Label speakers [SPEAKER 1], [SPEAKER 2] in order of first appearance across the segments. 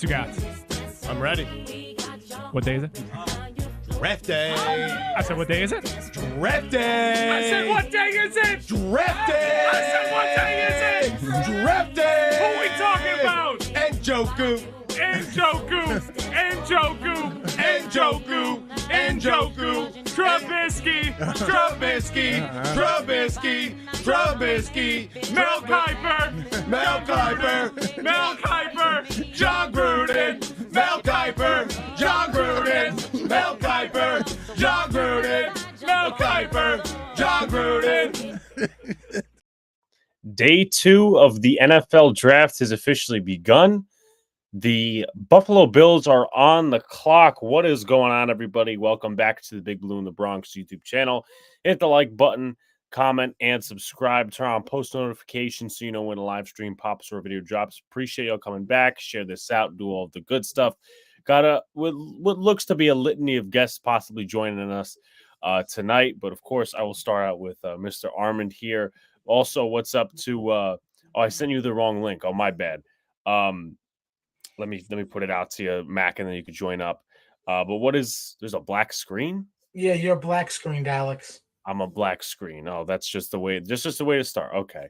[SPEAKER 1] What you got?
[SPEAKER 2] I'm ready.
[SPEAKER 1] What day is it?
[SPEAKER 2] Draft day.
[SPEAKER 1] I said, what day is it?
[SPEAKER 2] Draft day.
[SPEAKER 1] I said, what day is it?
[SPEAKER 2] Draft day.
[SPEAKER 1] I said, what day is it?
[SPEAKER 2] Draft day.
[SPEAKER 1] Who we talking about?
[SPEAKER 2] Njoku.
[SPEAKER 1] Njoku. Njoku. Njoku. Njoku. Trubisky. Trubisky. Trubisky. Trubisky. Mel Kiper.
[SPEAKER 2] Mel Kiper.
[SPEAKER 1] Mel Kiper. John Gruden. Mel Kiper. John Gruden. Mel Kiper. John Gruden. Mel Kiper. John Gruden.
[SPEAKER 3] Day 2 of the NFL draft has officially begun. The Buffalo Bills are on the clock. What is going on, everybody? Welcome back to the Big Blue in the Bronx YouTube channel. Hit the like button, comment, and subscribe. Turn on post notifications so you know when a live stream pops or a video drops. Appreciate y'all coming back. Share this out. Do all the good stuff. Got what looks to be a litany of guests possibly joining us tonight. But, of course, I will start out with Mr. Armand here. Also, what's up to I sent you the wrong link. Oh, my bad. Let me put it out to you, Mac, and then you can join up. But there's a black screen?
[SPEAKER 4] Yeah, you're black screened, Alex.
[SPEAKER 3] I'm a black screen. Oh, that's just the way to start. Okay.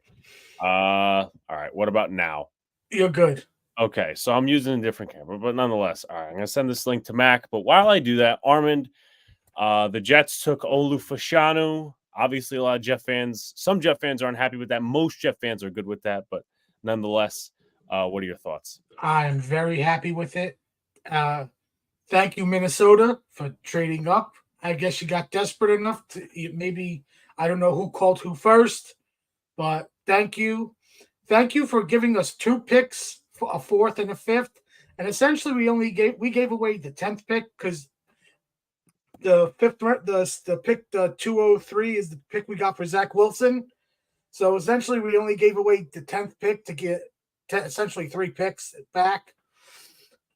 [SPEAKER 3] All right. What about now?
[SPEAKER 4] You're good.
[SPEAKER 3] Okay, so I'm using a different camera, but nonetheless, all right, I'm gonna send this link to Mac. But while I do that, Armand, the Jets took Olu Fashanu. Obviously, a lot of Jet fans. Some Jet fans aren't happy with that. Most Jet fans are good with that, but nonetheless, what are your thoughts?
[SPEAKER 4] I'm very happy with it. Thank you, Minnesota, for trading up. I guess you got desperate enough to maybe, I don't know who called who first, but thank you. Thank you for giving us 2 picks, a 4th and a 5th. And essentially we gave away the 10th pick because the 5th, the pick, the 203 is the pick we got for Zach Wilson. So essentially we only gave away the 10th pick to get essentially 3 picks back.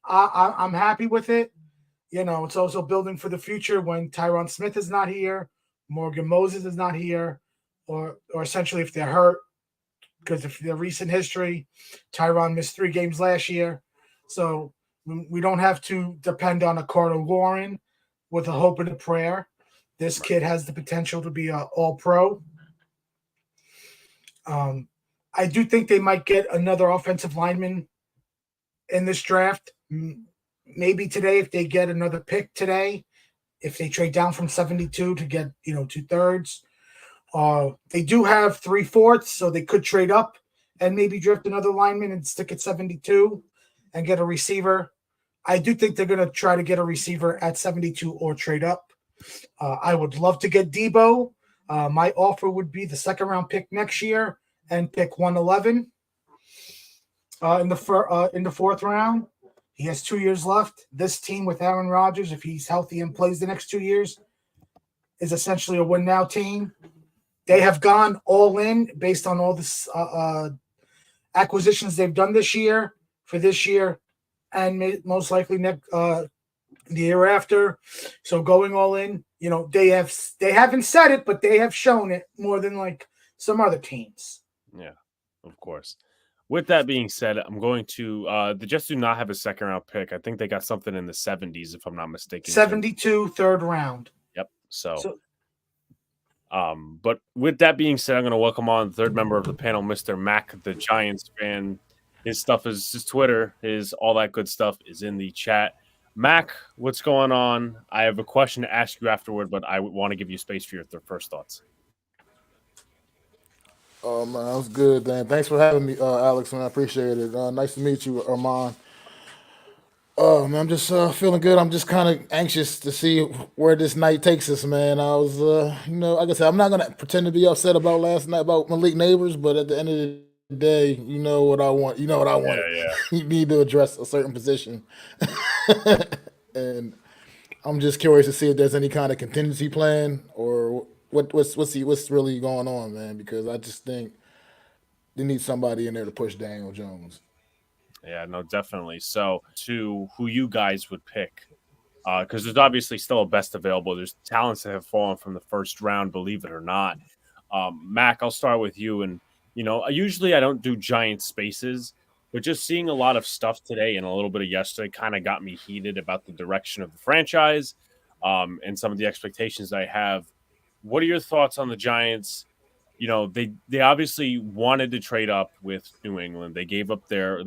[SPEAKER 4] I'm happy with it. You know, it's also building for the future when Tyron Smith is not here, Morgan Moses is not here, or essentially if they're hurt, because of the recent history, Tyron missed 3 games last year. So we don't have to depend on a Carter Warren with a hope and a prayer. This kid has the potential to be an all-pro. I do think they might get another offensive lineman in this draft. Maybe today, if they get another pick today, if they trade down from 72 to get 2/3. They do have 3/4, so they could trade up and maybe draft another lineman and stick at 72 and get a receiver. I do think they're going to try to get a receiver at 72 or trade up. I would love to get Debo. My offer would be the 2nd-round pick next year and pick 111 in the 4th round. He has 2 years left. This team with Aaron Rodgers, if he's healthy and plays the next 2 years, is essentially a win-now team. They have gone all in based on all the acquisitions they've done this year, and most likely the year after. So going all in, they haven't said it, but they have shown it more than like some other teams.
[SPEAKER 3] Yeah, of course. With that being said, I'm going to the Jets do not have a 2nd-round pick. I think they got something in the 70s, if I'm not mistaken.
[SPEAKER 4] 72, 3rd round.
[SPEAKER 3] Yep. But with that being said, I'm going to welcome on the 3rd member of the panel, Mr. Mac, the Giants fan. His stuff is his Twitter, all that good stuff is in the chat. Mac, what's going on? I have a question to ask you afterward, but I want to give you space for your first thoughts.
[SPEAKER 5] Oh, man, that was good, man. Thanks for having me, Alex, man. I appreciate it. Nice to meet you, Armand. Oh, man, I'm just feeling good. I'm just kind of anxious to see where this night takes us, man. I was, like I said, I'm not going to pretend to be upset about last night about Malik Neighbors, but at the end of the day, you know what I want. You know what I want.
[SPEAKER 3] Yeah.
[SPEAKER 5] You need to address a certain position. And I'm just curious to see if there's any kind of contingency plan or what's really going on, man, because I just think they need somebody in there to push Daniel Jones.
[SPEAKER 3] Yeah, no, definitely. So to who you guys would pick, because there's obviously still a best available. There's talents that have fallen from the 1st round, believe it or not. Mac, I'll start with you. And, usually I don't do giant spaces, But just seeing a lot of stuff today and a little bit of yesterday kind of got me heated about the direction of the franchise, and some of the expectations I have. What are your thoughts on the Giants? They obviously wanted to trade up with New England. They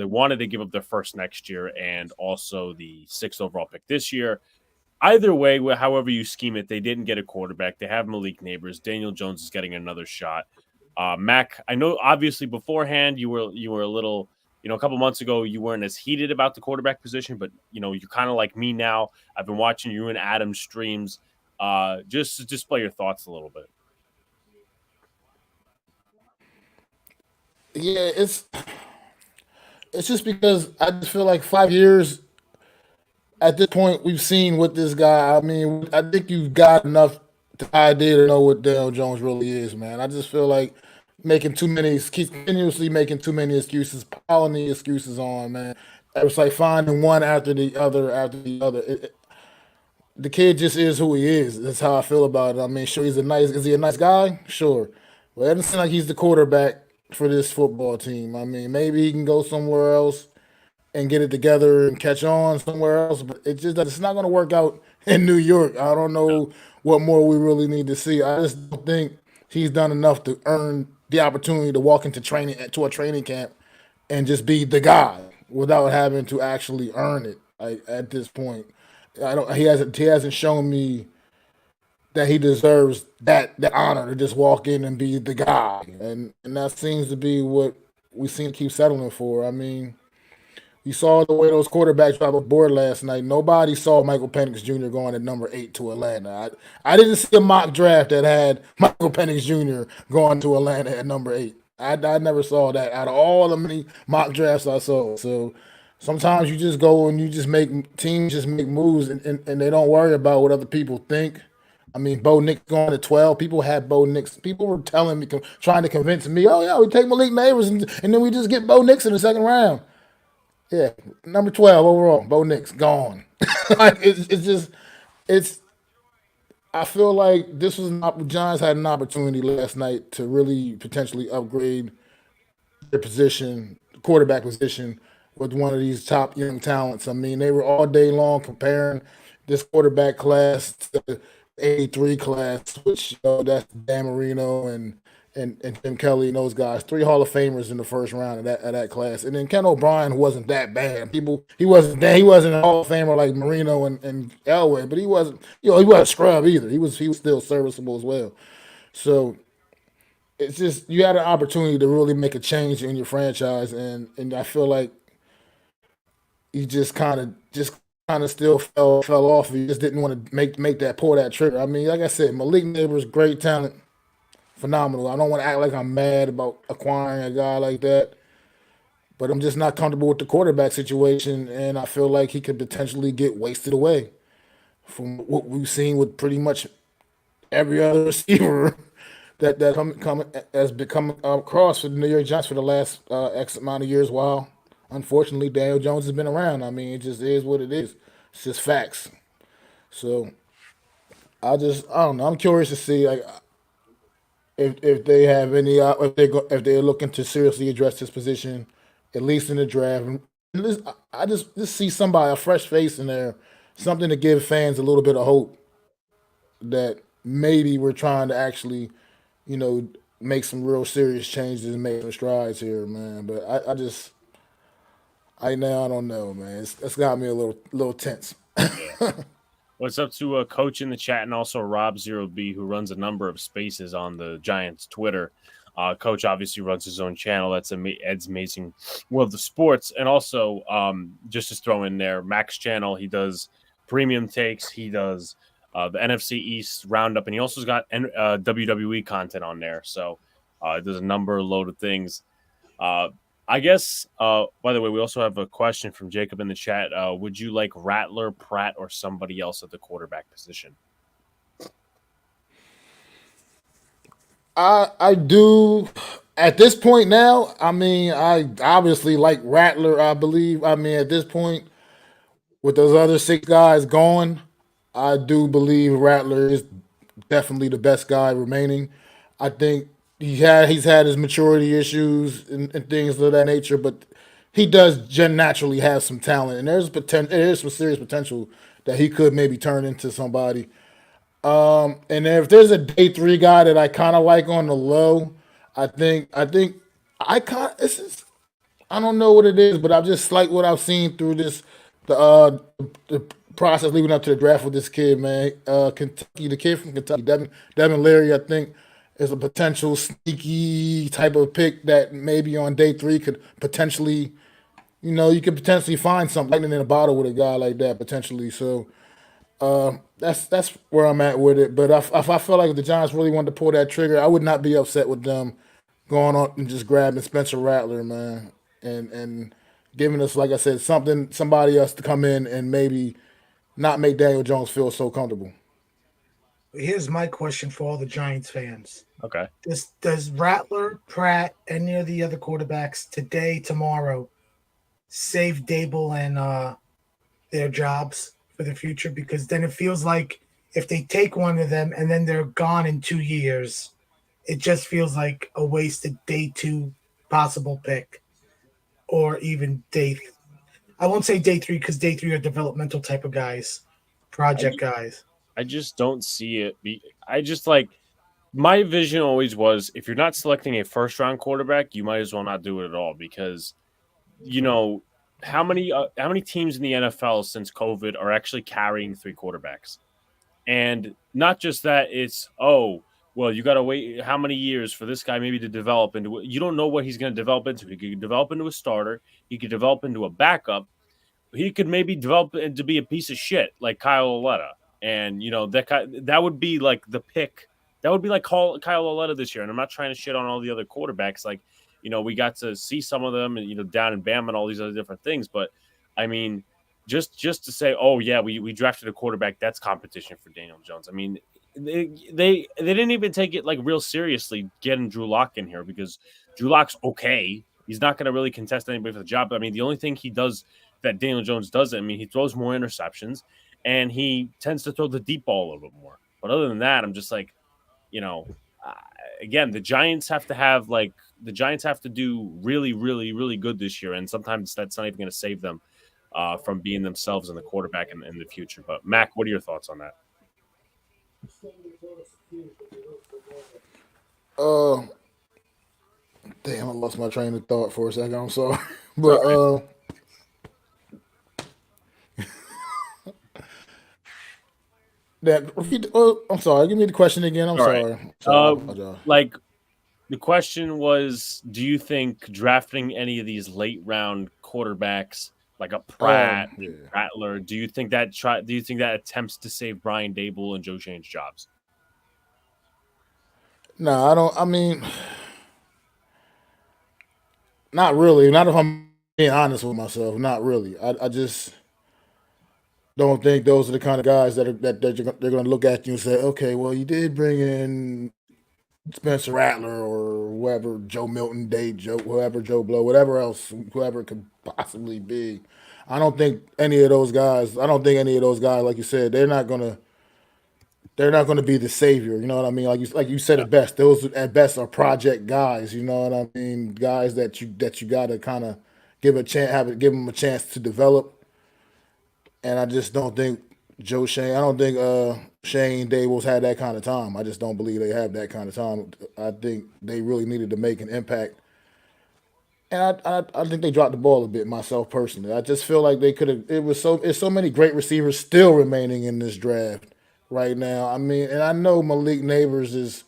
[SPEAKER 3] wanted to give up their first next year and also the sixth overall pick this year. Either way, however you scheme it, they didn't get a quarterback. They have Malik Neighbors. Daniel Jones is getting another shot. Mac, I know obviously beforehand you were a little, a couple months ago you weren't as heated about the quarterback position, but you're kind of like me now. I've been watching you and Adam's streams. Just to display your thoughts a little bit.
[SPEAKER 5] Yeah, it's just because I just feel like 5 years at this point we've seen what this guy. I mean, I think you've got enough idea to know what Daniel Jones really is, man. I just feel like keeps continuously making too many excuses, piling the excuses on, man. It's like finding one after the other after the other. The kid just is who he is. That's how I feel about it. I mean, sure, is he a nice guy? Sure. But it doesn't seem like he's the quarterback for this football team. I mean, maybe he can go somewhere else and get it together and catch on somewhere else, but it's not going to work out in New York. I don't know what more we really need to see. I just don't think he's done enough to earn the opportunity to walk into a training camp and just be the guy without having to actually earn it. At this point, I don't. He hasn't shown me that he deserves that honor to just walk in and be the guy, and that seems to be what we seem to keep settling for. I mean, you saw the way those quarterbacks got off board last night. Nobody saw Michael Penix Jr. going at number 8 to Atlanta. I didn't see a mock draft that had Michael Penix Jr. going to Atlanta at number 8. I never saw that out of all the many mock drafts I saw. So sometimes you just go and teams just make moves and they don't worry about what other people think. I mean, Bo Nix going to 12. People had Bo Nix. People were telling me, trying to convince me, oh, yeah, we take Malik Neighbors and then we just get Bo Nix in the second round. Yeah, number 12 overall, Bo Nix, gone. I feel like Giants had an opportunity last night to really potentially upgrade their position, quarterback position, with one of these top young talents. I mean, they were all day long comparing this quarterback class to the 83 class, which that's Dan Marino and Tim Kelly and those guys, 3 Hall of Famers in the first round of that class. And then Ken O'Brien wasn't that bad. He wasn't a Hall of Famer like Marino and Elway, but he wasn't he wasn't a scrub either. He was still serviceable as well. So it's just you had an opportunity to really make a change in your franchise, and I feel like he just kind of still fell off. He just didn't want to pull that trigger. I mean, like I said, Malik Neighbors, great talent. Phenomenal. I don't want to act like I'm mad about acquiring a guy like that, but I'm just not comfortable with the quarterback situation, and I feel like he could potentially get wasted away from what we've seen with pretty much every other receiver that has become across for the New York Giants for the last X amount of years. While unfortunately Daniel Jones has been around. I mean, it just is what it is. It's just facts. So I don't know. I'm curious to see if they have any if they're looking to seriously address this position, at least in the draft. And I just see a fresh face in there, something to give fans a little bit of hope that maybe we're trying to actually, make some real serious changes and make some strides here, man. But I don't know, man. It's got me a little tense.
[SPEAKER 3] What's up to Coach in the chat and also Rob0B, who runs a number of spaces on the Giants Twitter. Coach obviously runs his own channel. That's Ed's Amazing World of Sports. And also, just to throw in there, Mac's channel, he does premium takes. He does the NFC East roundup, and he also has got WWE content on there. So there's a load of things. I guess, by the way, we also have a question from Jacob in the chat. Would you like Rattler, Pratt, or somebody else at the quarterback position?
[SPEAKER 5] I do. At this point now, I mean, I obviously like Rattler, I believe. I mean, at this point, with those other 6 guys gone, I do believe Rattler is definitely the best guy remaining. I think he's had his maturity issues and things of that nature, but he does naturally have some talent, and there's some serious potential that he could maybe turn into somebody. And if there's a day three guy that I kind of like on the low, I think I kind this is I don't know what it is, but I just like what I've seen through the process leading up to the draft with this kid, man. Kentucky, the kid from Kentucky, Devin Leary, I think is a potential sneaky type of pick that maybe on day three could potentially, you could potentially find something lightning in a bottle with a guy like that potentially. So that's where I'm at with it. But if I felt like if the Giants really wanted to pull that trigger, I would not be upset with them going on and just grabbing Spencer Rattler, man, and giving us, like I said, somebody else to come in and maybe not make Daniel Jones feel so comfortable.
[SPEAKER 4] Here's my question for all the Giants fans.
[SPEAKER 3] Okay.
[SPEAKER 4] Does Rattler, Pratt, any of the other quarterbacks today, tomorrow, save Dable and their jobs for the future? Because then it feels like if they take one of them and then they're gone in 2 years, it just feels like a wasted day two possible pick, or even I won't say day three because day three are developmental type of guys, project guys.
[SPEAKER 3] I just don't see it. I just like my vision always was if you're not selecting a first round quarterback, you might as well not do it at all because how many teams in the NFL since COVID are actually carrying 3 quarterbacks, and not just that. It's well, you got to wait how many years for this guy maybe to develop into. You don't know what he's going to develop into. He could develop into a starter. He could develop into a backup. He could maybe develop into be a piece of shit like Kyle Aletta. And that would be like the pick. That would be like Kyle Aletta this year. And I'm not trying to shit on all the other quarterbacks. Like, we got to see some of them and down in Bama and all these other different things. But I mean, just to say, oh yeah, we drafted a quarterback that's competition for Daniel Jones. I mean, they didn't even take it like real seriously getting Drew Lock in here because Drew Lock's okay. He's not going to really contest anybody for the job. I mean, the only thing he does that Daniel Jones doesn't, I mean, he throws more interceptions and he tends to throw the deep ball a little bit more. But other than that, I'm just like, again, the Giants have to do really, really, really good this year. And sometimes that's not even going to save them from being themselves and the quarterback in the future. But Mac, what are your thoughts on that?
[SPEAKER 5] Damn, I lost my train of thought for a second. I'm sorry, but I'm sorry. Give me the question again. I'm sorry.
[SPEAKER 3] Like the question was, do you think drafting any of these late round quarterbacks like a Pratt, Rattler, do you think that attempts to save Brian Dable and Joe Shane's jobs?
[SPEAKER 5] No, I don't. I mean, not really. Not if I'm being honest with myself. Not really. I just don't think those are the kind of guys that they're going to look at you and say, okay, well, you did bring in Spencer Rattler or whoever, Joe Milton, whoever, Joe Blow, whatever else, whoever it could possibly be. I don't think any of those guys, like you said, they're not going to be the savior. You know what I mean? Like you said it best. Those at best are project guys. You know what I mean? Guys that you got to kind of give them a chance to develop. And I just don't think Shane Dable's had that kind of time. I just don't believe they have that kind of time. I think they really needed to make an impact. And I think they dropped the ball a bit, myself personally. I just feel like they could have. It's so many great receivers still remaining in this draft right now. I mean, and I know Malik Neighbors is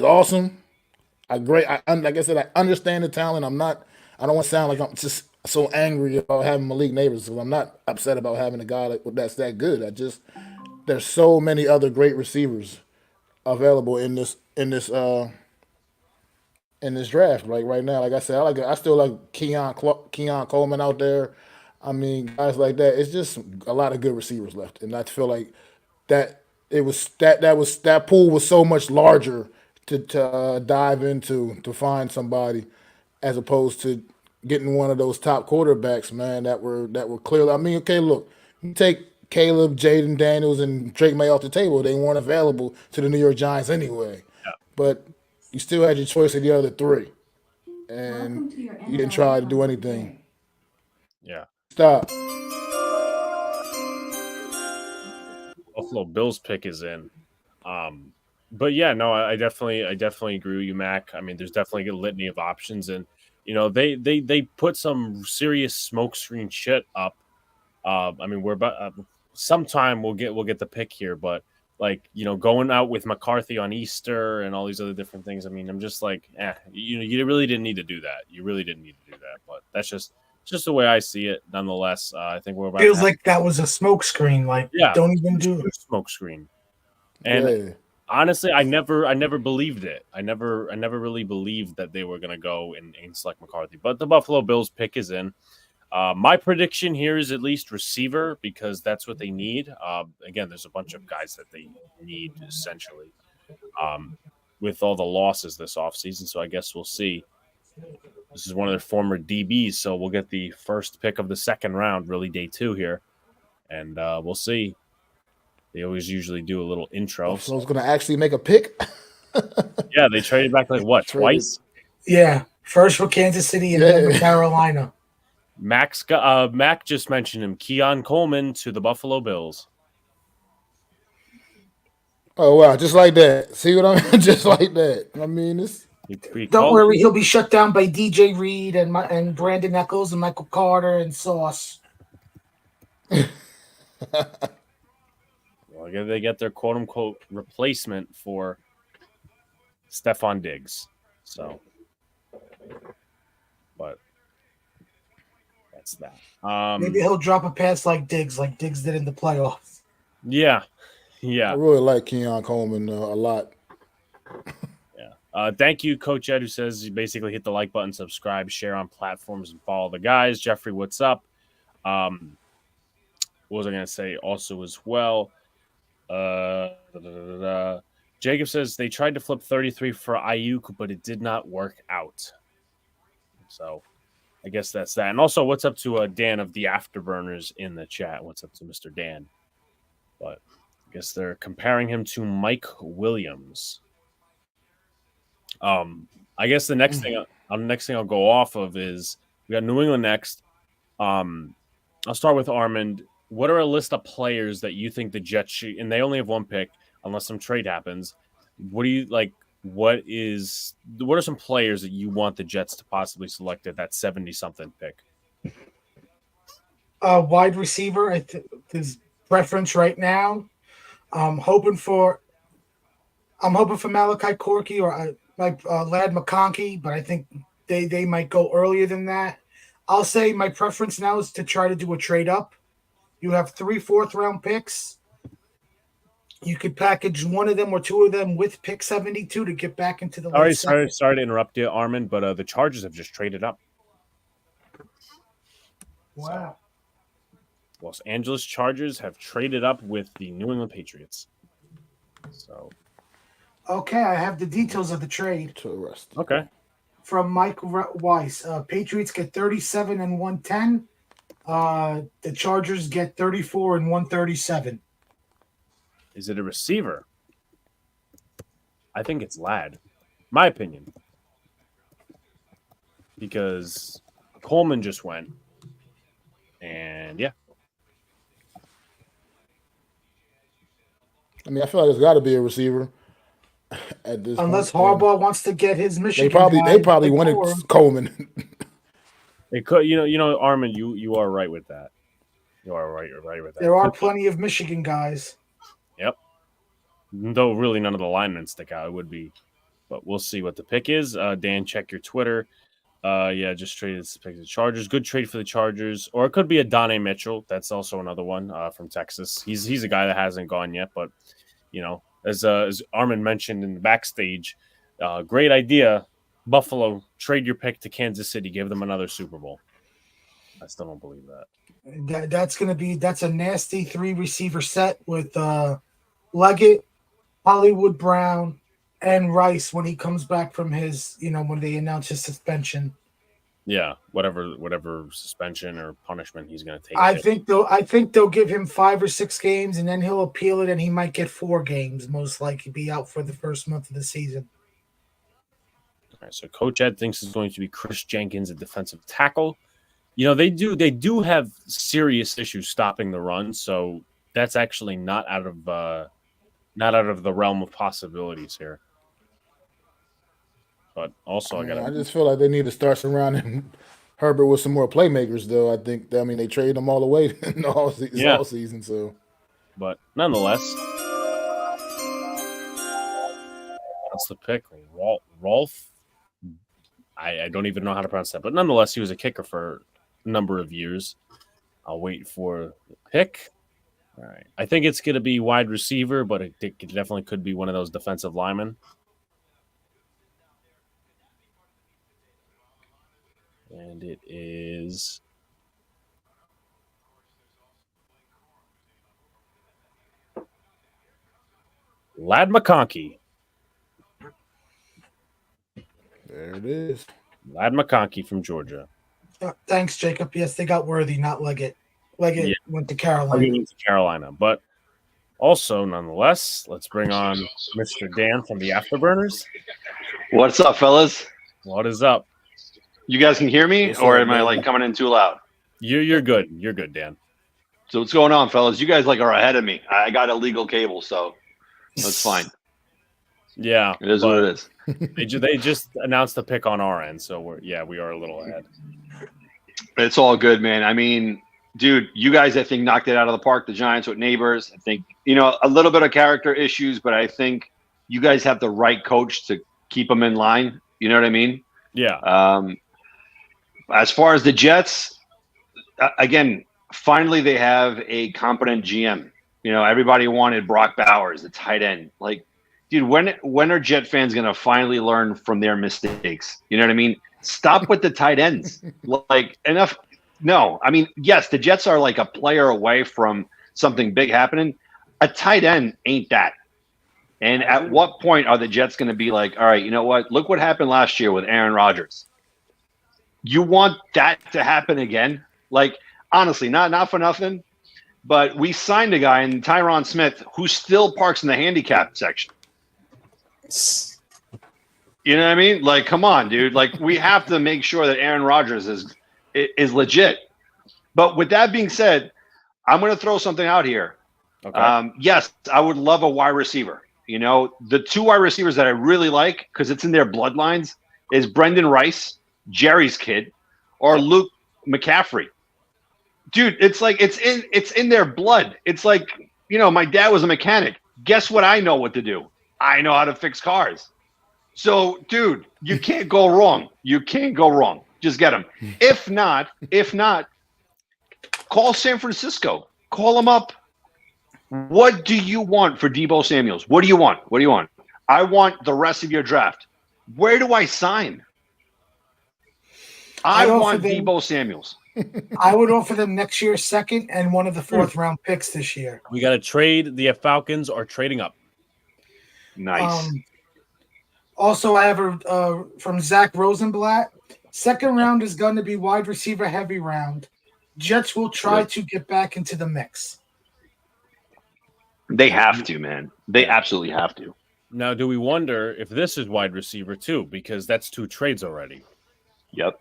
[SPEAKER 5] awesome. Like I said, I understand the talent. I don't want to sound like I'm just so angry about having Malik Neighbors. So I'm not upset about having a guy that's that good. There's so many other great receivers available in this draft right now. Like I said, I still like Keon Coleman out there. I mean, guys like that. It's just a lot of good receivers left, and I feel like that pool was so much larger to dive into to find somebody, as opposed to getting one of those top quarterbacks, man, that were clearly. I mean, okay, look, you take Caleb, Jaden Daniels, and Drake May off the table. They weren't available to the New York Giants anyway. Yeah. But you still had your choice of the other 3. and you didn't try to do anything.
[SPEAKER 3] Yeah.
[SPEAKER 5] Stop.
[SPEAKER 3] Buffalo Bills pick is in. But yeah, no, I definitely agree with you, Mac. I mean, there's definitely a litany of options, and they put some serious smokescreen shit up. I mean, we're about sometime we'll get the pick here, but going out with McCarthy on Easter and all these other different things. I mean, I'm just like, you really didn't need to do that. You really didn't need to do that, but that's just the way I see it. Nonetheless, I think we're about
[SPEAKER 4] feels like that was a smoke screen. Like, don't even do it.
[SPEAKER 3] Smoke screen. And honestly, I never believed it. I never really believed that they were gonna go and select McCarthy. But the Buffalo Bills pick is in. My prediction here is at least receiver because that's what they need. Again, there's a bunch of guys that they need essentially with all the losses this offseason. So I guess we'll see. This is one of their former DBs, so we'll get the first pick of the second round, really day 2 here. And we'll see. They always usually do a little intro.
[SPEAKER 5] So it's going to actually make a pick?
[SPEAKER 3] Yeah, they traded back twice?
[SPEAKER 4] Yeah, first for Kansas City and then for Carolina.
[SPEAKER 3] Mac just mentioned him, Keon Coleman to the Buffalo Bills.
[SPEAKER 5] Oh, wow, just like that. See what I mean? Just like that. I mean, this...
[SPEAKER 4] Don't worry, he'll be shut down by DJ Reed and Brandon Echols and Michael Carter and Sauce.
[SPEAKER 3] Well, they get their quote-unquote replacement for Stephon Diggs. So, but that's that.
[SPEAKER 4] Maybe he'll drop a pass like Diggs did in the playoffs.
[SPEAKER 3] Yeah.
[SPEAKER 5] I really like Keon Coleman a lot.
[SPEAKER 3] Yeah. Thank you, Coach Ed, who says you basically hit the like button, subscribe, share on platforms, and follow the guys. Jeffrey, what's up? What was I going to say also as well? Jacob says they tried to flip 33 for Ayuk, but it did not work out. So I guess that's that. And also, what's up to Dan of the Afterburners in the chat? What's up to Mr. Dan? But I guess they're comparing him to Mike Williams. I guess the next thing I'll go off of is we got New England next. I'll start with Armand. What are a list of players that you think the Jets should, and they only have one pick unless some trade happens. What do you like? What are some players that you want the Jets to possibly select at that 70-something pick?
[SPEAKER 4] Wide receiver, his preference right now. I'm hoping for Malachi Corky or Lad McConkey, but I think they might go earlier than that. I'll say my preference now is to try to do a trade up. You have 3 4th-round picks. You could package one of them or two of them with pick 72 to get back into the late second.
[SPEAKER 3] Sorry to interrupt you, Armin, but the Chargers have just traded up.
[SPEAKER 4] Wow.
[SPEAKER 3] So, Los Angeles Chargers have traded up with the New England Patriots. So,
[SPEAKER 4] okay, I have the details of the trade.
[SPEAKER 3] Okay.
[SPEAKER 4] From Mike Weiss. Patriots get 37 and 110. The Chargers get 34 and 137.
[SPEAKER 3] Is it a receiver? I think it's Lad. My opinion. Because Coleman just went. And yeah.
[SPEAKER 5] I mean, I feel like there's got to be a receiver at this
[SPEAKER 4] Unless
[SPEAKER 5] point.
[SPEAKER 4] Harbaugh wants to get his Michigan.
[SPEAKER 5] They probably wanted Coleman.
[SPEAKER 3] It could, Armin, you are right with that. You are right with that.
[SPEAKER 4] There are plenty of Michigan guys.
[SPEAKER 3] Yep. Though really none of the linemen stick out. It would be, but we'll see what the pick is. Dan, check your Twitter. Yeah, just traded the Chargers. Good trade for the Chargers, or it could be a Donnie Mitchell. That's also another one from Texas. He's a guy that hasn't gone yet, but as Armin mentioned in the backstage, great idea. Buffalo, trade your pick to Kansas City, give them another Super Bowl. I still don't believe that.
[SPEAKER 4] That's a nasty 3 receiver set with Leggett, Hollywood Brown, and Rice when he comes back from his, when they announce his suspension.
[SPEAKER 3] Yeah, whatever suspension or punishment he's going to take.
[SPEAKER 4] I think they'll give him 5 or 6 games, and then he'll appeal it, and he might get 4 games. Most likely, be out for the first month of the season.
[SPEAKER 3] right, so Coach Ed thinks it's going to be Chris Jenkins at defensive tackle. You know, they do have serious issues stopping the run, so that's actually not out of the realm of possibilities here. But also,
[SPEAKER 5] I just feel like they need to start surrounding Herbert with some more playmakers, though. I mean, they traded them all away all season. So,
[SPEAKER 3] but nonetheless, that's the pick. Rolf. I don't even know how to pronounce that, but nonetheless, he was a kicker for a number of years. I'll wait for the pick. All right, I think it's going to be wide receiver, but it definitely could be one of those defensive linemen. And it is Lad McConkey.
[SPEAKER 5] there it is.
[SPEAKER 3] Lad McConkey from Georgia.
[SPEAKER 4] Thanks, Jacob. Yes, they got Worthy, not Leggett. Leggett went to Carolina.
[SPEAKER 3] But also, nonetheless, let's bring on Mr. Dan from the Afterburners.
[SPEAKER 6] What's up, fellas?
[SPEAKER 3] What is up?
[SPEAKER 6] You guys can hear me, or am I like coming in too loud?
[SPEAKER 3] You're good. You're good, Dan.
[SPEAKER 6] So what's going on, fellas? You guys are ahead of me. I got illegal cable, so that's fine.
[SPEAKER 3] Yeah,
[SPEAKER 6] it is what it is.
[SPEAKER 3] They just announced the pick on our end, so we are a little ahead.
[SPEAKER 6] It's all good, man. I mean, dude, you guys I think knocked it out of the park. The Giants with Neighbors. I think a little bit of character issues, but I think you guys have the right coach to keep them in line. You know what I mean?
[SPEAKER 3] Yeah.
[SPEAKER 6] As far as the Jets, again, finally they have a competent GM. Everybody wanted Brock Bowers, the tight end. Like, dude, when are Jet fans going to finally learn from their mistakes? You know what I mean? Stop with the tight ends. Like, enough. No, I mean, yes, the Jets are like a player away from something big happening. A tight end ain't that. And at what point are the Jets going to be like, all right, you know what? Look what happened last year with Aaron Rodgers. You want that to happen again? Like, honestly, not for nothing, but we signed a guy in Tyron Smith who still parks in the handicap section. You know what I mean? Like, come on, dude. Like, we have to make sure that Aaron Rodgers is legit. But with that being said, I'm going to throw something out here.
[SPEAKER 3] Okay.
[SPEAKER 6] Yes, I would love a wide receiver. The two wide receivers that I really like, because it's in their bloodlines, is Brendan Rice, Jerry's kid, or Luke McCaffrey. Dude, it's like it's in their blood. It's like, my dad was a mechanic. Guess what I know what to do? I know how to fix cars. So, dude, you can't go wrong. You can't go wrong. Just get them. If not, call San Francisco. Call them up. What do you want for Deebo Samuels? What do you want? I want the rest of your draft. Where do I sign? I want Deebo Samuels.
[SPEAKER 4] I would offer them next year's second and one of the fourth round picks this year.
[SPEAKER 3] We got to trade the Falcons or trading up.
[SPEAKER 6] Nice.
[SPEAKER 4] Also, I have from Zach Rosenblatt. Second round is going to be wide receiver heavy round. Jets will try to get back into the mix.
[SPEAKER 6] They have to, man. They absolutely have to.
[SPEAKER 3] Now, do we wonder if this is wide receiver too? Because that's two trades already.
[SPEAKER 6] Yep.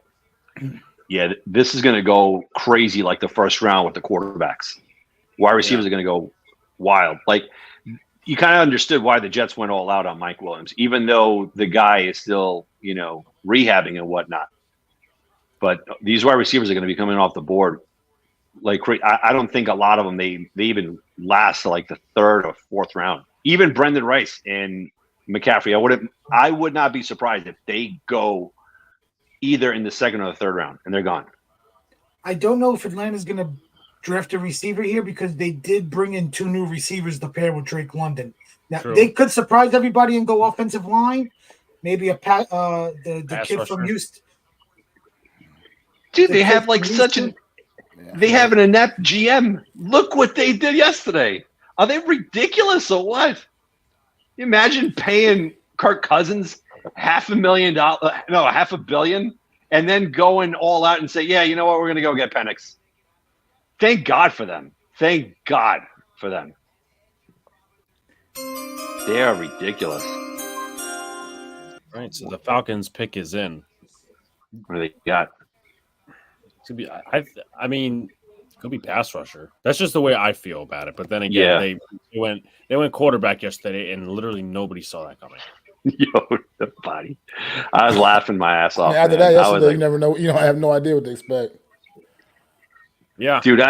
[SPEAKER 6] Yeah, this is going to go crazy like the first round with the quarterbacks. Wide receivers are going to go wild. Like, you kind of understood why the Jets went all out on Mike Williams, even though the guy is still, rehabbing and whatnot. But these wide receivers are going to be coming off the board like crazy. I don't think a lot of them, they even last to like the third or fourth round. Even Brendan Rice and McCaffrey, I would not be surprised if they go either in the second or the third round, and they're gone.
[SPEAKER 4] I don't know if Atlanta's going to draft a receiver here because they did bring in two new receivers to pair with Drake London. Now, they could surprise everybody and go offensive line. Maybe the kid from Houston.
[SPEAKER 6] Dude, they have like such an – they have an inept GM. Look what they did yesterday. Are they ridiculous or what? You imagine paying Kirk Cousins $500 million, and then going all out and say, yeah, you know what, we're going to go get Penix. Thank God for them. Thank God for them. They are ridiculous.
[SPEAKER 3] All right, so the Falcons pick is in.
[SPEAKER 6] What do they got?
[SPEAKER 3] To be, I mean, it could be pass rusher. That's just the way I feel about it. But then again, they went quarterback yesterday, and literally nobody saw that coming.
[SPEAKER 6] Yo, the body. I was laughing my ass off.
[SPEAKER 5] After
[SPEAKER 6] man.
[SPEAKER 5] that, yesterday,
[SPEAKER 6] like,
[SPEAKER 5] you never know. You don't have no idea what to expect.
[SPEAKER 3] Yeah,
[SPEAKER 6] dude,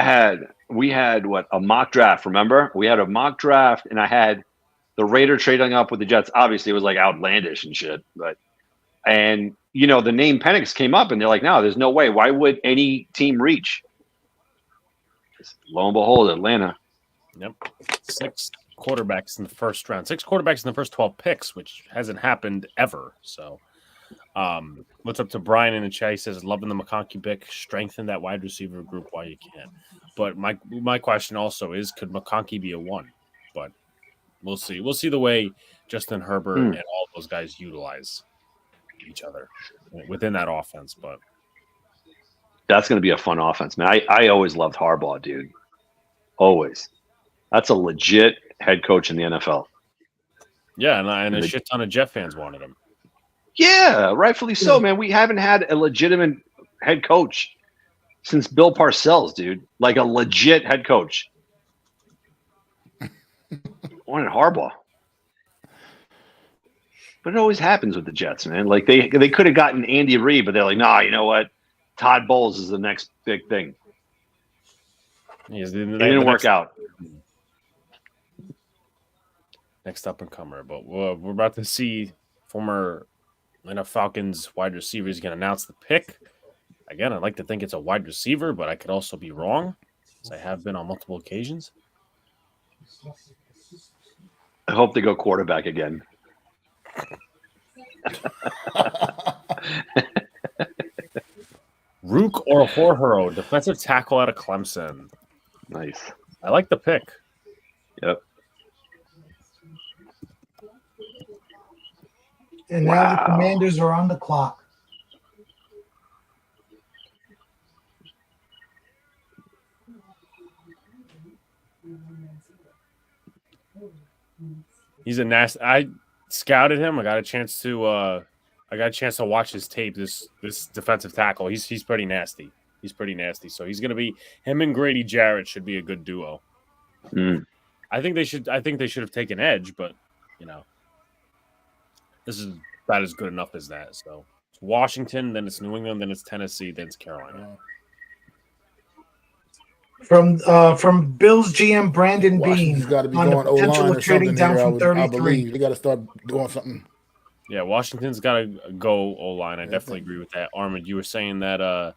[SPEAKER 6] we had a mock draft. Remember, we had a mock draft, and I had the Raider trading up with the Jets. Obviously, it was like outlandish and shit, and the name Penix came up, and they're like, no, there's no way. Why would any team reach? Lo and behold, Atlanta.
[SPEAKER 3] Yep. 6 quarterbacks in the first round. 6 quarterbacks in the first 12 picks, which hasn't happened ever. So, what's up to Brian in the chat? He says, loving the McConkey pick. Strengthen that wide receiver group while you can. But my question also is, could McConkey be a 1? But we'll see. We'll see the way Justin Herbert and all those guys utilize each other within that offense. But
[SPEAKER 6] that's going to be a fun offense, man. I always loved Harbaugh, dude. Always. That's a legit head coach in the NFL.
[SPEAKER 3] Yeah, and a shit ton of Jet fans wanted him.
[SPEAKER 6] Yeah, rightfully so, man. We haven't had a legitimate head coach since Bill Parcells, dude. Like a legit head coach. Wanted Harbaugh. But it always happens with the Jets, man. Like they could have gotten Andy Reid, but they're like, nah, you know what? Todd Bowles is the next big thing.
[SPEAKER 3] It
[SPEAKER 6] didn't work out.
[SPEAKER 3] Next up and comer, but we're about to see former Atlanta Falcons wide receiver is going to announce the pick. Again, I'd like to think it's a wide receiver, but I could also be wrong, as I have been on multiple occasions.
[SPEAKER 6] I hope they go quarterback again.
[SPEAKER 3] Rook or Horhero, defensive tackle out of Clemson.
[SPEAKER 6] Nice.
[SPEAKER 3] I like the pick.
[SPEAKER 6] Yep.
[SPEAKER 4] And now the Commanders are on the clock.
[SPEAKER 3] He's a nasty. I scouted him. I got a chance to watch his tape. This defensive tackle. He's pretty nasty. He's pretty nasty. So he's going to be him and Grady Jarrett should be a good duo. I think they should have taken edge, but this is about as good enough as that. So it's Washington, then it's New England, then it's Tennessee, then it's Carolina.
[SPEAKER 4] From Bills GM Brandon
[SPEAKER 5] Washington's
[SPEAKER 4] Bean
[SPEAKER 5] got to be
[SPEAKER 4] on the
[SPEAKER 5] going
[SPEAKER 4] potential
[SPEAKER 5] O-line
[SPEAKER 4] of
[SPEAKER 5] or
[SPEAKER 4] trading
[SPEAKER 5] something
[SPEAKER 4] down
[SPEAKER 5] here.
[SPEAKER 4] from
[SPEAKER 5] I
[SPEAKER 4] 33.
[SPEAKER 5] believe they got to start doing something.
[SPEAKER 3] Yeah, Washington's got to go O-line. I definitely agree with that. Armin, you were saying that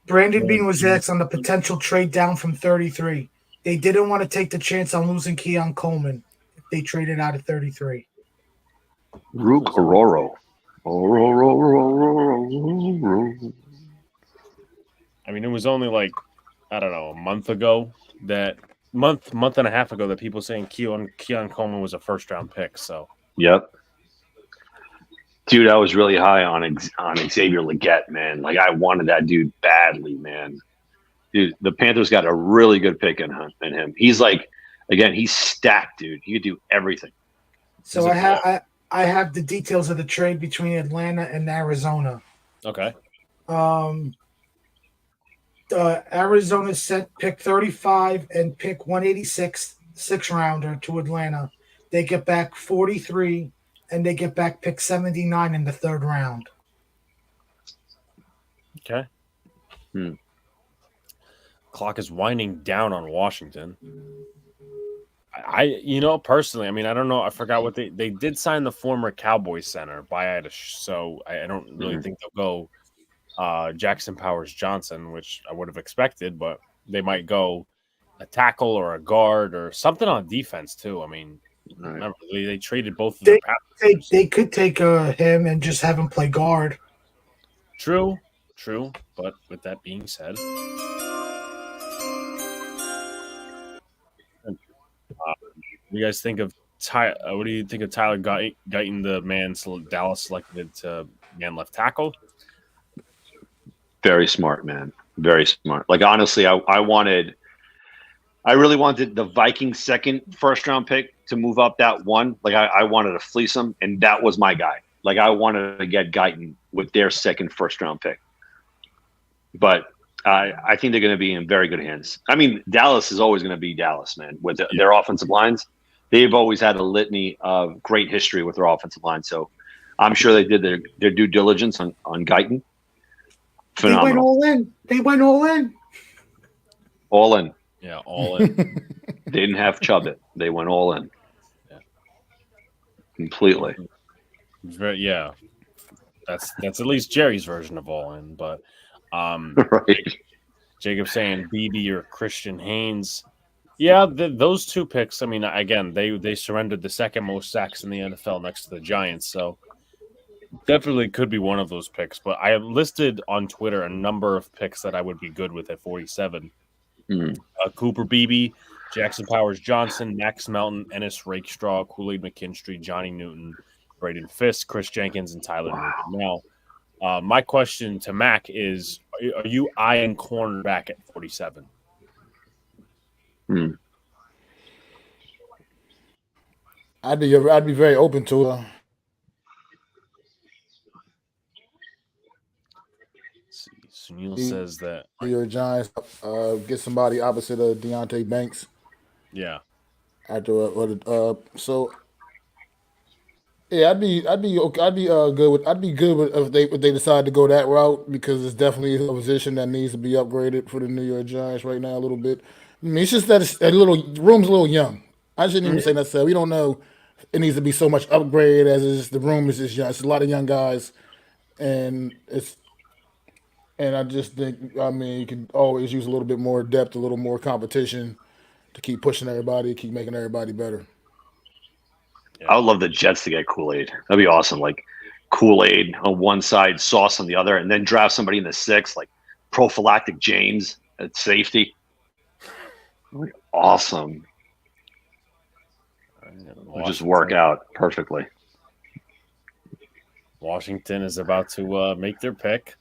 [SPEAKER 4] Brandon Bean was asked on the potential trade down from 33. They didn't want to take the chance on losing Keon Coleman if they traded out at 33.
[SPEAKER 6] Rook Ororo.
[SPEAKER 3] I mean, it was only like, I don't know, a month and a half ago that people saying Keon Coleman was a first-round pick. So,
[SPEAKER 6] yep. Dude, I was really high on Xavier Legette, man. Like, I wanted that dude badly, man. Dude, the Panthers got a really good pick in him. He's like, again, he's stacked, dude. He could do everything.
[SPEAKER 4] So I have the details of the trade between Atlanta and Arizona.
[SPEAKER 3] Okay.
[SPEAKER 4] Arizona sent pick 35 and pick 186, 6-rounder to Atlanta. They get back 43, and they get back pick 79 in the 3rd round.
[SPEAKER 3] Okay. Clock is winding down on Washington. Personally, I mean, I don't know. I forgot what they did sign the former Cowboys center, Biadish, so I don't really think they'll go Jackson Powers Johnson, which I would have expected, but they might go a tackle or a guard or something on defense too. I mean, remember, they traded both of their passers.
[SPEAKER 4] They could take him and just have him play guard.
[SPEAKER 3] True. But with that being said, you guys think of what do you think of Tyler Guyton, the man Dallas selected to man left tackle?
[SPEAKER 6] Very smart, man. Very smart. Like, honestly, I really wanted the Vikings' second first-round pick to move up that one. Like, I wanted to fleece him, and that was my guy. Like I wanted to get Guyton with their second first-round pick. But I think they're going to be in very good hands. I mean, Dallas is always going to be Dallas, man, with their offensive lines. They've always had a litany of great history with their offensive line. So I'm sure they did their due diligence on Guyton. Phenomenal.
[SPEAKER 4] They went all in. They went all in.
[SPEAKER 6] All in.
[SPEAKER 3] Yeah, all in.
[SPEAKER 6] They didn't have Chubb it. They went all in.
[SPEAKER 3] Yeah.
[SPEAKER 6] Completely.
[SPEAKER 3] Yeah. That's at least Jerry's version of all in, but
[SPEAKER 6] Right.
[SPEAKER 3] Jacob saying BB or Christian Haynes. Yeah, those two picks, I mean, again, they surrendered the second most sacks in the NFL next to the Giants, so definitely could be one of those picks. But I have listed on Twitter a number of picks that I would be good with at 47. Cooper Beebe, Jackson Powers Johnson, Max Melton, Ennis Rakestraw, Kool-Aid McKinstry, Johnny Newton, Braden Fisk, Chris Jenkins, and Tyler Newton. Now, my question to Mac is, are you eyeing cornerback at 47?
[SPEAKER 5] I'd be very open to it.
[SPEAKER 3] Sunil says that
[SPEAKER 5] New York Giants get somebody opposite of Deontay Banks.
[SPEAKER 3] Yeah.
[SPEAKER 5] So yeah, I'd be good with if they decide to go that route, because it's definitely a position that needs to be upgraded for the New York Giants right now a little bit. I mean, it's just that room's a little young. I shouldn't even say necessarily. We don't know it needs to be so much upgrade as the room is just young. It's a lot of young guys, and I just think, I mean, you can always use a little bit more depth, a little more competition to keep pushing everybody, keep making everybody better.
[SPEAKER 6] I would love the Jets to get Kool-Aid. That'd be awesome. Like Kool-Aid on one side, Sauce on the other, and then draft somebody in the sixth, like Prophylactic James at safety. That'd be awesome. It'll just work out perfectly.
[SPEAKER 3] Washington is about to make their pick.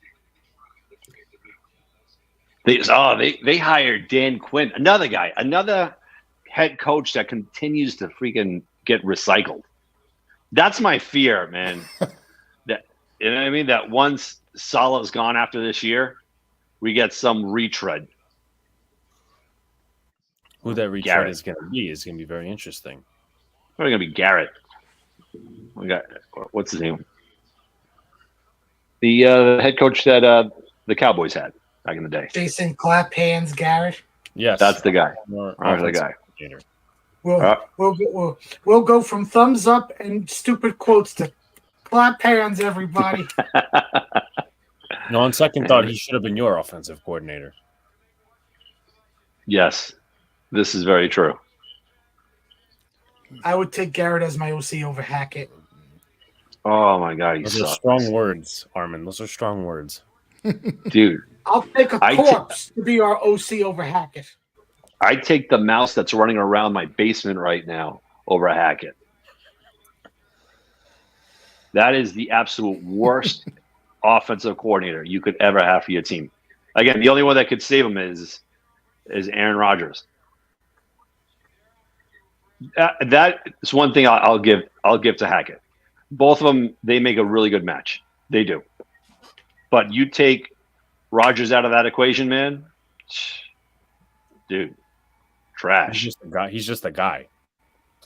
[SPEAKER 6] They hired Dan Quinn, another head coach that continues to freaking get recycled. That's my fear, man. That, you know what I mean? That once Salah's gone after this year, we get some retread.
[SPEAKER 3] Who that retread is going to be very interesting.
[SPEAKER 6] Probably going to be Garrett. We got, what's his name? The head coach that the Cowboys had back in the day.
[SPEAKER 4] Jason Clap Hands Garrett.
[SPEAKER 3] Yes,
[SPEAKER 6] that's the guy. That's the guy.
[SPEAKER 4] We'll go from thumbs up and stupid quotes to clap hands, everybody.
[SPEAKER 3] No, on second thought, he should have been your offensive coordinator.
[SPEAKER 6] Yes, this is very true.
[SPEAKER 4] I would take Garrett as my OC over Hackett.
[SPEAKER 6] Oh my God,
[SPEAKER 3] those are strong words, Armin. Those are strong words,
[SPEAKER 6] dude.
[SPEAKER 4] I'll take a corpse to be our OC over Hackett.
[SPEAKER 6] I take the mouse that's running around my basement right now over Hackett. That is the absolute worst offensive coordinator you could ever have for your team. Again, the only one that could save him is Aaron Rodgers. That is one thing I'll give to Hackett. Both of them, they make a really good match. They do. But you take Rodgers out of that equation, man, dude, trash.
[SPEAKER 3] He's just a guy. He's just a guy.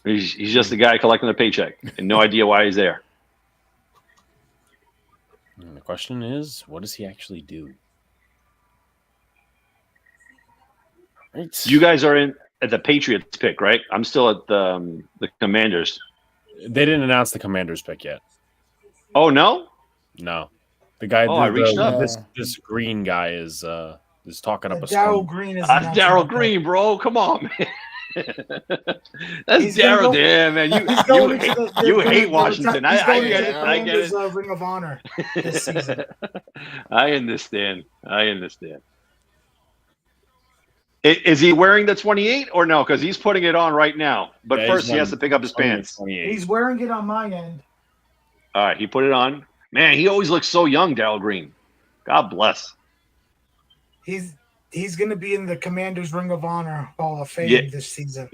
[SPEAKER 6] He's just a guy collecting a paycheck and no idea why he's there.
[SPEAKER 3] And the question is, what does he actually do? Right.
[SPEAKER 6] You guys are in at the Patriots pick, right? I'm still at the Commanders.
[SPEAKER 3] They didn't announce the Commanders pick yet.
[SPEAKER 6] Oh no,
[SPEAKER 3] no. The guy,
[SPEAKER 6] I reached up.
[SPEAKER 3] This green guy is talking up a
[SPEAKER 4] Daryl Green is
[SPEAKER 6] Daryl Green, bro. Come on, man. That's Daryl. Damn, man. You hate Washington. I get it. I get it.
[SPEAKER 4] Ring of Honor this season.
[SPEAKER 6] I understand. Is he wearing the 28 or no? Because he's putting it on right now. But yeah, first he has to pick up his pants.
[SPEAKER 4] He's wearing it on my end.
[SPEAKER 6] All right, he put it on. Man, he always looks so young, Daryl Green. God bless.
[SPEAKER 4] He's going to be in the Commanders Ring of Honor Hall of Fame this season.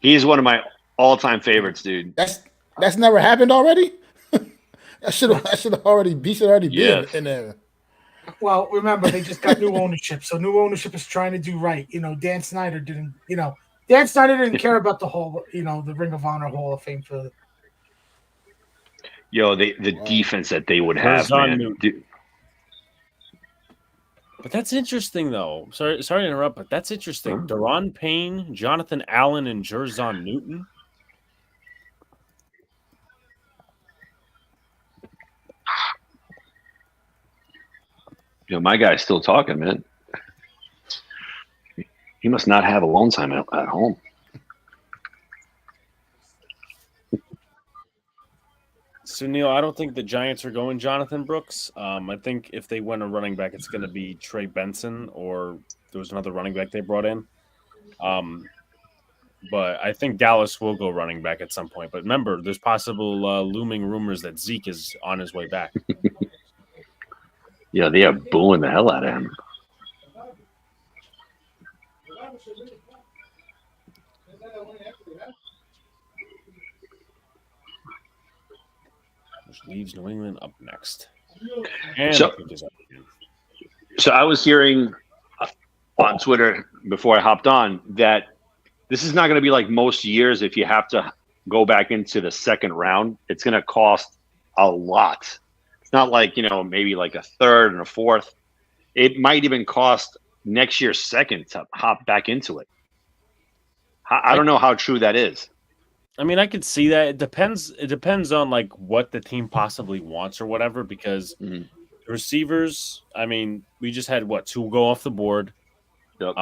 [SPEAKER 6] He's one of my all-time favorites, dude.
[SPEAKER 5] That's never happened already? I should have already been
[SPEAKER 6] Yes.
[SPEAKER 5] in there.
[SPEAKER 4] Well, remember they just got new ownership, so new ownership is trying to do right. Dan Snyder didn't. Dan Snyder didn't care about the whole, the Ring of Honor Hall of Fame for.
[SPEAKER 6] Yo, the defense that they would have,
[SPEAKER 3] Jerzon
[SPEAKER 6] man.
[SPEAKER 3] Newton.
[SPEAKER 6] Dude,
[SPEAKER 3] But that's interesting, though. Sorry to interrupt, but that's interesting. Daron Payne, Jonathan Allen, and Jerzon Newton.
[SPEAKER 6] my guy's still talking, man. He must not have alone time at home.
[SPEAKER 3] So, Neil, I don't think the Giants are going Jonathan Brooks. I think if they win a running back, it's going to be Trey Benson, or there was another running back they brought in. But I think Dallas will go running back at some point. But remember, there's possible looming rumors that Zeke is on his way back.
[SPEAKER 6] Yeah, they are booing the hell out of him.
[SPEAKER 3] Which leaves New England up next.
[SPEAKER 6] So I was hearing on Twitter before I hopped on that this is not going to be like most years. If you have to go back into the second round, it's going to cost a lot. It's not like, maybe like a third and a fourth. It might even cost next year's second to hop back into it. I don't know how true that is.
[SPEAKER 3] I mean, I could see that. It depends on like what the team possibly wants or whatever, because the receivers, I mean, we just had two go off the board.
[SPEAKER 6] Yep.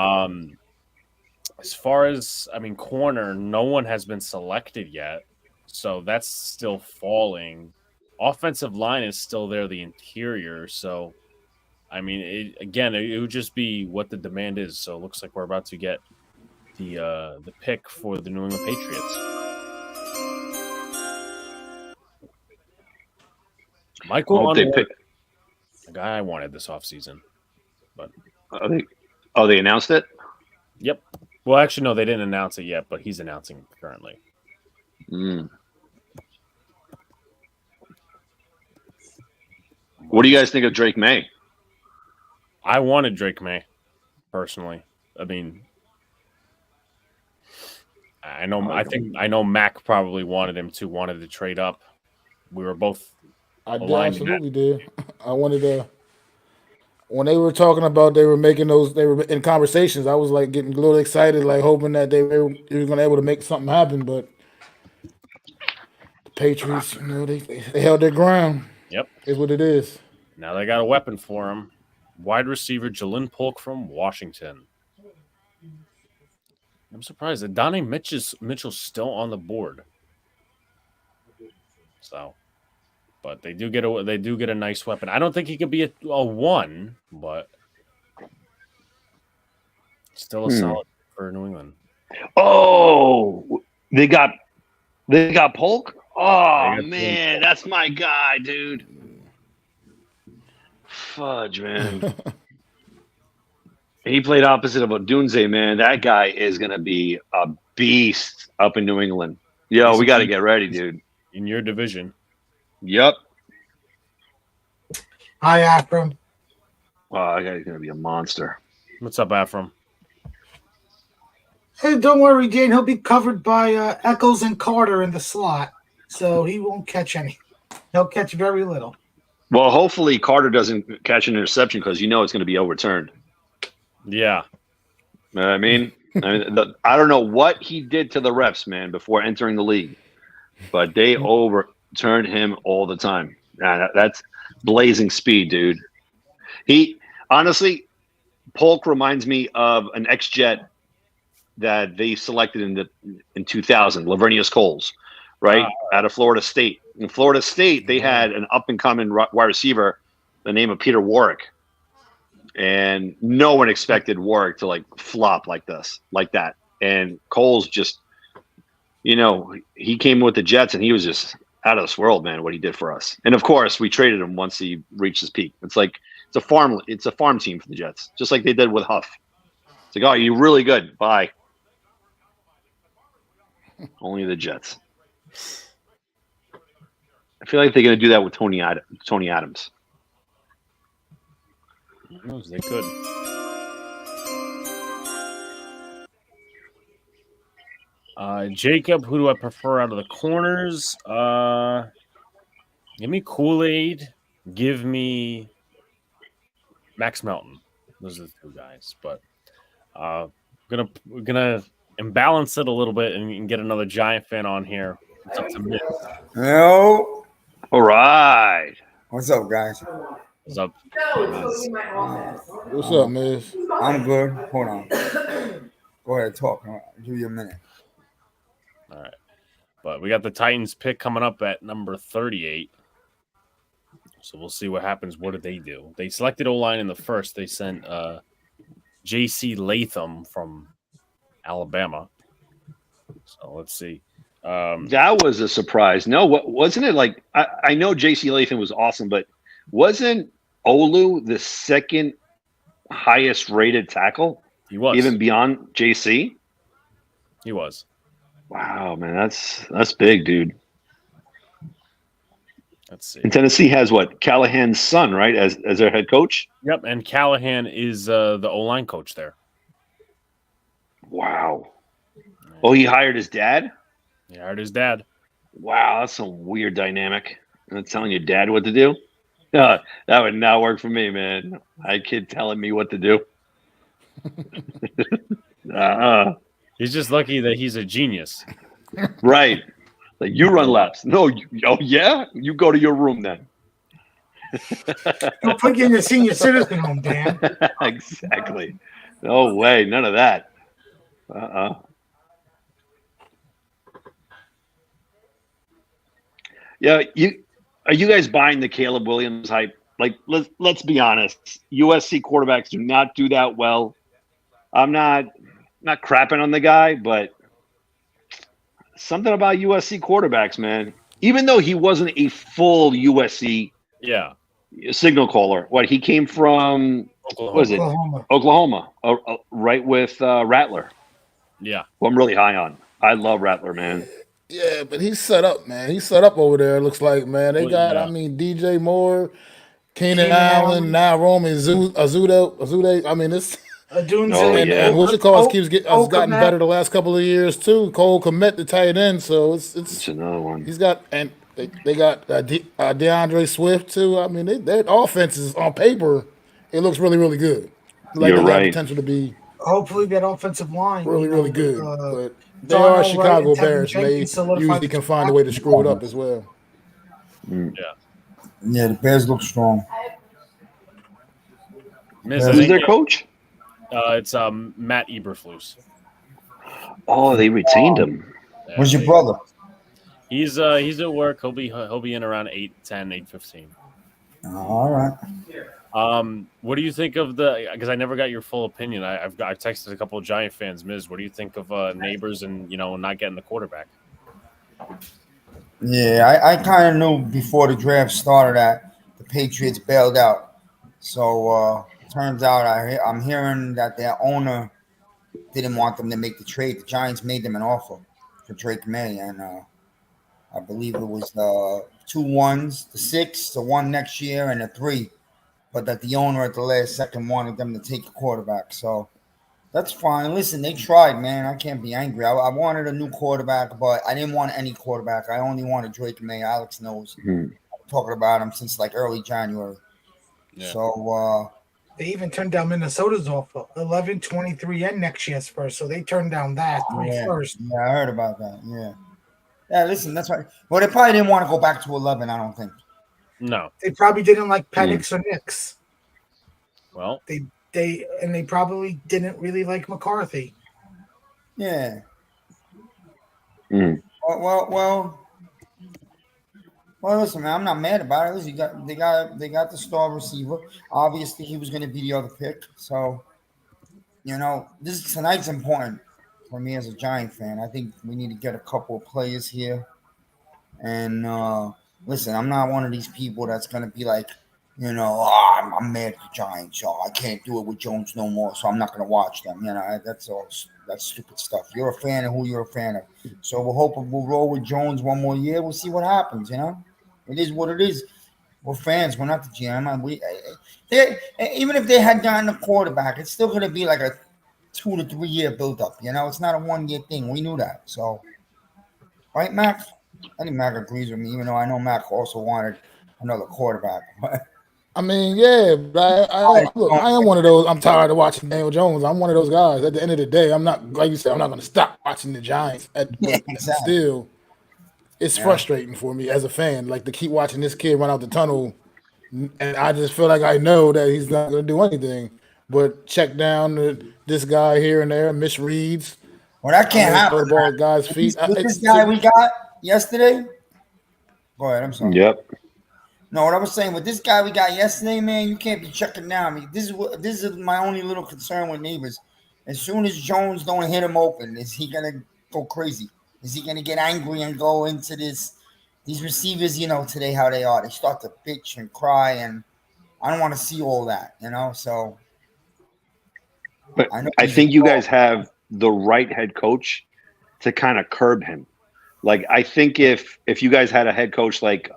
[SPEAKER 3] As far as, corner, no one has been selected yet. So that's still falling. Offensive line is still there, the interior. So, it would just be what the demand is. So it looks like we're about to get the pick for the New England Patriots. Michael Unworth, the guy I wanted this offseason. But
[SPEAKER 6] they announced it?
[SPEAKER 3] Yep. Well, actually, no, they didn't announce it yet, but he's announcing currently.
[SPEAKER 6] What do you guys think of Drake May?
[SPEAKER 3] I wanted Drake May, personally. I know Mac probably wanted to trade up. We were both aligned.
[SPEAKER 5] I absolutely did. I wanted to. When they were talking about they were in conversations, I was like getting a little excited, like hoping that they were going to be able to make something happen. But the Patriots, they held their ground.
[SPEAKER 3] Yep.
[SPEAKER 5] Is what it is.
[SPEAKER 3] Now they got a weapon for him. Wide receiver Jalen Polk from Washington. I'm surprised that Donnie Mitchell's still on the board. So, but they do get a nice weapon. I don't think he could be a 1, but still a solid for New England.
[SPEAKER 6] Oh, they got Polk. Oh man, that's my guy, dude. Fudge, man. He played opposite of Odunze, man. That guy is gonna be a beast up in New England. Yo, we got to get ready, dude.
[SPEAKER 3] In your division.
[SPEAKER 6] Yep.
[SPEAKER 4] Hi, Akram.
[SPEAKER 6] Oh, that guy's gonna be a monster.
[SPEAKER 3] What's up, Afram?
[SPEAKER 4] Hey, don't worry, Jane. He'll be covered by Eccles and Carter in the slot, so he won't catch any. He'll catch very little.
[SPEAKER 6] Well, hopefully Carter doesn't catch an interception because it's going to be overturned.
[SPEAKER 3] Yeah.
[SPEAKER 6] You know what I mean? I don't know what he did to the refs, man, before entering the league, but they overturned him all the time. That's blazing speed, dude. Polk reminds me of an ex-Jet that they selected in 2000, Lavernius Coles, right, out of Florida State. In Florida State, they had an up-and-coming wide receiver, the name of Peter Warwick. And no one expected Warwick to flop like that. And Coles just, he came with the Jets and he was just out of this world, man, what he did for us. And of course, we traded him once he reached his peak. It's a farm team for the Jets, just like they did with Huff. It's like, oh, you're really good. Bye. Only the Jets. I feel like they're going to do that with Tony Adams.
[SPEAKER 3] Who knows? They could. Jacob, who do I prefer out of the corners? Give me Kool-Aid. Give me Max Melton. Those are the two guys. But we're gonna imbalance it a little bit and get another Giant fan on here. It's up to Miz.
[SPEAKER 7] Yo,
[SPEAKER 6] All right.
[SPEAKER 7] what's up, guys?
[SPEAKER 3] What's up?
[SPEAKER 5] What's up, Miz?
[SPEAKER 7] I'm good. Hold on. Go ahead, talk. I'll give you a minute.
[SPEAKER 3] All right. But we got the Titans pick coming up at number 38. So we'll see what happens. What did they do? They selected O-line in the first. They sent J.C. Latham from Alabama. So let's see.
[SPEAKER 6] That was a surprise. No, wasn't it like I know J.C. Latham was awesome, but wasn't Olu the second highest rated tackle?
[SPEAKER 3] He was.
[SPEAKER 6] Even beyond J.C.?
[SPEAKER 3] He was.
[SPEAKER 6] Wow, man, that's big, dude.
[SPEAKER 3] Let's see.
[SPEAKER 6] And Tennessee has what? Callahan's son, right, as their head coach?
[SPEAKER 3] Yep, and Callahan is the O-line coach there.
[SPEAKER 6] Wow. Oh, he hired his dad?
[SPEAKER 3] He hired his dad.
[SPEAKER 6] Wow, that's a weird dynamic. And telling your dad what to do? That would not work for me, man. My kid telling me what to do.
[SPEAKER 3] He's just lucky that he's a genius.
[SPEAKER 6] Right. Like, you run laps. No, oh, yeah? You go to your room then.
[SPEAKER 4] Don't put you in the senior citizen home, Dan.
[SPEAKER 6] Exactly. No way. None of that. Yeah, are you guys buying the Caleb Williams hype? Like, let's be honest. USC quarterbacks do not do that well. I'm not crapping on the guy, but something about USC quarterbacks, man. Even though he wasn't a full USC signal caller, he came from Oklahoma, right with Rattler.
[SPEAKER 3] Yeah,
[SPEAKER 6] who I'm really high on. I love Rattler, man.
[SPEAKER 5] Yeah, but he's set up, man. He's set up over there. It looks like, man. They got, DJ Moore, Keenan Allen, now Roman Azude. I mean, it's. And what's it called? Has gotten better the last couple of years too. Cole Kmet, the tight end, so it's
[SPEAKER 6] another one.
[SPEAKER 5] He's got, and they got DeAndre Swift too. I mean, their offense is on paper. It looks really, really good. Like
[SPEAKER 6] You're right.
[SPEAKER 5] Potential to be
[SPEAKER 4] hopefully that offensive line
[SPEAKER 5] really good. But they are Chicago Bears, and they usually can find a way to screw it up as well.
[SPEAKER 7] Yeah, the Bears look strong.
[SPEAKER 6] Who's their coach?
[SPEAKER 3] It's Matt Eberflus.
[SPEAKER 6] Oh, they retained him.
[SPEAKER 7] Where's your brother?
[SPEAKER 3] He's at work. He'll be in around 8:10, 8:15.
[SPEAKER 7] All right.
[SPEAKER 3] What do you think of because I never got your full opinion. I've texted a couple of Giant fans. Miz, what do you think of Neighbors and not getting the quarterback?
[SPEAKER 7] Yeah, I kind of knew before the draft started that the Patriots bailed out. So turns out I'm hearing that their owner didn't want them to make the trade. The Giants made them an offer for Drake May, and I believe it was 2 1s, the 6, the 1 next year, and a 3. But that the owner at the last second wanted them to take a quarterback. So that's fine. Listen, they tried, man. I can't be angry. I wanted a new quarterback, but I didn't want any quarterback. I only wanted Drake May. Alex knows. I'm talking about him since like early January. Yeah. So
[SPEAKER 4] they even turned down Minnesota's offer, 11, 23, and next year's first. So they turned down that first.
[SPEAKER 7] Yeah, I heard about that. Yeah. Yeah, listen, that's right. Well, they probably didn't want to go back to 11, I don't think.
[SPEAKER 3] No.
[SPEAKER 4] They probably didn't like Penix or Nix.
[SPEAKER 3] Well.
[SPEAKER 4] They probably didn't really like McCarthy.
[SPEAKER 7] Yeah.
[SPEAKER 6] Mm.
[SPEAKER 7] Well, listen, man, I'm not mad about it. Listen, they got the star receiver. Obviously, he was going to be the other pick. So, tonight's important for me as a Giant fan. I think we need to get a couple of players here. And listen, I'm not one of these people that's going to be like, I'm mad at the Giants. So I can't do it with Jones no more. So I'm not going to watch them. That's stupid stuff. You're a fan of who you're a fan of. So we'll roll with Jones one more year. We'll see what happens, It is what it is. We're fans. We're not the GM. Even if they had gotten a quarterback, it's still going to be like a 2 to 3 year build-up. It's not a 1 year thing. We knew that. So, right, Mac? I think Mac agrees with me, even though I know Mac also wanted another quarterback.
[SPEAKER 5] I mean, yeah, but I am one of those. I'm tired of watching Daniel Jones. I'm one of those guys. At the end of the day, I'm not, like you said, I'm not going to stop watching the Giants. But
[SPEAKER 7] Exactly.
[SPEAKER 5] still, it's frustrating for me as a fan, like to keep watching this kid run out the tunnel, and I just feel like I know that he's not going to do anything but check down this guy here and there, misreads.
[SPEAKER 7] Well, that can't happen.
[SPEAKER 5] Throw the ball at guys' feet.
[SPEAKER 7] With this guy we got yesterday. Go ahead. I'm sorry.
[SPEAKER 6] Yep.
[SPEAKER 7] No, what I was saying with this guy we got yesterday, man, you can't be checking down. I mean, this is my only little concern with Neighbors. As soon as Jones don't hit him open, is he gonna go crazy? Is he gonna get angry and go into this? These receivers, today how they are. They start to bitch and cry, and I don't want to see all that, So,
[SPEAKER 6] but I think you guys have the right head coach to kind of curb him. Like, I think if you guys had a head coach like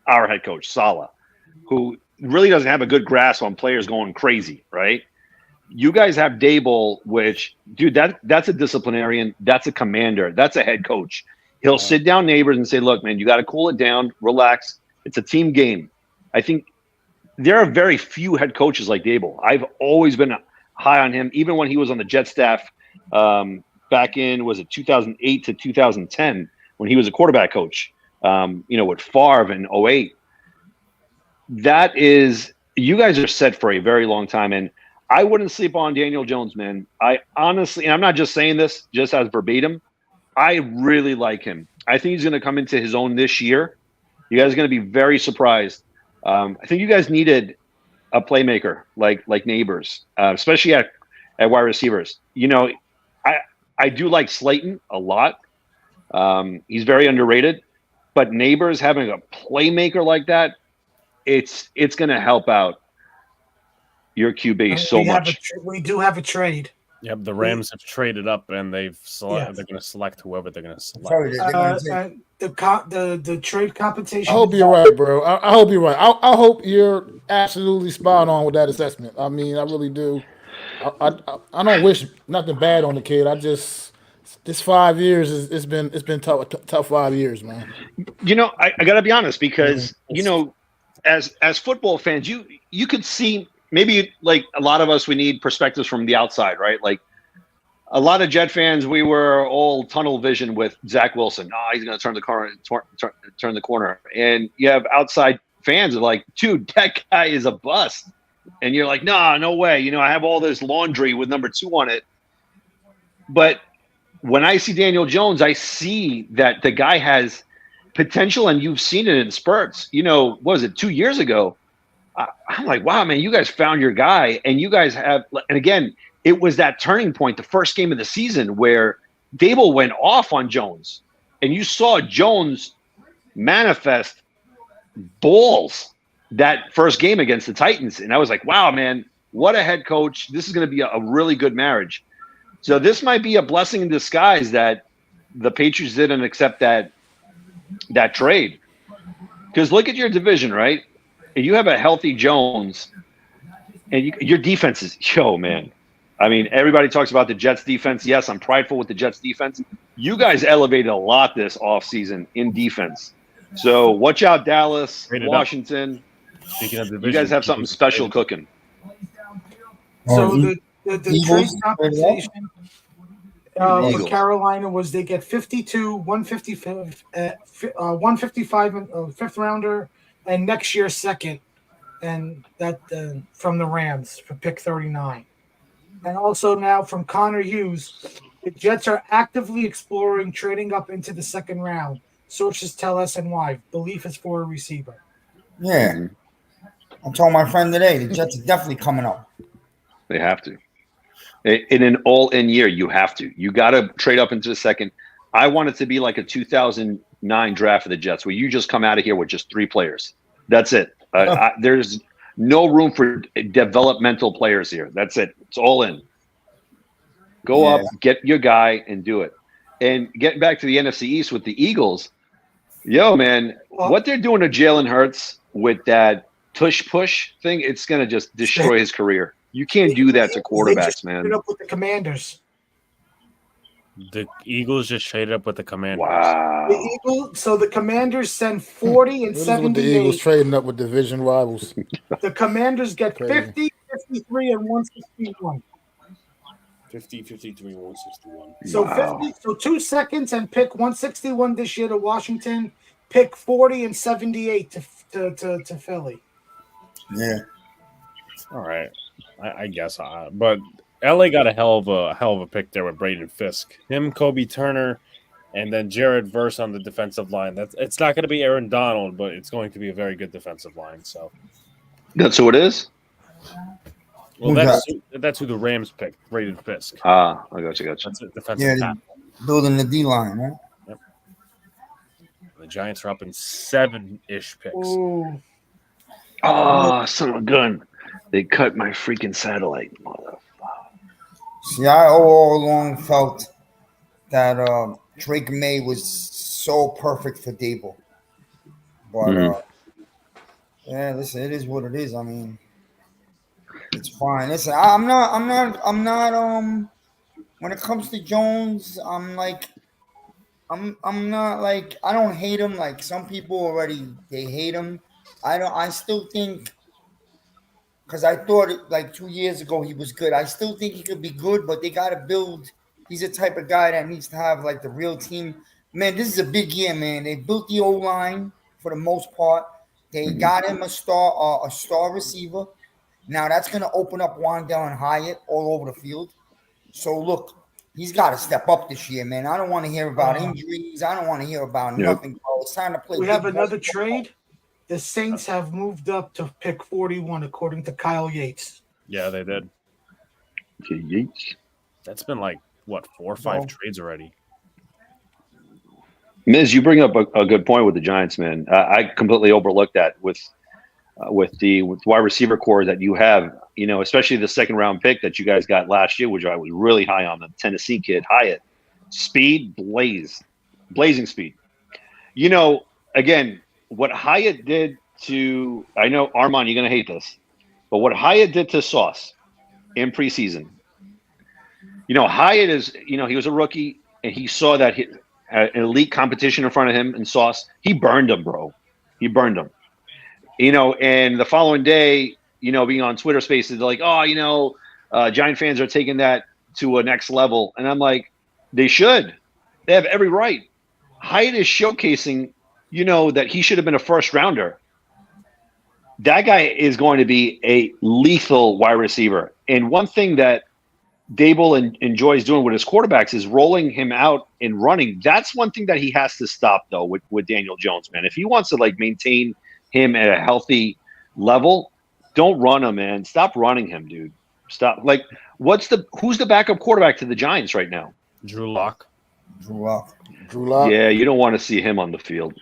[SPEAKER 6] our head coach, Saleh, who really doesn't have a good grasp on players going crazy, right? You guys have Dable, which, dude, that's a disciplinarian. That's a commander. That's a head coach. He'll sit down Neighbors and say, look, man, you got to cool it down, relax. It's a team game. I think there are very few head coaches like Dable. I've always been high on him, even when he was on the Jet staff back in, was it 2008 to 2010, when he was a quarterback coach. With Favre in 08. That is, you guys are set for a very long time. And I wouldn't sleep on Daniel Jones, man. I honestly, and I'm not just saying this just as verbatim, I really like him. I think he's going to come into his own this year. You guys are going to be very surprised. I think you guys needed a playmaker like Neighbors, especially at wide receivers. I do like Slayton a lot. He's very underrated. But Neighbors having a playmaker like that, it's going to help out your QB so much.
[SPEAKER 4] We do have a trade.
[SPEAKER 3] Yep, the Rams have traded up, and they're going to select whoever they're going to select.
[SPEAKER 4] The trade compensation.
[SPEAKER 5] I hope you're right, bro. I hope you're right. I hope you're absolutely spot on with that assessment. I mean, I really do. I don't wish nothing bad on the kid. This 5 years it's been tough 5 years, man.
[SPEAKER 6] I got to be honest, because as football fans, you could see, maybe like a lot of us, we need perspectives from the outside, right? Like a lot of Jet fans, we were all tunnel vision with Zach Wilson. Oh, he's going to turn the corner, and you have outside fans are like, dude, that guy is a bust, and you're like, nah, no way. I have all this laundry with number 2 on it, but when I see Daniel Jones, I see that the guy has potential, and you've seen it in spurts. What was it, 2 years ago? I'm like, wow, man, you guys found your guy, and you guys have – and again, it was that turning point, the first game of the season, where Dable went off on Jones, and you saw Jones manifest balls that first game against the Titans. And I was like, wow, man, what a head coach. This is going to be a really good marriage. So this might be a blessing in disguise that the Patriots didn't accept that trade. Because look at your division, right? You have a healthy Jones, and your defense is, man. I mean, everybody talks about the Jets defense. Yes, I'm prideful with the Jets defense. You guys elevated a lot this offseason in defense. So watch out, Dallas, Washington.
[SPEAKER 3] Speaking of division,
[SPEAKER 6] you guys have something special cooking.
[SPEAKER 4] So the trade compensation for Carolina was they get 52, 155, 155 fifth rounder, and next year's second, and that from the Rams for pick 39. And also now from Connor Hughes, the Jets are actively exploring trading up into the second round. Sources tell SNY. Belief is for a receiver.
[SPEAKER 7] Yeah. I told my friend today, the Jets are definitely coming up.
[SPEAKER 6] They have to. In an all-in year, you have to. You got to trade up into the second. I want it to be like a 2009 draft for the Jets, where you just come out of here with just 3 players. That's it. There's no room for developmental players here. That's it. It's all in. Go up, get your guy, and do it. And getting back to the NFC East with the Eagles, Yo, man,
[SPEAKER 4] Well-
[SPEAKER 6] what they're doing to Jalen Hurts with that tush push thing, it's gonna just destroy his career. You can't do that to
[SPEAKER 4] They
[SPEAKER 6] quarterbacks,
[SPEAKER 4] just
[SPEAKER 6] man.
[SPEAKER 4] ended up with the Commanders.
[SPEAKER 3] The Eagles just traded up with the Commanders.
[SPEAKER 6] Wow.
[SPEAKER 4] The Eagles. So the Commanders send 40 and
[SPEAKER 5] What is it with the Eagles
[SPEAKER 4] 78.
[SPEAKER 5] trading up with division rivals?
[SPEAKER 4] The Commanders get
[SPEAKER 5] Crazy.
[SPEAKER 4] 50, 53, and 161.
[SPEAKER 3] 50, 53, 161.
[SPEAKER 4] So
[SPEAKER 6] Wow.
[SPEAKER 4] 50, so 2 seconds and pick 161 this year to Washington. Pick 40 and 78 to Philly.
[SPEAKER 7] Yeah.
[SPEAKER 3] All right, I guess. But LA got a hell of a pick there with Braden Fisk, him, Kobe Turner, and then Jared Verse on the defensive line. It's not going to be Aaron Donald, but it's going to be a very good defensive line. So
[SPEAKER 6] That's who it is?
[SPEAKER 3] well,
[SPEAKER 7] Who's
[SPEAKER 3] that's who the Rams picked, Braden Fisk.
[SPEAKER 6] Ah, I got you.
[SPEAKER 3] That's a defensive
[SPEAKER 7] Yeah,
[SPEAKER 3] tackle.
[SPEAKER 7] building the D line, right?
[SPEAKER 3] The Giants are up in 7-ish picks.
[SPEAKER 4] Ooh.
[SPEAKER 6] Oh, son of a gun. They cut my freaking satellite. Mother.
[SPEAKER 7] See, I all along felt that Drake May was so perfect for Dable. But yeah, listen, it is what it is. I mean, it's fine. Listen, I'm not when it comes to Jones, I'm not like, I don't hate him like some people already they hate him. I still think, because I thought like 2 years ago he was good. I still think he could be good, but they got to build. He's the type of guy that needs to have like the real team. Man, this is a big year, man. They built the O-line for the most part. They got him a star receiver. Now that's going to open up Wandale and Hyatt all over the field. So look, he's got to step up this year, man. I don't want to hear about injuries. I don't want to hear about nothing, bro. It's time to play.
[SPEAKER 4] We have another trade. The Saints have moved up to pick 41, according to Kyle Yates.
[SPEAKER 3] Yeah, they did. That's been like what 4 or 5 trades already.
[SPEAKER 6] Miz, you bring up a good point with the Giants, man. I completely overlooked that with the wide receiver core that you have. You know, especially the second round pick that you guys got last year, which I was really high on, the Tennessee kid Hyatt. Speed, blazing speed. You know, again, what Hyatt did to, I know Armand, you're gonna hate this, but what Hyatt did to Sauce in preseason. You know, Hyatt is, you know, he was a rookie and he saw that an elite competition in front of him and Sauce. He burned him, bro. He burned him. You know, and the following day, you know, being on Twitter Spaces, they're like, oh, you know, Giant fans are taking that to a next level. And I'm like, they should. They have every right. Hyatt is showcasing, you know, that he should have been a first rounder. That guy is going to be a lethal wide receiver. And one thing that Dable enjoys doing with his quarterbacks is rolling him out and running. That's one thing that he has to stop, though, with Daniel Jones, man. If he wants to, like, maintain him at a healthy level, don't run him, man. Stop running him, dude. Stop. Like, who's the backup quarterback to the Giants right now?
[SPEAKER 3] Drew Lock.
[SPEAKER 7] Drew Lock.
[SPEAKER 6] Yeah, you don't want to see him on the field.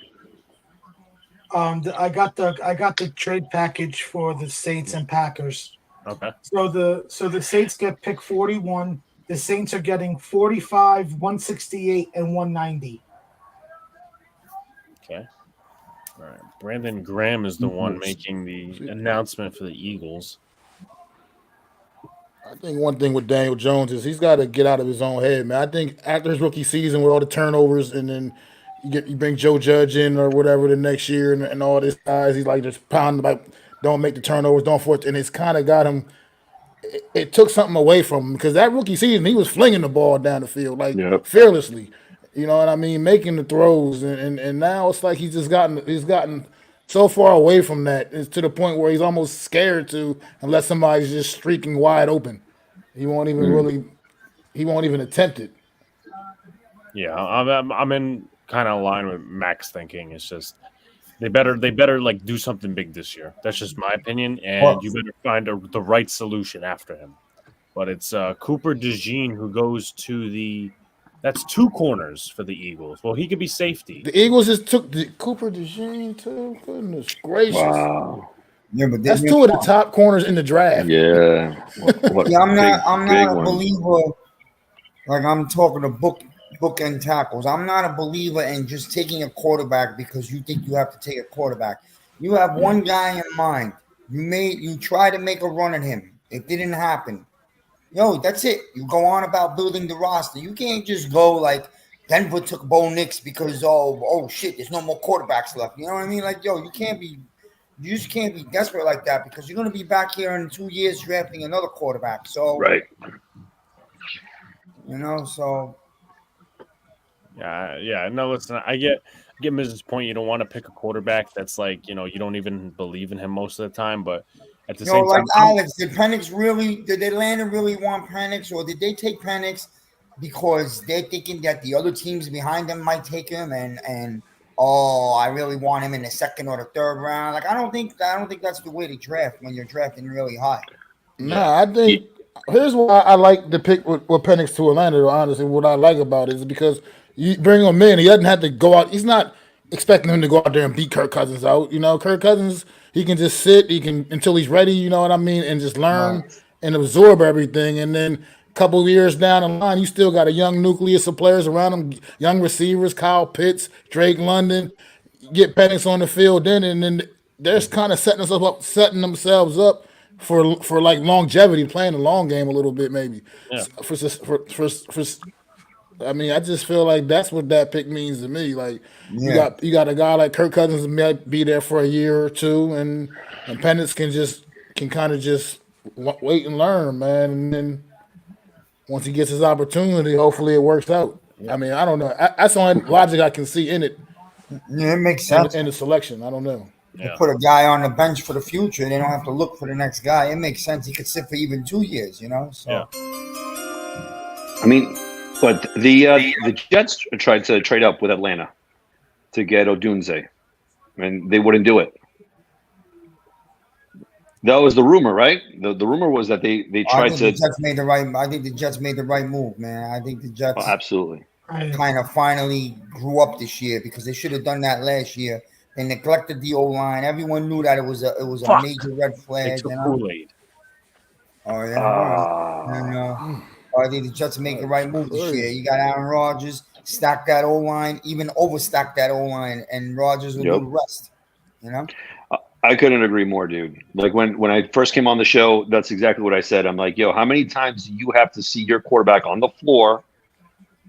[SPEAKER 4] I got the trade package for the Saints and Packers.
[SPEAKER 3] Okay.
[SPEAKER 4] So the Saints get pick 41. The Saints are getting 45, 168, and 190.
[SPEAKER 3] Okay. All right. Brandon Graham is the one making the announcement for the Eagles.
[SPEAKER 5] I think one thing with Daniel Jones is he's got to get out of his own head, man. I think after his rookie season with all the turnovers, and then you bring Joe Judge in or whatever the next year, and all this guys, he's like just pounding, like, don't make the turnovers, don't force, and it's kind of got him. It took something away from him because that rookie season he was flinging the ball down the field like fearlessly, you know what I mean, making the throws, and now it's like he's gotten so far away from that. It's to the point where he's almost scared to, unless somebody's just streaking wide open. He won't even attempt it.
[SPEAKER 3] Yeah, I'm in kind of line with Max thinking. It's just they better like do something big this year. That's just my opinion, and you better find the right solution after him. But it's Cooper DeJean who goes to that's 2 corners for the Eagles. Well, he could be safety.
[SPEAKER 5] The Eagles just took Cooper DeJean too. Goodness gracious!
[SPEAKER 6] Wow.
[SPEAKER 7] Yeah, but
[SPEAKER 5] that's 2 of the top corners in the draft.
[SPEAKER 6] Yeah.
[SPEAKER 7] I'm not a believer. Like, I'm talking a book bookend tackles. I'm not a believer in just taking a quarterback because you think you have to take a quarterback. You have one guy in mind. You try to make a run at him. It didn't happen. Yo, that's it. You go on about building the roster. You can't just go like Denver took Bo Nix because oh shit, there's no more quarterbacks left. You know what I mean? Like, yo, you just can't be desperate like that because you're gonna be back here in 2 years drafting another quarterback. So
[SPEAKER 6] Right.
[SPEAKER 7] So
[SPEAKER 3] yeah. No, listen, I get Mrs. point. You don't want to pick a quarterback that's like, you don't even believe in him most of the time, but at the same
[SPEAKER 7] like
[SPEAKER 3] time,
[SPEAKER 7] Alex, did Atlanta really want Penix, or did they take Penix because they're thinking that the other teams behind them might take him and I really want him in the second or the third round? Like I don't think that's the way to draft when you're drafting really high.
[SPEAKER 5] Nah, I think here's why I like to pick with Penix to Atlanta. Honestly, what I like about it is because you bring him in, he doesn't have to go out. He's not expecting him to go out there and beat Kirk Cousins out. Kirk Cousins, he can just sit. He can until he's ready. You know what I mean, and just learn and absorb everything. And then a couple of years down the line, you still got a young nucleus of players around him, young receivers, Kyle Pitts, Drake London. Get Penix on the field then, and then they're kind of setting themselves up for like longevity, playing the long game a little bit, maybe.
[SPEAKER 3] Yeah.
[SPEAKER 5] I mean, I just feel like that's what that pick means to me. Like you got a guy like Kirk Cousins might be there for a year or two, and Penix can kind of just wait and learn, man. And then once he gets his opportunity, hopefully it works out. Yeah. I mean, I don't know. That's the only logic I can see in it.
[SPEAKER 7] Yeah, it makes sense.
[SPEAKER 5] In the selection, I don't know.
[SPEAKER 7] Yeah. Put a guy on the bench for the future. They don't have to look for the next guy. It makes sense. He could sit for even 2 years, So.
[SPEAKER 3] Yeah.
[SPEAKER 6] I mean, but the Jets tried to trade up with Atlanta to get Odunze, and they wouldn't do it. That was the rumor, right? The rumor was that they tried to.
[SPEAKER 7] I think the Jets made the right move, man. I think the Jets
[SPEAKER 6] absolutely
[SPEAKER 7] kind of finally grew up this year because they should have done that last year. They neglected the O-line. Everyone knew that it was a major red flag.
[SPEAKER 3] Kool-Aid.
[SPEAKER 7] Oh yeah. I think the Jets make the right move this year. You got Aaron Rodgers, stack that O-line, even overstack that O-line, and Rodgers will do the rest.
[SPEAKER 6] I couldn't agree more, dude. Like when I first came on the show, that's exactly what I said. I'm like, yo, how many times do you have to see your quarterback on the floor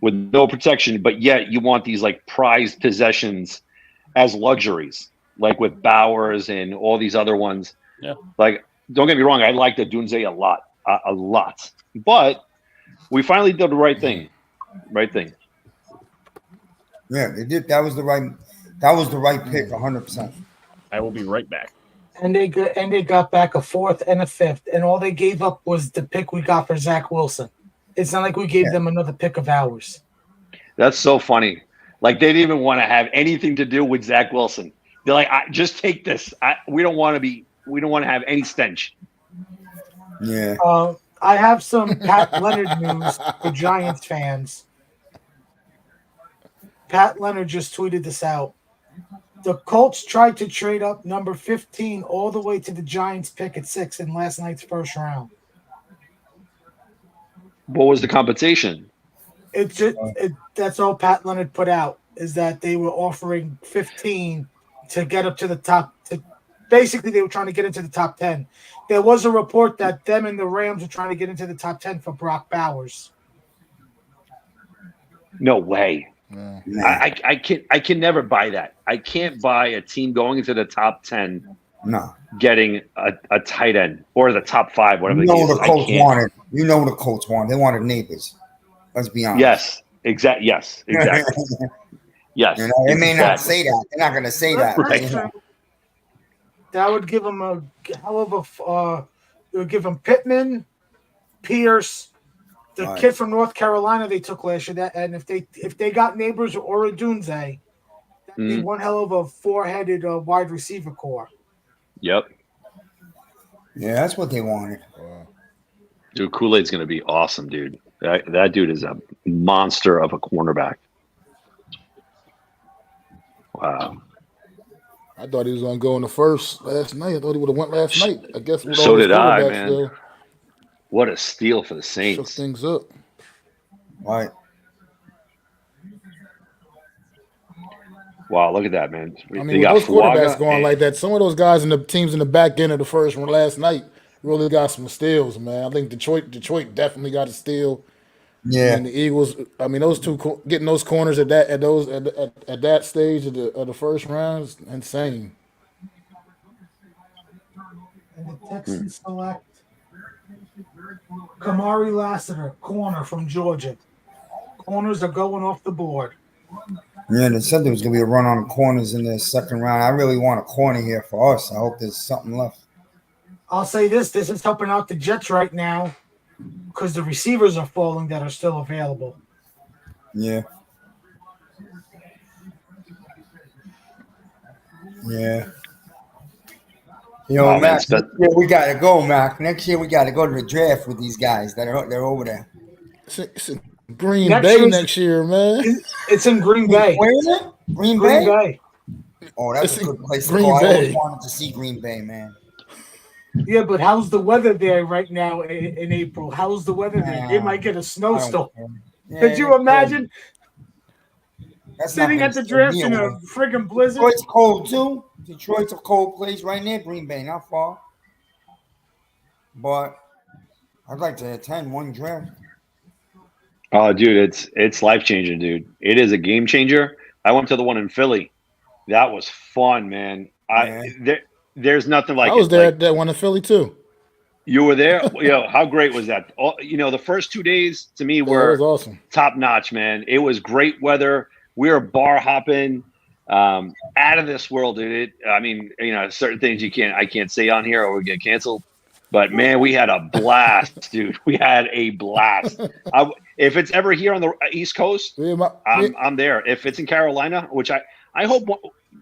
[SPEAKER 6] with no protection, but yet you want these like prized possessions as luxuries, like with Bowers and all these other ones.
[SPEAKER 3] Yeah.
[SPEAKER 6] Like, don't get me wrong, I like the Odunze a lot, but we finally did the right thing.
[SPEAKER 7] Yeah, they did. That was the right pick, 100%.
[SPEAKER 3] I will be right back.
[SPEAKER 4] And they got back a fourth and a fifth, and all they gave up was the pick we got for Zach Wilson. It's not like we gave them another pick of ours.
[SPEAKER 6] That's so funny. Like they didn't even want to have anything to do with Zach Wilson. They're like, just take this. We don't want to have any stench.
[SPEAKER 7] Yeah.
[SPEAKER 4] I have some Pat Leonard news for Giants fans. Pat Leonard just tweeted this out. The Colts tried to trade up number 15 all the way to the Giants pick at 6 in last night's first round.
[SPEAKER 6] What was the compensation?
[SPEAKER 4] That's all Pat Leonard put out, is that they were offering 15 to get up to the top. Basically, they were trying to get into the top 10. There was a report that them and the Rams were trying to get into the top 10 for Brock Bowers.
[SPEAKER 6] No way. I can never buy that. I can't buy a team going into the top 10 getting a tight end or the top 5, whatever.
[SPEAKER 7] You know what the Colts wanted. You know what the Colts wanted. They wanted neighbors. Let's be honest.
[SPEAKER 6] Yes, exactly. Yes.
[SPEAKER 7] They may not say that. They're not going to say that.
[SPEAKER 4] Right. That would give them a hell of a. It would give them Pittman, Pierce, the kid from North Carolina they took last year. And if they got Neighbors or Odunze, that'd be one hell of a 4-headed wide receiver core.
[SPEAKER 6] Yep.
[SPEAKER 7] Yeah, that's what they wanted.
[SPEAKER 6] Dude, Kool-Aid's going to be awesome, dude. That dude is a monster of a cornerback. Wow.
[SPEAKER 5] I thought he was going to go in the first last night. I thought he would have went last night. I guess.
[SPEAKER 6] So did I, man. What a steal for the Saints.
[SPEAKER 5] Shook things up.
[SPEAKER 7] Right.
[SPEAKER 6] Wow, look at that, man.
[SPEAKER 5] I mean,
[SPEAKER 6] They
[SPEAKER 5] with
[SPEAKER 6] got
[SPEAKER 5] those quarterbacks
[SPEAKER 6] Fuaga
[SPEAKER 5] going
[SPEAKER 6] and-
[SPEAKER 5] like that, some of those guys in the teams in the back end of the first one last night really got some steals, man. I think Detroit definitely got a steal. I
[SPEAKER 7] Yeah.
[SPEAKER 5] mean, the Eagles. I mean, those two getting those corners at that stage of the first round is insane.
[SPEAKER 4] And the Texans select Kamari Lassiter, corner from Georgia. Corners are going off the board.
[SPEAKER 7] Yeah, they said there was going to be a run on corners in the second round. I really want a corner here for us. I hope there's something left.
[SPEAKER 4] I'll say this is helping out the Jets right now because the receivers are falling that are still available.
[SPEAKER 7] Yeah. Yeah.
[SPEAKER 6] Oh, man,
[SPEAKER 7] Mac, next year we got to go, Mac. Next year we got to go to the draft with these guys they're over there.
[SPEAKER 5] It's Green Bay next year, man.
[SPEAKER 4] It's in Green Bay.
[SPEAKER 7] Where is it? Green Bay? Oh, that's a good place to go. I always wanted to see Green Bay, man.
[SPEAKER 4] Yeah, but how's the weather there right now in April? How's the weather there? They might get a snowstorm. Could you imagine sitting at the draft in a friggin' blizzard?
[SPEAKER 7] Detroit's cold, too. Detroit's a cold place right near Green Bay, not far. But I'd like to attend one draft.
[SPEAKER 6] Oh, dude, it's life-changing, dude. It is a game changer. I went to the one in Philly. That was fun, man. There's nothing like it.
[SPEAKER 5] I was there at that one in Philly, too.
[SPEAKER 6] You were there? How great was that? The first 2 days to me were
[SPEAKER 5] was awesome.
[SPEAKER 6] Top notch, man. It was great weather. We were bar hopping, out of this world, dude. Certain things I can't say on here or we get canceled. But man, we had a blast, dude. We had a blast. If it's ever here on the East Coast, I'm there. If it's in Carolina, which I hope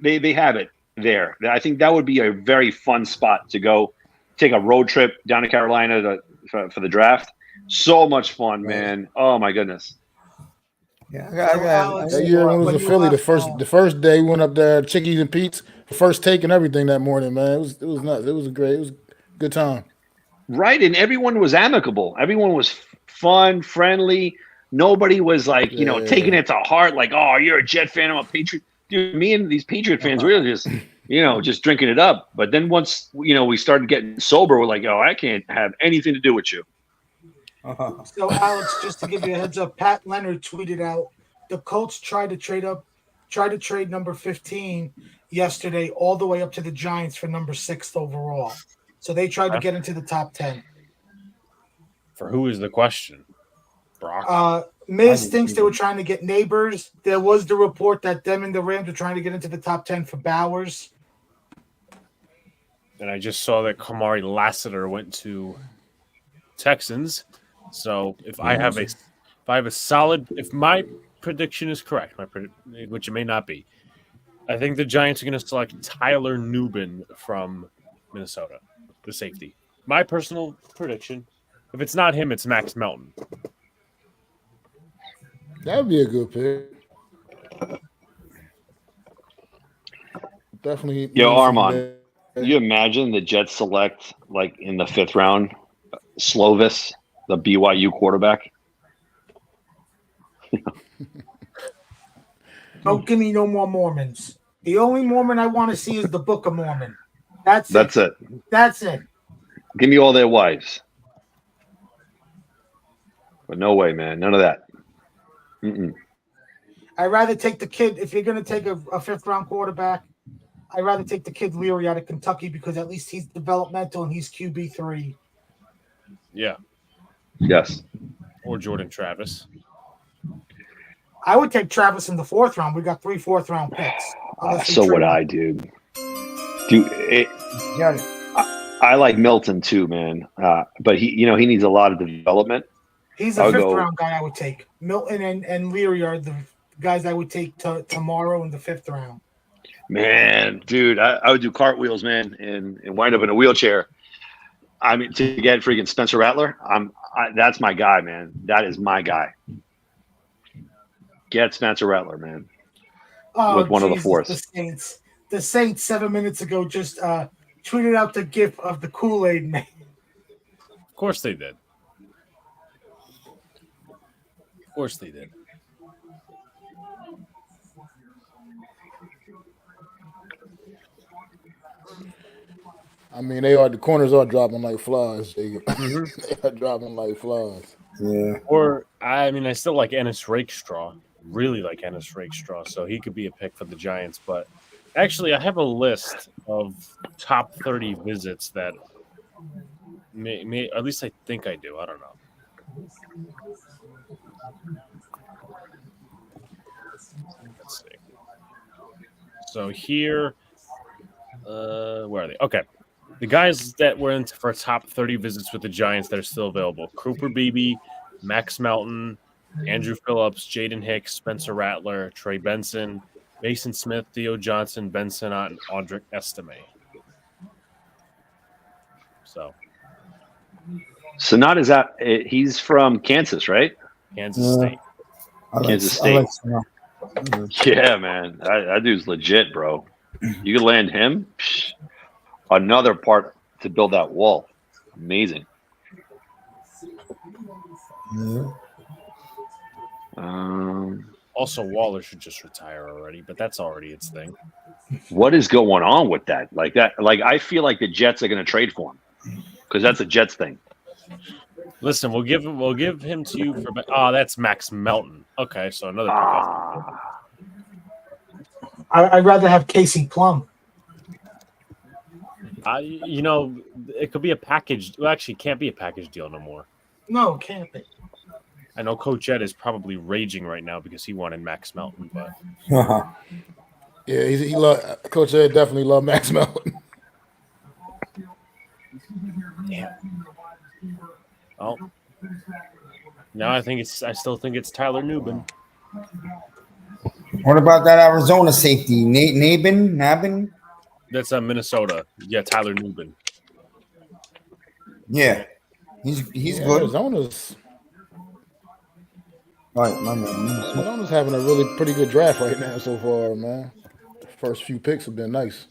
[SPEAKER 6] they have it there. I think that would be a very fun spot to go take a road trip down to Carolina for the draft. So much fun, man. Oh my goodness.
[SPEAKER 7] Yeah,
[SPEAKER 5] that year when it was in Philly, the first day we went up there, Chickies and Pete's, first take and everything that morning, man. It was nuts. It was a good time.
[SPEAKER 6] Right, and everyone was amicable. Everyone was fun, friendly. Nobody was like, taking it to heart, like, oh, you're a Jet fan, I'm a Patriot. Dude, me and these Patriot fans were just, just drinking it up. But then once, we started getting sober, we're like, oh, I can't have anything to do with you.
[SPEAKER 4] So, Alex, just to give you a heads up, Pat Leonard tweeted out, the Colts tried to trade number 15 yesterday all the way up to the Giants for number 6 overall. So they tried to get into the top 10.
[SPEAKER 3] For who is the question? Brock?
[SPEAKER 4] Miz thinks they were trying to get Neighbors. There was the report that them and the Rams were trying to get into the top 10 for Bowers.
[SPEAKER 3] And I just saw that Kamari Lassiter went to Texans. So if I have a solid, if my prediction is correct, which it may not be, I think the Giants are going to select Tyler Nubin from Minnesota, the safety. My personal prediction, if it's not him, it's Max Melton.
[SPEAKER 5] That would be a good pick. Definitely.
[SPEAKER 6] Yo, Armand, you imagine the Jets select, like, in the 5th round, Slovis, the BYU quarterback?
[SPEAKER 4] Don't give me no more Mormons. The only Mormon I want to see is the Book of Mormon. That's it. That's it.
[SPEAKER 6] Give me all their wives. But no way, man. None of that. Mm-mm.
[SPEAKER 4] I'd rather take the kid. If you're going to take a 5th-round quarterback, I'd rather take the kid Leary out of Kentucky because at least he's developmental and he's QB3.
[SPEAKER 3] Yeah.
[SPEAKER 6] Yes.
[SPEAKER 3] Or Jordan Travis.
[SPEAKER 6] I
[SPEAKER 4] would take Travis in the 4th round. We got 3 4th-round picks.
[SPEAKER 6] So would I, dude. I like Milton too, man. But he needs a lot of development.
[SPEAKER 4] He's a 5th-round guy I would take. Milton and Leary are the guys I would take tomorrow in the 5th round.
[SPEAKER 6] Man, dude, I would do cartwheels, man, and wind up in a wheelchair. I mean, to get freaking Spencer Rattler, that's my guy, man. That is my guy. Get Spencer Rattler, man. With one of the fourths.
[SPEAKER 4] The Saints 7 minutes ago just tweeted out the gif of the Kool-Aid man.
[SPEAKER 3] Of course they did. Of course they did.
[SPEAKER 5] I mean, the corners are dropping like flies, Jacob.
[SPEAKER 3] Mm-hmm.
[SPEAKER 5] They are dropping like flies.
[SPEAKER 7] Yeah.
[SPEAKER 3] Or I mean, I still like Ennis Rakestraw. Really like Ennis Rakestraw, so he could be a pick for the Giants. But actually, I have a list of top 30 visits that may at least I think I do. I don't know. Let's see. So here, where are they? Okay. The guys that were in for top 30 visits with the Giants that are still available: Cooper Beebe, Max Melton, Andrew Phillips, Jaden Hicks, Spencer Rattler, Trey Benson, Mason Smith, Theo Johnson, Ben Sinnott, and Audric Estime. So
[SPEAKER 6] Sinnott is out. He's from Kansas, right?
[SPEAKER 3] Kansas State.
[SPEAKER 6] Kansas State. Yeah, man. That dude's legit, bro. You could land him. Psh, another part to build that wall. Amazing.
[SPEAKER 7] Yeah.
[SPEAKER 3] Also, Waller should just retire already, but that's already its thing.
[SPEAKER 6] What is going on with that? Like I feel like the Jets are going to trade for him because that's a Jets thing.
[SPEAKER 3] Listen, we'll give him to you for. Oh, that's Max Melton. Okay, so another pick off.
[SPEAKER 4] I'd rather have Casey Plum.
[SPEAKER 3] It could be a package. Well, actually, it can't be a package deal no more.
[SPEAKER 4] No, it can't be.
[SPEAKER 3] I know Coach Ed is probably raging right now because he wanted Max Melton, but
[SPEAKER 5] yeah, Coach Ed definitely loved Max Melton.
[SPEAKER 3] Damn. Oh, now I still think it's Tyler Nubin.
[SPEAKER 7] What about that Arizona safety, Nabin?
[SPEAKER 3] That's Minnesota. Yeah, Tyler Nubin.
[SPEAKER 7] Yeah, he's good.
[SPEAKER 5] Arizona's
[SPEAKER 7] Right, my man.
[SPEAKER 5] Arizona's having a really pretty good draft right now so far, man. The first few picks have been nice.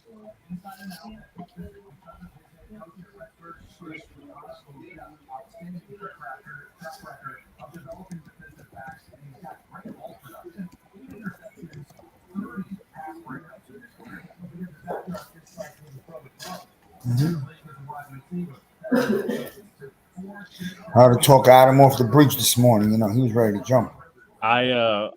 [SPEAKER 7] How to talk Adam off the bridge this morning. He was ready to jump.
[SPEAKER 3] I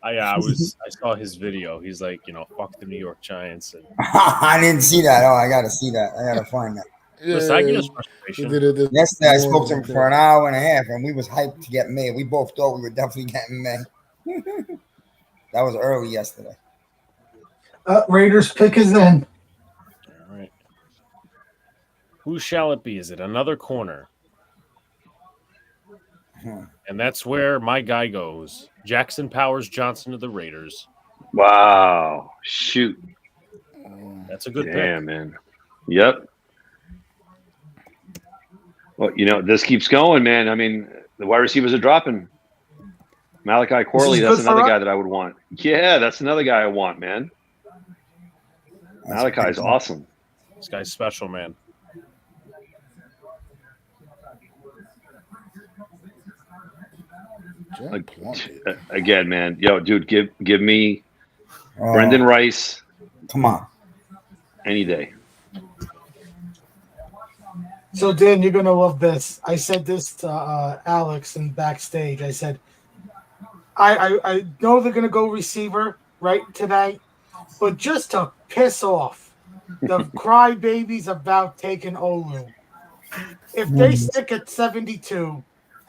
[SPEAKER 3] saw his video. He's like, fuck the New York Giants. And
[SPEAKER 7] I didn't see that. Oh, I gotta see that. I gotta find that.
[SPEAKER 3] listen, I get his frustration.
[SPEAKER 7] Yesterday I spoke to him for an hour and a half, and we was hyped to get May. We both thought we were definitely getting May. That was early yesterday.
[SPEAKER 4] Raiders pick is in.
[SPEAKER 3] All right. Who shall it be? Is it another corner? And that's where my guy goes. Jackson Powers Johnson of the Raiders.
[SPEAKER 6] Wow. Shoot.
[SPEAKER 3] That's a good pick.
[SPEAKER 6] Damn, man. Yep. Well, this keeps going, man. I mean, the wide receivers are dropping. Malachi Corley, that's another guy that I would want. Yeah, that's another guy I want, man. Malachi's awesome.
[SPEAKER 3] This guy's special, man.
[SPEAKER 6] Again, man. Yo, dude, give me Brendan Rice.
[SPEAKER 7] Come on.
[SPEAKER 6] Any day.
[SPEAKER 4] So, Dan, you're going to love this. I said this to Alex in backstage. I said, I know they're going to go receiver right today, but just to piss off the crybabies about taking Olu, if they stick at 72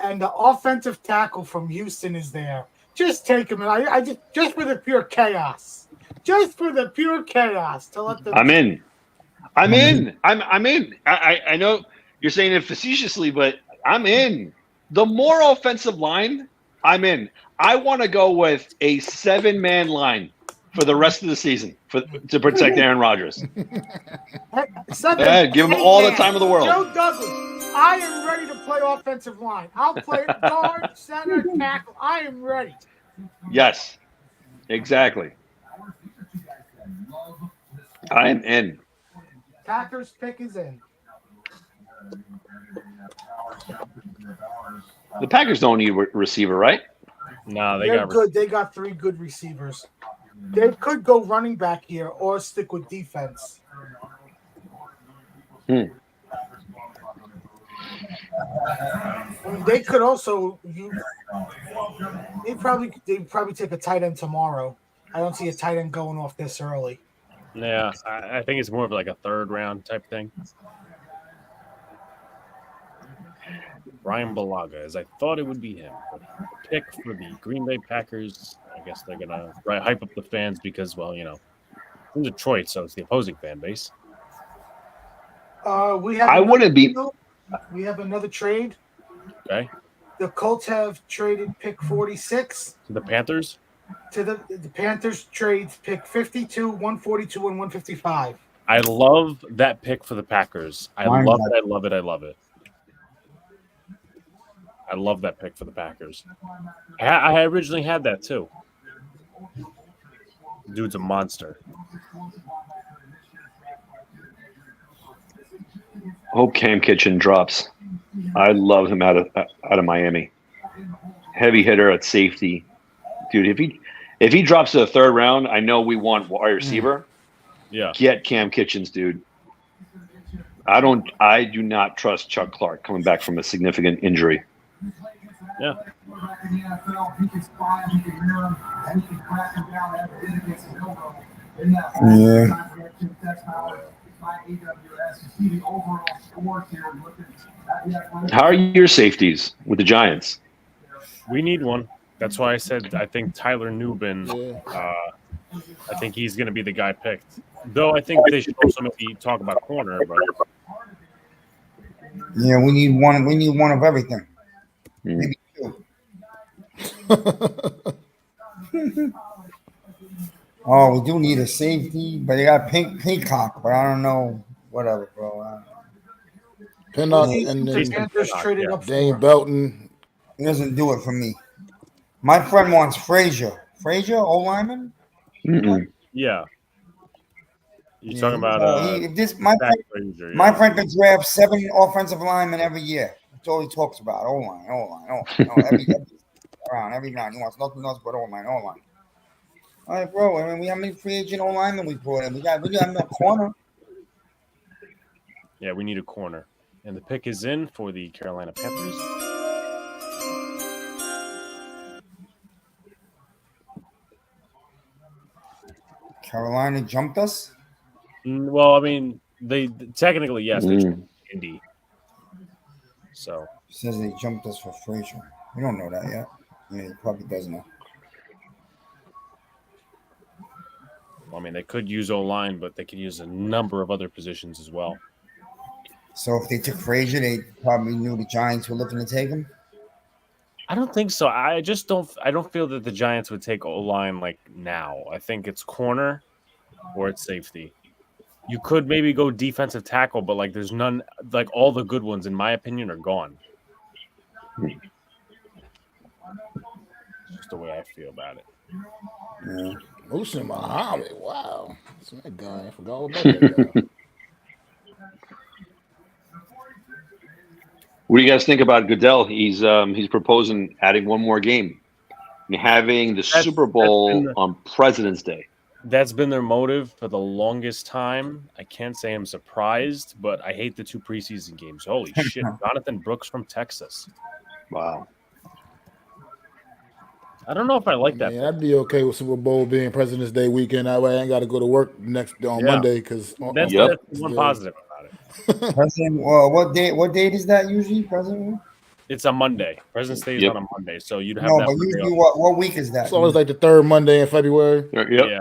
[SPEAKER 4] and the offensive tackle from Houston is there, just take him. And I just for the pure chaos. Just for the pure chaos to let them.
[SPEAKER 6] I'm in. I'm in. I know you're saying it facetiously, but I'm in. The more offensive line, I'm in. I want to go with a 7-man line for the rest of the season to protect Aaron Rodgers. Give him all the time of the world.
[SPEAKER 4] Joe Douglas, I am ready to play offensive line. I'll play guard, center, tackle. I am ready.
[SPEAKER 6] Yes, exactly. I am in.
[SPEAKER 4] Packers pick is in.
[SPEAKER 6] The Packers don't need a receiver, right?
[SPEAKER 3] No,
[SPEAKER 4] They're good. They got 3 good receivers. They could go running back here or stick with defense. I mean, they could also they probably take a tight end tomorrow. I don't see a tight end going off this early.
[SPEAKER 3] Yeah, I think it's more of like a third round type thing. Brian Balaga, as I thought it would be him. But the pick for the Green Bay Packers, I guess they're going to hype up the fans because, well, you know, it's in Detroit, so it's the opposing fan base.
[SPEAKER 4] We have another trade.
[SPEAKER 3] Okay.
[SPEAKER 4] The Colts have traded pick 46
[SPEAKER 3] to the Panthers.
[SPEAKER 4] To the Panthers trades pick 52, 142, and 155.
[SPEAKER 3] I love that pick for the Packers. I love it. I love it. I love it. I love that pick for the Packers. I originally had that too. Dude's a monster.
[SPEAKER 6] Hope Cam Kitchen drops. I love him out of Miami. Heavy hitter at safety, dude. If he drops to the third round, I know we want wide receiver.
[SPEAKER 3] Yeah,
[SPEAKER 6] get Cam Kitchens, dude. I do not trust Chuck Clark coming back from a significant injury.
[SPEAKER 3] Yeah.
[SPEAKER 6] How are your safeties with the Giants?
[SPEAKER 3] We need one. That's why I said I think Tyler Nubin. I think he's going to be the guy picked. Though I think they should also maybe talk about corner. But...
[SPEAKER 7] Yeah, we need one. We need one of everything. Maybe two. Oh, we do need a safety, but they got Peacock, but I don't know. Whatever, bro.
[SPEAKER 5] Pinnock and then Dane Belton.
[SPEAKER 7] He doesn't do it for me. My friend wants Frazier. Frazier, old lineman?
[SPEAKER 3] Yeah. You're talking about
[SPEAKER 7] my friend can draft 7 offensive linemen every year. That's all he talks about. O-line. Every round. He wants nothing else but O-line. All right, bro. I mean, we have many free agent O-linemen we brought in. We got no corner.
[SPEAKER 3] Yeah, we need a corner. And the pick is in for the Carolina Panthers.
[SPEAKER 7] Carolina jumped us?
[SPEAKER 3] Well, I mean, they technically, yes, they jumped Indy. So
[SPEAKER 7] it says they jumped us for Frazier. We don't know that yet. Yeah, he probably doesn't know.
[SPEAKER 3] I mean, they could use O-line, but they could use a number of other positions as well.
[SPEAKER 7] So if they took Frazier, they probably knew the Giants were looking to take him?
[SPEAKER 3] I don't think so. I don't feel that the Giants would take O-line like now. I think it's corner or it's safety. You could maybe go defensive tackle, but like there's none, like all the good ones, in my opinion, are gone. Just the way I feel about it.
[SPEAKER 5] Yeah. Musa Muhammad, wow. That's that guy. I forgot all about that guy.
[SPEAKER 6] What do you guys think about Goodell? He's proposing adding one more game and having the Super Bowl on President's Day.
[SPEAKER 3] That's been their motive for the longest time. I can't say I'm surprised, but I hate the 2 preseason games. Holy shit. Jonathan Brooks from Texas.
[SPEAKER 6] Wow.
[SPEAKER 3] I don't know if I like that.
[SPEAKER 5] Yeah, I'd be okay with Super Bowl being President's Day weekend. That way I ain't got to go to work on Monday because
[SPEAKER 3] that's one positive about it.
[SPEAKER 7] President, what date is that usually, President?
[SPEAKER 3] It's a Monday. President's Day is on a Monday, so you'd have that.
[SPEAKER 7] But usually what week is that?
[SPEAKER 5] It's always like the 3rd Monday in February.
[SPEAKER 3] Yeah.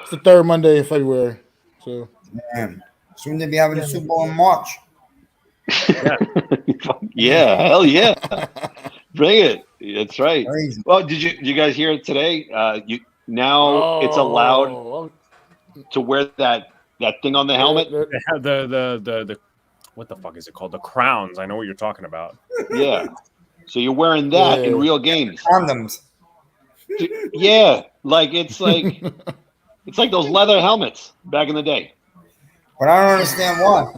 [SPEAKER 5] It's the 3rd Monday in February. So
[SPEAKER 7] man, soon they'll be having the Super Bowl in March.
[SPEAKER 6] Yeah, hell yeah. Bring it. That's right.
[SPEAKER 7] Crazy.
[SPEAKER 6] Well, did you guys hear it today? It's allowed to wear that thing on the helmet.
[SPEAKER 3] The what the fuck is it called? The crowns. I know what you're talking about.
[SPEAKER 6] Yeah. So you're wearing that in real games.
[SPEAKER 7] Condoms.
[SPEAKER 6] Yeah, it's like those leather helmets back in the day.
[SPEAKER 7] But I don't understand why.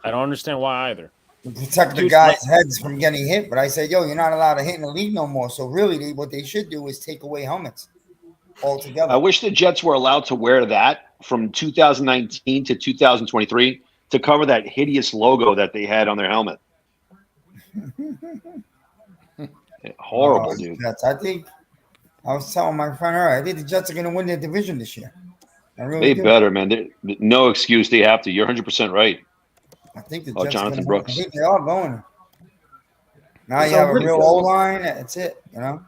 [SPEAKER 3] I don't understand why either.
[SPEAKER 7] To protect the guys' heads from getting hit. But I said, you're not allowed to hit in the league no more. So really, what they should do is take away helmets. altogether.
[SPEAKER 6] I wish the Jets were allowed to wear that from 2019 to 2023 to cover that hideous logo that they had on their helmet. Horrible, dude.
[SPEAKER 7] Jets. I think I was telling my friend earlier, I think the Jets are going to win their division this year. I really
[SPEAKER 6] They
[SPEAKER 7] do.
[SPEAKER 6] better, man. No excuse. They have to. You're 100% right.
[SPEAKER 7] I think the
[SPEAKER 6] Oh,
[SPEAKER 7] Jets
[SPEAKER 6] Jonathan
[SPEAKER 7] are
[SPEAKER 6] Brooks.
[SPEAKER 7] I think they are going. Now you
[SPEAKER 4] So
[SPEAKER 7] have a
[SPEAKER 4] Rich-
[SPEAKER 7] real O line. That's it. You know.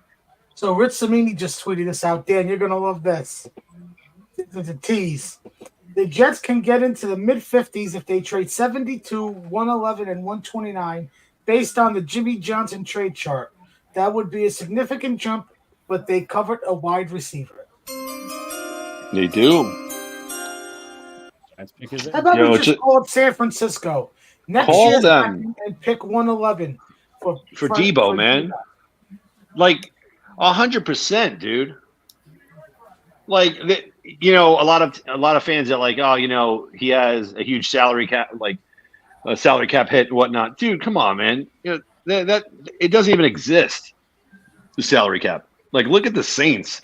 [SPEAKER 4] So Rich Samini just tweeted this out, Dan. You're gonna love this. It's a tease. The Jets can get into the mid-50s if they trade 72, 111, and 129 based on the Jimmy Johnson trade chart. That would be a significant jump, but they covered a wide receiver.
[SPEAKER 6] They do.
[SPEAKER 3] Giants pick his
[SPEAKER 4] How about
[SPEAKER 6] Yo,
[SPEAKER 4] we
[SPEAKER 6] it's
[SPEAKER 4] just
[SPEAKER 6] a-
[SPEAKER 4] call San Francisco next
[SPEAKER 6] Call
[SPEAKER 4] year
[SPEAKER 6] them.
[SPEAKER 4] and pick 111 for
[SPEAKER 6] Debo, man.
[SPEAKER 4] Debo.
[SPEAKER 6] Like 100%, dude. Like a lot of fans are like, oh, he has a huge salary cap, like a salary cap hit and whatnot. Dude, come on, man. That it doesn't even exist. The salary cap. Like, look at the Saints.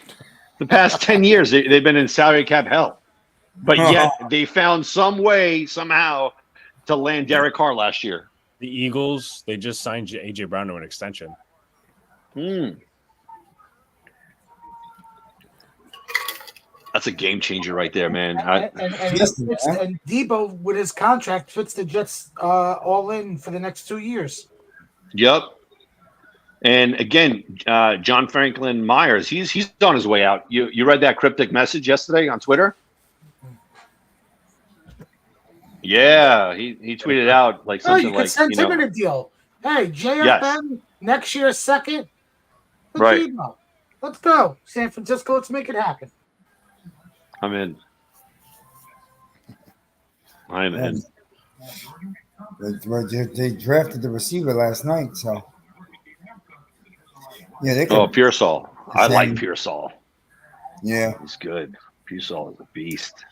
[SPEAKER 6] The past 10 years, they've been in salary cap hell, but yet they found some way somehow to land Derek Carr last year.
[SPEAKER 3] The Eagles, they just signed AJ Brown to an extension.
[SPEAKER 6] That's a game changer right there, man.
[SPEAKER 4] And Debo, with his contract, fits the Jets all in for the next 2 years.
[SPEAKER 6] Yep. And again, John Franklin Myers, he's on his way out. You read that cryptic message yesterday on Twitter? Yeah, he tweeted out like something
[SPEAKER 4] you could send him in a deal. Hey, JFM next year, second.
[SPEAKER 6] Right.
[SPEAKER 4] Debo. Let's go, San Francisco. Let's make it happen.
[SPEAKER 6] I'm in.
[SPEAKER 7] They drafted the receiver last night, so yeah, they could.
[SPEAKER 6] Oh, Pearsall. I like Pearsall.
[SPEAKER 7] Yeah,
[SPEAKER 6] He's good. Pearsall is a beast.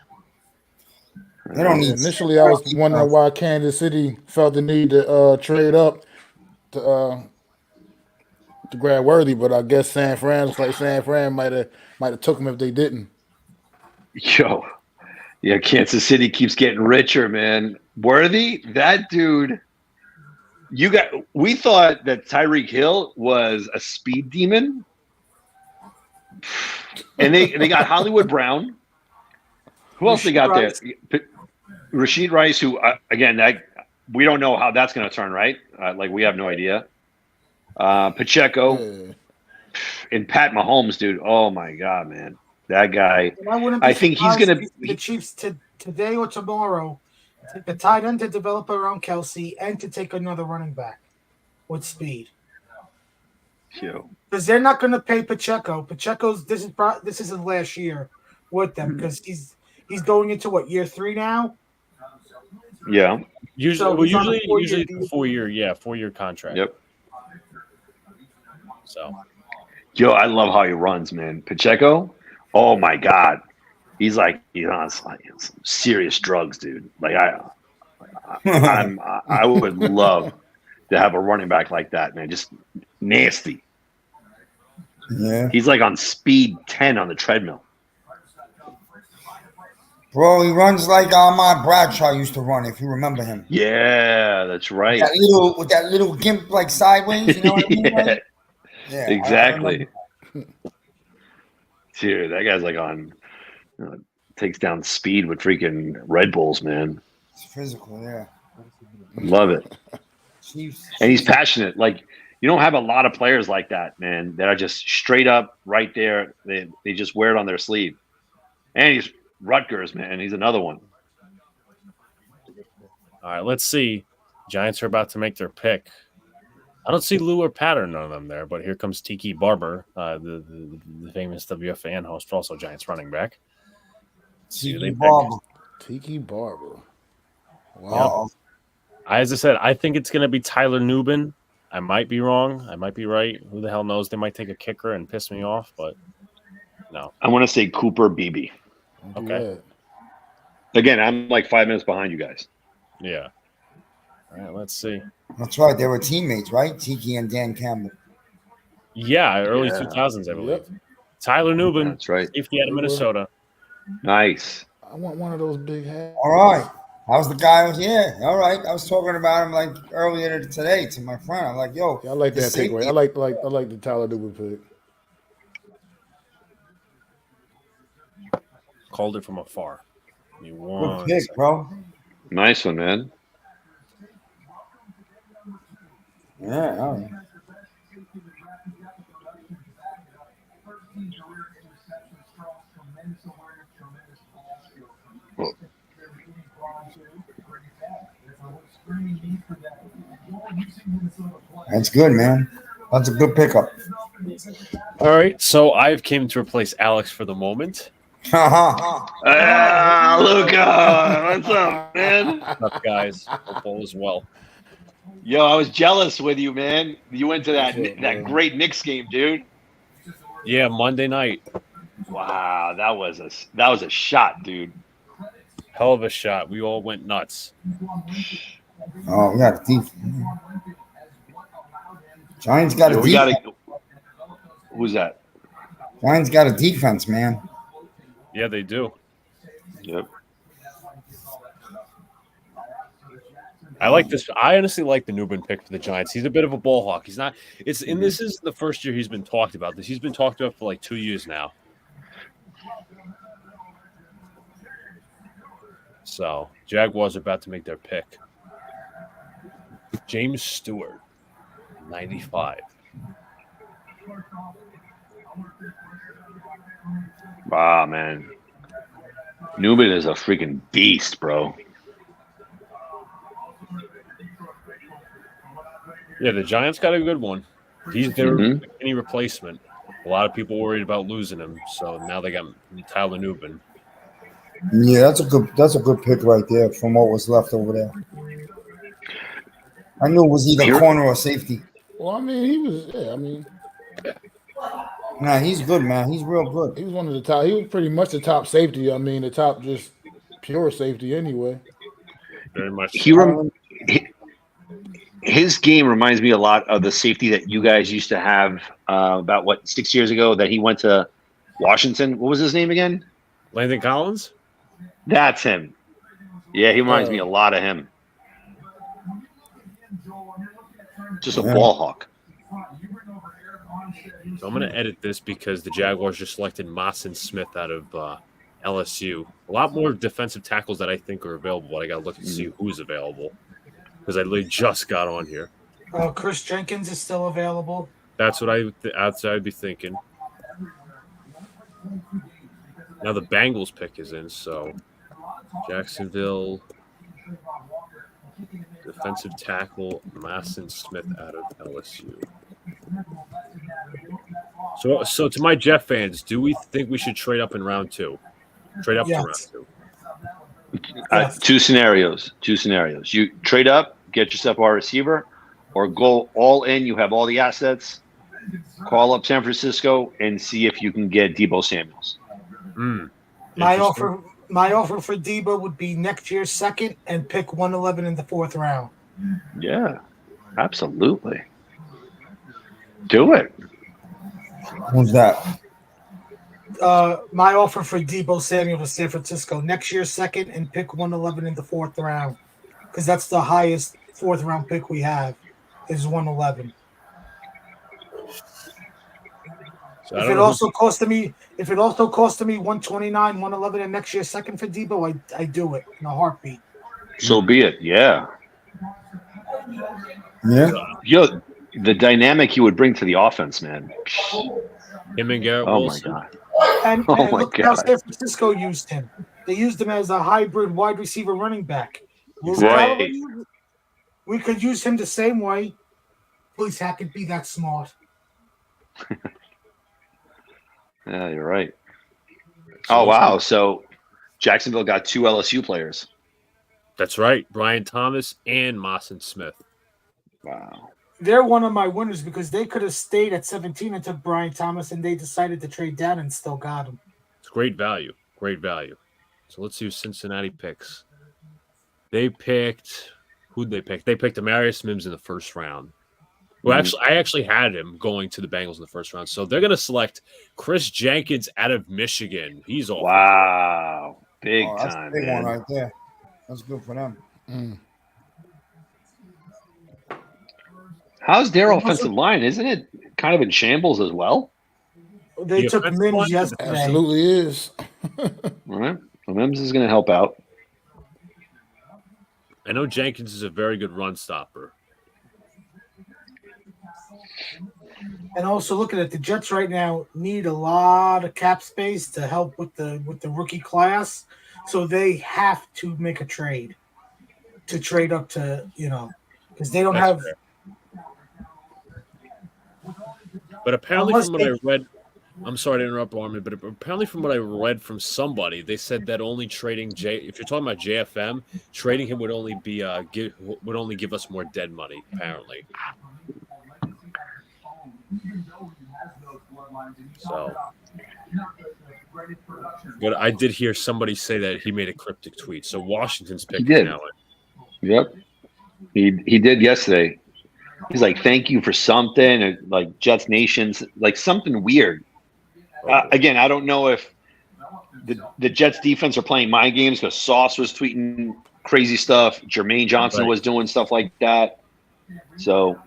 [SPEAKER 7] they don't need.
[SPEAKER 5] Initially, I was wondering why Kansas City felt the need to trade up to grab Worthy, but I guess San Fran might have took him if they didn't.
[SPEAKER 6] Yo, yeah, Kansas City keeps getting richer, man. Worthy, that dude. We thought that Tyreek Hill was a speed demon, and they got Hollywood Brown. Who else they got there? Rashid Rice, who again, we don't know how that's going to turn, right? Like we have no idea. Pacheco and Pat Mahomes, dude. Oh my God, man, that guy. I think he's going to be
[SPEAKER 4] the Chiefs today or tomorrow. Take the tight end to develop around Kelsey and to take another running back with speed. Because they're not going to pay Pacheco. Pacheco's this is his last year with them because he's going into year 3 now.
[SPEAKER 6] Yeah.
[SPEAKER 3] Usually 4-year contract.
[SPEAKER 6] Yep.
[SPEAKER 3] So.
[SPEAKER 6] Yo, I love how he runs, man. Pacheco. Oh my God. He's on some serious drugs, dude. Like I would love to have a running back like that, man. Just nasty.
[SPEAKER 7] Yeah,
[SPEAKER 6] he's like on speed 10 on the treadmill.
[SPEAKER 7] Bro, he runs like Ahmad Bradshaw used to run, if you remember him.
[SPEAKER 6] Yeah, that's right.
[SPEAKER 7] With that little gimp like sideways, you know what I mean? Right?
[SPEAKER 6] Yeah, exactly. Dude, that guy's like on takes down speed with freaking Red Bulls, man.
[SPEAKER 7] It's physical, yeah.
[SPEAKER 6] Love it.
[SPEAKER 7] Chiefs.
[SPEAKER 6] And he's passionate. Like, you don't have a lot of players like that, man, that are just straight up right there. They just wear it on their sleeve. And he's Rutgers, man. He's another one.
[SPEAKER 3] All right, let's see. Giants are about to make their pick. I don't see Lou or Pattern on them there, but here comes Tiki Barber, the famous WFAN host, also Giants running back.
[SPEAKER 7] Tiki Barber.
[SPEAKER 5] Tiki Barber.
[SPEAKER 7] Wow.
[SPEAKER 3] As I said, I think it's going to be Tyler Nubin. I might be wrong. I might be right. Who the hell knows? They might take a kicker and piss me off, but no.
[SPEAKER 6] I want to say Cooper Beebe.
[SPEAKER 3] Okay.
[SPEAKER 6] Again, I'm like 5 minutes behind you guys.
[SPEAKER 3] Yeah. All right, let's see.
[SPEAKER 7] That's right. They were teammates, right? Tiki and Dan Campbell.
[SPEAKER 3] Yeah, early 2000s, I believe. Tyler Newbin.
[SPEAKER 6] That's right.
[SPEAKER 3] Safety out of Minnesota.
[SPEAKER 6] Nice.
[SPEAKER 5] I want one of those big hats.
[SPEAKER 7] All right. How's the guy? Yeah, all right. I was talking about him like earlier today to my friend. I'm like, yo,
[SPEAKER 5] Yeah, I like
[SPEAKER 7] the
[SPEAKER 5] that
[SPEAKER 7] safety-
[SPEAKER 5] takeaway. I like the Tyler Newbin pick.
[SPEAKER 3] Called it from afar.
[SPEAKER 7] Good pick, bro.
[SPEAKER 6] Nice one, man.
[SPEAKER 7] Yeah, all right.
[SPEAKER 6] Well,
[SPEAKER 7] That's good, man. That's a good pickup.
[SPEAKER 3] All right, so I've came to replace Alex for the moment.
[SPEAKER 6] ah, Luca, what's up, man?
[SPEAKER 3] What's up, guys? Hope all is well.
[SPEAKER 6] Yo, I was jealous with you, man. You went to that
[SPEAKER 5] What's up,
[SPEAKER 6] that
[SPEAKER 5] man?
[SPEAKER 6] great Knicks game, dude.
[SPEAKER 3] Yeah, Monday night.
[SPEAKER 6] Wow, that was a shot, dude.
[SPEAKER 3] Hell of a shot. We all went nuts.
[SPEAKER 7] Oh, we got a defense. Giants got
[SPEAKER 6] Yo,
[SPEAKER 7] a
[SPEAKER 6] we
[SPEAKER 7] defense.
[SPEAKER 6] Who's that?
[SPEAKER 7] Giants got a defense, man.
[SPEAKER 3] Yeah, they do.
[SPEAKER 6] Yep.
[SPEAKER 3] I like this. I honestly like the Newbin pick for the Giants. He's a bit of a ball hawk. He's not. It's and this is the first year he's been talked about. This he's been talked about for like 2 years now. So Jaguars are about to make their pick. James Stewart, 95.
[SPEAKER 6] Wow, man. Newman is a freaking beast, bro.
[SPEAKER 3] Yeah, the Giants got a good one. He's their any replacement. A lot of people worried about losing him, so now they got Tyler Newbin.
[SPEAKER 7] Yeah, that's a good pick right there from what was left over there. I knew it was either corner or safety.
[SPEAKER 5] Well, I mean, he was. Yeah, I mean,
[SPEAKER 7] Nah, he's good, man. He's real good.
[SPEAKER 5] he was one of the top. He was pretty much the top safety. I mean, the top just pure safety anyway.
[SPEAKER 3] Very much.
[SPEAKER 6] His game reminds me a lot of the safety that you guys used to have about 6 years ago that he went to Washington. What was his name again?
[SPEAKER 3] Landon Collins?
[SPEAKER 6] That's him. Yeah, he reminds me a lot of him. Just a ball hawk.
[SPEAKER 3] So I'm going to edit this because the Jaguars just selected Mason Smith out of LSU. A lot more defensive tackles that I think are available, but I got to look and see who's available because I literally just got on here.
[SPEAKER 4] Chris Jenkins is still available.
[SPEAKER 3] That's what I'd be thinking. Now the Bengals pick is in, so Jacksonville defensive tackle Mason Smith out of LSU. So to my Jet fans, do we think we should trade up in round 2? Trade up to round 2.
[SPEAKER 6] Two scenarios. You trade up, get yourself our receiver, or go all in. You have all the assets. Call up San Francisco and see if you can get Deebo Samuels.
[SPEAKER 4] My offer for Deebo would be next year's second and pick 111 in the 4th round.
[SPEAKER 6] Yeah, absolutely. Do it.
[SPEAKER 7] Who's that?
[SPEAKER 4] My offer for Deebo Samuel for San Francisco next year's second and pick 111 in the 4th round, because that's the highest 4th round pick we have is 111.
[SPEAKER 3] So
[SPEAKER 4] If it also costed me 129, 111 and next year's second for Deebo, I do it in a heartbeat.
[SPEAKER 6] So be it. Yeah.
[SPEAKER 7] Yeah.
[SPEAKER 6] Yo, the dynamic he would bring to the offense, man.
[SPEAKER 3] Him and Garrett
[SPEAKER 6] Oh
[SPEAKER 3] Wilson.
[SPEAKER 6] my god.
[SPEAKER 4] And
[SPEAKER 6] Oh my
[SPEAKER 4] look at how
[SPEAKER 6] God.
[SPEAKER 4] San Francisco used him. They used him as a hybrid wide receiver running back.
[SPEAKER 6] Right.
[SPEAKER 4] We could use him the same way. Please, Hackett, be that smart.
[SPEAKER 6] Yeah, you're right. Oh wow. So Jacksonville got 2 LSU players.
[SPEAKER 3] That's right. Brian Thomas and Mason Smith.
[SPEAKER 6] Wow.
[SPEAKER 4] They're one of my winners because they could have stayed at 17 and took Brian Thomas, and they decided to trade down and still got him.
[SPEAKER 3] It's great value. Great value. So let's see who Cincinnati picks. They picked – who'd they pick? They picked Amarius Mims in the 1st round. Well, I actually had him going to the Bengals in the first round. So they're going to select Chris Jenkins out of Michigan. He's off.
[SPEAKER 6] Wow. Big
[SPEAKER 7] that's
[SPEAKER 6] time,
[SPEAKER 7] a big
[SPEAKER 6] man.
[SPEAKER 7] one right there. That's good for them.
[SPEAKER 6] How's their offensive line? Isn't it kind of in shambles as well?
[SPEAKER 4] They
[SPEAKER 3] The
[SPEAKER 4] took
[SPEAKER 3] offensive
[SPEAKER 4] Mims
[SPEAKER 3] line-
[SPEAKER 4] yesterday.
[SPEAKER 5] Absolutely is.
[SPEAKER 6] All right. So Mims is going to help out.
[SPEAKER 3] I know Jenkins is a very good run stopper.
[SPEAKER 4] And also looking at the Jets right now need a lot of cap space to help with the rookie class. So they have to make a trade to trade up to, because they don't
[SPEAKER 3] That's
[SPEAKER 4] have.
[SPEAKER 3] fair. But apparently,
[SPEAKER 4] Unless
[SPEAKER 3] from what I read, I'm sorry to interrupt, Armin, but apparently, from what I read from somebody, they said that only trading if you're talking about JFM, trading him would only be give us more dead money. Apparently, so. But I did hear somebody say that he made a cryptic tweet. So Washington's pick
[SPEAKER 6] He did.
[SPEAKER 3] now.
[SPEAKER 6] Yep. He did yesterday. He's like, thank you for something, or like Jets Nations, like something weird. Again, I don't know if the Jets defense are playing mind games because Sauce was tweeting crazy stuff. Jermaine Johnson was doing stuff like that. So.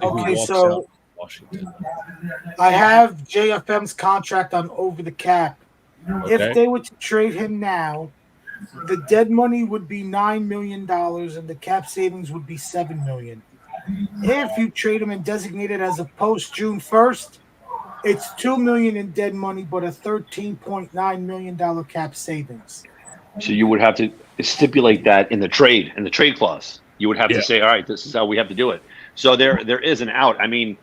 [SPEAKER 4] Okay, so
[SPEAKER 3] Washington.
[SPEAKER 4] I have JFM's contract on over the cap.
[SPEAKER 3] Okay.
[SPEAKER 4] If they were to trade him now, the dead money would be $9 million and the cap savings would be $7 million. If you trade him and designate it as a post June 1st, it's $2 million in dead money, but a $13.9 million cap savings.
[SPEAKER 6] So you would have to stipulate that in the trade clause. You would have to say, all right, this is how we have to do it. So there is an out. I mean,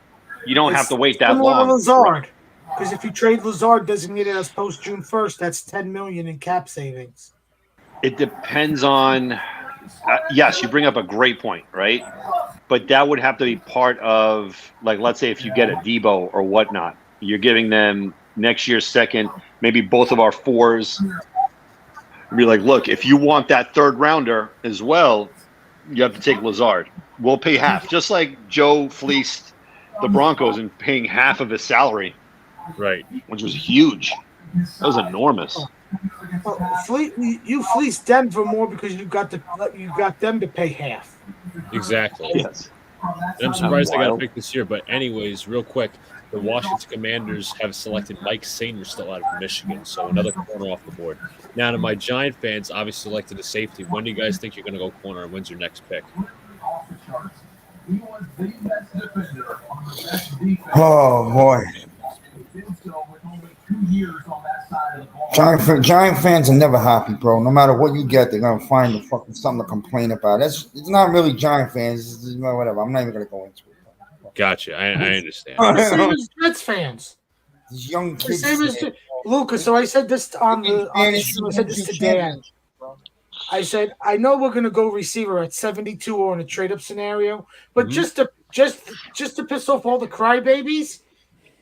[SPEAKER 6] you don't have to wait that long.
[SPEAKER 4] Lazard, because if you trade Lazard designated as post June 1st, that's $10 million in cap savings.
[SPEAKER 6] It depends on. Yes, you bring up a great point, right? But that would have to be part of, like, let's say if you get a Debo or whatnot, you're giving them next year's second, maybe both of our fours. Be like, look, if you want that third rounder as well, you have to take Lazard. We'll pay half, just like Joe fleeced the Broncos and paying half of his salary,
[SPEAKER 3] right?
[SPEAKER 6] Which was huge. That was enormous.
[SPEAKER 4] You fleeced Denver more because you got them to pay half.
[SPEAKER 3] Exactly.
[SPEAKER 6] Yes.
[SPEAKER 3] And I'm surprised they got to pick this year. But anyways, real quick, the Washington Commanders have selected Mike Sainer still out of Michigan, so another corner off the board. Now, to my Giant fans, obviously selected a safety. When do you guys think you're going to go corner, and when's your next pick?
[SPEAKER 7] Oh boy. Giant fans are never happy, bro. No matter what you get, they're gonna find something to complain about. It's not really Giant fans. It's whatever. I'm not even gonna go into it.
[SPEAKER 3] Gotcha. I understand.
[SPEAKER 4] The same as Jets fans.
[SPEAKER 7] These young kids.
[SPEAKER 4] The same as Luca. So I said this on the show. I said this to Dan. I said I know we're gonna go receiver at 72 or in a trade up scenario, but just to piss off all the crybabies.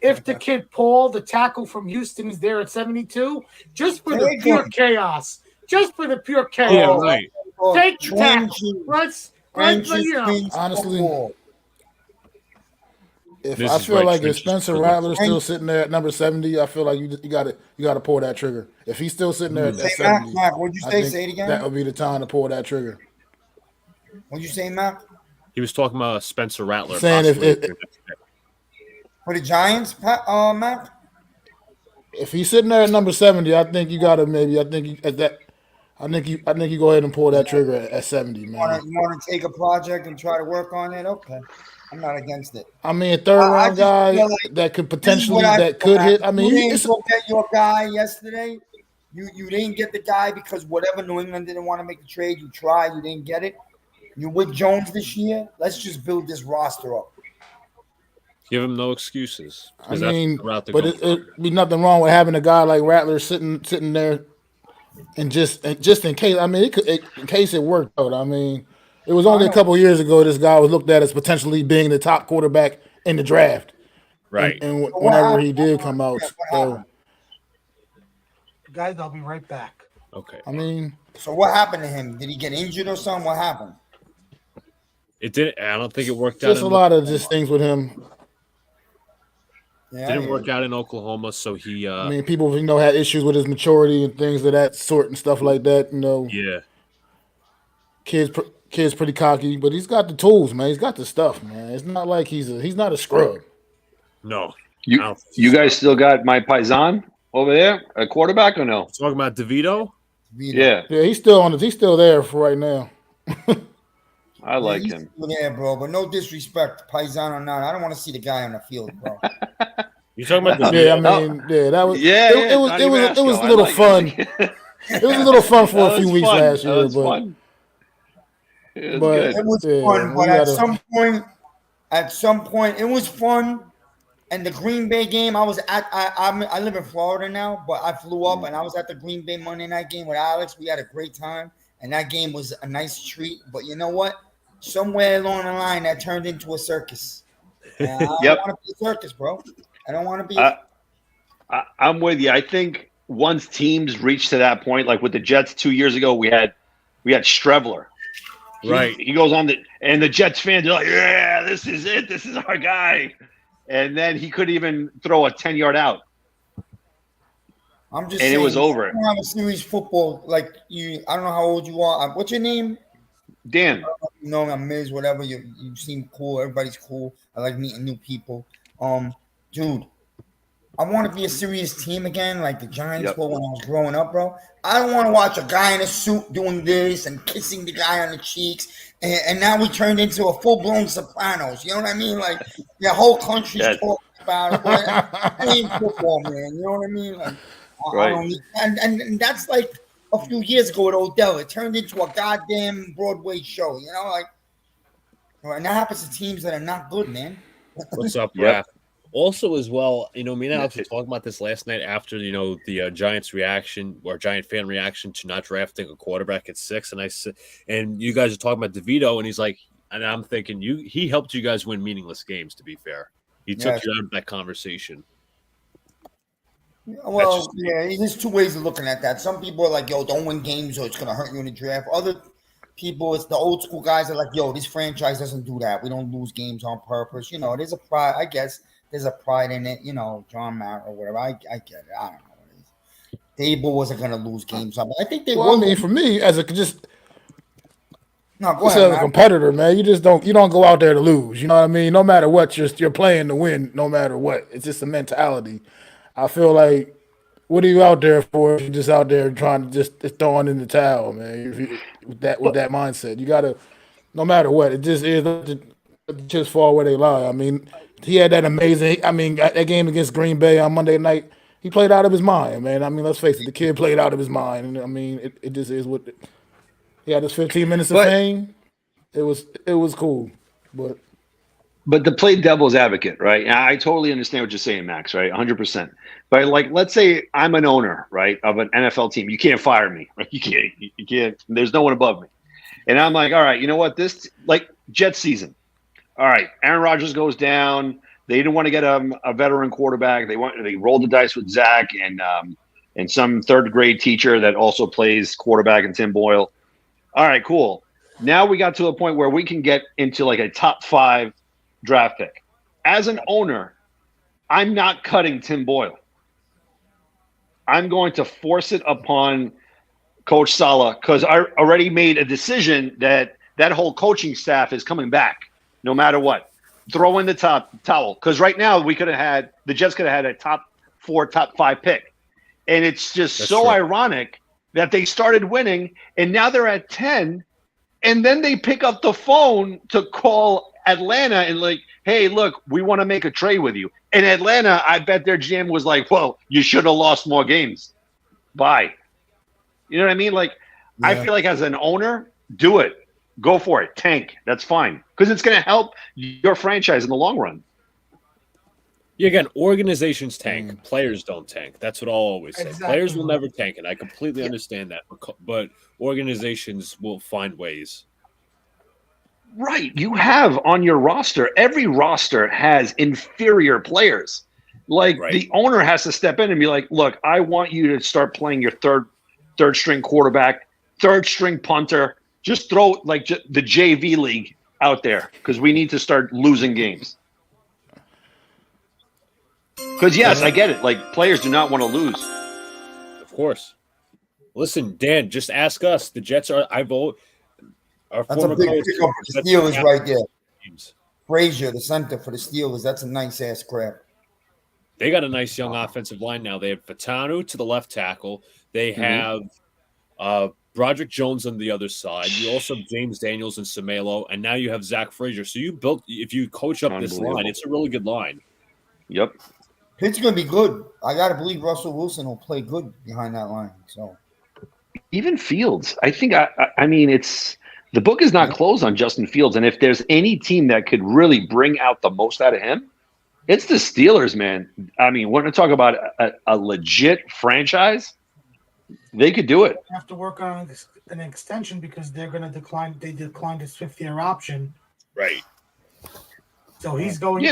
[SPEAKER 4] If the kid Paul, the tackle from Houston, is there at 72, just for the pure chaos. Just for the pure chaos.
[SPEAKER 3] Yeah, right.
[SPEAKER 4] Take the tackle. Let's
[SPEAKER 5] honestly, I feel like if Spencer Rattler's still sitting there at number 70, I feel like you gotta pull that trigger. If he's still sitting there at 70,
[SPEAKER 7] Matt, what'd you say? Say it again.
[SPEAKER 5] That would be the time to pull that trigger.
[SPEAKER 7] What'd you say, Matt?
[SPEAKER 3] He was talking about Spencer Rattler.
[SPEAKER 5] Saying
[SPEAKER 7] for the Giants, Matt?
[SPEAKER 5] If he's sitting there at number 70, I think you gotta I think you go ahead and pull that trigger at 70, man.
[SPEAKER 7] You want to take a project and try to work on it? Okay, I'm not against it.
[SPEAKER 5] I mean, a third round guy that could potentially hit. I mean,
[SPEAKER 7] you didn't go get your guy yesterday. You didn't get the guy because whatever New England didn't want to make the trade. You tried, you didn't get it. You with Jones this year. Let's just build this roster up.
[SPEAKER 3] Give him no excuses.
[SPEAKER 5] I mean, but it'd be nothing wrong with having a guy like Rattler sitting there, and just in case. I mean, in case it worked out. I mean, it was only a couple of years ago this guy was looked at as potentially being the top quarterback in the draft,
[SPEAKER 3] right?
[SPEAKER 5] And whenever he did come out, so
[SPEAKER 4] guys, I'll be right back.
[SPEAKER 3] Okay.
[SPEAKER 5] I mean,
[SPEAKER 7] so what happened to him? Did he get injured or something? What happened?
[SPEAKER 3] It didn't. I don't think it worked out.
[SPEAKER 5] Just a lot of just things with him.
[SPEAKER 7] Yeah,
[SPEAKER 3] Didn't work out in Oklahoma, so he.
[SPEAKER 5] I mean, people had issues with his maturity and things of that sort and stuff like that.
[SPEAKER 3] Yeah.
[SPEAKER 5] Kid's pretty cocky, but he's got the tools, man. He's got the stuff, man. It's not like he's not a scrub.
[SPEAKER 3] No.
[SPEAKER 6] You guys still got my paisan over there, a quarterback or no?
[SPEAKER 3] Talking about DeVito?
[SPEAKER 6] Yeah,
[SPEAKER 5] he's still there for right now.
[SPEAKER 6] I like him.
[SPEAKER 7] Yeah, bro, but no disrespect, Paisan or not. I don't want to see the guy on the field, bro.
[SPEAKER 3] You talking about the
[SPEAKER 5] Yeah, I mean, that was it was a little fun. It was a little fun for a few weeks last year, but
[SPEAKER 6] it was
[SPEAKER 7] fun. But at some point, it was fun. And the Green Bay game, I live in Florida now, but I flew up and I was at the Green Bay Monday night game with Alex. We had a great time, and that game was a nice treat. But you know what? Somewhere along the line, that turned into a circus. I don't want to be a circus, bro. I don't want to be.
[SPEAKER 6] I'm with you. I think once teams reach to that point, like with the Jets 2 years ago, we had Strevler.
[SPEAKER 3] Right.
[SPEAKER 6] He goes on and the Jets fans are like, yeah, this is it. This is our guy. And then he couldn't even throw a 10-yard out.
[SPEAKER 7] I'm just
[SPEAKER 6] saying, it was over.
[SPEAKER 7] I don't have a serious football like you. I don't know how old you are. What's your name?
[SPEAKER 6] Dan.
[SPEAKER 7] You know, I'm Miz, whatever. You seem cool. Everybody's cool. I like meeting new people. Dude, I want to be a serious team again, like the Giants were when I was growing up, bro. I don't want to watch a guy in a suit doing this and kissing the guy on the cheeks, and now we turned into a full-blown Sopranos. You know what I mean? Like the whole country's talking about it. That ain't football, man. You know what I mean? Like,
[SPEAKER 6] right.
[SPEAKER 7] I don't need, and that's like a few years ago at Odell. It turned into a goddamn Broadway show. You know, like, and that happens to teams that are not good, man.
[SPEAKER 3] What's up, Raph? Also, as well, me and Alex were talking about this last night after, the Giants reaction or Giant fan reaction to not drafting a quarterback at 6. And you guys are talking about DeVito, and he's like, and I'm thinking he helped you guys win meaningless games, to be fair. He took you out of that conversation.
[SPEAKER 7] Well, there's two ways of looking at that. Some people are like, yo, don't win games or it's going to hurt you in the draft. Other people, it's the old school guys are like, yo, this franchise doesn't do that. We don't lose games on purpose. There's a pride, I guess. There's a pride in it, John Matt or whatever. I get it. I don't know what it is. Dable wasn't going to lose games. I think they will.
[SPEAKER 5] I mean, for me, as a
[SPEAKER 7] go ahead,
[SPEAKER 5] as a competitor, man, you don't go out there to lose. You know what I mean? No matter what, you're playing to win. No matter what, it's just a mentality. I feel like, what are you out there for? If you're just out there trying to just throwing in the towel, man. With that mindset, you gotta. No matter what, it just is. Just fall where they lie. I mean. He had that amazing. I mean, that game against Green Bay on Monday night, he played out of his mind, man. I mean, let's face it, the kid played out of his mind, and I mean, it just is what. He had his 15 minutes of fame. It was cool, but
[SPEAKER 6] to play devil's advocate, right? I totally understand what you're saying, Max. Right, 100%. But like, let's say I'm an owner, right, of an NFL team. You can't fire me, right? You can't. There's no one above me, and I'm like, all right, you know what? This like Jet season. All right, Aaron Rodgers goes down. They didn't want to get a veteran quarterback. They rolled the dice with Zach and some third grade teacher that also plays quarterback and Tim Boyle. All right, cool. Now we got to a point where we can get into like a top 5 draft pick. As an owner, I'm not cutting Tim Boyle. I'm going to force it upon Coach Saleh because I already made a decision that whole coaching staff is coming back. No matter what, throw in the towel. Because right now the Jets could have had a top 4, top 5 pick. And it's just That's so true. Ironic that they started winning and now they're at 10. And then they pick up the phone to call Atlanta and like, hey, look, we want to make a trade with you. And Atlanta, I bet their GM was like, well, you should have lost more games. Bye. You know what I mean? Like, I feel like as an owner, do it. Go for it. Tank. That's fine. Because it's going to help your franchise in the long run.
[SPEAKER 3] Yeah, again, organizations tank. Players don't tank. That's what I'll always say.
[SPEAKER 4] Exactly.
[SPEAKER 3] Players will never tank, and I completely understand that. But organizations will find ways.
[SPEAKER 6] Right. You have on your roster, every roster has inferior players. Like the owner has to step in and be like, look, I want you to start playing your third string quarterback, third string punter. Just throw like the JV league. out there because we need to start losing games. Because, yes, I get it. Like, players do not want to lose.
[SPEAKER 3] Of course. Listen, Dan, just ask us. The Jets are, our
[SPEAKER 7] That's a
[SPEAKER 3] former
[SPEAKER 7] big
[SPEAKER 3] coach.
[SPEAKER 7] pickup for the Steelers right there. Frazier, the center for the Steelers. That's a nice ass grab.
[SPEAKER 3] They got a nice young offensive line now. They have Fatanu to the left tackle. They have Broderick Jones on the other side. You also have James Daniels and Semelo, and now you have Zach Frazier. So if you coach up this line, it's a really good line.
[SPEAKER 6] Yep.
[SPEAKER 7] It's going to be good. I got to believe Russell Wilson will play good behind that line. So
[SPEAKER 6] even Fields, I think. I mean, the book is not closed on Justin Fields, and if there's any team that could really bring out the most out of him, it's the Steelers, man. I mean, we're going to talk about a legit franchise. They could do it.
[SPEAKER 4] They have to work on an extension because they're going to decline. They declined his 5th-year option.
[SPEAKER 3] Right.
[SPEAKER 4] So he's going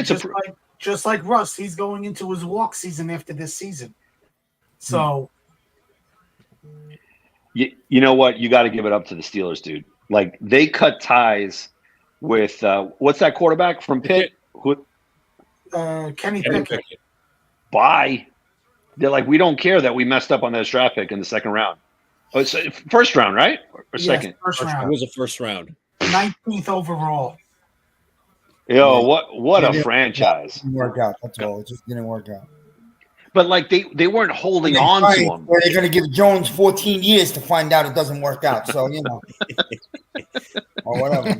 [SPEAKER 4] just like Russ. He's going into his walk season after this season. So,
[SPEAKER 6] you know what? You got to give it up to the Steelers, dude. Like, they cut ties with what's that quarterback from Pitt?
[SPEAKER 4] Kenny Pickett.
[SPEAKER 6] Bye. They're like, we don't care that we messed up on that draft pick in the second round. Oh, it's first round, right? Or second?
[SPEAKER 4] First round.
[SPEAKER 3] It was a first round.
[SPEAKER 4] 19th overall.
[SPEAKER 6] Yo, what a franchise.
[SPEAKER 7] It didn't work out. That's all. It just didn't work out.
[SPEAKER 6] But, like, they weren't holding on to him.
[SPEAKER 7] They're going to give Jones 14 years to find out it doesn't work out. So, or whatever.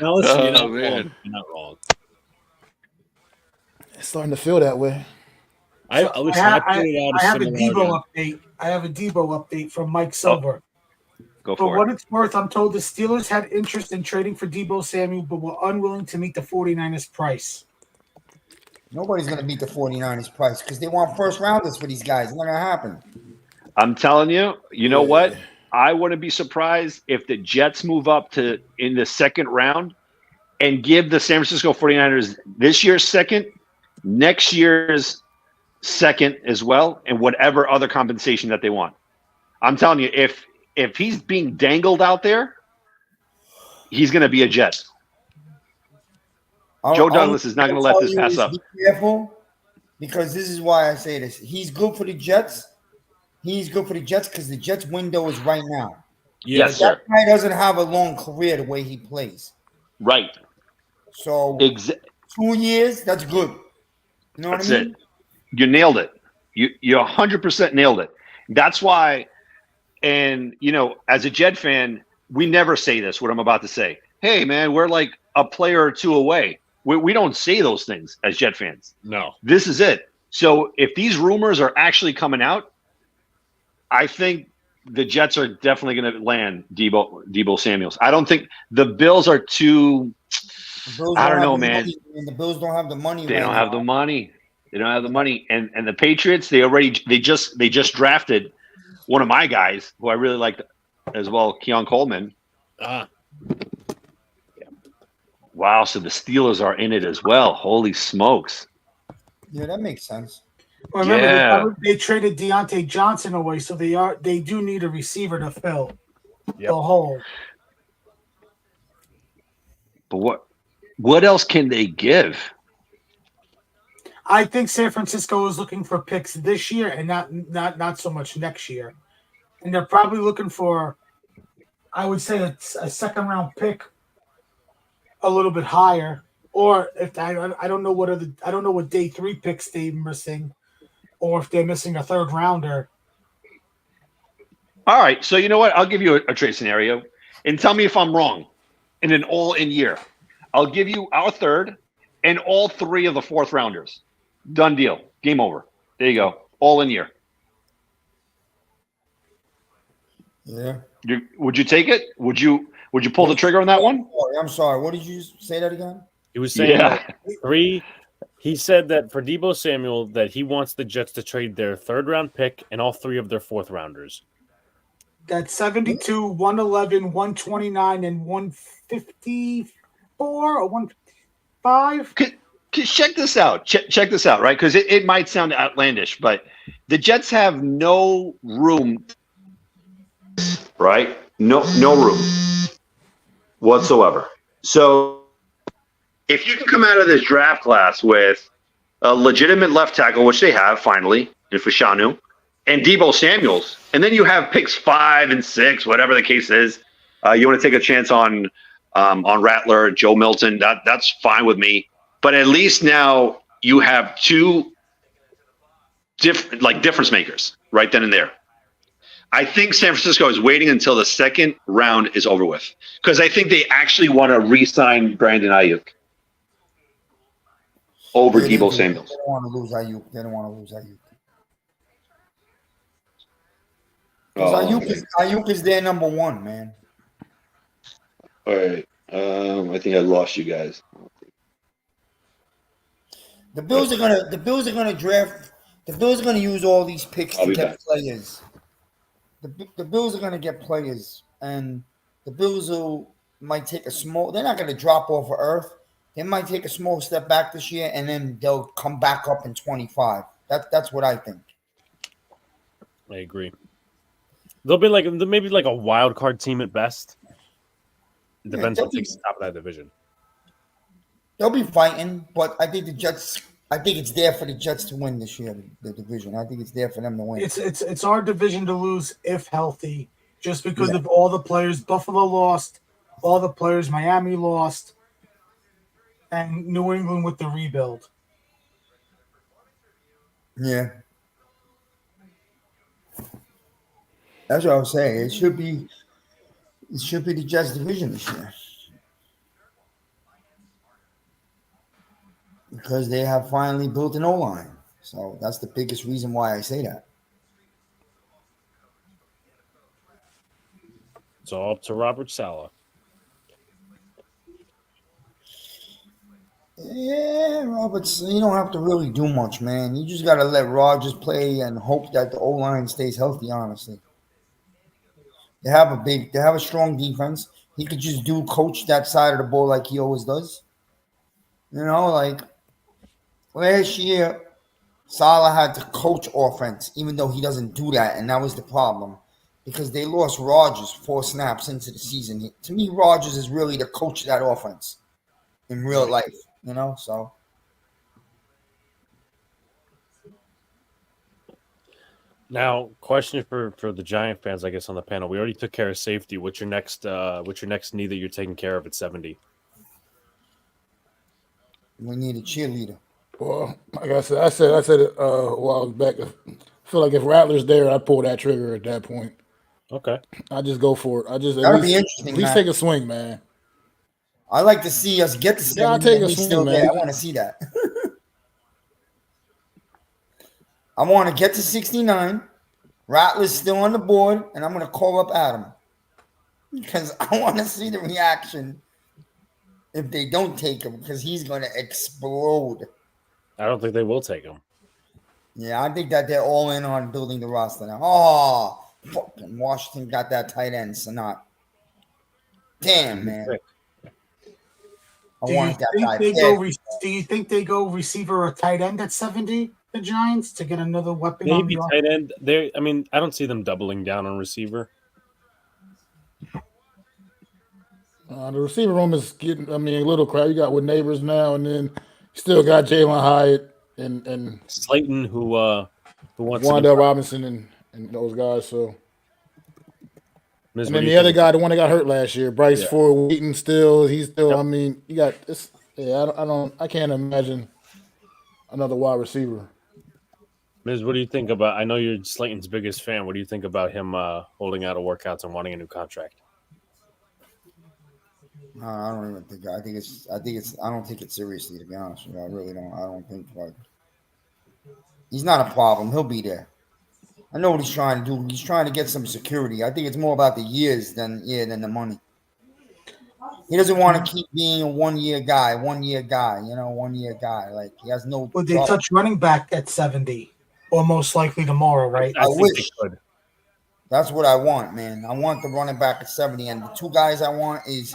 [SPEAKER 3] Now, listen, you're not wrong.
[SPEAKER 5] It's starting to feel that way.
[SPEAKER 4] I have a Debo update. I have a Debo update from Mike Silver.
[SPEAKER 6] Go
[SPEAKER 4] for
[SPEAKER 6] for
[SPEAKER 4] what
[SPEAKER 6] it.
[SPEAKER 4] it's worth, I'm told the Steelers had interest in trading for Debo Samuel, but were unwilling to meet the 49ers price.
[SPEAKER 7] Nobody's going to meet the 49ers price because they want first rounders for these guys. It's not going to happen.
[SPEAKER 6] I'm telling you, you know what? I wouldn't be surprised if the Jets move up to in the second round and give the San Francisco 49ers this year's second, next year's second as well, and whatever other compensation that they want. I'm telling you, if he's being dangled out there, he's going to be a Jet. Joe Douglas is not going to let this pass up.
[SPEAKER 7] Be careful, because this is why I say this. He's good for the Jets. He's good for the Jets because the Jets' window is right now.
[SPEAKER 6] Yes, sir.
[SPEAKER 7] That guy doesn't have a long career the way he plays.
[SPEAKER 6] Right.
[SPEAKER 7] So 2 years, that's good. You know what I mean?
[SPEAKER 6] That's it. You nailed it. You 100% nailed it. That's why, and, as a Jet fan, we never say this, what I'm about to say. Hey, man, we're like a player or two away. We don't say those things as Jet fans.
[SPEAKER 3] No.
[SPEAKER 6] This is it. So if these rumors are actually coming out, I think the Jets are definitely going to land Debo Samuels. I don't think the Bills are too – I don't know, man.
[SPEAKER 7] The Bills don't have the money.
[SPEAKER 6] They don't have the money. They don't have the money. And the Patriots, they just drafted one of my guys who I really liked as well, Keon Coleman. Wow, so the Steelers are in it as well. Holy smokes.
[SPEAKER 7] Yeah, that makes sense.
[SPEAKER 4] Well, remember, they traded Deontay Johnson away, so they do need a receiver to fill the hole.
[SPEAKER 6] But what else can they give?
[SPEAKER 4] I think San Francisco is looking for picks this year and not so much next year. And they're probably looking for, I would say, a second-round pick a little bit higher. Or if I don't know what day 3 picks they're missing, or if they're missing a third rounder.
[SPEAKER 6] All right, so you know what? I'll give you a trade scenario, and tell me if I'm wrong. In an all-in year, I'll give you our third and all 3 of the fourth rounders. Done deal. Game over. There you go. All in year.
[SPEAKER 7] Yeah.
[SPEAKER 6] Would you take it? Would you pull the trigger on that one?
[SPEAKER 7] I'm sorry. What did you say that again?
[SPEAKER 3] He was saying that 3. He said that for Debo Samuel that he wants the Jets to trade their third-round pick and all 3 of their fourth-rounders.
[SPEAKER 4] That's 72, 111, 129, and 154 or 155.
[SPEAKER 6] Check this out. Check this out, right? Because it might sound outlandish, but the Jets have no room, right? No room whatsoever. So if you can come out of this draft class with a legitimate left tackle, which they have finally in Fashanu, and Deebo Samuels, and then you have picks 5 and 6, whatever the case is. You want to take a chance on Rattler, Joe Milton. That's fine with me. But at least now you have two difference makers right then and there. I think San Francisco is waiting until the second round is over with because I think they actually want to re-sign Brandon Ayuk over Deebo Samuels.
[SPEAKER 7] They don't want to lose Ayuk. They don't want to lose Ayuk. Because Ayuk is their number one, man.
[SPEAKER 6] All right. I think I lost you guys.
[SPEAKER 7] The Bills are gonna draft. The Bills are gonna use all these picks to get players. The Bills are gonna get players, and the Bills might take a small. They're not gonna drop off of earth. They might take a small step back this year, and then they'll come back up in 25. That's what I think.
[SPEAKER 3] I agree. They'll be maybe like a wild card team at best. It depends who takes the top of that division.
[SPEAKER 7] They'll be fighting, but I think the Jets. I think it's there for the Jets to win this year, the division. I think it's there for them to win.
[SPEAKER 4] It's our division to lose if healthy, just because of all the players Buffalo lost, all the players Miami lost, and New England with the rebuild.
[SPEAKER 7] Yeah. That's what I was saying. It should be the Jets division this year. Because they have finally built an O-line. So that's the biggest reason why I say that.
[SPEAKER 3] It's all up to Robert Saleh.
[SPEAKER 7] Yeah, Roberts, you don't have to really do much, man. You just got to let Rodgers play and hope that the O-line stays healthy, honestly. They have a strong defense. He could just coach that side of the ball like he always does. You know, like last year, Salah had to coach offense, even though he doesn't do that, and that was the problem. Because they lost Rodgers 4 snaps into the season. To me, Rodgers is really the coach of that offense in real life, you know, so.
[SPEAKER 3] Now, question for the Giant fans, I guess, on the panel. We already took care of safety. What's your next need that you're taking care of at 70?
[SPEAKER 7] We need a cheerleader.
[SPEAKER 5] Well, like I said it a while back. I feel like if Rattler's there, I'd pull that trigger at that point.
[SPEAKER 3] Okay.
[SPEAKER 5] I just go for it.
[SPEAKER 7] That'd be interesting.
[SPEAKER 5] At least take a swing, man.
[SPEAKER 7] I like to see us get to 70.
[SPEAKER 5] Yeah, I'll take a swing, man.
[SPEAKER 7] I want to see that. I want to get to 69. Rattler's still on the board, and I'm going to call up Adam because I want to see the reaction if they don't take him because he's going to explode.
[SPEAKER 3] I don't think they will take him.
[SPEAKER 7] Yeah, I think that they're all in on building the roster now. Oh, fucking Washington got that tight end, Sanat. Damn, man.
[SPEAKER 4] Do you think they go receiver or tight end at 70? The Giants to get another weapon.
[SPEAKER 3] Maybe tight end. I don't see them doubling down on receiver.
[SPEAKER 5] The receiver room is getting. A little crowd. You got with Neighbors now, and then still got Jalen Hyatt and
[SPEAKER 3] Slayton, who wants
[SPEAKER 5] Wandale Robinson and those guys. So.
[SPEAKER 3] Ms.
[SPEAKER 5] And then the other guy, the one that got hurt last year, Bryce Ford Wheaton, he's still. Yep. You got this. Yeah, I can't imagine another wide receiver.
[SPEAKER 3] Miz, what do you think about? I know you're Slayton's biggest fan. What do you think about him holding out of workouts and wanting a new contract?
[SPEAKER 7] No, I don't even think. I don't take it seriously, to be honest with you. I really don't. I don't think he's not a problem. He'll be there. I know what he's trying to do. He's trying to get some security. I think it's more about the years than the money. He doesn't want to keep being a one-year guy. Like he has no.
[SPEAKER 4] Would they touch running back at 70, or most likely tomorrow? Right?
[SPEAKER 3] I wish they could.
[SPEAKER 7] That's what I want, man. I want the running back at 70, and the two guys I want is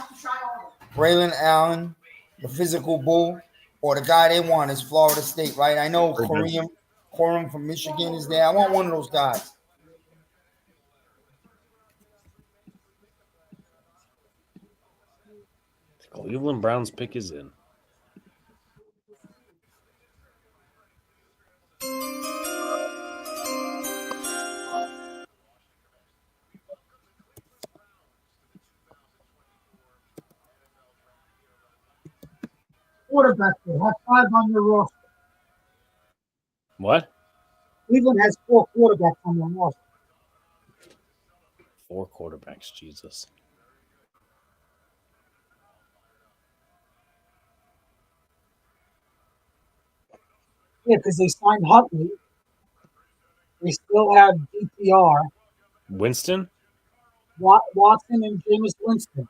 [SPEAKER 7] Braylon Allen, the physical bull, or the guy they want is Florida State, right? I know Corum from Michigan is there. I want one of those guys.
[SPEAKER 3] Cleveland Browns pick is in.
[SPEAKER 4] Quarterback, they have 5 on their roster.
[SPEAKER 3] What?
[SPEAKER 4] Cleveland has 4 quarterbacks on their roster.
[SPEAKER 3] 4 quarterbacks, Jesus.
[SPEAKER 4] Yeah, because they signed Huntley. They still have DTR,
[SPEAKER 3] Winston?
[SPEAKER 4] Watson, and Jameis Winston.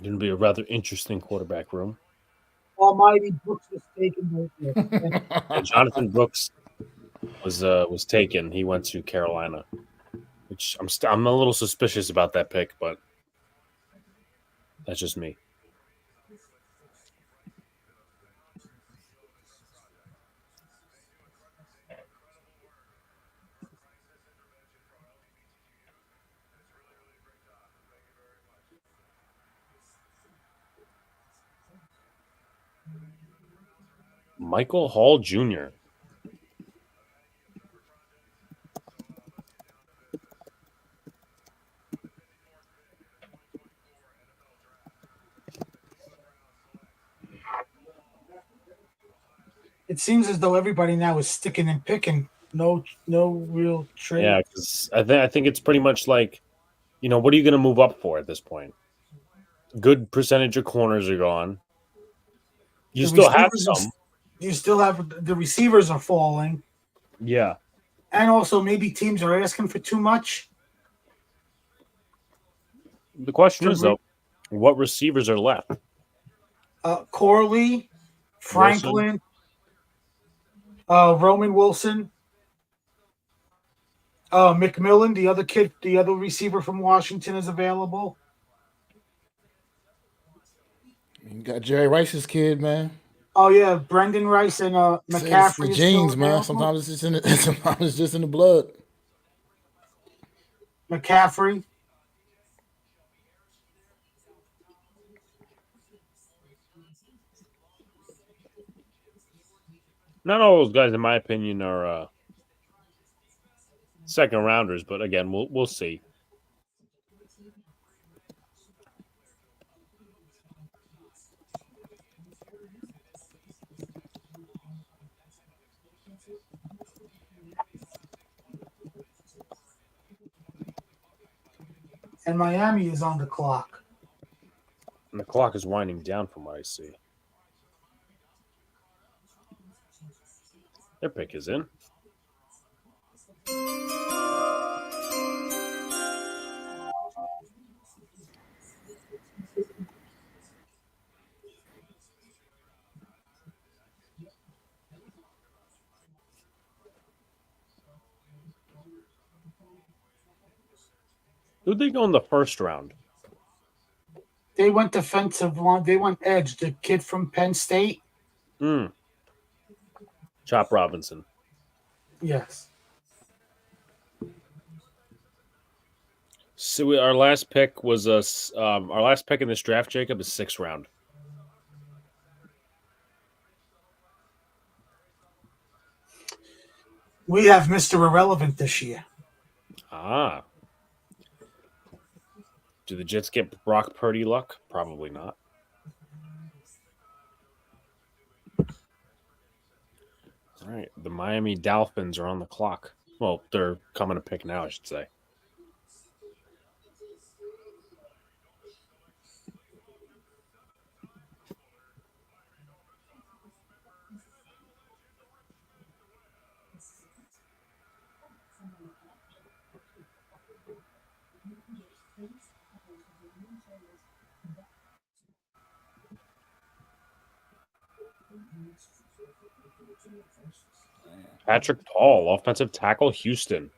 [SPEAKER 3] Going to be a rather interesting quarterback room.
[SPEAKER 4] Almighty Brooks was taken.
[SPEAKER 3] And Jonathan Brooks was taken. He went to Carolina, which I'm a little suspicious about that pick, but that's just me. Michael Hall Jr.
[SPEAKER 4] It seems as though everybody now is sticking and picking. No real trade.
[SPEAKER 3] Yeah, because I think it's pretty much like, what are you going to move up for at this point? Good percentage of corners are gone. You still have some.
[SPEAKER 4] You still have the receivers are falling.
[SPEAKER 3] Yeah.
[SPEAKER 4] And also maybe teams are asking for too much.
[SPEAKER 3] The question is, though, what receivers are left?
[SPEAKER 4] Corley, Franklin, Roman Wilson, McMillan, the other receiver from Washington is available.
[SPEAKER 5] You got Jerry Rice's kid, man.
[SPEAKER 4] Oh yeah, Brendan Rice and McCaffrey.
[SPEAKER 5] It's the genes, man. Sometimes it's just in the blood.
[SPEAKER 4] McCaffrey.
[SPEAKER 3] Not all those guys, in my opinion, are second rounders, but again, we'll see.
[SPEAKER 4] And Miami is on the clock.
[SPEAKER 3] And the clock is winding down from what I see. Their pick is in. Who'd they go in the first round?
[SPEAKER 4] They went defensive line. They went edge. The kid from Penn State.
[SPEAKER 3] Chop Robinson.
[SPEAKER 4] Yes.
[SPEAKER 3] So our last pick was our last pick in this draft, Jacob, is 6th round.
[SPEAKER 4] We have Mr. Irrelevant this year.
[SPEAKER 3] Ah. Do the Jets get Brock Purdy luck? Probably not. All right. The Miami Dolphins are on the clock. Well, they're coming to pick now, I should say. Patrick Paul, offensive tackle, Houston.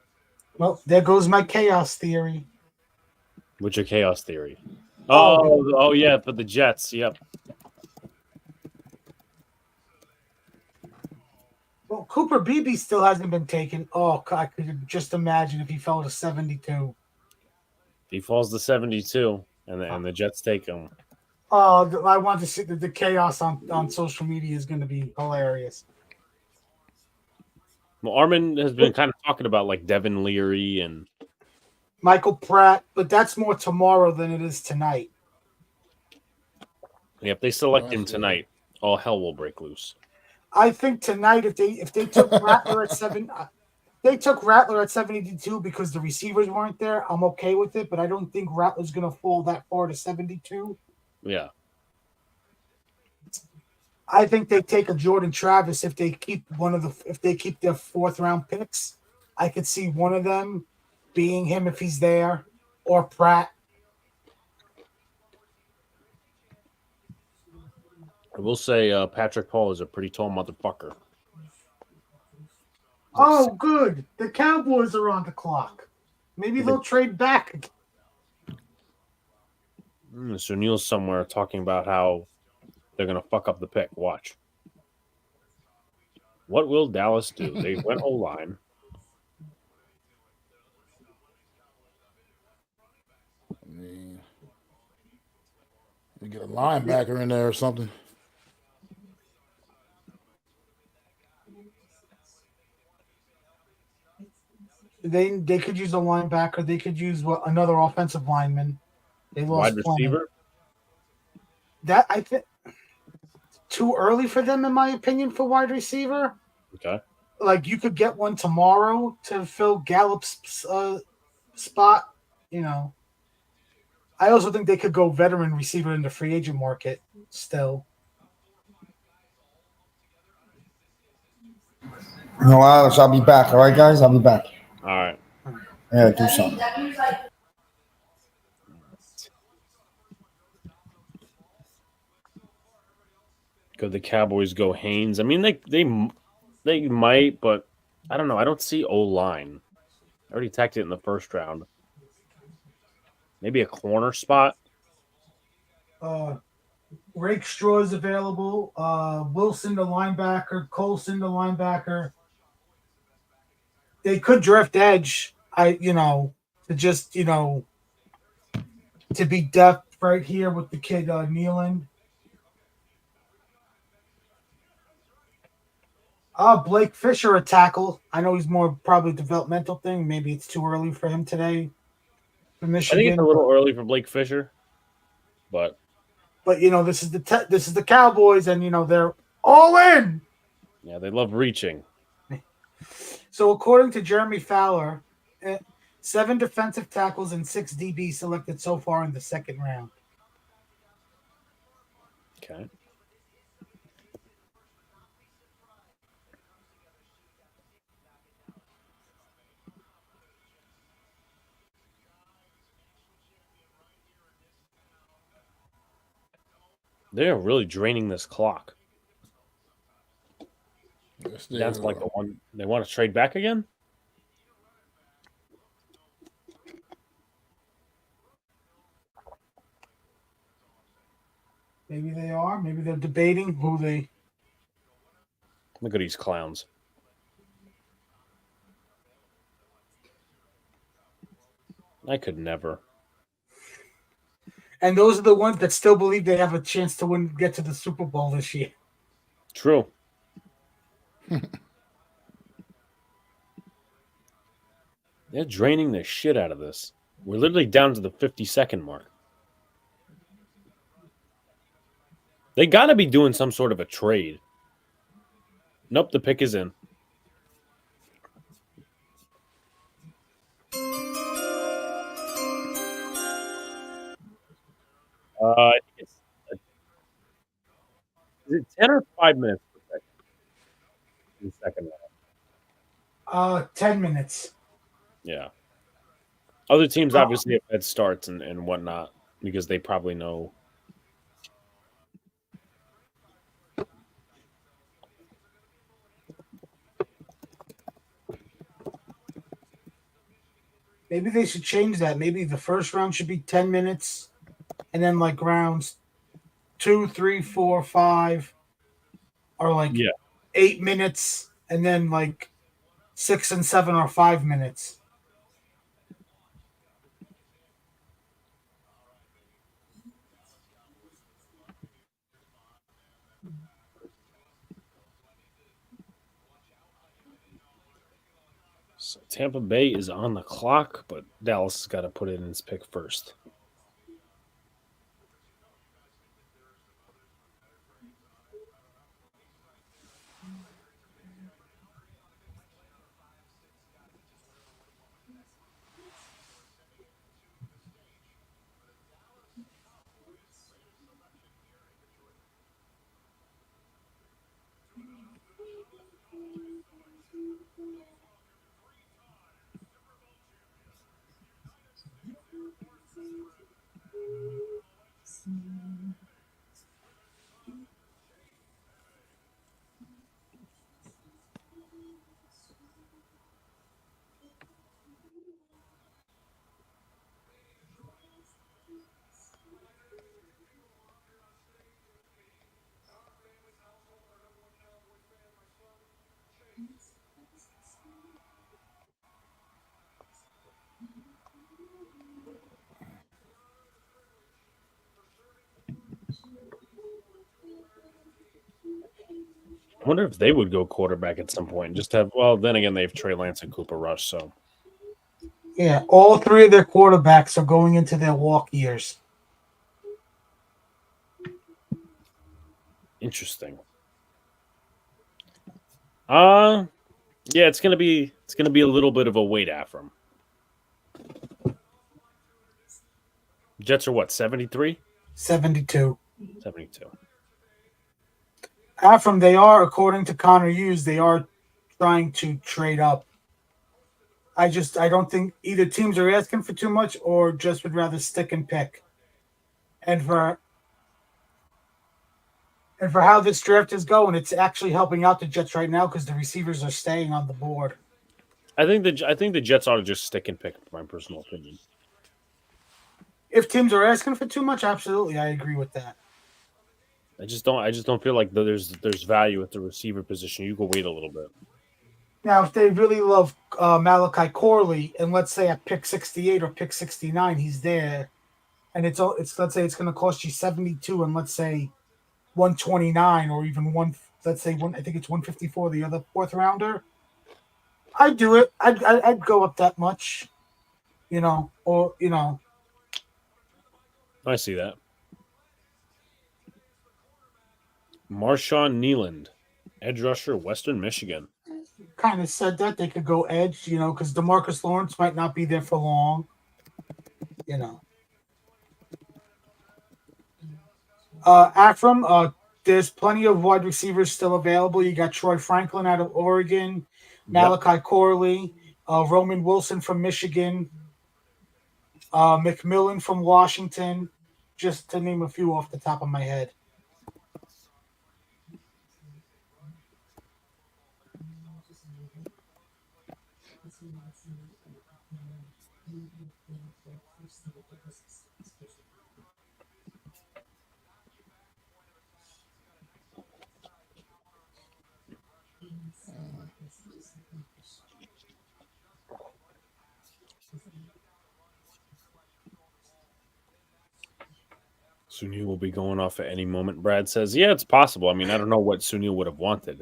[SPEAKER 4] Well, there goes my chaos theory.
[SPEAKER 3] What's your chaos theory? Oh, yeah, for the Jets. Yep.
[SPEAKER 4] Well, Cooper Beebe still hasn't been taken. Oh, I could just imagine if he fell to 72.
[SPEAKER 3] He falls to 72, and the Jets take him.
[SPEAKER 4] Oh, I want to see the chaos on social media is going to be hilarious.
[SPEAKER 3] Well, Armin has been kind of talking about like Devin Leary and
[SPEAKER 4] Michael Pratt, but that's more tomorrow than it is tonight.
[SPEAKER 3] if they select him tonight, all hell will break loose.
[SPEAKER 4] I think tonight, if they took Rattler at they took Rattler at 72 because the receivers weren't there. I'm okay with it, but I don't think Rattler's going to fall that far to 72.
[SPEAKER 3] Yeah.
[SPEAKER 4] I think they take a Jordan Travis if they keep their fourth round picks. I could see one of them being him if he's there, or Pratt.
[SPEAKER 3] I will say Patrick Paul is a pretty tall motherfucker.
[SPEAKER 4] Oh, good. The Cowboys are on the clock. Maybe they'll trade back.
[SPEAKER 3] So Neil's somewhere talking about how they're going to fuck up the pick. Watch. What will Dallas do? They went O-line.
[SPEAKER 5] You get a linebacker in there or something.
[SPEAKER 4] They could use a linebacker. They could use another offensive lineman. They lost
[SPEAKER 3] wide receiver.
[SPEAKER 4] That I think too early for them, in my opinion, for wide receiver.
[SPEAKER 3] Okay.
[SPEAKER 4] Like you could get one tomorrow to fill Gallup's spot. You know. I also think they could go veteran receiver in the free agent market still.
[SPEAKER 7] No, Alex, I'll be back. All right, guys, I'll be back.
[SPEAKER 3] All right.
[SPEAKER 7] Yeah, do something.
[SPEAKER 3] Could the Cowboys go Haynes? I mean, they might, but I don't know. I don't see O-line. I already attacked it in the first round. Maybe a corner spot.
[SPEAKER 4] Rakestraw is available. Wilson, the linebacker. Colson, the linebacker. They could draft edge. To be depth right here with the kid Nealon. Blake Fisher, a tackle. I know he's more probably a developmental thing. Maybe it's too early for him today. For Michigan.
[SPEAKER 3] I think it's a little early for Blake Fisher, but
[SPEAKER 4] this is the Cowboys, and they're all in.
[SPEAKER 3] Yeah, they love reaching.
[SPEAKER 4] So according to Jeremy Fowler, 7 defensive tackles and 6 DB selected so far in the second round.
[SPEAKER 3] Okay. They're really draining this clock.
[SPEAKER 5] Yes,
[SPEAKER 3] That's like the one they want to trade back again.
[SPEAKER 4] Maybe they are. Maybe they're debating who they.
[SPEAKER 3] Look at these clowns. I could never.
[SPEAKER 4] And those are the ones that still believe they have a chance to get to the Super Bowl this year.
[SPEAKER 3] True. They're draining the shit out of this. We're literally down to the 50-second mark. They got to be doing some sort of a trade. Nope, the pick is in. Is it 10 or 5 minutes per second? In the second round.
[SPEAKER 4] 10 minutes.
[SPEAKER 3] Yeah. Other teams obviously have head starts and whatnot because they probably know.
[SPEAKER 4] Maybe they should change that. Maybe the first round should be 10 minutes, and then like rounds 2, 3, 4, 5 are like 8 minutes, and then like 6 and 7 are 5 minutes.
[SPEAKER 3] So Tampa Bay is on the clock, but Dallas has got to put in his pick first. I wonder if they would go quarterback at some point. Just have, well, then again, they have Trey Lance and Cooper Rush. So,
[SPEAKER 4] Yeah, all three of their quarterbacks are going into their walk years.
[SPEAKER 3] interesting. Yeah, it's gonna be a little bit of a wait after him. Jets are what, 73?
[SPEAKER 4] 72.
[SPEAKER 3] 72.
[SPEAKER 4] After they are, according to Connor Hughes, they are trying to trade up. I don't think either teams are asking for too much or just would rather stick and pick. And for how this draft is going, it's actually helping out the Jets right now because the receivers are staying on the board.
[SPEAKER 3] I think the Jets ought to just stick and pick, in my personal opinion.
[SPEAKER 4] If teams are asking for too much, absolutely, I agree with that.
[SPEAKER 3] I just don't feel like there's value at the receiver position. You can wait a little bit.
[SPEAKER 4] Now, if they really love Malachi Corley, and let's say at pick 68 or pick 69, he's there, and it's let's say it's going to cost you 72, and let's say 129 or even let's say I think it's 154, the other fourth rounder. I'd do it. I'd go up that much, or.
[SPEAKER 3] I see that. Marshawn Nealand, edge rusher, Western Michigan.
[SPEAKER 4] Kind of said that they could go edge, because DeMarcus Lawrence might not be there for long, Akram, there's plenty of wide receivers still available. You got Troy Franklin out of Oregon, Malachi Corley, Roman Wilson from Michigan, McMillan from Washington, just to name a few off the top of my head.
[SPEAKER 3] Sunil will be going off at any moment. Brad says, yeah, it's possible. I mean, I don't know what Sunil would have wanted.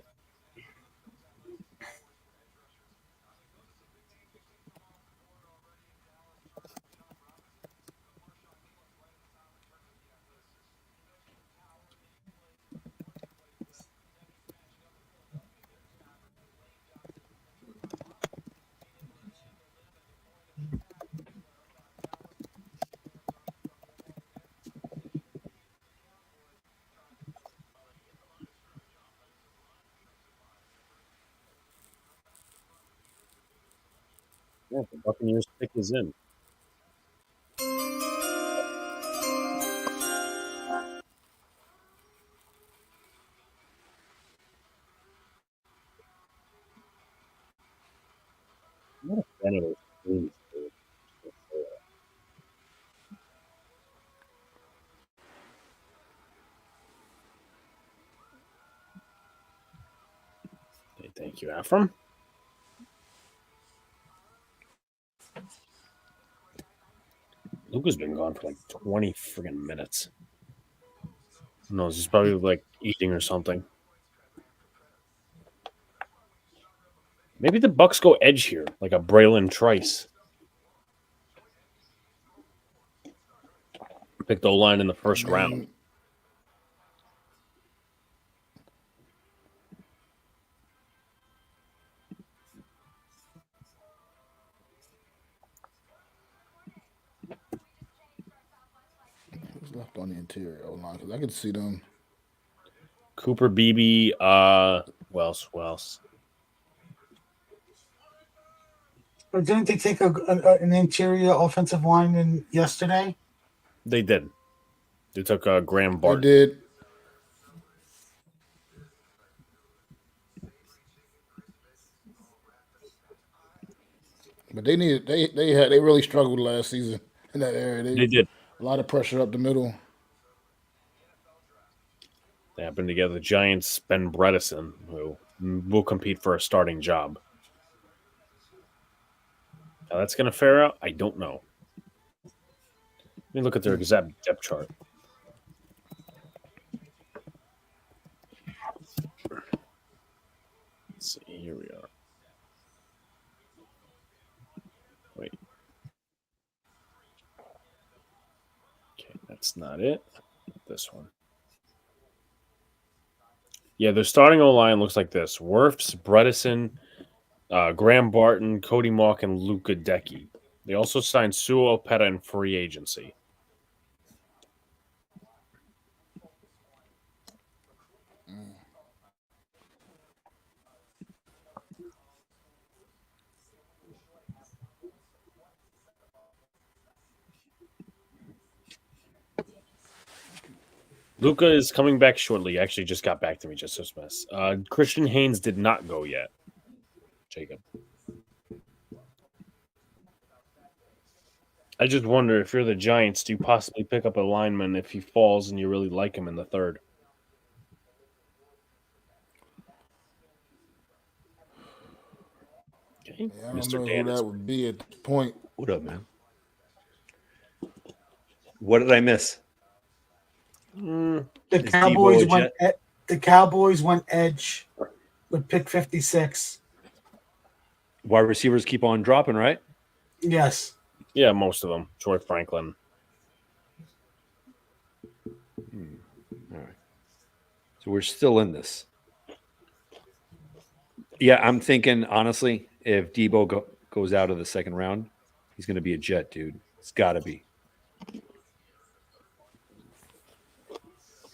[SPEAKER 3] Yeah, the Buccaneers pick is in. I'm not a fan of those screens, dude. Okay, thank you, Afram. Luca's been gone for like 20 friggin' minutes. Who knows? He's probably like eating or something. Maybe the Bucks go edge here, like a Braylon Trice. Picked O-line in the first round.
[SPEAKER 5] Who's left on the interior O-line? Because I could see them.
[SPEAKER 3] Cooper Beebe, who else?
[SPEAKER 4] Or didn't they take an interior offensive lineman yesterday?
[SPEAKER 3] They did. They took Graham Barton.
[SPEAKER 5] They did. But they really struggled last season in that area.
[SPEAKER 3] They did.
[SPEAKER 5] A lot of pressure up the middle.
[SPEAKER 3] They happened to get the Giants' Ben Bredesen, who will compete for a starting job. How that's going to fare out, I don't know. Let me look at their exact depth chart. Let's see, here we are. Wait. Okay, that's not it. This one. Yeah, their starting O-line looks like this. Wirfs, Bredesen, Graham Barton, Cody Mock, and Luca Decky. They also signed Suo Opeta in free agency. Luca is coming back shortly. He actually just got back to me just this mess. Christian Haynes did not go yet. Jacob. I just wonder if you're the Giants, do you possibly pick up a lineman if he falls and you really like him in the third? Okay.
[SPEAKER 5] Yeah, I don't
[SPEAKER 3] Mr.
[SPEAKER 5] know
[SPEAKER 3] Dan
[SPEAKER 5] who
[SPEAKER 3] is
[SPEAKER 5] that would be at this point.
[SPEAKER 1] What up, man? What did I miss?
[SPEAKER 4] The
[SPEAKER 1] Is
[SPEAKER 4] Cowboys
[SPEAKER 1] Debo a
[SPEAKER 4] went.
[SPEAKER 1] Jet?
[SPEAKER 4] The Cowboys went edge with pick 56.
[SPEAKER 1] Wide receivers keep on dropping, right?
[SPEAKER 4] Yes.
[SPEAKER 3] Yeah, most of them. Troy Franklin.
[SPEAKER 1] All right. So we're still in this. Yeah, I'm thinking, honestly, if Debo goes out of the second round, he's going to be a Jet, dude. It's got to be.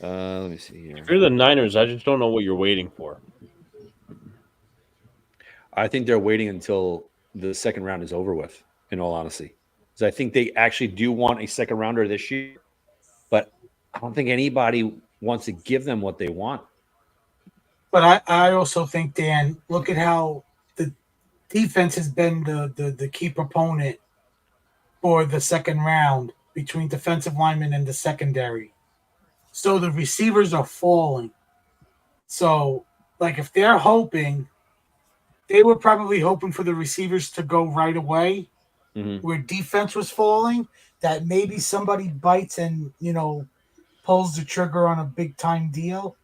[SPEAKER 1] Let me see here.
[SPEAKER 3] If you're the Niners, I just don't know what you're waiting for.
[SPEAKER 1] I think they're waiting until the second round is over with, in all honesty. Because I think they actually do want a second rounder this year, but I don't think anybody wants to give them what they want.
[SPEAKER 4] But I also think, Dan, look at how the defense has been the key proponent for the second round between defensive linemen and the secondary. So the receivers are falling. So, like, if they're hoping, they were probably hoping for the receivers to go right away, where defense was falling, that maybe somebody bites and, pulls the trigger on a big-time deal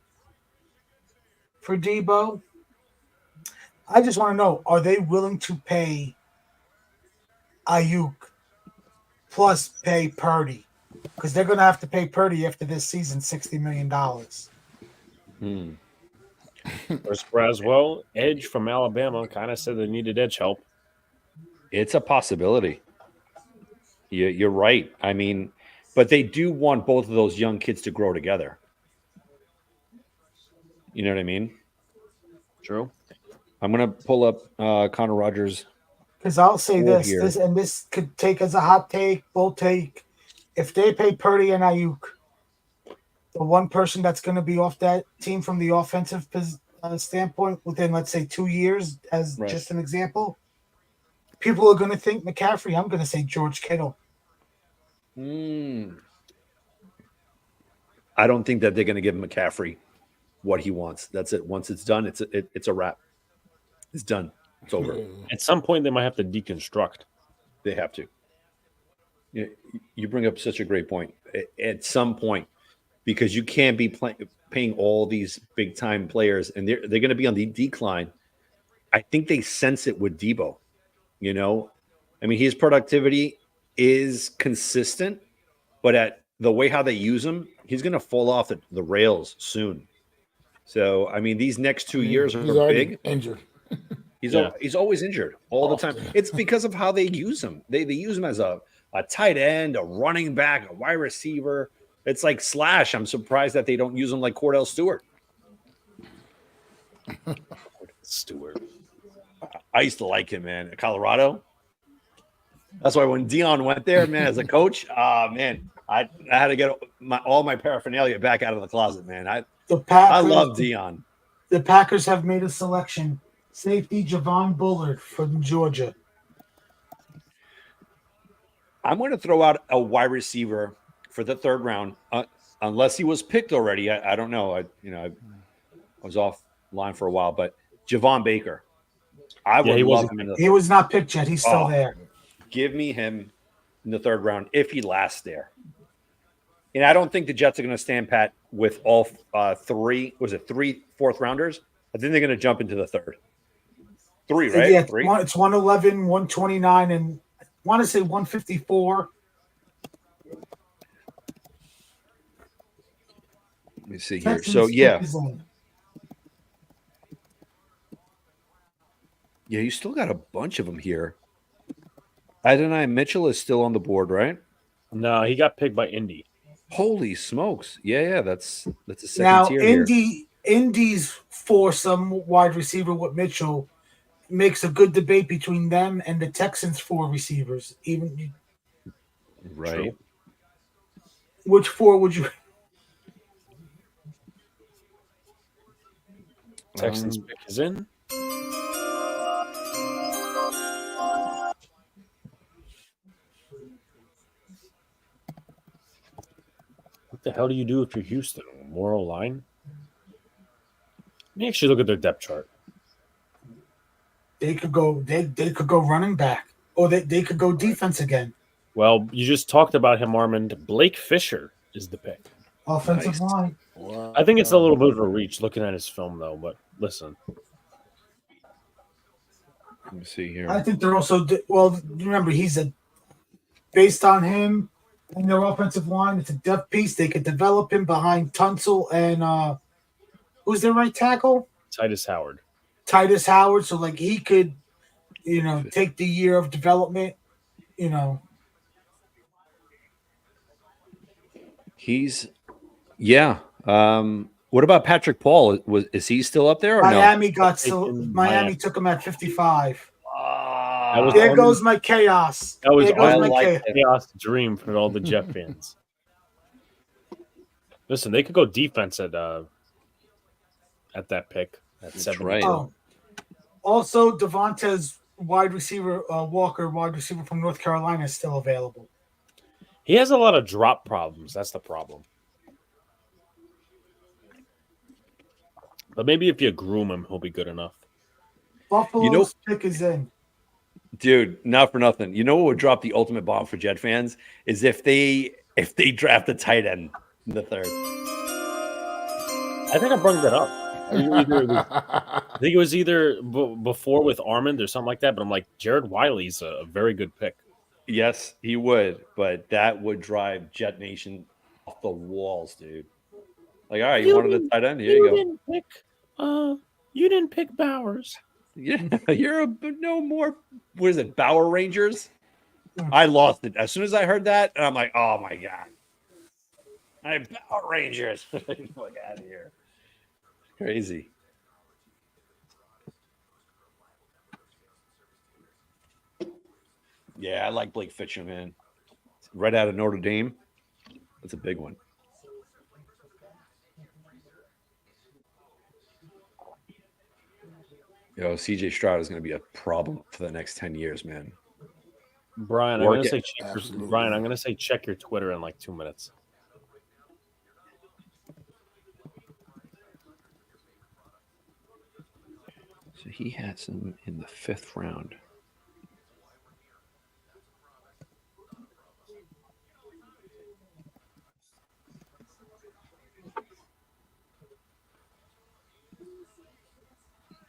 [SPEAKER 4] for Debo. I just want to know, are they willing to pay Ayuk plus pay Purdy? Because they're going to have to pay Purdy after this season $60 million.
[SPEAKER 3] Whereas Braswell, edge from Alabama, kind of said they needed edge help.
[SPEAKER 1] It's a possibility. You're right. I mean, but they do want both of those young kids to grow together. You know what I mean?
[SPEAKER 3] True.
[SPEAKER 1] I'm going to pull up Connor Rogers.
[SPEAKER 4] Because I'll say this,
[SPEAKER 1] here.
[SPEAKER 4] this could take as a hot take, bold take. If they pay Purdy and Ayuk, the one person that's going to be off that team from the offensive standpoint within, let's say, 2 years, as just an example, people are going to think McCaffrey. I'm going to say George Kittle.
[SPEAKER 1] I don't think that they're going to give McCaffrey what he wants. That's it. Once it's done, it's a wrap. It's done. It's over.
[SPEAKER 3] At some point, they might have to deconstruct.
[SPEAKER 1] They have to. You bring up such a great point. At some point, because you can't be paying all these big time players, and they're going to be on the decline. I think they sense it with Debo. You know, I mean, his productivity is consistent, but at the way how they use him, he's going to fall off the rails soon. So, I mean, these next 2 years
[SPEAKER 5] He's
[SPEAKER 1] are
[SPEAKER 5] already
[SPEAKER 1] big.
[SPEAKER 5] injured.
[SPEAKER 1] He's always injured all the time.
[SPEAKER 5] Often.
[SPEAKER 1] It's because of how they use him. They use him as a tight end, a running back, a wide receiver. It's like Slash. I'm surprised that they don't use him like Cordell Stewart.
[SPEAKER 3] Stewart.
[SPEAKER 1] I used to like him, man. At Colorado. That's why when Dion went there, man, as a coach, man, I had to get all my paraphernalia back out of the closet, man. I love Dion.
[SPEAKER 4] The Packers have made a selection. Safety Javon Bullard from Georgia.
[SPEAKER 1] I'm going to throw out a wide receiver for the third round, unless he was picked already. I don't know. I was offline for a while, but Javon Baker. I would love him.
[SPEAKER 4] He was not picked yet. He's still there.
[SPEAKER 1] Give me him in the third round if he lasts there. And I don't think the Jets are going to stand pat with all three fourth rounders. I think they're going to jump into the third. 3, right?
[SPEAKER 4] Yeah,
[SPEAKER 1] 3.
[SPEAKER 4] It's 111, 129, and I want to say 154.
[SPEAKER 1] Let me see here. So, yeah. Yeah, you still got a bunch of them here. Adonai Mitchell is still on the board, right?
[SPEAKER 3] No, he got picked by Indy.
[SPEAKER 1] Holy smokes. Yeah, that's a second
[SPEAKER 4] now,
[SPEAKER 1] tier here.
[SPEAKER 4] Indy's foursome wide receiver with Mitchell makes a good debate between them and the Texans' 4 receivers.
[SPEAKER 1] Right.
[SPEAKER 3] True.
[SPEAKER 4] Which 4 would you?
[SPEAKER 3] Texans pick is in. What the hell do you do if you're Houston? Moral line? Let me actually look at their depth chart.
[SPEAKER 4] They could go. They could go running back, or they could go defense again.
[SPEAKER 3] Well, you just talked about him, Armand. Blake Fisher is the pick.
[SPEAKER 4] Offensive line.
[SPEAKER 5] Wow.
[SPEAKER 3] I think it's a little bit of a reach looking at his film, though. But listen,
[SPEAKER 1] Let me see here.
[SPEAKER 4] I think they're also well. Remember, based on him and their offensive line. It's a depth piece. They could develop him behind Tunsil and who's their right tackle?
[SPEAKER 3] Titus Howard.
[SPEAKER 4] Titus Howard. So like he could, take the year of development.
[SPEAKER 1] He's what about Patrick Paul? Is he still up there or
[SPEAKER 4] Miami
[SPEAKER 1] no?
[SPEAKER 4] Miami took him at 55.
[SPEAKER 3] There
[SPEAKER 4] There goes my chaos.
[SPEAKER 3] That was
[SPEAKER 4] There goes my
[SPEAKER 3] like chaos dream for all the Jet fans. Listen, they could go defense at that pick at 7.
[SPEAKER 1] Right.
[SPEAKER 4] Oh. Also, Devontae's wide receiver, Walker, wide receiver from North Carolina, is still available.
[SPEAKER 3] He has a lot of drop problems. That's the problem. But maybe if you groom him, he'll be good enough.
[SPEAKER 4] Buffalo's pick is in.
[SPEAKER 1] Dude, not for nothing. You know what would drop the ultimate bomb for Jet fans is if they draft a tight end in the third.
[SPEAKER 3] I think I brought that up. I think it was either before with Armand or something like that. But I'm like, Jared Wiley's a very good pick.
[SPEAKER 1] Yes, he would, but that would drive Jet Nation off the walls, dude. Like, all right, you wanted a tight end? Here you
[SPEAKER 3] go. You didn't pick Bowers.
[SPEAKER 1] Yeah, you're no more. What is it, Bauer Rangers? I lost it as soon as I heard that, and I'm like, oh my god, I'm Bauer Rangers. Look out of here, crazy. Yeah, I like Blake Fisher, man. Right out of Notre Dame. That's a big one. Yo, CJ Stroud is going to be a problem for the next 10 years, man.
[SPEAKER 3] Brian, I'm going to say check your Twitter in like 2 minutes.
[SPEAKER 1] So he has him in the 5th round.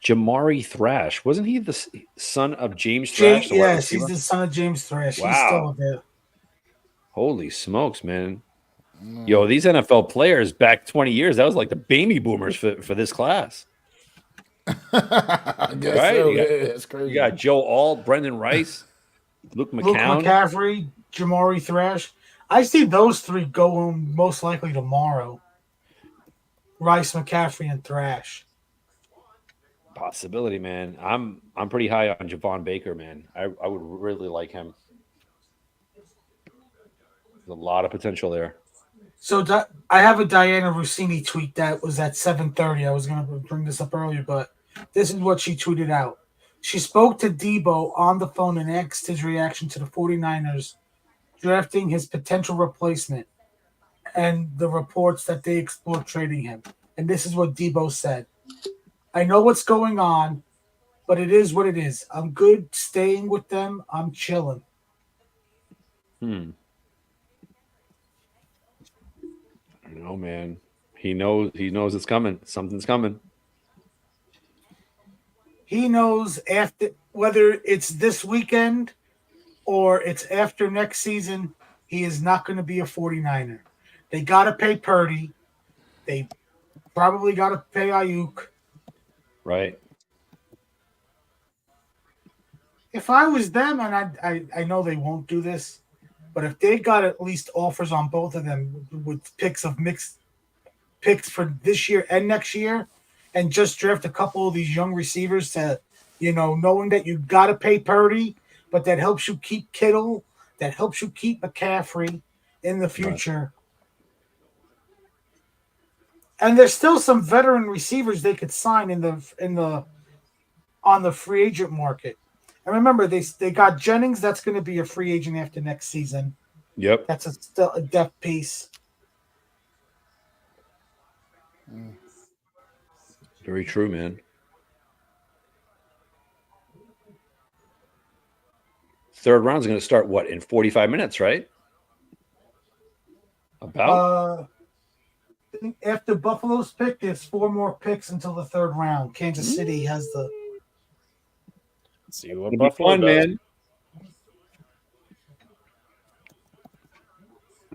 [SPEAKER 1] Jamari Thrash. Wasn't he the son of James Thrash? the wide
[SPEAKER 4] Yes, he's
[SPEAKER 1] receiver?
[SPEAKER 4] the son of James Thrash. He's
[SPEAKER 1] Wow.
[SPEAKER 4] still there.
[SPEAKER 1] Holy smokes, man. Yo, these NFL players back 20 years, that was like the baby boomers for this class.
[SPEAKER 5] I guess
[SPEAKER 1] Right?
[SPEAKER 5] so.
[SPEAKER 1] You got-
[SPEAKER 5] Yeah, it's crazy.
[SPEAKER 1] You got Joe Alt, Brendan Rice, Luke
[SPEAKER 4] Luke
[SPEAKER 1] McCown.
[SPEAKER 4] McCaffrey, Jamari Thrash. I see those three going most likely tomorrow. Rice, McCaffrey, and Thrash.
[SPEAKER 1] Possibility, man. I'm pretty high on Javon Baker, man. I would really like him. There's a lot of potential there.
[SPEAKER 4] So I have a Diana Rossini tweet that was at 7:30. I was going to bring this up earlier, but this is what she tweeted out. She spoke to Debo on the phone and asked his reaction to the 49ers drafting his potential replacement and the reports that they explored trading him. And this is what Debo said. I know what's going on, but it is what it is. I'm good staying with them. I'm chilling.
[SPEAKER 1] I don't know, man. He knows it's coming. Something's coming.
[SPEAKER 4] He knows after whether it's this weekend or it's after next season, he is not going to be a 49er. They got to pay Purdy. They probably got to pay Ayuk.
[SPEAKER 1] Right.
[SPEAKER 4] If I was them, and I know they won't do this, but if they got at least offers on both of them with mixed picks for this year and next year, and just draft a couple of these young receivers to, knowing that you got to pay Purdy, but that helps you keep Kittle, that helps you keep McCaffrey in the future. Right. And there's still some veteran receivers they could sign on the free agent market. And remember, they got Jennings. That's going to be a free agent after next season.
[SPEAKER 1] Yep.
[SPEAKER 4] That's still a depth piece.
[SPEAKER 1] Very true, man. Third round is going to start, in 45 minutes, right? About?
[SPEAKER 4] After Buffalo's pick, there's 4 more picks until the third round. Kansas City has the...
[SPEAKER 3] Let's see what
[SPEAKER 1] It'll
[SPEAKER 3] Buffalo
[SPEAKER 1] be fun,
[SPEAKER 3] does.
[SPEAKER 1] man.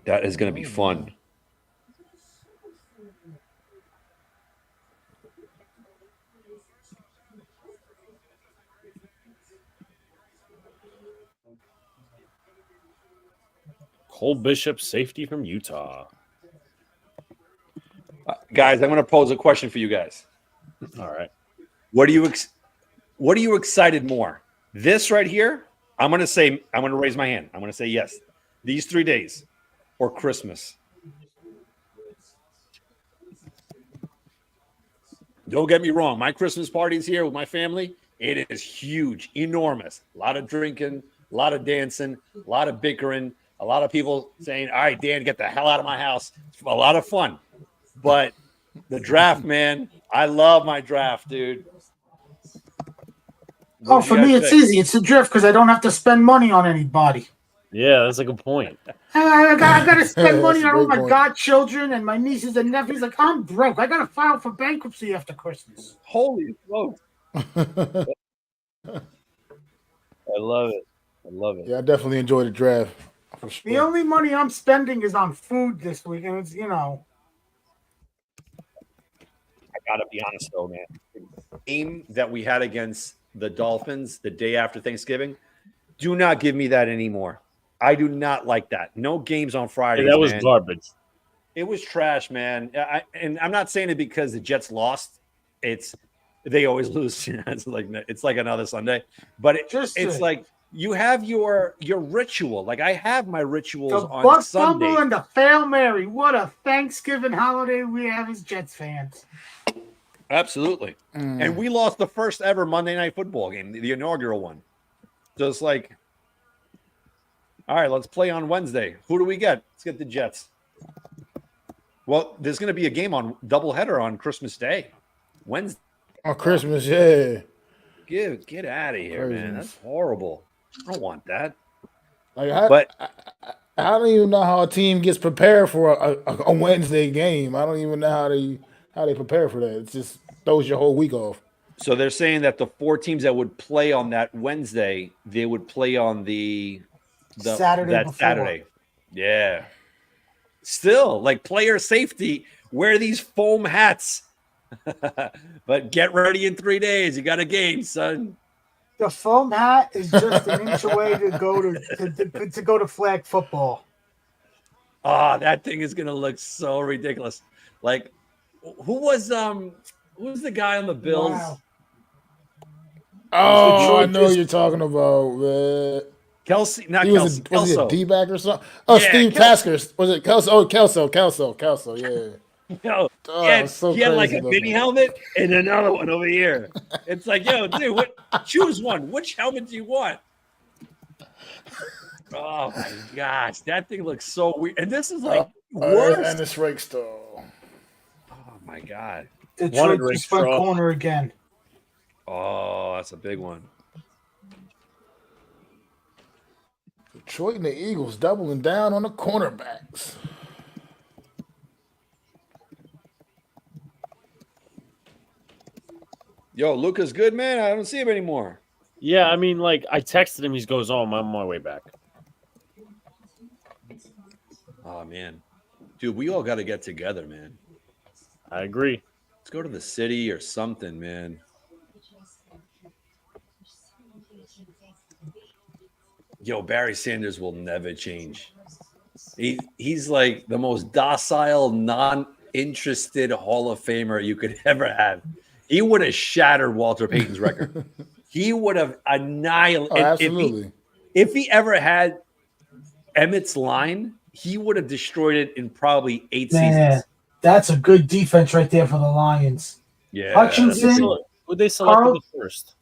[SPEAKER 1] That is going to be fun.
[SPEAKER 3] Cole Bishop, safety from Utah.
[SPEAKER 1] Guys, I'm going to pose a question for you guys.
[SPEAKER 3] All right.
[SPEAKER 1] What are you excited more? This right here? I'm going to raise my hand. I'm going to say yes. These 3 days or Christmas. Don't get me wrong. My Christmas parties here with my family, it is huge, enormous. A lot of drinking, a lot of dancing, a lot of bickering, a lot of people saying, all right, Dan, get the hell out of my house. It's a lot of fun. But the draft, man, I love my draft, dude.
[SPEAKER 4] For me, it's easy. It's a draft because I don't have to spend money on anybody.
[SPEAKER 3] Yeah, that's a good point.
[SPEAKER 4] I got to spend money on all my godchildren and my nieces and nephews. Like, I'm broke. I got to file for bankruptcy after Christmas.
[SPEAKER 1] Holy smokes. I love it.
[SPEAKER 5] Yeah, I definitely enjoyed the draft. For sure.
[SPEAKER 4] The only money I'm spending is on food this week, and it's,
[SPEAKER 1] I gotta be honest though, man. The game that we had against the Dolphins the day after Thanksgiving, do not give me that anymore. I do not like that. No games on Friday.
[SPEAKER 3] That was garbage.
[SPEAKER 1] It was trash, man. And I'm not saying it because the Jets lost. They always lose. It's like another Sunday. But it's like you have your ritual. Like I have my rituals on
[SPEAKER 4] Buck
[SPEAKER 1] Sunday.
[SPEAKER 4] Bumble and the Fail Mary. What a Thanksgiving holiday we have as Jets fans.
[SPEAKER 1] Absolutely. And we lost the first ever Monday Night Football game, the inaugural one. So it's like, all right, let's play on Wednesday. Who do we get? Let's get the Jets. Well, there's going to be a game on doubleheader on Christmas Day, Wednesday.
[SPEAKER 5] On Christmas, yeah.
[SPEAKER 1] Get out of here, man. That's horrible. I don't want that.
[SPEAKER 5] Like, I don't even know how a team gets prepared for a Wednesday game. I don't even know how they prepare for that. It just throws your whole week off.
[SPEAKER 1] So they're saying that the 4 teams that would play on that Wednesday, they would play on the
[SPEAKER 4] Saturday before.
[SPEAKER 1] Saturday. Yeah. Still, like player safety, wear these foam hats. But get ready in 3 days. You got a game, son.
[SPEAKER 4] The foam hat is just an inch away to go to flag football.
[SPEAKER 1] Oh, that thing is gonna look so ridiculous. Like, who was the guy on the Bills?
[SPEAKER 4] Wow.
[SPEAKER 5] Oh, I
[SPEAKER 1] Detroit
[SPEAKER 5] know
[SPEAKER 1] just-
[SPEAKER 5] you're talking about, man.
[SPEAKER 1] Kelsey, not
[SPEAKER 5] He
[SPEAKER 1] Kelsey.
[SPEAKER 5] was he a
[SPEAKER 1] Kelso.
[SPEAKER 5] D-back or something? Oh,
[SPEAKER 1] Yeah,
[SPEAKER 5] Steve Tasker. Was it Kelso? Oh, Kelso, yeah.
[SPEAKER 1] No,
[SPEAKER 5] Oh,
[SPEAKER 1] he had,
[SPEAKER 5] it's so
[SPEAKER 1] he had like
[SPEAKER 5] crazy
[SPEAKER 1] a mini
[SPEAKER 5] looking.
[SPEAKER 1] helmet and another one over here. It's like, yo, dude, choose one. Which helmet do you want? Oh my gosh, that thing looks so weird. And this is like worse.
[SPEAKER 5] And it's Rake Star.
[SPEAKER 1] Oh my god.
[SPEAKER 4] Detroit
[SPEAKER 3] Wanted
[SPEAKER 4] just went
[SPEAKER 3] Rakestraw.
[SPEAKER 4] corner again.
[SPEAKER 1] Oh, that's a big one.
[SPEAKER 5] Detroit and the Eagles doubling down on the cornerbacks.
[SPEAKER 1] Yo, Luca's good, man. I don't see him anymore.
[SPEAKER 3] Yeah, I mean, like I texted him. He goes, "Oh, I'm on my way back."
[SPEAKER 1] Oh man, dude, we all got to get together, man.
[SPEAKER 3] I agree.
[SPEAKER 1] Let's go to the city or something, man. Yo, Barry Sanders will never change. He's like the most docile, non-interested Hall of Famer you could ever have. He would have shattered Walter Payton's record. He would have annihilated.
[SPEAKER 5] Oh, absolutely.
[SPEAKER 1] If he ever had Emmett's line, he would have destroyed it in probably 8
[SPEAKER 4] Man,
[SPEAKER 1] seasons.
[SPEAKER 4] that's a good defense right there for the Lions.
[SPEAKER 1] Yeah.
[SPEAKER 4] Hutchinson,
[SPEAKER 3] Who they selected
[SPEAKER 4] Carl-
[SPEAKER 3] the first?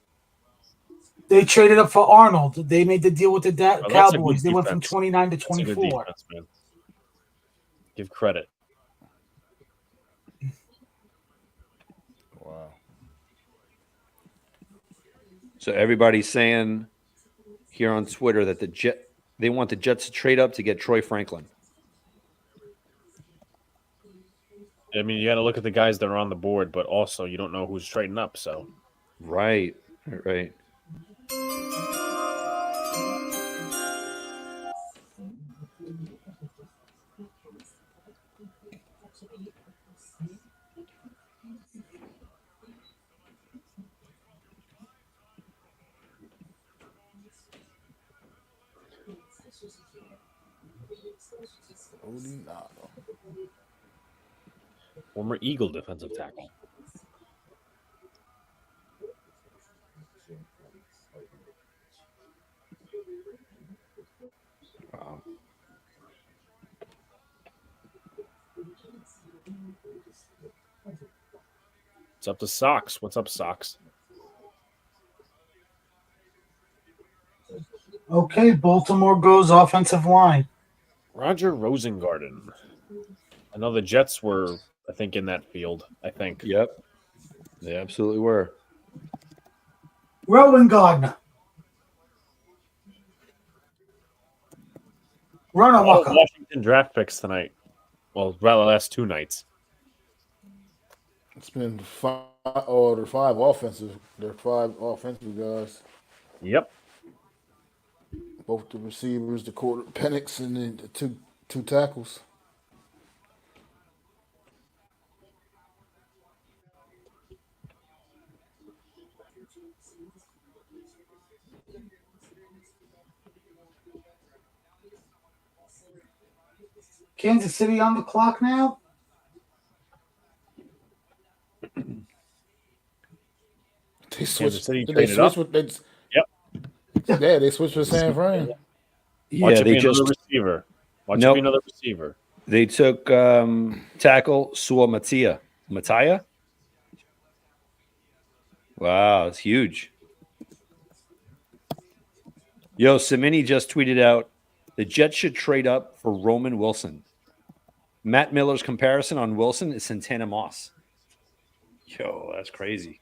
[SPEAKER 4] they traded up for Arnold. They made the deal with the
[SPEAKER 3] that's a good
[SPEAKER 4] Cowboys. They went from
[SPEAKER 3] defense.
[SPEAKER 4] 29 to
[SPEAKER 3] That's a good
[SPEAKER 4] 24.
[SPEAKER 3] defense, man. Give credit.
[SPEAKER 5] Wow.
[SPEAKER 1] So everybody's saying here on Twitter that they want the Jets to trade up to get Troy Franklin.
[SPEAKER 3] I mean, you got to look at the guys that are on the board, but also you don't know who's trading up. So
[SPEAKER 1] Right.
[SPEAKER 3] former Eagle defensive tackle.
[SPEAKER 1] Wow.
[SPEAKER 3] It's up to Sox. What's up, Sox?
[SPEAKER 4] Okay, Baltimore goes offensive line.
[SPEAKER 3] Roger Rosengarten. I know the Jets were, I think, in that field. I think.
[SPEAKER 1] Yep. They absolutely were.
[SPEAKER 4] Rowan Gardner. Run
[SPEAKER 3] Oh,
[SPEAKER 4] amok.
[SPEAKER 3] Washington draft picks tonight. Well, rather last 2 nights.
[SPEAKER 5] It's been 5 or 5 offensive. There are 5 offensive guys.
[SPEAKER 3] Yep.
[SPEAKER 5] Both the receivers, the quarter, Penix, and the two tackles.
[SPEAKER 4] Kansas City on the clock now.
[SPEAKER 5] They switched.
[SPEAKER 3] Kansas City
[SPEAKER 5] Did they
[SPEAKER 3] traded
[SPEAKER 5] switch
[SPEAKER 3] up.
[SPEAKER 5] with?
[SPEAKER 3] Yep.
[SPEAKER 5] Yeah, they switched with San Fran.
[SPEAKER 3] Watch
[SPEAKER 1] Yeah,
[SPEAKER 3] it
[SPEAKER 1] they
[SPEAKER 3] be
[SPEAKER 1] just
[SPEAKER 3] another receiver. Watch it
[SPEAKER 1] Nope.
[SPEAKER 3] be another receiver.
[SPEAKER 1] they took tackle Sua Matia. Wow, it's huge. Yo, Simini just tweeted out the Jets should trade up for Roman Wilson. Matt Miller's comparison on Wilson is Santana Moss. Yo, that's crazy.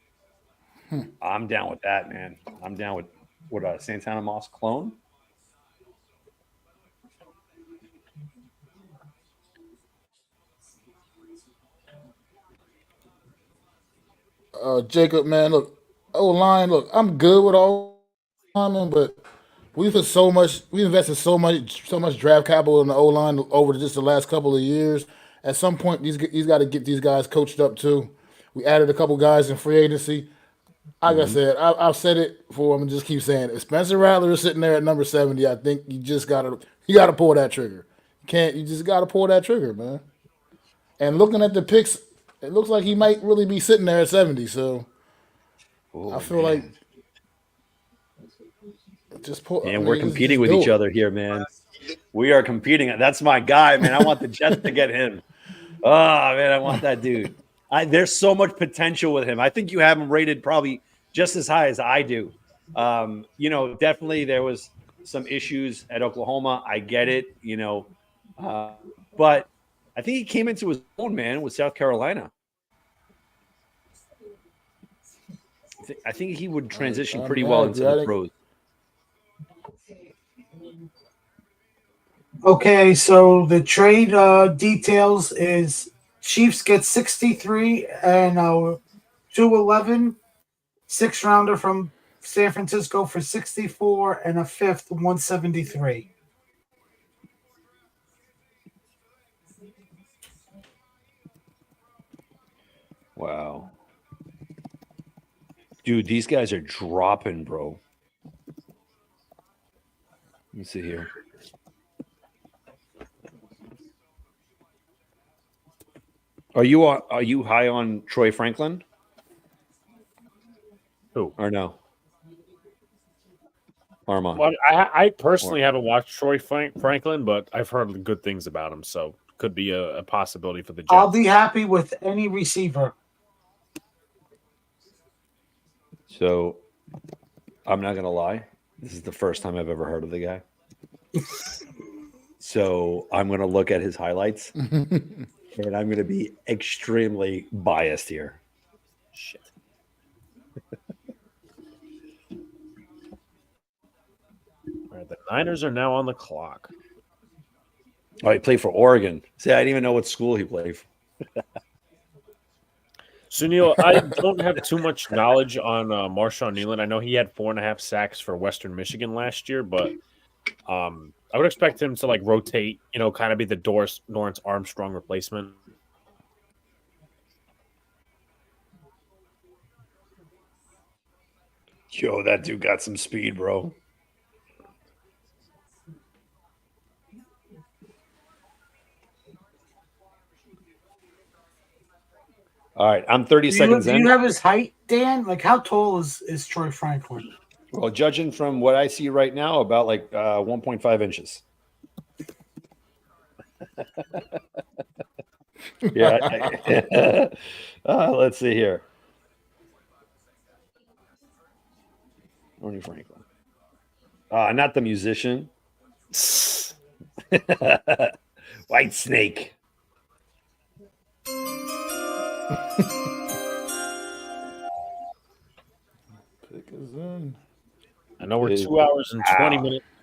[SPEAKER 1] I'm down with that, man. I'm down with what a Santana Moss clone.
[SPEAKER 5] Jacob, man, look, O-line, look, I'm good with all linemen, but we invested so much draft capital in the O-line over just the last couple of years. At some point, he's got to get these guys coached up too. We added a couple guys in free agency. Like I said, I've said it before. I'm gonna just keep saying it. If Spencer Rattler is sitting there at number 70, I think you gotta pull that trigger. You just gotta pull that trigger, man. And looking at the picks, it looks like he might really be sitting there at 70. So I feel like just pull.
[SPEAKER 1] And we're competing with each other here, man. We are competing. That's my guy, man. I want the Jets to get him. Oh, man, I want that dude. There's so much potential with him. I think you have him rated probably just as high as I do. Definitely there was some issues at Oklahoma. I get it, but I think he came into his own, man, with South Carolina. I think he would transition pretty well into the pros.
[SPEAKER 4] Okay, so the trade details is Chiefs get 63 and 211, 6th rounder from San Francisco for 64 and a 5th 173.
[SPEAKER 1] Wow. Dude, these guys are dropping, bro. Let me see here. Are you high on Troy Franklin?
[SPEAKER 3] Who?
[SPEAKER 1] Or no? Armand.
[SPEAKER 3] Well, I personally haven't watched Troy Franklin, but I've heard good things about him, so could be a possibility for the Jets.
[SPEAKER 4] I'll be happy with any receiver.
[SPEAKER 1] So, I'm not going to lie. This is the first time I've ever heard of the guy. So, I'm going to look at his highlights, and I'm going to be extremely biased here. Shit.
[SPEAKER 3] All right, the Niners are now on the clock.
[SPEAKER 1] Oh, he played for Oregon. See, I didn't even know what school he played for.
[SPEAKER 3] Sunil, I don't have too much knowledge on Marshawn Nealon. I know he had 4.5 sacks for Western Michigan last year, but I would expect him to rotate, kind of be the Dorrance Armstrong replacement.
[SPEAKER 1] Yo, that dude got some speed, bro. All right, I'm 30 seconds in.
[SPEAKER 4] Do you have his height, Dan? How tall is Troy Franklin?
[SPEAKER 1] Well, judging from what I see right now, about 1.5 inches. Yeah. Let's see here. Tony Franklin. Not the musician. White Snake.
[SPEAKER 3] I know we're 2 hours and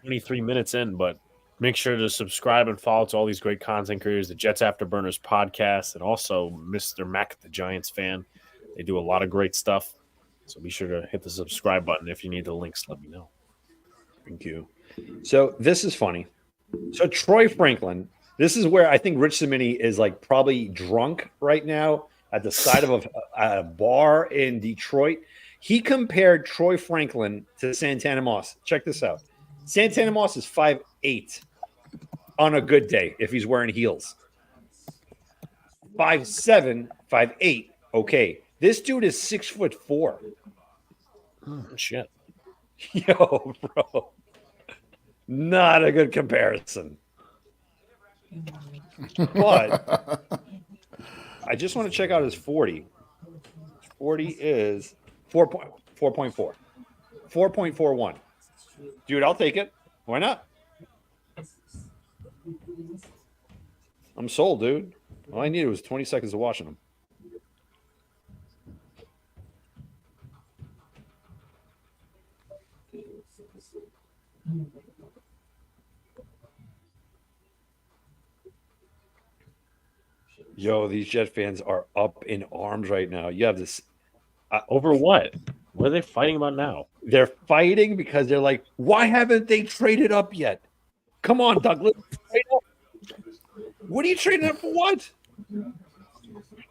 [SPEAKER 3] 23 minutes in, but make sure to subscribe and follow to all these great content creators, the Jets Afterburners podcast, and also Mr. Mac, the Giants fan. They do a lot of great stuff. So be sure to hit the subscribe button. If you need the links, let me know.
[SPEAKER 1] Thank you. So this is funny. So Troy Franklin, this is where I think Rich Cimini is probably drunk right now at the side of a bar in Detroit. He compared Troy Franklin to Santana Moss. Check this out. Santana Moss is 5'8" on a good day if he's wearing heels. 5'7", 5'8". Okay. This dude is 6'4".
[SPEAKER 3] Oh, shit.
[SPEAKER 1] Yo, bro. Not a good comparison. But I just want to check out his 40. 40 is 4.4. 4.41. Dude, I'll take it. Why not? I'm sold, dude. All I needed was 20 seconds of watching him. Yo, these Jet fans are up in arms right now. You have this
[SPEAKER 3] over what? What are they fighting about now?
[SPEAKER 1] They're fighting because they're like, why haven't they traded up yet? Come on, Douglas. Trade up. What are you trading up for? What?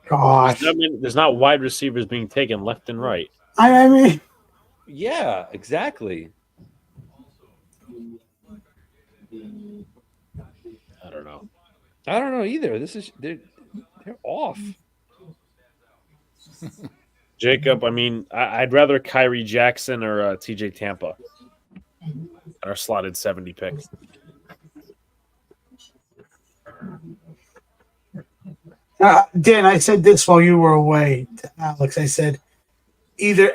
[SPEAKER 4] Gosh.
[SPEAKER 3] There's not wide receivers being taken left and right.
[SPEAKER 4] I mean,
[SPEAKER 1] Yeah, exactly.
[SPEAKER 3] I don't know.
[SPEAKER 1] I don't know either. They're off.
[SPEAKER 3] Jacob, I mean, I'd rather Kyrie Jackson or TJ Tampa at our slotted 70 picks.
[SPEAKER 4] Dan, I said this while you were away, to Alex. I said either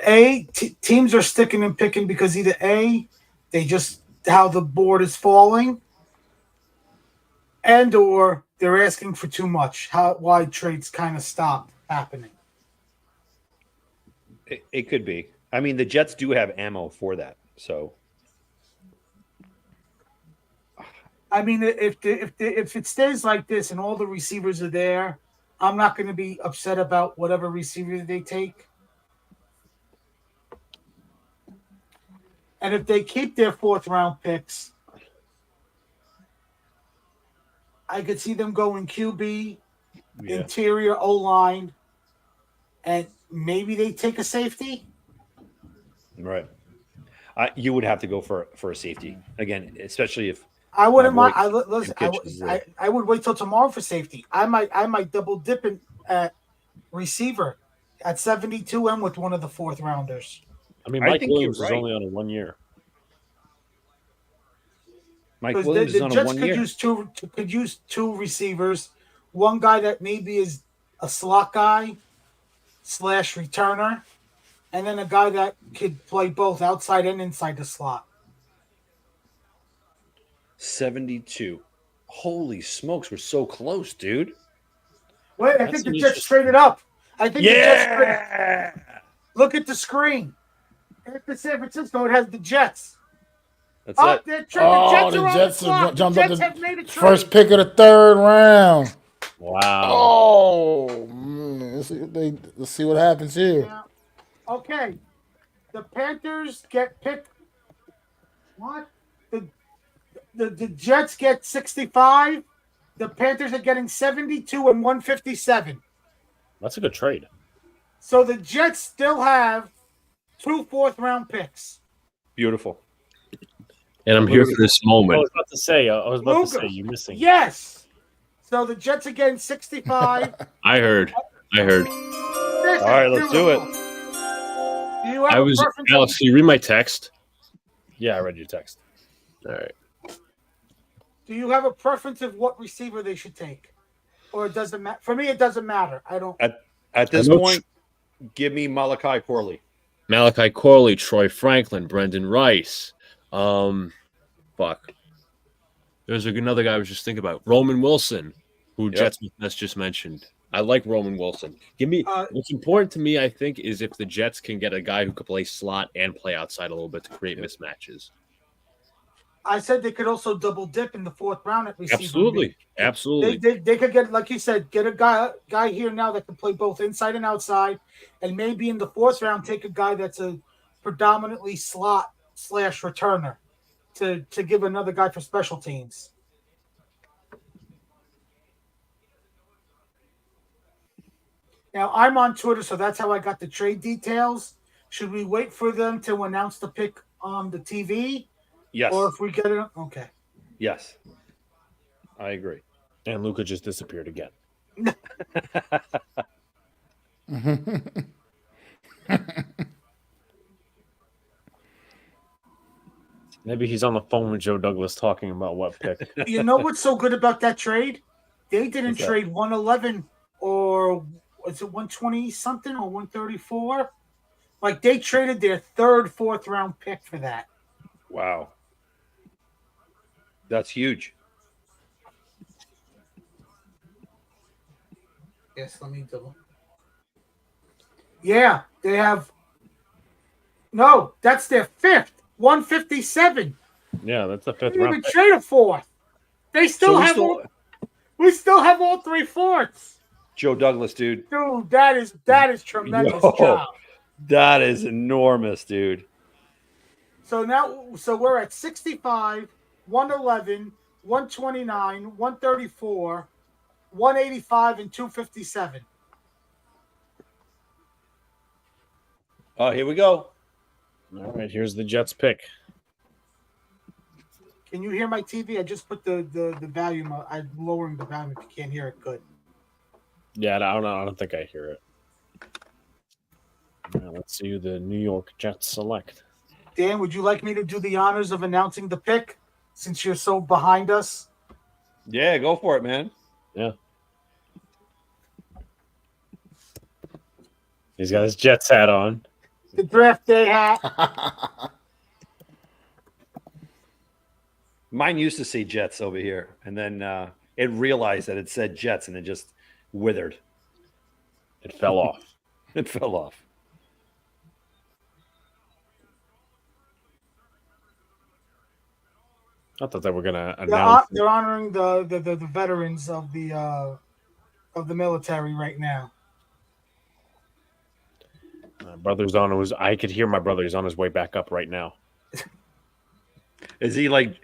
[SPEAKER 4] teams are sticking and picking because either A, they just how the board is falling, and or they're asking for too much. Why trades kind of stop happening.
[SPEAKER 1] It could be. I mean, the Jets do have ammo for that. So,
[SPEAKER 4] I mean, if it stays like this and all the receivers are there, I'm not going to be upset about whatever receiver they take. And if they keep their 4th round picks, I could see them going QB, interior O-line, and maybe they take a safety.
[SPEAKER 1] right. You would have to go for a safety again, especially if
[SPEAKER 4] I wouldn't mind.
[SPEAKER 1] Listen,
[SPEAKER 4] I would wait till tomorrow for safety. I might double dip at receiver at 72 and with one of the 4th rounders.
[SPEAKER 3] I mean, Mike Williams is only on a 1 year.
[SPEAKER 1] Mike Williams is on a 1 year.
[SPEAKER 4] Could use two receivers. One guy that maybe is a slot guy / returner, and then a guy that could play both outside and inside the slot.
[SPEAKER 1] 72. Holy smokes, we're so close, dude.
[SPEAKER 4] Wait, I think the Jets traded up. I think the Jets look at the screen. After San Francisco, it has the Jets.
[SPEAKER 1] That's it.
[SPEAKER 4] The Jets have jumped up
[SPEAKER 5] the first pick of the 3rd round.
[SPEAKER 3] Wow.
[SPEAKER 5] Oh, man. Let's see what happens here.
[SPEAKER 4] Yeah. Okay. The Panthers get picked. What? The Jets get 65. The Panthers are getting 72 and 157.
[SPEAKER 3] That's a good trade.
[SPEAKER 4] So the Jets still have 2 4th round picks.
[SPEAKER 1] Beautiful.
[SPEAKER 8] And I'm here for this moment.
[SPEAKER 3] I was about to say, you're missing.
[SPEAKER 4] Yes. So the Jets are getting 65.
[SPEAKER 8] I heard.
[SPEAKER 1] All right, let's do it.
[SPEAKER 8] Alex, can you read my text?
[SPEAKER 3] Yeah, I read your text.
[SPEAKER 8] All right.
[SPEAKER 4] Do you have a preference of what receiver they should take? Or it doesn't matter? For me, it doesn't matter. I don't.
[SPEAKER 1] At this point, give me Malachi Corley.
[SPEAKER 8] Malachi Corley, Troy Franklin, Brendan Rice. There's another guy I was just thinking about. Roman Wilson, who Jets just mentioned. I like Roman Wilson. Give me what's important to me, I think, is if the Jets can get a guy who could play slot and play outside a little bit to create mismatches.
[SPEAKER 4] I said they could also double dip in the 4th round at receiver.
[SPEAKER 8] Absolutely.
[SPEAKER 4] They could get, like you said, get a guy here now that can play both inside and outside, and maybe in the 4th round take a guy that's a predominantly slot / returner to give another guy for special teams. Now I'm on Twitter, so that's how I got the trade details. Should we wait for them to announce the pick on the TV?
[SPEAKER 1] Yes.
[SPEAKER 4] Or if we get it, okay.
[SPEAKER 1] Yes. I agree.
[SPEAKER 3] And Luca just disappeared again. Maybe he's on the phone with Joe Douglas talking about what pick.
[SPEAKER 4] You know what's so good about that trade? They didn't trade 111 or was it 120 something or 134? Like they traded their 3rd, 4th round pick for that.
[SPEAKER 1] Wow. That's huge.
[SPEAKER 4] Yes, let me double. Yeah, they have. No, that's their 5th. 157.
[SPEAKER 3] Yeah, that's the 5th
[SPEAKER 4] They didn't
[SPEAKER 3] round.
[SPEAKER 4] even trade a 4th. They still have. We still have all 3 4ths.
[SPEAKER 1] Joe Douglas, dude.
[SPEAKER 4] Dude, that is tremendous job.
[SPEAKER 1] That is enormous, dude.
[SPEAKER 4] So we're at 65, 111, 129, 134, 185, and 257.
[SPEAKER 1] Oh, here we go.
[SPEAKER 3] All right, here's the Jets pick.
[SPEAKER 4] Can you hear my TV? I just put the volume. I'm lowering the volume if you can't hear it. Good.
[SPEAKER 3] Yeah, I don't know. I don't think I hear it. Now, let's see who the New York Jets select.
[SPEAKER 4] Dan, would you like me to do the honors of announcing the pick since you're so behind us?
[SPEAKER 1] Yeah, go for it, man.
[SPEAKER 3] Yeah. He's got his Jets hat on.
[SPEAKER 4] The draft day hat.
[SPEAKER 1] Mine used to say Jets over here, and then it realized that it said Jets, and it just withered.
[SPEAKER 3] It fell off.
[SPEAKER 1] It fell off.
[SPEAKER 3] I thought they were gonna announce.
[SPEAKER 4] They're honoring the veterans of the military right now.
[SPEAKER 3] My brother's on his. I could hear my brother. He's on his way back up right now.
[SPEAKER 1] Is he like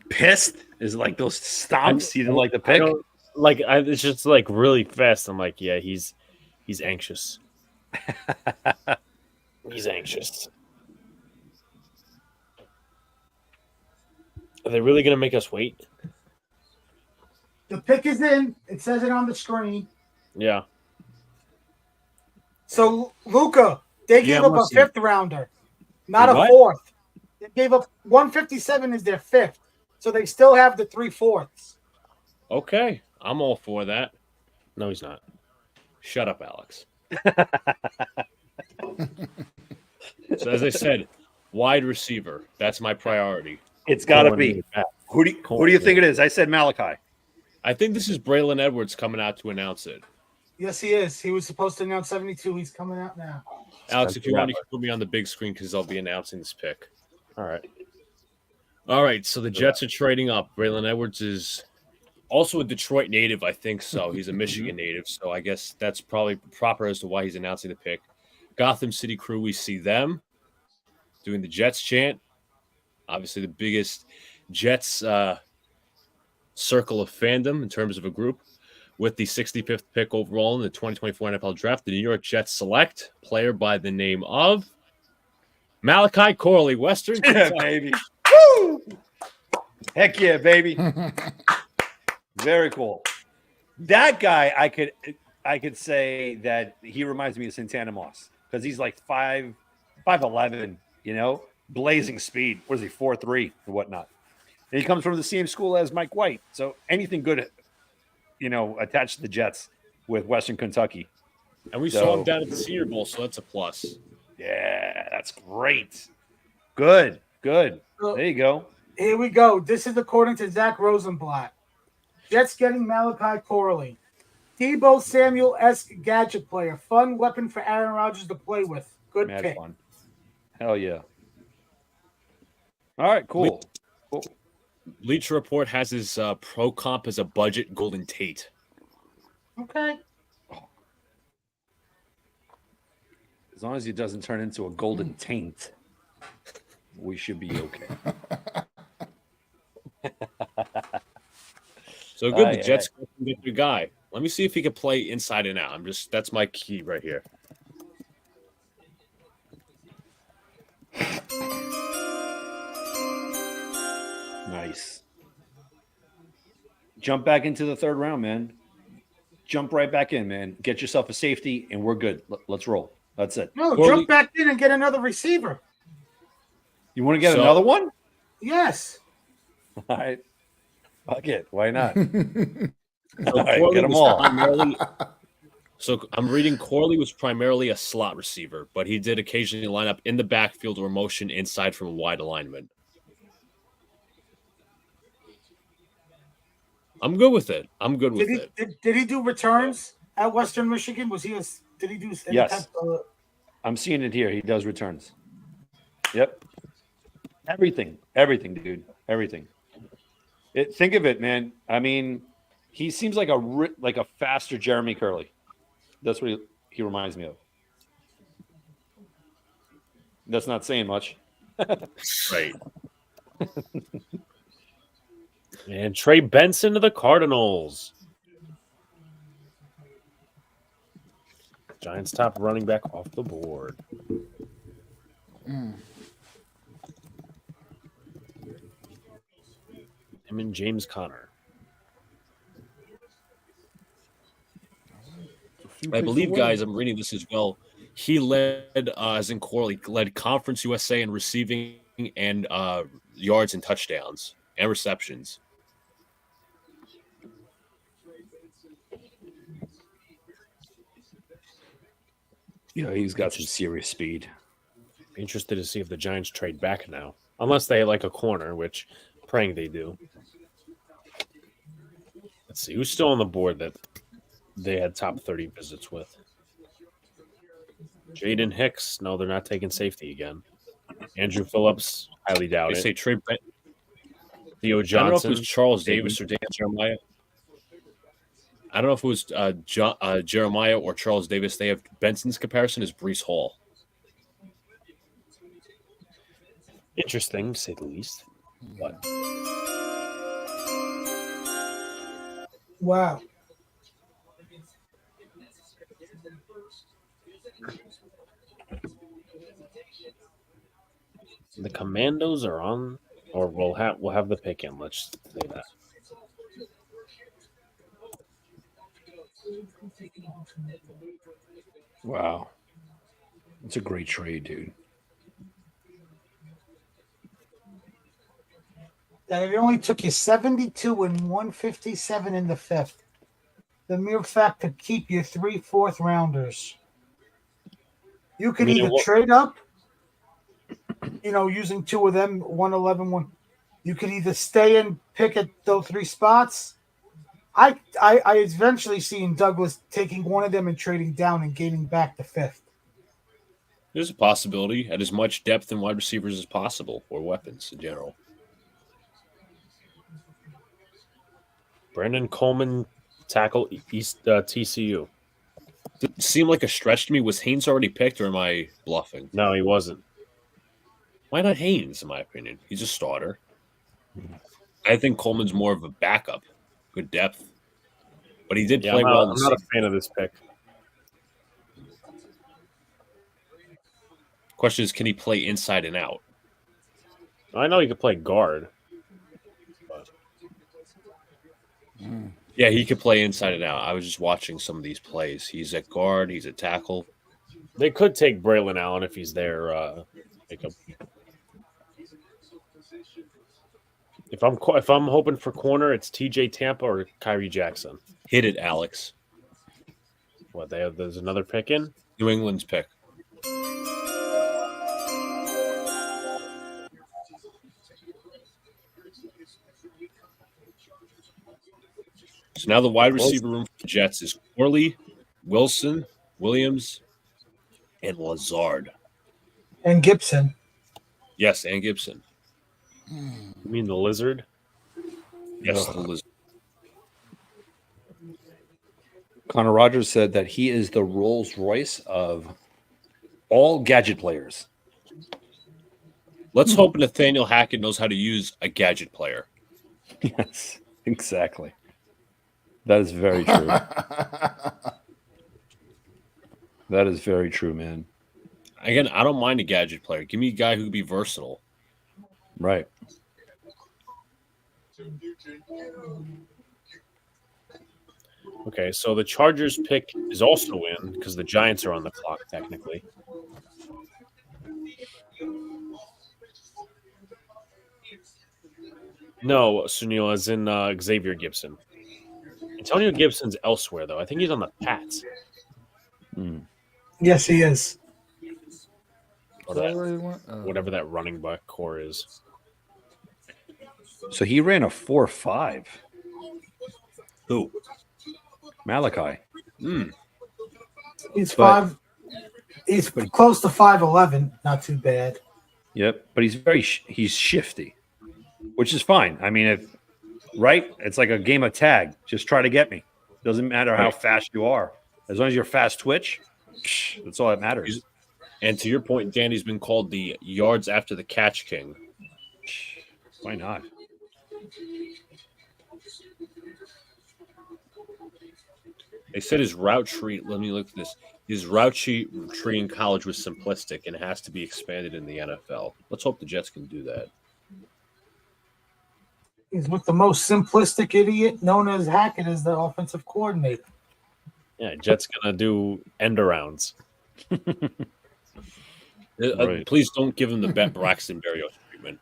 [SPEAKER 1] pissed? Is it like those stomps? He didn't like the pick?
[SPEAKER 3] It's just like really fast. I'm like, yeah, he's anxious. He's anxious. Are they really gonna make us wait?
[SPEAKER 4] The pick is in. It says it on the screen.
[SPEAKER 3] Yeah.
[SPEAKER 4] So Luca, they gave up a fifth rounder, not
[SPEAKER 3] What?
[SPEAKER 4] a fourth. They gave up 157 is their fifth, so they still have the 3/4.
[SPEAKER 3] Okay, I'm all for that. No, he's not. Shut up, Alex. So as I said, wide receiver. That's my priority.
[SPEAKER 1] It's got to be. Who do you think it is? I said Malachi.
[SPEAKER 3] I think this is Braylon Edwards coming out to announce it.
[SPEAKER 4] Yes, he is. He was supposed to announce 72. He's coming out now.
[SPEAKER 3] Alex, if you want, you can put me on the big screen because I'll be announcing this pick. All right. So the Jets are trading up. Braylon Edwards is also a Detroit native, I think so. He's a Michigan native, so I guess that's probably proper as to why he's announcing the pick. Gotham City Crew, we see them doing the Jets chant. Obviously, the biggest Jets circle of fandom in terms of a group. With the 65th pick overall in the 2024 NFL Draft, the New York Jets select player by the name of Malachi Corley, Western
[SPEAKER 1] Yeah,
[SPEAKER 3] Kentucky.
[SPEAKER 1] baby. Woo! Heck yeah, baby. Very cool. That guy, I could say that he reminds me of Santana Moss because he's like 5'11", blazing speed. What is he, 4'3" or whatnot? And he comes from the same school as Mike White. So anything good, attached to the Jets with Western Kentucky.
[SPEAKER 3] And we saw him down at the Senior Bowl, so that's a plus.
[SPEAKER 1] Yeah, that's great. Good. There you go.
[SPEAKER 4] Here we go. This is according to Zach Rosenblatt. Jets getting Malachi Corley. Debo Samuel-esque gadget player. Fun weapon for Aaron Rodgers to play with. Good
[SPEAKER 1] Mad
[SPEAKER 4] pick.
[SPEAKER 1] fun. Hell yeah. All right, cool.
[SPEAKER 3] Bleacher Report has his pro comp as a budget Golden Tate.
[SPEAKER 4] Okay.
[SPEAKER 1] As long as he doesn't turn into a golden taint, we should be okay.
[SPEAKER 3] So good, the Jets can get the guy. Let me see if he can play inside and out. That's my key right here.
[SPEAKER 1] Nice. Jump back into the third round, man. Jump right back in, man. Get yourself a safety, and we're good. Let's roll. That's it.
[SPEAKER 4] No, jump back in and get another receiver.
[SPEAKER 1] You want to get another one?
[SPEAKER 4] Yes.
[SPEAKER 1] All right. Fuck it. Why not?
[SPEAKER 3] So
[SPEAKER 1] All right, get them all.
[SPEAKER 3] So I'm reading Corley was primarily a slot receiver, but he did occasionally line up in the backfield or motion inside from a wide alignment. I'm good with it.
[SPEAKER 4] Did he do returns at Western Michigan? Did he do any
[SPEAKER 1] Yes.
[SPEAKER 4] type of,
[SPEAKER 1] I'm seeing it here. He does returns. Yep. Everything, dude. Everything. Think of it, man. I mean, he seems like a faster Jeremy Curley. That's what he reminds me of. That's not saying much.
[SPEAKER 3] Right. And Trey Benson to the Cardinals. Giants top running back off the board. Him and James Conner.
[SPEAKER 8] I believe, guys, I'm reading this as well. He led, as in Corley, led Conference USA in receiving and yards and touchdowns and receptions.
[SPEAKER 1] Yeah, he's got some serious speed.
[SPEAKER 3] Be interested to see if the Giants trade back now. Unless they like a corner, which praying they do. Let's see. Who's still on the board that they had top 30 visits with? Jaden Hicks. No, they're not taking safety again. Andrew Phillips. Highly doubt
[SPEAKER 8] They
[SPEAKER 3] it.
[SPEAKER 8] say Trey
[SPEAKER 3] Theo
[SPEAKER 8] I don't know if
[SPEAKER 3] Johnson.
[SPEAKER 8] it was Charles Davis or Dan Jeremiah. I don't know if it was Jeremiah or Charles Davis. They have Benson's comparison is Brees Hall.
[SPEAKER 3] Interesting, to say the least. But
[SPEAKER 4] Wow.
[SPEAKER 3] the Commandos are on, or we'll have the pick in. Let's say that.
[SPEAKER 1] Wow. It's a great trade, dude.
[SPEAKER 4] That it only took you 72 and 157 in the fifth. The mere fact to keep your 3 4th rounders. You could either trade up, using 2 of them, 111, 1. You could either stay and pick at those 3 spots. I eventually seen Douglas taking one of them and trading down and gaining back the 5th.
[SPEAKER 8] There's a possibility at as much depth and wide receivers as possible, or weapons in general.
[SPEAKER 3] Brandon Coleman, tackle East TCU.
[SPEAKER 8] Did it seem like a stretch to me? Was Haynes already picked, or am I bluffing?
[SPEAKER 3] No, he wasn't.
[SPEAKER 8] Why not Haynes, in my opinion? He's a starter. I think Coleman's more of a backup. Good depth. But he did play well.
[SPEAKER 3] I'm not a fan of this pick.
[SPEAKER 8] Question is, can he play inside and out?
[SPEAKER 3] I know he could play guard.
[SPEAKER 8] Yeah, he could play inside and out. I was just watching some of these plays. He's at guard. He's at tackle.
[SPEAKER 3] They could take Braylon Allen if he's there. If I'm hoping for corner, it's TJ Tampa or Kyrie Jackson.
[SPEAKER 8] Hit it, Alex.
[SPEAKER 3] What there's another pick in?
[SPEAKER 8] New England's pick. So now the wide receiver room for the Jets is Corley, Wilson, Williams, and Lazard.
[SPEAKER 4] And Gibson.
[SPEAKER 8] Yes, and Gibson.
[SPEAKER 3] You mean the lizard?
[SPEAKER 8] Yes, the lizard.
[SPEAKER 1] Connor Rogers said that he is the Rolls Royce of all gadget players.
[SPEAKER 8] Let's hope Nathaniel Hackett knows how to use a gadget player.
[SPEAKER 1] Yes, exactly. That is very true. That is very true, man.
[SPEAKER 8] Again, I don't mind a gadget player. Give me a guy who can be versatile.
[SPEAKER 1] Right.
[SPEAKER 3] Okay, so the Chargers pick is also in because the Giants are on the clock, technically. No, Sunil, as in Xavier Gibson. Antonio Gibson's elsewhere, though. I think he's on the Pats.
[SPEAKER 4] Yes, he is.
[SPEAKER 3] Or that, whatever that running back core is.
[SPEAKER 1] So he ran a 4.5.
[SPEAKER 8] Who?
[SPEAKER 1] Malachi.
[SPEAKER 4] He's five. He's close to 5'11". Not too bad.
[SPEAKER 1] Yep, but he's shifty, which is fine. I mean, it's like a game of tag. Just try to get me. Doesn't matter how fast you are, as long as you're fast twitch. That's all that matters.
[SPEAKER 8] And to your point, Danny's been called the yards after the catch king.
[SPEAKER 1] Why not?
[SPEAKER 8] They said his route tree. Let me look at this. His route tree in college was simplistic and has to be expanded in the NFL. Let's hope the Jets can do that.
[SPEAKER 4] He's with the most simplistic idiot known as Hackett as the offensive coordinator.
[SPEAKER 8] Yeah, Jets gonna do end arounds.
[SPEAKER 1] Right.
[SPEAKER 8] Please don't give him the Bet Braxton Berrios treatment.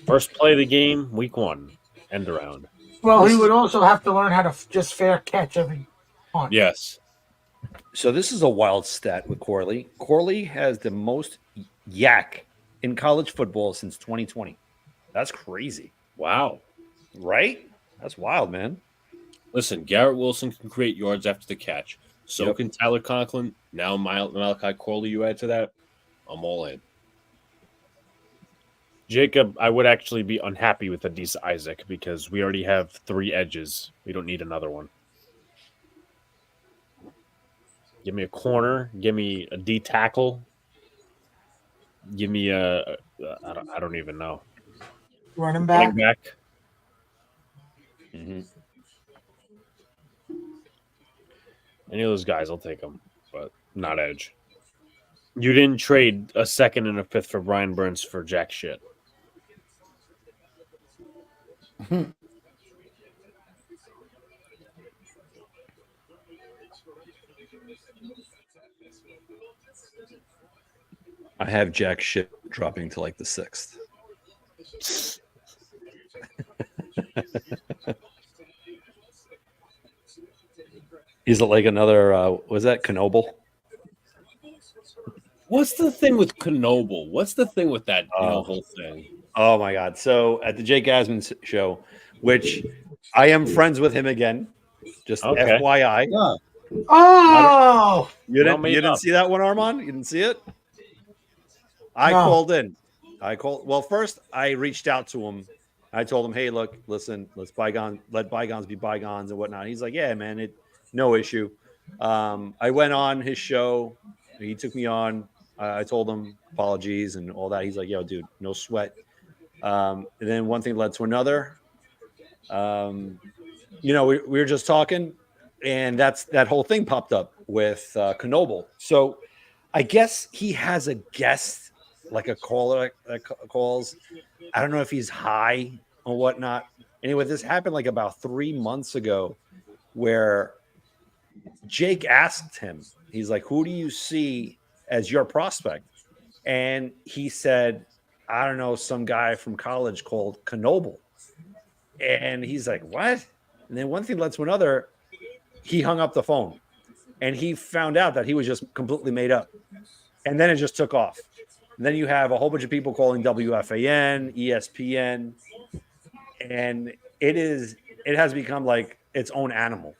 [SPEAKER 8] First play of the game, week 1, end around.
[SPEAKER 4] Well, he would also have to learn how to just fair catch every punt.
[SPEAKER 8] Yes.
[SPEAKER 1] So this is a wild stat with Corley. Corley has the most yak in college football since 2020. That's crazy.
[SPEAKER 8] Wow.
[SPEAKER 1] Right? That's wild, man.
[SPEAKER 8] Listen, Garrett Wilson can create yards after the catch. So
[SPEAKER 1] Yep.
[SPEAKER 8] can Tyler Conklin. Now Malachi Corley, you add to that, I'm all in.
[SPEAKER 3] Jacob, I would actually be unhappy with Adisa Isaac because we already have 3 edges. We don't need another one. Give me a corner. Give me a D tackle. Give me a I don't even know.
[SPEAKER 4] Running back.
[SPEAKER 3] Running back.
[SPEAKER 1] Mm-hmm.
[SPEAKER 3] Any of those guys, I'll take them, but not edge. You didn't trade a 2nd and a 5th for Brian Burns for jack shit.
[SPEAKER 1] I have jack shit dropping to like the 6th. Is it like another, was that Knoble?
[SPEAKER 8] What's the thing with Knoble? What's the thing with that whole thing?
[SPEAKER 1] Oh my God. So at the Jake Gasman show, which I am friends with him again, just
[SPEAKER 3] Okay.
[SPEAKER 1] FYI.
[SPEAKER 7] Yeah.
[SPEAKER 4] Oh,
[SPEAKER 1] You
[SPEAKER 3] Well
[SPEAKER 1] didn't,
[SPEAKER 3] made
[SPEAKER 1] you didn't
[SPEAKER 3] up.
[SPEAKER 1] see that one, Armand? You didn't see it? I
[SPEAKER 4] No.
[SPEAKER 1] called in. Well, first I reached out to him. I told him, hey, look, listen, let bygones be bygones and whatnot. He's like, yeah, man, no issue. I went on his show. He took me on. I told him apologies and all that. He's like, yo, dude, no sweat. And then one thing led to another. We were just talking, and that whole thing popped up with Knoble. So I guess he has a guest, like a caller that calls. I don't know if he's high or whatnot. Anyway, this happened like about 3 months ago where Jake asked him, he's like, who do you see as your prospect? And he said, I don't know, some guy from college called Knoble. And he's like, what? And then one thing led to another. He hung up the phone and he found out that he was just completely made up. And then it just took off. And then you have a whole bunch of people calling WFAN, ESPN, and it has become like its own animal.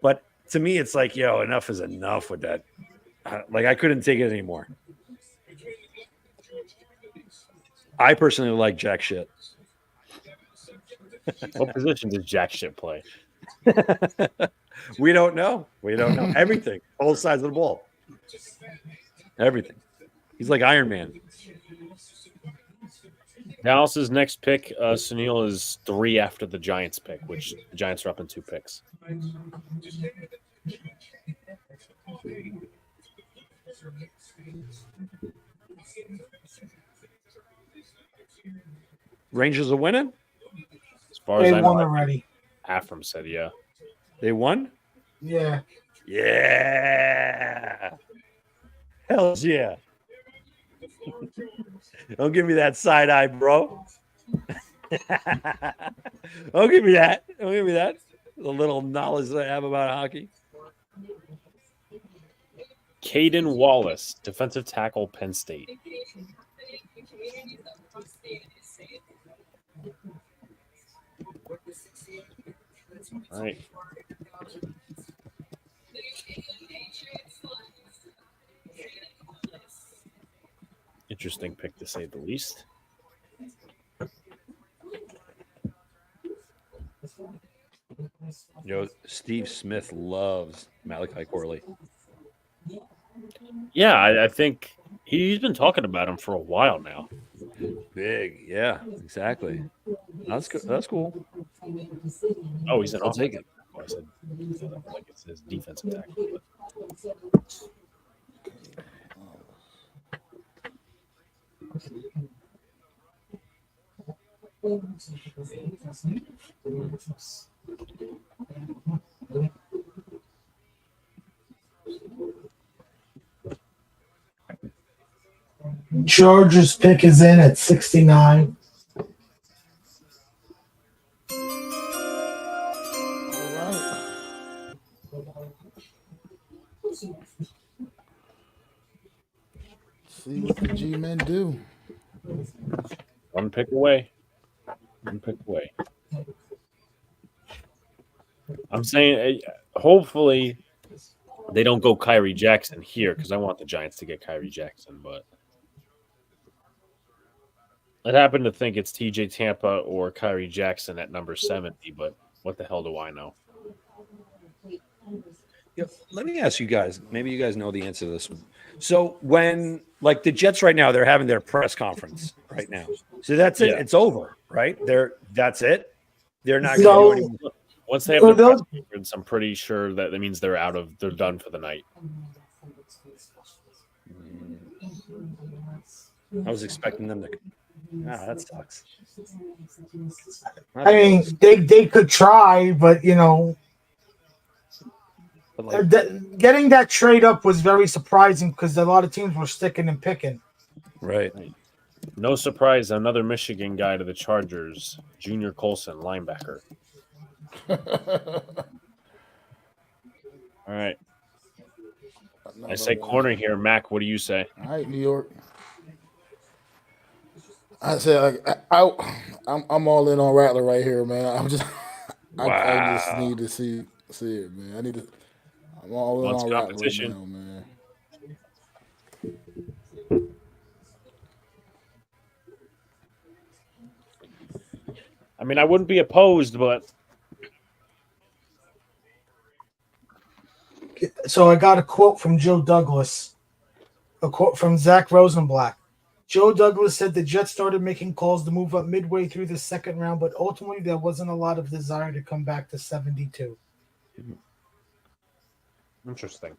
[SPEAKER 1] But to me, it's like, yo, enough is enough with that. Like, I couldn't take it anymore. I personally like jack shit.
[SPEAKER 3] What position does jack shit play?
[SPEAKER 1] We don't know. Everything. Both sides of the ball. Everything. He's like Iron Man.
[SPEAKER 3] Dallas's next pick, Sunil, is 3 after the Giants pick, which the Giants are up in 2 picks.
[SPEAKER 1] Rangers are winning?
[SPEAKER 3] As far as
[SPEAKER 4] they
[SPEAKER 3] I
[SPEAKER 4] won
[SPEAKER 3] know,
[SPEAKER 4] already.
[SPEAKER 3] Afram said, yeah.
[SPEAKER 1] They won?
[SPEAKER 4] Yeah.
[SPEAKER 1] Yeah. Hell yeah. Don't give me that side eye, bro. Don't give me that. The little knowledge that I have about hockey.
[SPEAKER 3] Caden Wallace, defensive tackle, Penn State. All right. Interesting pick, to say the least.
[SPEAKER 1] Steve Smith loves Malachi Corley.
[SPEAKER 3] Yeah, I think he's been talking about him for a while now.
[SPEAKER 1] Big, yeah, exactly. That's good. That's cool.
[SPEAKER 3] Oh, he's an
[SPEAKER 1] I'll take
[SPEAKER 3] offensive
[SPEAKER 1] it.
[SPEAKER 3] tackle. I said like it says defensive tackle. But
[SPEAKER 4] Chargers pick is in at 69.
[SPEAKER 5] All right. See what the G-men do.
[SPEAKER 3] one pick away. One pick away. I'm saying, hopefully, they don't go Kyrie Jackson here because I want the Giants to get Kyrie Jackson. But I happen to think it's TJ Tampa or Kyrie Jackson at number 70. But what the hell do I know?
[SPEAKER 1] Yeah, let me ask you guys. Maybe you guys know the answer to this one. So when, like the Jets right now, they're having their press conference right now. So that's it.
[SPEAKER 3] Yeah.
[SPEAKER 1] It's over, right? That's it. They're not
[SPEAKER 4] So-
[SPEAKER 1] going to do anything.
[SPEAKER 3] Once they have
[SPEAKER 4] So
[SPEAKER 3] the press
[SPEAKER 4] those-
[SPEAKER 3] conference, I'm pretty sure that means they're done for the night.
[SPEAKER 1] I was expecting them to. That sucks.
[SPEAKER 4] I mean, they could try, but
[SPEAKER 1] But like,
[SPEAKER 4] getting that trade up was very surprising because a lot of teams were sticking and picking.
[SPEAKER 1] right.
[SPEAKER 3] No surprise, another Michigan guy to the Chargers, Junior Colson, linebacker. All right. I say corner here. Mac, what do you say?
[SPEAKER 5] All right, New York. I said I'm all in on Rattler right here, man. I just
[SPEAKER 1] Wow.
[SPEAKER 5] need to see it, man. I'm all in
[SPEAKER 3] Wants
[SPEAKER 5] on Rattler
[SPEAKER 3] competition.
[SPEAKER 5] right now, man.
[SPEAKER 3] I mean, I wouldn't be opposed, but
[SPEAKER 4] So I got a quote from Joe Douglas, a quote from Zach Rosenblatt. Joe Douglas said the Jets started making calls to move up midway through the second round, but ultimately there wasn't a lot of desire to come back to 72.
[SPEAKER 3] interesting.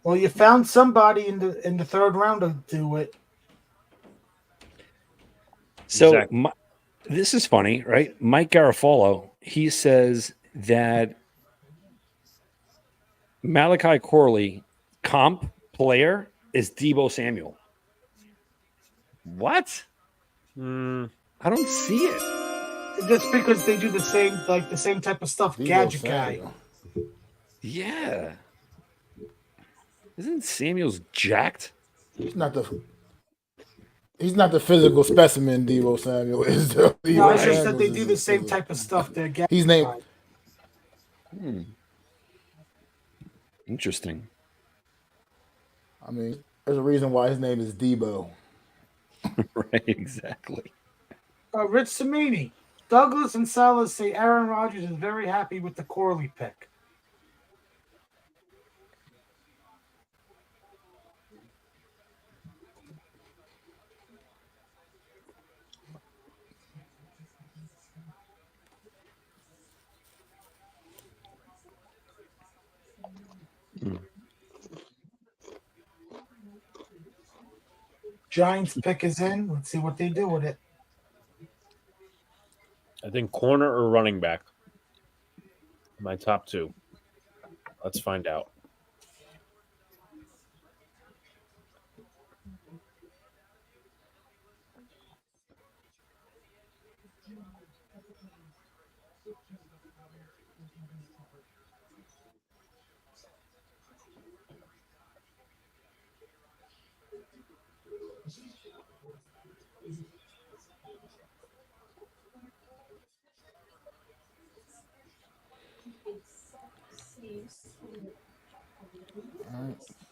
[SPEAKER 4] Well, you found somebody in the third round to do it.
[SPEAKER 1] So
[SPEAKER 3] Exactly.
[SPEAKER 1] this is funny, right? Mike Garafolo, he says that Malachi Corley comp player is Debo Samuel. What? I don't see it.
[SPEAKER 4] Just because they do the same type of stuff.
[SPEAKER 5] Debo
[SPEAKER 4] Gadget guy.
[SPEAKER 5] Samuel.
[SPEAKER 1] Yeah. Isn't Samuel's jacked?
[SPEAKER 5] He's not the physical specimen Debo Samuel is.
[SPEAKER 4] No,
[SPEAKER 5] Debo
[SPEAKER 4] it's just that
[SPEAKER 5] Samuel
[SPEAKER 4] they
[SPEAKER 5] is
[SPEAKER 4] do
[SPEAKER 5] a
[SPEAKER 4] the same
[SPEAKER 5] physical-
[SPEAKER 4] type of stuff. They're gadget
[SPEAKER 5] He's named.
[SPEAKER 4] guy.
[SPEAKER 1] Interesting.
[SPEAKER 5] I mean, there's a reason why his name is Debo.
[SPEAKER 1] Right, exactly.
[SPEAKER 4] Rich Samini. Douglas and Salas say Aaron Rodgers is very happy with the Corley pick. Giants pick is in. Let's see what they do with it.
[SPEAKER 3] I think corner or running back. My top two. Let's find out.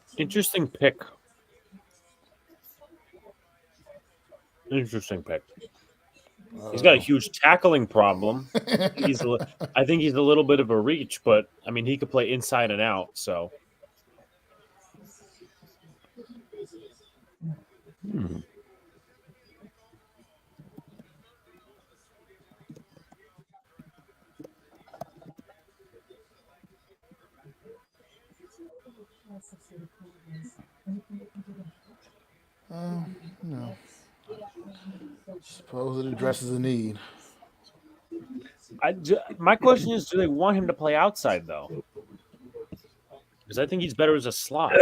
[SPEAKER 3] Interesting pick. He's got a huge tackling problem. I think he's a little bit of a reach, but I mean, he could play inside and out. So
[SPEAKER 5] No. Suppose it addresses a need.
[SPEAKER 3] my question is, do they want him to play outside though? Because I think he's better as a slot.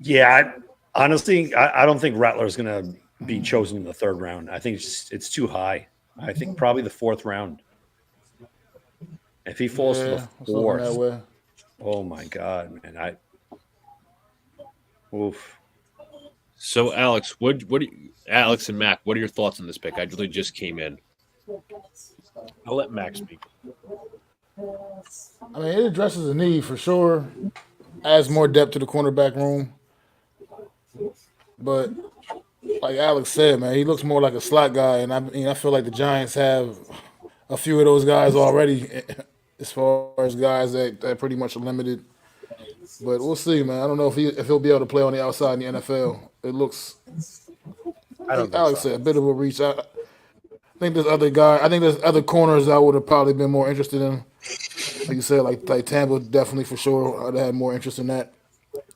[SPEAKER 1] Yeah, honestly, I don't think Rattler is going to be chosen in the third round. I think it's too high. I think probably the fourth round. If he falls to the
[SPEAKER 5] I was looking that
[SPEAKER 1] fourth,
[SPEAKER 5] way.
[SPEAKER 1] oh my God, man! Oof.
[SPEAKER 8] So, Alex, Alex and Mac, what are your thoughts on this pick? I really just came in.
[SPEAKER 3] I'll let Max speak.
[SPEAKER 5] I mean, it addresses a need for sure. Adds more depth to the cornerback room. But like Alex said, man, he looks more like a slot guy, and I feel like the Giants have a few of those guys already, as far as guys that pretty much are limited. But we'll see, man. I don't know if he'll be able to play on the outside in the NFL. It looks, like Alex said, a bit of a reach. I think there's other corners I would have probably been more interested in. Like you said, like Tampa, definitely for sure. I'd have had more interest in that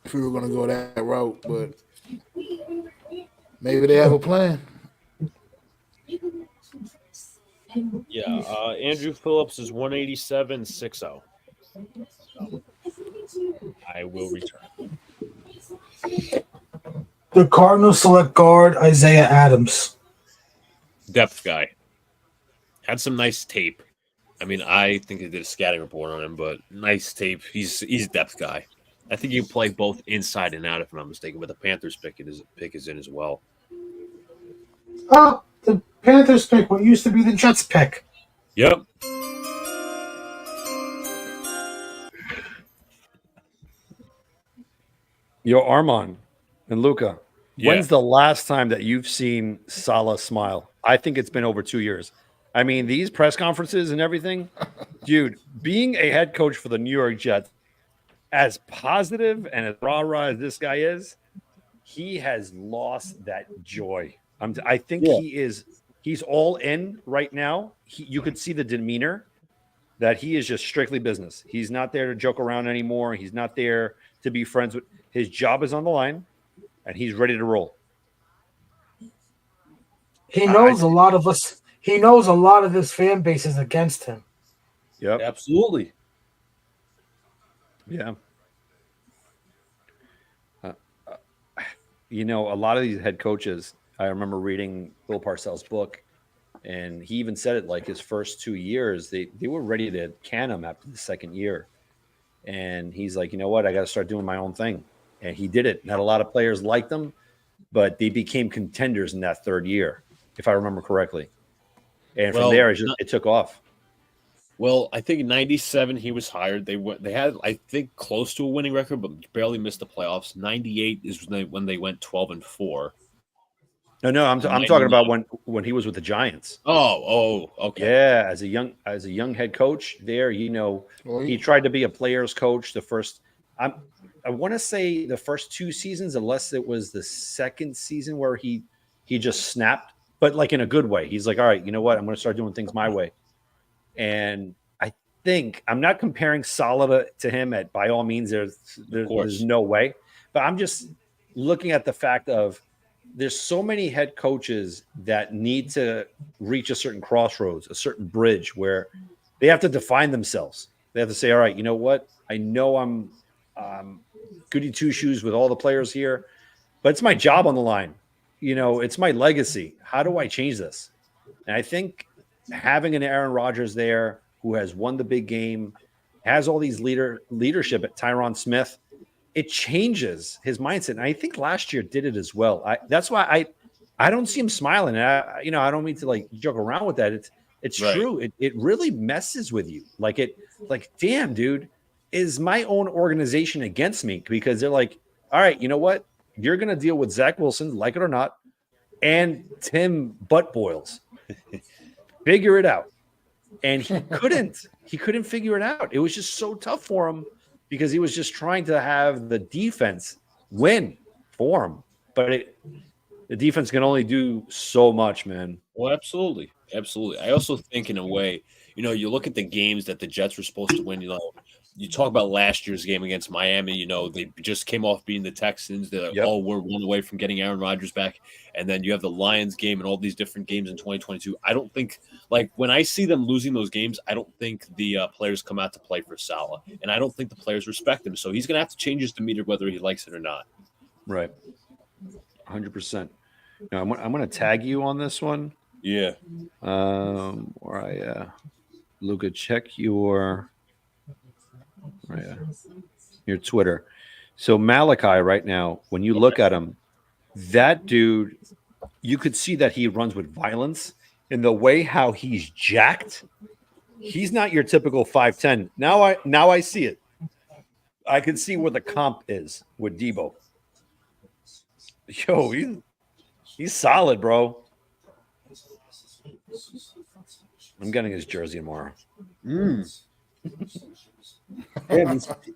[SPEAKER 5] if we were going to go that route. But maybe they have a plan.
[SPEAKER 3] Yeah, Andrew Phillips is 187.60. So I will return.
[SPEAKER 4] The Cardinals select guard Isaiah Adams.
[SPEAKER 8] Depth guy. Had some nice tape. I mean, I think they did a scouting report on him, but nice tape. He's a depth guy. I think he can play both inside and out, if I'm not mistaken. But the Panthers pick is in as well.
[SPEAKER 4] Oh, the Panthers pick what used to be the Jets pick.
[SPEAKER 8] Yep.
[SPEAKER 1] Yo, Armand and Luca,
[SPEAKER 8] Yeah.
[SPEAKER 1] when's the last time that you've seen Saleh smile? I think it's been over 2 years. I mean, these press conferences and everything, dude, being a head coach for the New York Jets, as positive and as rah-rah as this guy is, he has lost that joy. I think he's all in right now. You could see the demeanor that he is just strictly business. He's not there to joke around anymore. He's not there to be friends with. His job is on the line, and he's ready to roll.
[SPEAKER 4] He knows a lot of us. He knows a lot of this fan base is against him.
[SPEAKER 1] Yep.
[SPEAKER 8] Absolutely.
[SPEAKER 1] Yeah. You know, a lot of these head coaches, I remember reading Bill Parcells' book, and he even said it like his first 2 years, they were ready to can him after the second year. And he's like, you know what? I got to start doing my own thing. And he did it. Not a lot of players liked him, but they became contenders in that third year, if I remember correctly. And from there, it took off.
[SPEAKER 8] Well, I think in '97 he was hired. They had, I think, close to a winning record, but barely missed the playoffs. '98 is when they went 12-4.
[SPEAKER 1] No, I'm talking about when he was with the Giants.
[SPEAKER 8] Oh, okay.
[SPEAKER 1] Yeah, as a young head coach there, you know, he tried to be a player's coach. I want to say the first 2 seasons, unless it was the second season where he just snapped, but like in a good way. He's like, all right, you know what? I'm going to start doing things my way. And I think I'm not comparing Saleh to him. By all means, there's no way. But I'm just looking at the fact of there's so many head coaches that need to reach a certain crossroads, a certain bridge where they have to define themselves. They have to say, all right, you know what? I know I'm goody two shoes with all the players here, but it's my job on the line. You know, it's my legacy. How do I change this? And I think having an Aaron Rodgers there who has won the big game, has all these leadership at Tyron Smith, it changes his mindset. And I think last year did it as well. That's why I don't see him smiling. I don't mean to like joke around with that. It's right. True. It really messes with you. Like damn, dude, is my own organization against me because they're like, all right, you know what? You're going to deal with Zach Wilson, like it or not, and Tim Butt Boils. Figure it out. And he couldn't. He couldn't figure it out. It was just so tough for him because he was just trying to have the defense win for him. But the defense can only do so much, man.
[SPEAKER 8] Well, absolutely. Absolutely. I also think in a way, you look at the games that the Jets were supposed to win, you talk about last year's game against Miami, they just came off beating the Texans. They're like, oh, we're one away from getting Aaron Rodgers back. And then you have the Lions game and all these different games in 2022. I don't think, when I see them losing those games, I don't think the players come out to play for Salah. And I don't think the players respect him. So he's going to have to change his demeanor whether he likes it or not.
[SPEAKER 1] Right. 100%. Now, I'm going to tag you on this one.
[SPEAKER 8] Yeah.
[SPEAKER 1] Luca, check your Twitter. So Malachi right now, when you look at him, that dude, you could see that he runs with violence in the way how he's jacked. He's not your typical 5'10". Now I see it. I can see where the comp is with Debo. Yo, he's solid, bro. I'm getting his jersey tomorrow.
[SPEAKER 9] Yeah,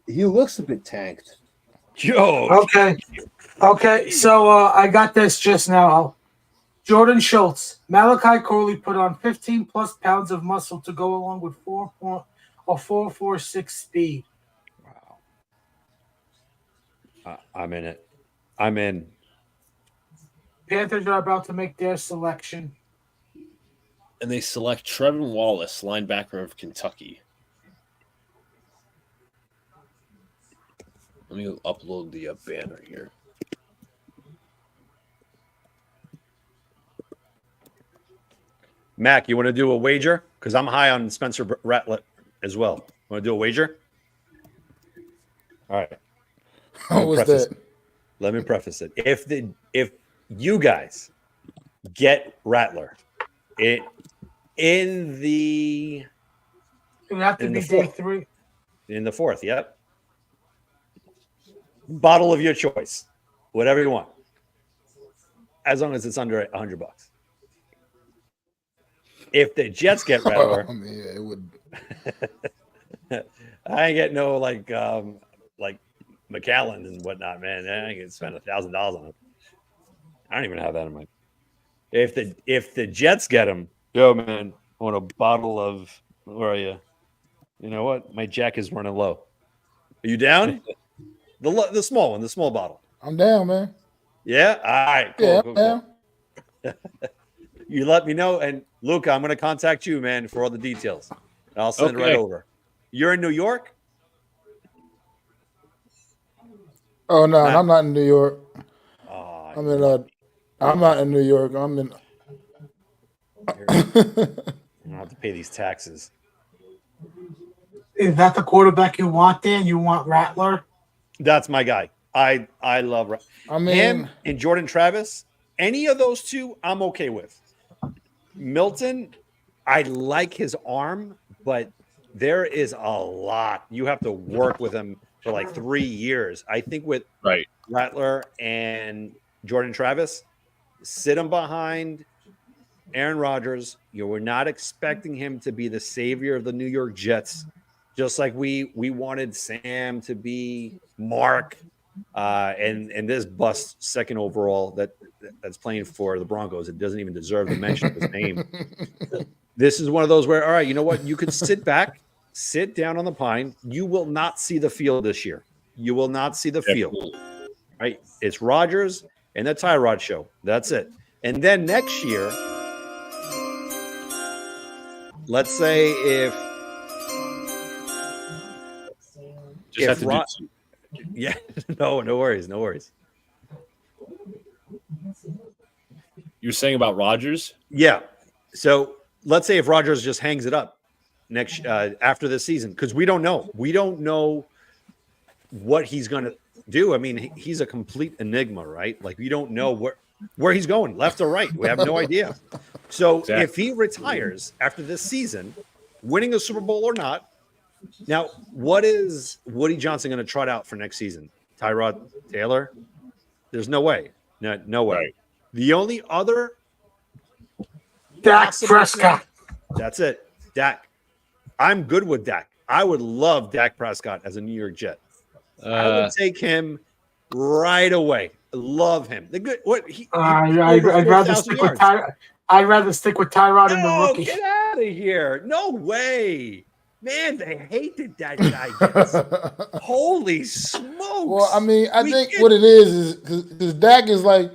[SPEAKER 9] he looks a bit tanked.
[SPEAKER 1] Yo.
[SPEAKER 4] Okay. So I got this just now. Jordan Schultz. Malachi Corley put on 15 plus pounds of muscle to go along with 4.46 speed.
[SPEAKER 1] Wow. I'm in it. I'm in.
[SPEAKER 4] Panthers are about to make their selection.
[SPEAKER 8] And they select Trevin Wallace, linebacker of Kentucky. Let me upload the banner here.
[SPEAKER 1] Mac, you want to do a wager? Because I'm high on Spencer Rattler as well. Want to do a wager? All right.
[SPEAKER 5] What was that?
[SPEAKER 1] Let me preface it. If you guys get Rattler, it would
[SPEAKER 4] have to be day 3.
[SPEAKER 1] In the 4th, yep. Bottle of your choice, whatever you want, as long as it's under $100. If the Jets get Rattler,
[SPEAKER 5] it would.
[SPEAKER 1] I ain't get no like McAllen and whatnot, man. I can spend $1,000 on it. I don't even have that in my. If the Jets get him, yo man, I want a bottle of. Where are you? You know what? My jack is running low. Are you down? The small one, the small bottle.
[SPEAKER 5] I'm down, man.
[SPEAKER 1] Yeah. All right. Cool,
[SPEAKER 5] yeah,
[SPEAKER 1] cool. You let me know, and Luca, I'm going to contact you, man, for all the details. I'll send it right over. You're in New York?
[SPEAKER 5] Oh no, I'm not in New York. I'm not in New York. I'm in.
[SPEAKER 1] I don't have to pay these taxes.
[SPEAKER 4] Is that the quarterback you want? Then you want Rattler?
[SPEAKER 1] That's my guy. I love him and Jordan Travis. Any of those two, I'm okay with. Milton, I like his arm, but there is a lot. You have to work with him for like 3 years. I think with Rattler and Jordan Travis, sit him behind Aaron Rodgers. You were not expecting him to be the savior of the New York Jets, just like we wanted Sam to be Mark. And this bust second overall that's playing for the Broncos. It doesn't even deserve the mention of his name. This is one of those where, all right, you know what? You could sit back, sit down on the pine. You will not see the field this year. You will not see the field. Right? It's Rodgers and the Tyrod show. That's it. And then next year, let's say if yeah, no worries.
[SPEAKER 8] You're saying about Rodgers?
[SPEAKER 1] Yeah. So let's say if Rodgers just hangs it up next after this season, because we don't know. We don't know what he's going to do. I mean, he's a complete enigma, right? Like we don't know where he's going, left or right. We have no idea. So if he retires after this season, winning a Super Bowl or not, Now, what is Woody Johnson going to trot out for next season? Tyrod Taylor? There's no way. No way.
[SPEAKER 3] Right.
[SPEAKER 1] The only other
[SPEAKER 4] Dak
[SPEAKER 1] possible
[SPEAKER 4] Prescott.
[SPEAKER 1] That's it. Dak. I'm good with Dak. I would love Dak Prescott as a New York Jet. I would take him right away. Love him. The good. What?
[SPEAKER 4] I'd rather stick with I'd rather stick with Tyrod and the rookie.
[SPEAKER 1] Get out of here! No way, man. They hated that guy. Gets. Holy smokes!
[SPEAKER 5] Well, I mean, I think what it is because Dak is like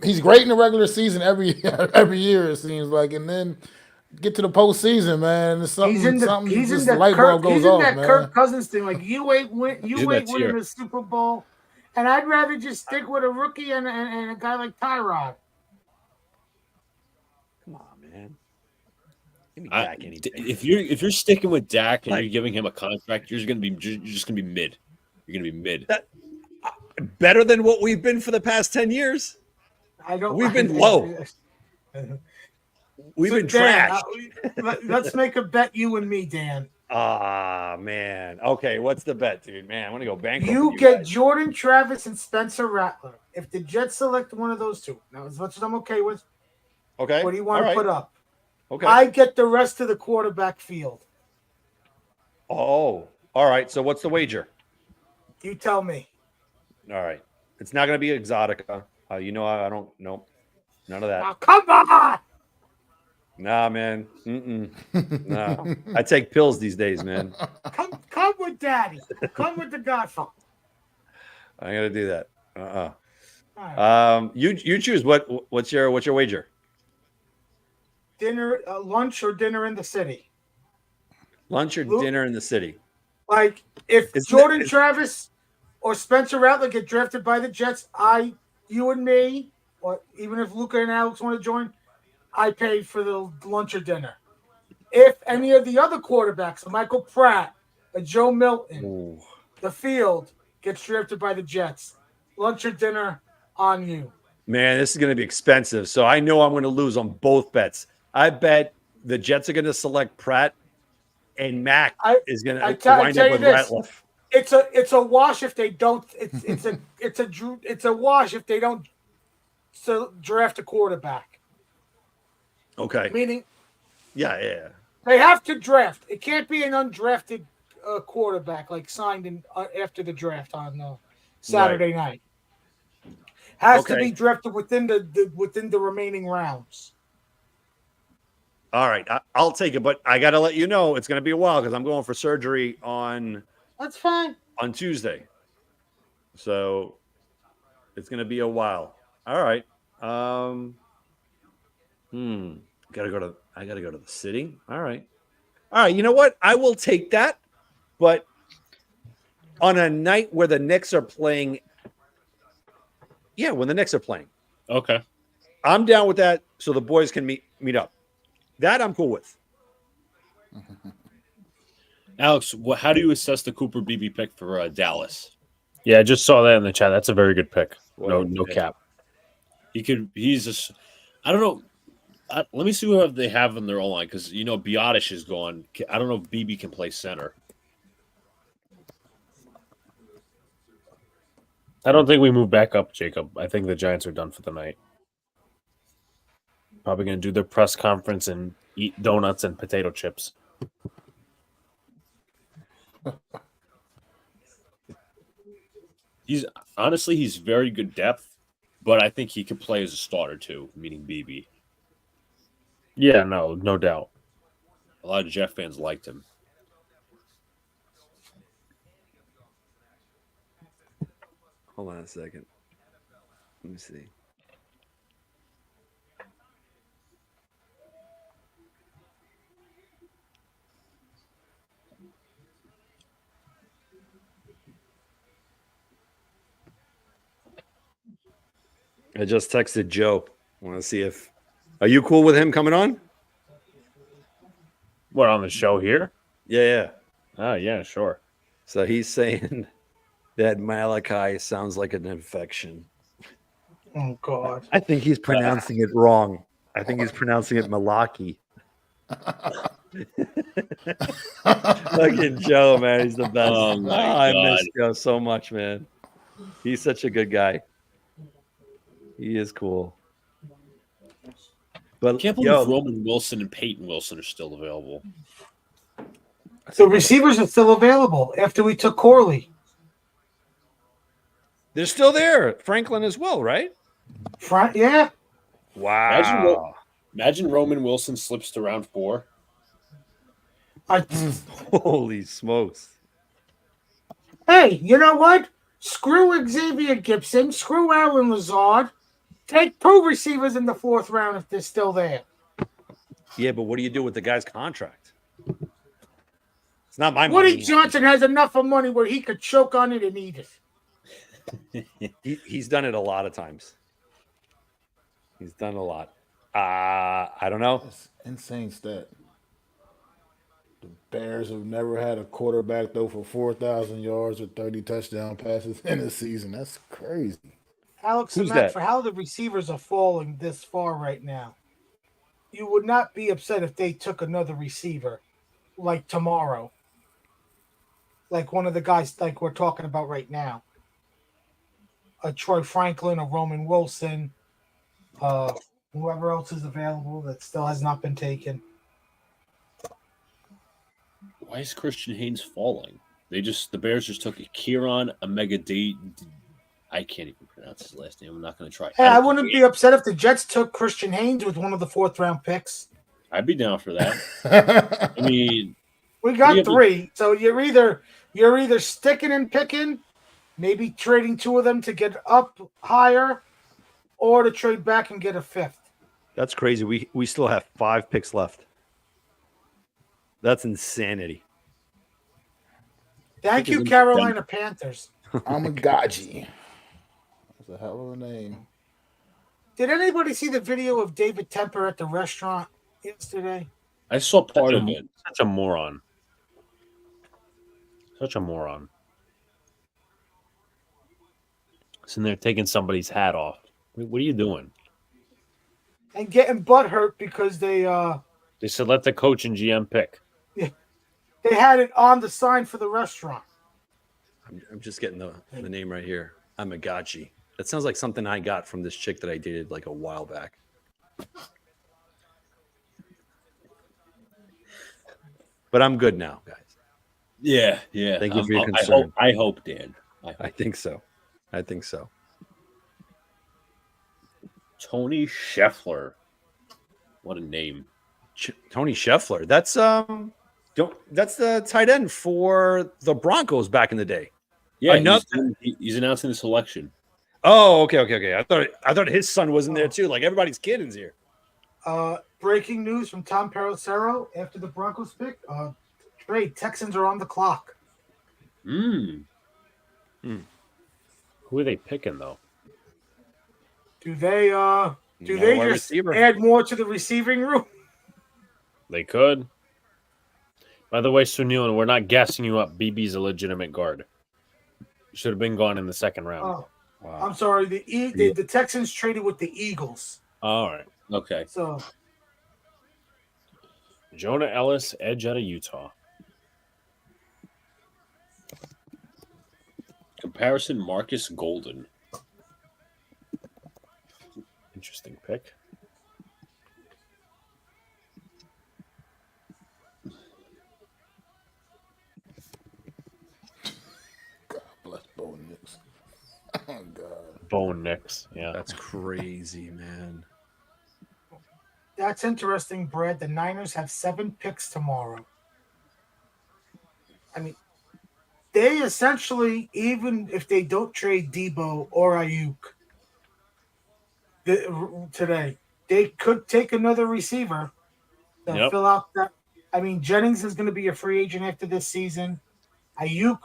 [SPEAKER 5] he's great in the regular season every year it seems like, and then get to the postseason, man. It's something.
[SPEAKER 4] He's in
[SPEAKER 5] the light bulb goes off, man.
[SPEAKER 4] Kirk Cousins thing. Like you ain't winning the Super Bowl, and I'd rather just stick with a rookie and a guy like Tyrod.
[SPEAKER 1] Come on, man. Give me Dak anything.
[SPEAKER 8] If you're sticking with Dak and you're giving him a contract, you're just gonna be mid. You're gonna be mid.
[SPEAKER 1] Better than what we've been for the past 10 years. We've been low. We've been trash.
[SPEAKER 4] Let's make a bet, you and me, Dan.
[SPEAKER 1] Man. Okay, what's the bet, dude? Man, I want to go bankrupt.
[SPEAKER 4] You get Jordan Travis and Spencer Rattler. If the Jets select one of those two, now as much as I'm okay with.
[SPEAKER 1] Okay.
[SPEAKER 4] What do you want to put up?
[SPEAKER 1] Okay.
[SPEAKER 4] I get the rest of the quarterback field.
[SPEAKER 1] Oh, all right. So what's the wager?
[SPEAKER 4] You tell me.
[SPEAKER 1] All right. It's not going to be Exotica. I don't know. None of that.
[SPEAKER 4] Now, come on.
[SPEAKER 1] Nah, man. No. I take pills these days, man.
[SPEAKER 4] Come with Daddy. Come with the Godfather.
[SPEAKER 1] I'm going to do that. Right. You choose. What's your wager?
[SPEAKER 4] Dinner, lunch or dinner in the city?
[SPEAKER 1] Lunch or dinner in the city?
[SPEAKER 4] Like, if Jordan Travis or Spencer Rattler get drafted by the Jets, you and me, or even if Luca and Alex want to join, I pay for the lunch or dinner. If any of the other quarterbacks, a Michael Pratt, a Joe Milton, the field gets drafted by the Jets, lunch or dinner on you.
[SPEAKER 1] Man, this is going to be expensive. So I know I'm going to lose on both bets. I bet the Jets are going to select Pratt, and Mac is going to wind up with Rattler.
[SPEAKER 4] It's a wash if they don't. It's a wash if they don't draft a quarterback.
[SPEAKER 1] Okay.
[SPEAKER 4] Meaning,
[SPEAKER 1] yeah.
[SPEAKER 4] They have to draft. It can't be an undrafted quarterback like signed in after the draft on Saturday night. Has to be drafted within the remaining rounds.
[SPEAKER 1] All right, I'll take it, but I got to let you know it's going to be a while because I'm going for surgery on.
[SPEAKER 4] That's fine.
[SPEAKER 1] On Tuesday, so it's going to be a while. All right. I gotta go to the city. All right. You know what? I will take that, but on a night where the Knicks are playing. Yeah, when the Knicks are playing.
[SPEAKER 3] Okay.
[SPEAKER 1] I'm down with that, so the boys can meet up. That I'm cool with.
[SPEAKER 8] Alex, how do you assess the Cooper Beebe pick for Dallas?
[SPEAKER 3] Yeah, I just saw that in the chat. That's a very good pick. No cap.
[SPEAKER 8] He's I don't know. Let me see who they have in their own line because Biotish is gone. I don't know if Beebe can play center.
[SPEAKER 3] I don't think we move back up, Jacob. I think the Giants are done for the night. Probably going to do their press conference and eat donuts and potato chips.
[SPEAKER 8] He's very good depth, but I think he could play as a starter too, meaning BB.
[SPEAKER 3] Yeah, no doubt.
[SPEAKER 8] A lot of Jeff fans liked him.
[SPEAKER 1] Hold on a second. Let me see. I just texted Joe. I want to see if are you cool with him coming on?
[SPEAKER 3] What, on the show here?
[SPEAKER 1] Yeah.
[SPEAKER 3] Oh, yeah, sure.
[SPEAKER 1] So he's saying that Malachi sounds like an infection.
[SPEAKER 4] Oh, God.
[SPEAKER 1] I think he's pronouncing it wrong. I think he's pronouncing it Malaki. Fucking Joe, man, he's the best.
[SPEAKER 8] Oh my
[SPEAKER 1] I miss
[SPEAKER 8] God.
[SPEAKER 1] Joe so much, man. He's such a good guy. He is cool.
[SPEAKER 8] I
[SPEAKER 1] But
[SPEAKER 8] can't believe Roman Wilson and Peyton Wilson are still available.
[SPEAKER 4] The receivers are still available after we took Corley.
[SPEAKER 1] they're still there. Franklin as well, right?
[SPEAKER 4] Yeah.
[SPEAKER 1] Wow.
[SPEAKER 8] Imagine Roman Wilson slips to round 4.
[SPEAKER 1] Holy smokes.
[SPEAKER 4] Hey, you know what? Screw Xavier Gibson. Screw Alan Lazard. Take 2 receivers in the 4th round if they're still there.
[SPEAKER 1] Yeah, but what do you do with the guy's contract? It's not my
[SPEAKER 4] Woody
[SPEAKER 1] money.
[SPEAKER 4] Johnson has enough of money where he could choke on it and eat it.
[SPEAKER 1] He's done it a lot of times. He's done a lot. I don't know.
[SPEAKER 5] That's insane stat. The Bears have never had a quarterback throw for 4,000 yards or 30 touchdown passes in a season. That's crazy.
[SPEAKER 4] Alex
[SPEAKER 1] Who's
[SPEAKER 4] and Matt,
[SPEAKER 1] that?
[SPEAKER 4] for how the receivers are falling this far right now, you would not be upset if they took another receiver like tomorrow. Like one of the guys like we're talking about right now. A Troy Franklin, a Roman Wilson, whoever else is available that still has not been taken.
[SPEAKER 8] Why is Christian Haynes falling? The Bears just took a Kieran Omega D. I can't even pronounce his last name. I'm not going to try.
[SPEAKER 4] Hey, I wouldn't be upset if the Jets took Christian Haynes with one of the 4th round picks.
[SPEAKER 8] I'd be down for that. I mean,
[SPEAKER 4] We got 3, so you're either sticking and picking, maybe trading 2 of them to get up higher, or to trade back and get a 5th.
[SPEAKER 1] That's crazy. We still have 5 picks left. That's insanity.
[SPEAKER 4] Thank you, Carolina Panthers.
[SPEAKER 5] Amagaji. That's a hell of a name.
[SPEAKER 4] Did anybody see the video of David Temper at the restaurant yesterday?
[SPEAKER 8] I saw part of it. Such a moron. Such a moron. Sitting there taking somebody's hat off. What are you doing?
[SPEAKER 4] And getting butthurt because they
[SPEAKER 8] said let the coach and GM pick.
[SPEAKER 4] they had it on the sign for the restaurant.
[SPEAKER 1] I'm just getting the name right here. Amagachi. That sounds like something I got from this chick that I dated like a while back. But I'm good now, guys.
[SPEAKER 8] Yeah.
[SPEAKER 1] Thank you for your concern.
[SPEAKER 8] I hope, Dan.
[SPEAKER 1] I think so.
[SPEAKER 8] Tony Scheffler. What a name.
[SPEAKER 1] Tony Scheffler. That's the tight end for the Broncos back in the day.
[SPEAKER 8] Yeah, he's announcing the selection.
[SPEAKER 1] Oh, okay. I thought his son was in there too. Like everybody's kid is here.
[SPEAKER 4] Breaking news from Tom Pelissero after the Broncos pick. Trade Texans are on the clock.
[SPEAKER 8] Who are they picking though?
[SPEAKER 4] Do they just add more to the receiving room?
[SPEAKER 8] They could. By the way, Sunil, we're not gassing you up. BB's a legitimate guard. Should have been gone in the 2nd round.
[SPEAKER 4] Oh, wow. I'm sorry. The Texans traded with the Eagles.
[SPEAKER 8] All right. Okay.
[SPEAKER 4] So
[SPEAKER 8] Jonah Ellis, edge out of Utah. Comparison Marcus Golden. Interesting pick.
[SPEAKER 5] God bless Bo Nix. Oh, God.
[SPEAKER 8] Bo Nix. Yeah.
[SPEAKER 1] That's crazy, man.
[SPEAKER 4] that's interesting, Brad. The Niners have 7 picks tomorrow. I mean, they essentially, even if they don't trade Debo or Ayuk today, they could take another receiver to fill out that. I mean, Jennings is going to be a free agent after this season. Ayuk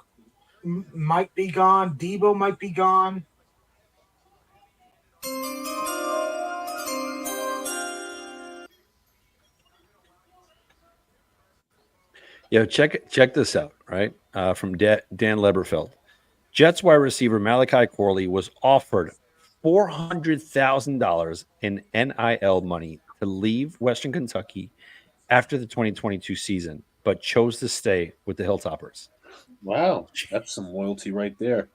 [SPEAKER 4] might be gone. Debo might be gone.
[SPEAKER 1] Yo, check this out, right? From Dan Leberfeld. Jets wide receiver Malachi Corley was offered $400,000 in NIL money to leave Western Kentucky after the 2022 season, but chose to stay with the Hilltoppers.
[SPEAKER 8] Wow, that's some loyalty right there.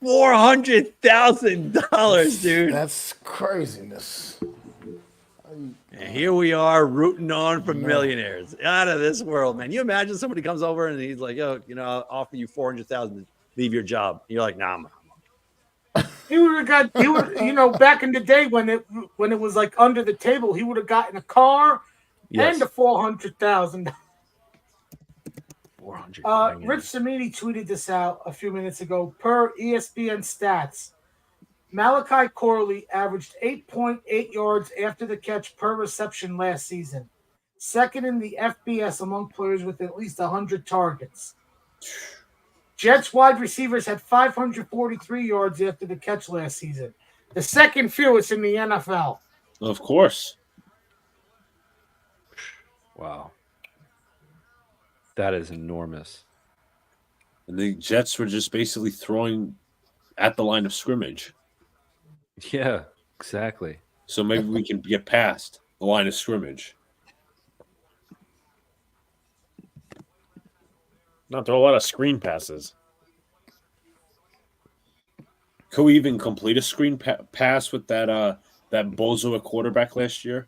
[SPEAKER 1] $400,000, dude.
[SPEAKER 5] That's craziness.
[SPEAKER 1] And here we are rooting on for millionaires out of this world, man. You imagine somebody comes over and he's like, "Yo, I'll offer you $400,000 to leave your job." You're like, "Nah, man."
[SPEAKER 4] He would have got. He would, back in the day when it was like under the table, he would have gotten a car and the $400,000.
[SPEAKER 1] 400.
[SPEAKER 4] Rich Samini tweeted this out a few minutes ago. Per ESPN stats, Malachi Corley averaged 8.8 yards after the catch per reception last season, second in the FBS among players with at least 100 targets. Jets wide receivers had 543 yards after the catch last season, the second fewest in the NFL.
[SPEAKER 8] Of course.
[SPEAKER 1] Wow. That is enormous.
[SPEAKER 8] And the Jets were just basically throwing at the line of scrimmage.
[SPEAKER 1] Yeah, exactly.
[SPEAKER 8] So maybe we can get past the line of scrimmage.
[SPEAKER 3] Not throw a lot of screen passes.
[SPEAKER 8] Could we even complete a screen pass with that bozo at quarterback last year?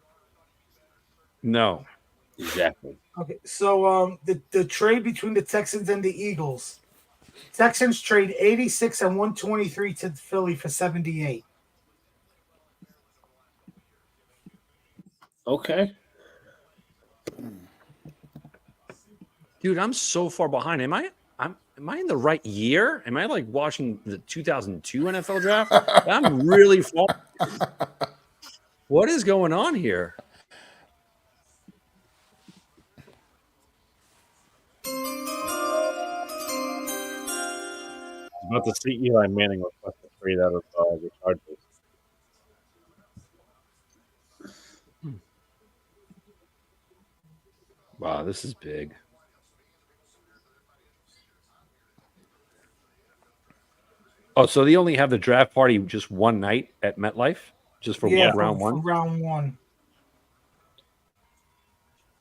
[SPEAKER 1] No.
[SPEAKER 8] Exactly.
[SPEAKER 4] Okay, so the trade between the Texans and the Eagles. Texans trade 86 and 123 to Philly for 78.
[SPEAKER 8] Okay.
[SPEAKER 1] Dude, I'm so far behind. Am I in the right year? Am I like watching the 2002 NFL draft? I'm really far. What is going on here?
[SPEAKER 3] About to see Eli Manning request a trade out of the Chargers.
[SPEAKER 1] Wow, this is big. Oh, so they only have the draft party just one night at MetLife, just for round one?
[SPEAKER 4] For round one.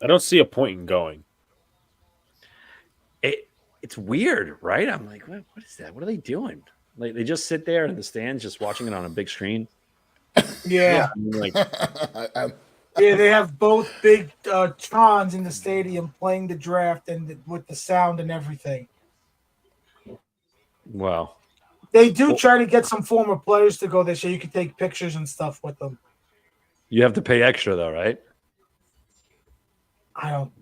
[SPEAKER 3] I don't see a point in going.
[SPEAKER 1] It's weird, right? I'm like, what is that? What are they doing? Like, they just sit there in the stands just watching it on a big screen?
[SPEAKER 4] Yeah.
[SPEAKER 3] Like,
[SPEAKER 4] yeah, they have both big trons in the stadium playing the draft and with the sound and everything.
[SPEAKER 1] Wow.
[SPEAKER 4] They do try to get some former players to go there so you can take pictures and stuff with them.
[SPEAKER 1] You have to pay extra, though, right?
[SPEAKER 4] I don't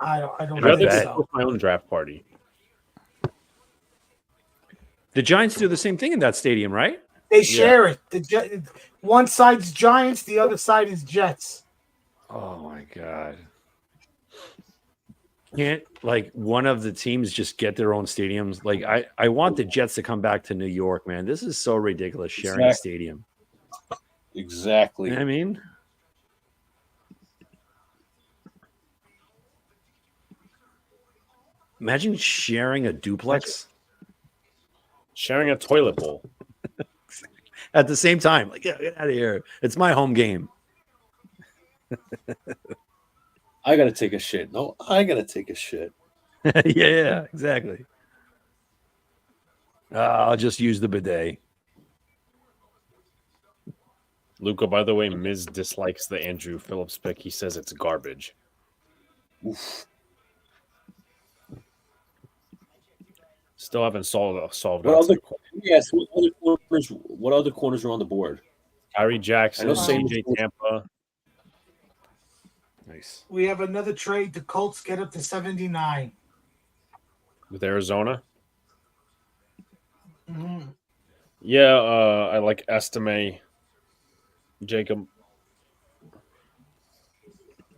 [SPEAKER 3] I'd
[SPEAKER 4] think
[SPEAKER 3] rather
[SPEAKER 4] so.
[SPEAKER 3] go with my own draft party.
[SPEAKER 1] The Giants do the same thing in that stadium, right?
[SPEAKER 4] They share it. One side's Giants, the other side is Jets.
[SPEAKER 1] Oh my God. Can't like one of the teams just get their own stadiums? Like I want the Jets to come back to New York, man. This is so ridiculous sharing a stadium.
[SPEAKER 8] Exactly.
[SPEAKER 1] You know what I mean? Imagine sharing a duplex.
[SPEAKER 3] Sharing a toilet bowl.
[SPEAKER 1] At the same time. Like, get out of here. It's my home game.
[SPEAKER 8] I got to take a shit. No, I got to take a shit.
[SPEAKER 1] Yeah, exactly. I'll just use the bidet.
[SPEAKER 3] Luca, by the way, Miz dislikes the Andrew Phillips pick. He says it's garbage.
[SPEAKER 8] Oof.
[SPEAKER 3] Still haven't solved
[SPEAKER 8] What other, yes, what other corners are on the board?
[SPEAKER 3] Kyrie Jackson,
[SPEAKER 8] I know
[SPEAKER 3] CJ Tampa.
[SPEAKER 1] Nice.
[SPEAKER 4] We have another trade. The Colts get up to 79.
[SPEAKER 3] With Arizona.
[SPEAKER 4] Mm-hmm.
[SPEAKER 3] Yeah, I like Estime. Jacob.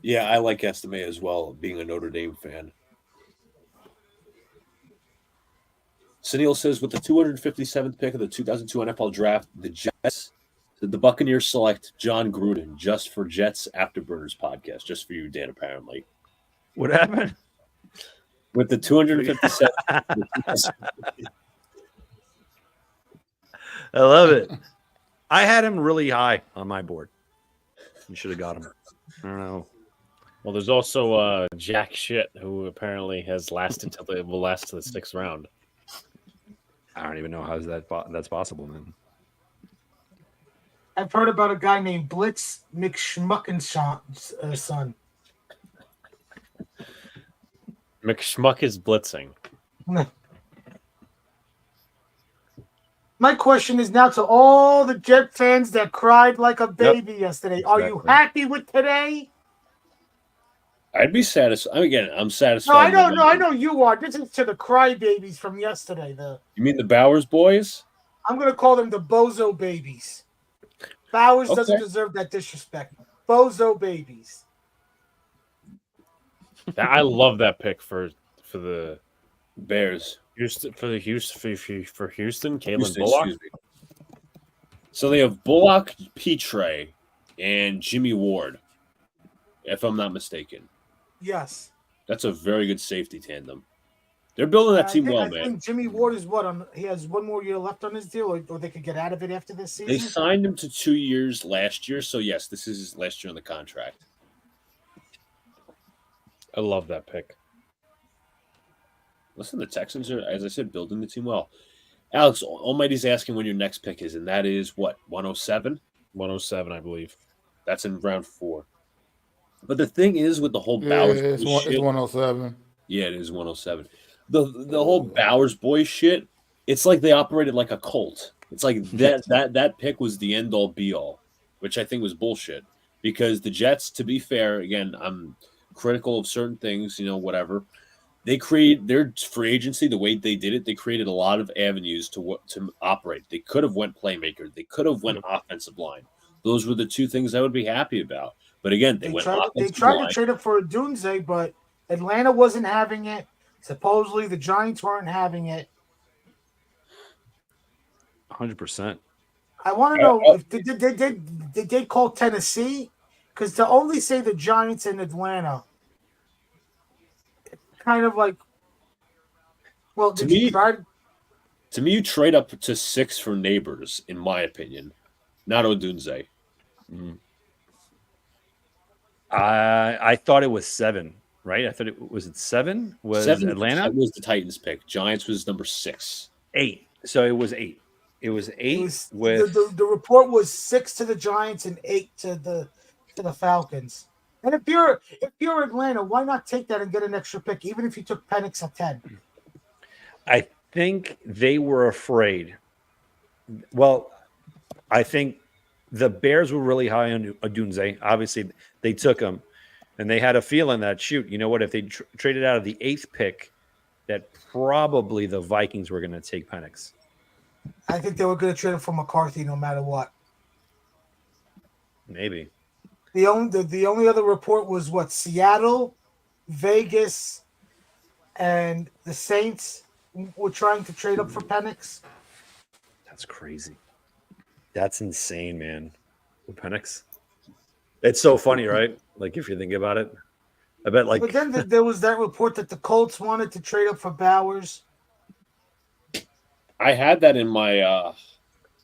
[SPEAKER 8] Yeah, I like Estime as well, being a Notre Dame fan. Sunil says, with the 257th pick of the 2002 NFL Draft, the Buccaneers select John Gruden just for Jets Afterburners podcast, just for you, Dan, apparently.
[SPEAKER 1] What happened?
[SPEAKER 8] With the 257th.
[SPEAKER 1] I love it. I had him really high on my board. You should have got him. I don't know.
[SPEAKER 3] Well, there's also Jack Shit, who apparently will last to the 6th round.
[SPEAKER 1] I don't even know how that's possible, man.
[SPEAKER 4] I've heard about a guy named Blitz McSchmucken's son.
[SPEAKER 3] McSchmuck is blitzing.
[SPEAKER 4] My question is now to all the Jet fans that cried like a baby yesterday. Are you happy with today?
[SPEAKER 8] I'd be satisfied. Again, I'm satisfied.
[SPEAKER 4] No, I know you are. This is to the crybabies from yesterday.
[SPEAKER 8] You mean the Bowers boys?
[SPEAKER 4] I'm going to call them the Bozo babies. Bowers doesn't deserve that disrespect. Bozo babies.
[SPEAKER 3] I love that pick for the
[SPEAKER 8] Bears.
[SPEAKER 3] Houston, for Houston, Caitlin
[SPEAKER 8] Houston,
[SPEAKER 3] Bullock.
[SPEAKER 8] excuse me. So they have Bullock, Petre, and Jimmy Ward, if I'm not mistaken.
[SPEAKER 4] Yes.
[SPEAKER 8] That's a very good safety tandem. They're building that team well, man.
[SPEAKER 4] I think Jimmy Ward is he has one more year left on his deal, or they could get out of it after this season?
[SPEAKER 8] They signed him to 2 years last year, so yes, this is his last year on the contract.
[SPEAKER 3] I love that pick.
[SPEAKER 8] Listen, the Texans are, as I said, building the team well. Alex, Almighty's asking when your next pick is, and that is what, 107?
[SPEAKER 3] 107, I believe.
[SPEAKER 8] That's in round 4. But the thing is with the whole Bowers
[SPEAKER 5] it's 107.
[SPEAKER 8] Yeah, it is 107. The whole Bowers boy shit, it's like they operated like a cult. It's like that pick was the end all be all, which I think was bullshit. Because the Jets, to be fair, again, I'm critical of certain things, whatever. They create their free agency the way they did it. They created a lot of avenues to operate. They could have went playmaker. They could have went offensive line. Those were the two things I would be happy about. But again, they tried
[SPEAKER 4] to trade up for a Dunze, but Atlanta wasn't having it. Supposedly the Giants weren't having it.
[SPEAKER 1] 100%.
[SPEAKER 4] I want to know if did they call Tennessee? Because to only say the Giants in Atlanta, kind of like, well,
[SPEAKER 8] to me, you trade up to 6 for Neighbors, in my opinion, not Odunze.
[SPEAKER 1] Mm-hmm. I thought it was 7, right? I thought it was 7. Was
[SPEAKER 8] 7
[SPEAKER 1] Atlanta?
[SPEAKER 8] Was the Titans pick. Giants was number 6.
[SPEAKER 1] 8. So it was 8. It was 8 with
[SPEAKER 4] the report was 6 to the Giants and 8 to the Falcons. And if you're Atlanta, why not take that and get an extra pick, even if you took Penix at 10?
[SPEAKER 1] I think they were afraid. Well, I think the Bears were really high on Odunze. Obviously, they took him, and they had a feeling that, shoot, you know what? If they traded out of the 8th pick, that probably the Vikings were going to take Penix.
[SPEAKER 4] I think they were going to trade him for McCarthy no matter what.
[SPEAKER 1] Maybe.
[SPEAKER 4] The only other report was Seattle, Vegas, and the Saints were trying to trade up for Penix.
[SPEAKER 1] That's crazy. That's insane, man. With Penix. It's so funny, right? Like, if you think about it. I bet, like...
[SPEAKER 4] But then there was that report that the Colts wanted to trade up for Bowers.
[SPEAKER 8] I had that in my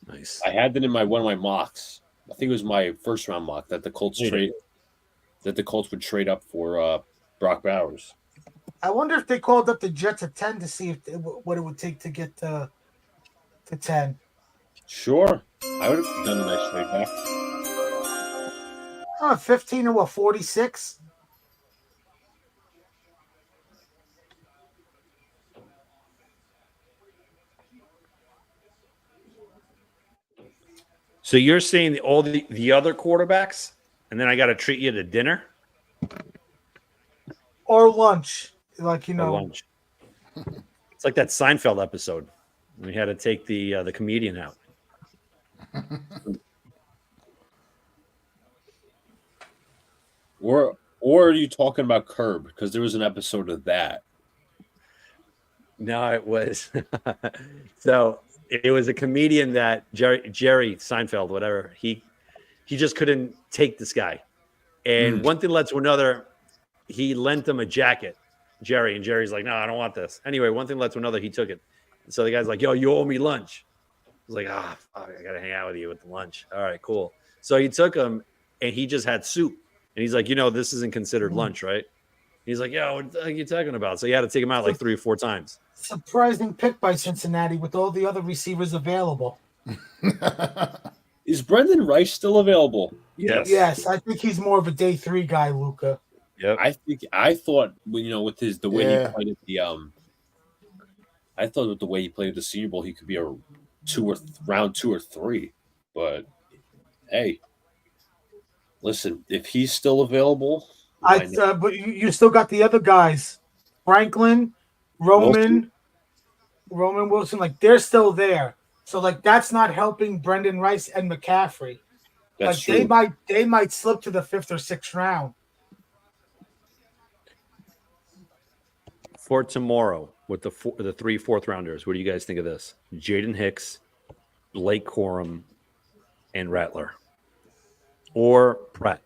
[SPEAKER 1] nice.
[SPEAKER 8] I had that in one of my mocks. I think it was my first round mock that the Colts would trade up for Brock Bowers.
[SPEAKER 4] I wonder if they called up the Jets at 10 to see what it would take to get to 10.
[SPEAKER 8] Sure. I would have done a nice trade back.
[SPEAKER 4] 15 or 46?
[SPEAKER 1] So you're saying all the other quarterbacks, and then I got to treat you to dinner?
[SPEAKER 4] Or lunch. Or
[SPEAKER 1] lunch. It's like that Seinfeld episode. We had to take the comedian out.
[SPEAKER 8] Or are you talking about Curb? Because there was an episode of that.
[SPEAKER 1] No, it was. So it was a comedian that Jerry Seinfeld, whatever. He just couldn't take this guy. And one thing led to another. He lent him a jacket, Jerry. And Jerry's like, no, I don't want this. Anyway, one thing led to another. He took it. And so the guy's like, yo, you owe me lunch. I was like, I got to hang out with you with the lunch. All right, cool. So he took him, and he just had soup And he's like, this isn't considered lunch, right? He's like, yeah, what are you talking about? So you had to take him out like 3 or 4 times.
[SPEAKER 4] Surprising pick by Cincinnati with all the other receivers available.
[SPEAKER 8] Is Brendan Rice still available?
[SPEAKER 4] Yes, I think he's more of a day 3 guy, Luca.
[SPEAKER 1] Yep.
[SPEAKER 8] I thought with the way he
[SPEAKER 5] Yeah.
[SPEAKER 8] played at I thought with the way he played at the Senior Bowl, he could be a round 2 or 3. But hey, listen, if he's still available,
[SPEAKER 4] But you still got the other guys, Franklin, Roman Wilson. Like they're still there. So like that's not helping Brendan Rice and McCaffrey.
[SPEAKER 8] that's
[SPEAKER 4] Like
[SPEAKER 8] true.
[SPEAKER 4] they might slip to the 5th or 6th round.
[SPEAKER 1] For tomorrow with the 3 4th-rounders, what do you guys think of this? Jaden Hicks, Blake Corum, and Rattler. Or Pratt.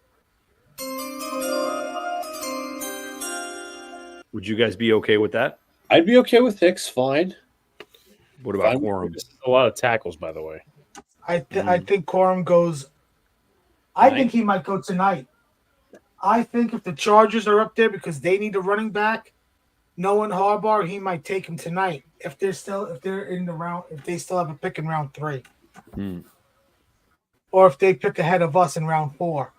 [SPEAKER 1] Would you guys be okay with that?
[SPEAKER 8] I'd be okay with Hicks. Fine.
[SPEAKER 1] What about Corum?
[SPEAKER 3] A lot of tackles, by the way.
[SPEAKER 4] I think Corum goes. I think he might go tonight. I think if the Chargers are up there because they need a running back, knowing Harbaugh, he might take him tonight. If they're in the round, if they still have a pick in round 3, or if they pick ahead of us in round 4.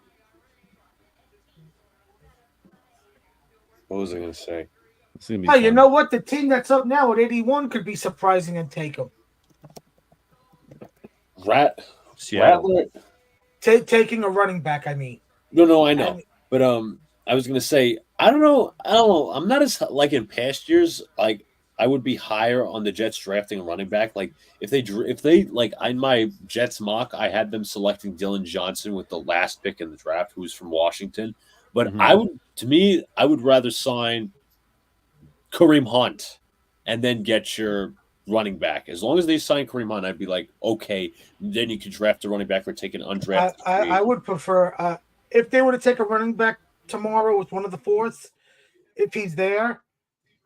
[SPEAKER 8] What was I going to say?
[SPEAKER 1] It's gonna be
[SPEAKER 4] Hey, you
[SPEAKER 1] fun.
[SPEAKER 4] know what? The team that's up now at 81 could be surprising and take him.
[SPEAKER 1] Seattle.
[SPEAKER 8] Rattler.
[SPEAKER 4] Taking a running back, I mean.
[SPEAKER 8] No, I know. But I was gonna say I don't know. I'm not as like in past years. Like I would be higher on the Jets drafting a running back. Like if they like in my Jets mock, I had them selecting Dylan Johnson with the last pick in the draft, who was from Washington. But I would rather sign Kareem Hunt and then get your running back. As long as they sign Kareem Hunt, I'd be like, okay, then you could draft a running back or take an undrafted.
[SPEAKER 4] I would prefer if they were to take a running back tomorrow with one of the 4th, if he's there,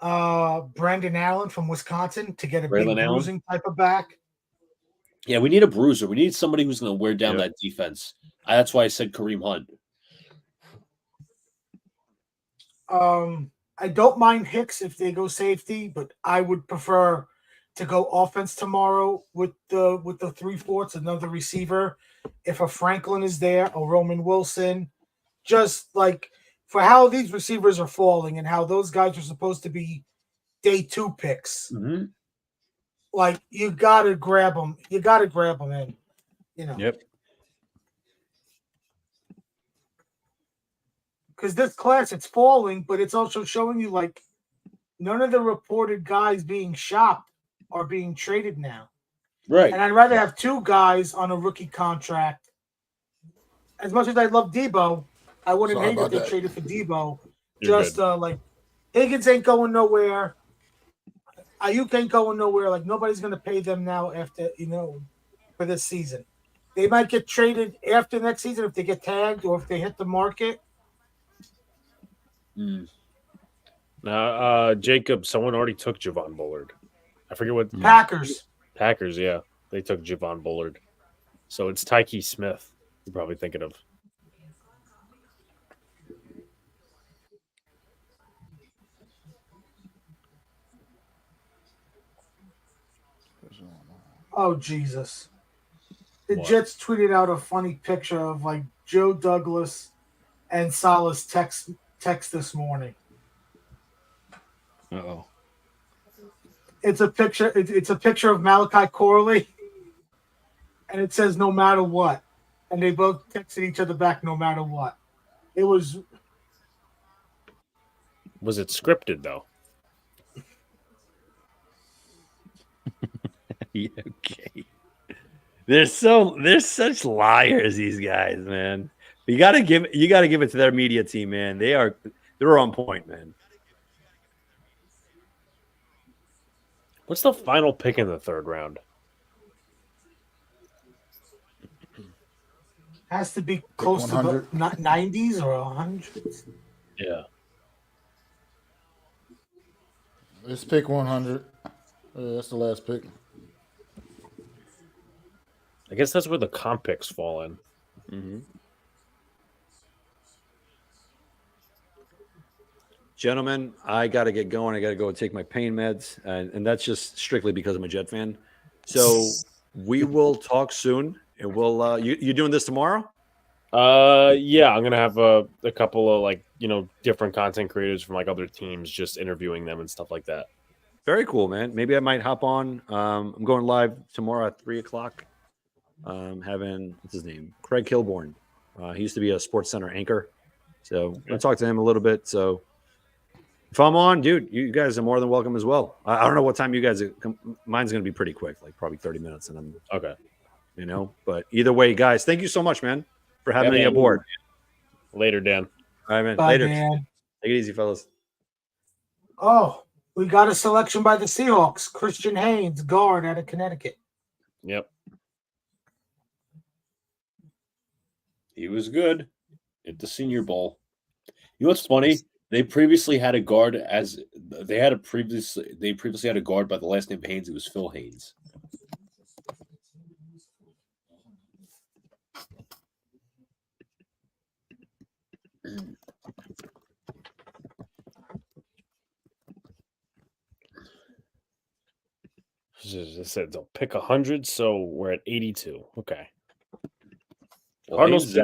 [SPEAKER 4] Brandon Allen from Wisconsin to get a big bruising type of back.
[SPEAKER 8] Yeah, we need a bruiser. We need somebody who's going to wear down that defense. That's why I said Kareem Hunt.
[SPEAKER 4] I don't mind Hicks if they go safety, but I would prefer to go offense tomorrow with the 3/4, another receiver. If a Franklin is there, a Roman Wilson, just like for how these receivers are falling and how those guys are supposed to be day 2 picks.
[SPEAKER 8] Mm-hmm.
[SPEAKER 4] Like you gotta grab them. You gotta grab them in.
[SPEAKER 1] Yep.
[SPEAKER 4] Because this class, it's falling, but it's also showing you like none of the reported guys being shopped are being traded now.
[SPEAKER 8] Right.
[SPEAKER 4] And I'd rather have 2 guys on a rookie contract. As much as I love Debo, I wouldn't hate if they traded for Debo. Like Higgins ain't going nowhere. Ayuk ain't going nowhere. Like nobody's going to pay them now after for this season. They might get traded after next season if they get tagged or if they hit the market.
[SPEAKER 3] Now, Jacob, someone already took Javon Bullard. I forget what
[SPEAKER 4] Packers.
[SPEAKER 3] Packers, yeah, they took Javon Bullard. So it's Tyke Smith. You're probably thinking of.
[SPEAKER 4] Oh Jesus! The Jets tweeted out a funny picture of like Joe Douglas and Salah's text this morning.
[SPEAKER 1] Uh-oh.
[SPEAKER 4] It's a picture. It's a picture of Malachi Corley, and it says "No matter what," and they both texted each other back "No matter what." It was.
[SPEAKER 3] Was it scripted though?
[SPEAKER 1] Yeah, okay. They're such liars, these guys, man. You gotta give it to their media team, man. They're on point, man.
[SPEAKER 3] What's the final pick in the 3rd round?
[SPEAKER 4] Has to be close to the 90s or 100s.
[SPEAKER 3] Yeah.
[SPEAKER 5] Let's pick 100. That's the last pick.
[SPEAKER 3] I guess that's where the comp picks fall in.
[SPEAKER 1] Mm-hmm. Gentlemen, I got to get going. I got to go take my pain meds, and that's just strictly because I'm a Jet fan. So we will talk soon, and we'll. You doing this tomorrow?
[SPEAKER 3] Yeah, I'm gonna have a couple of like different content creators from like other teams, just interviewing them and stuff like that.
[SPEAKER 1] Very cool, man. Maybe I might hop on. I'm going live tomorrow at 3:00. Having what's his name, Craig Kilborn. He used to be a Sports Center anchor, so I talked to him a little bit. So if I'm on, dude, you guys are more than welcome as well. I don't know what time you guys. Mine's going to be pretty quick, like probably 30 minutes, and I'm
[SPEAKER 3] okay.
[SPEAKER 1] But either way, guys, thank you so much, man, for having me aboard.
[SPEAKER 3] Later, Dan.
[SPEAKER 1] All right, man.
[SPEAKER 4] Bye,
[SPEAKER 1] Later.
[SPEAKER 4] Dan.
[SPEAKER 1] Take it easy, fellas.
[SPEAKER 4] Oh, we got a selection by the Seahawks. Christian Haynes, guard out of Connecticut.
[SPEAKER 3] Yep. He was good at the Senior Bowl. You know what's funny? They previously had a guard previously had a guard by the last name Haynes. It was Phil Haynes. It said they'll pick 100, so we're at 82. Okay. Cardinals.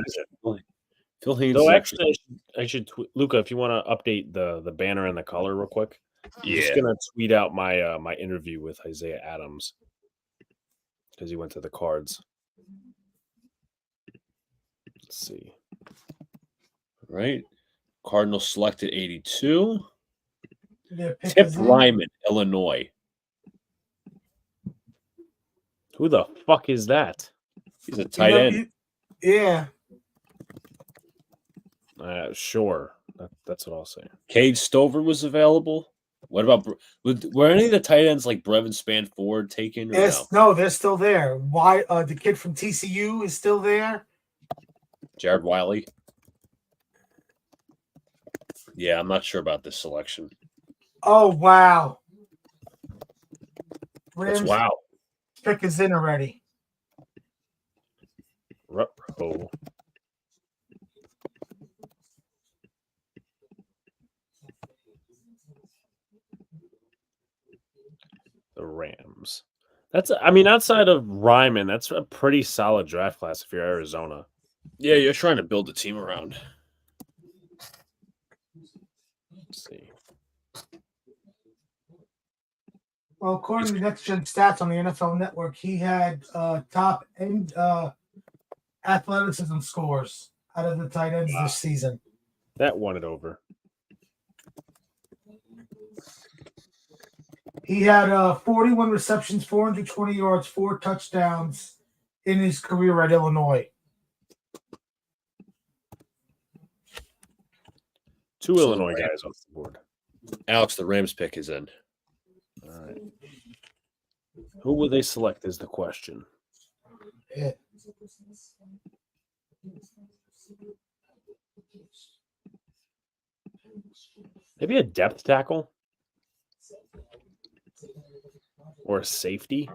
[SPEAKER 3] Phil Haynes. So actually, I should Luca, if you want to update the banner and the color real quick. Yeah. I'm just gonna tweet out my my interview with Isaiah Adams because he went to the Cards. Let's see. All right. Cardinals selected 82. Tip Ryman, Illinois. Who the fuck is that? He's a tight end.
[SPEAKER 4] Yeah.
[SPEAKER 3] Sure. That's what I'll say. Cade Stover was available. What about were any of the tight ends like Brevin Spanford taken? Or
[SPEAKER 4] no, they're still there. Why? The kid from TCU is still there.
[SPEAKER 3] Jared Wiley. Yeah, I'm not sure about this selection.
[SPEAKER 4] Oh wow!
[SPEAKER 3] That's wow.
[SPEAKER 4] Pick is in already.
[SPEAKER 3] Ruh-roh. The Rams. That's, I mean, outside of Ryman, that's a pretty solid draft class if you're Arizona. Yeah, you're trying to build a team around. Let's see.
[SPEAKER 4] Well, according to Next Gen Stats on the NFL Network, he had top end athleticism scores out of the tight ends this season.
[SPEAKER 3] That won it over.
[SPEAKER 4] He had 41 receptions, 420 yards, 4 touchdowns in his career at Illinois.
[SPEAKER 3] 2 Illinois guys off the board. Alex, the Rams pick is in. All right. Who will they select is the question.
[SPEAKER 4] Yeah.
[SPEAKER 3] Maybe a depth tackle? Or a safety?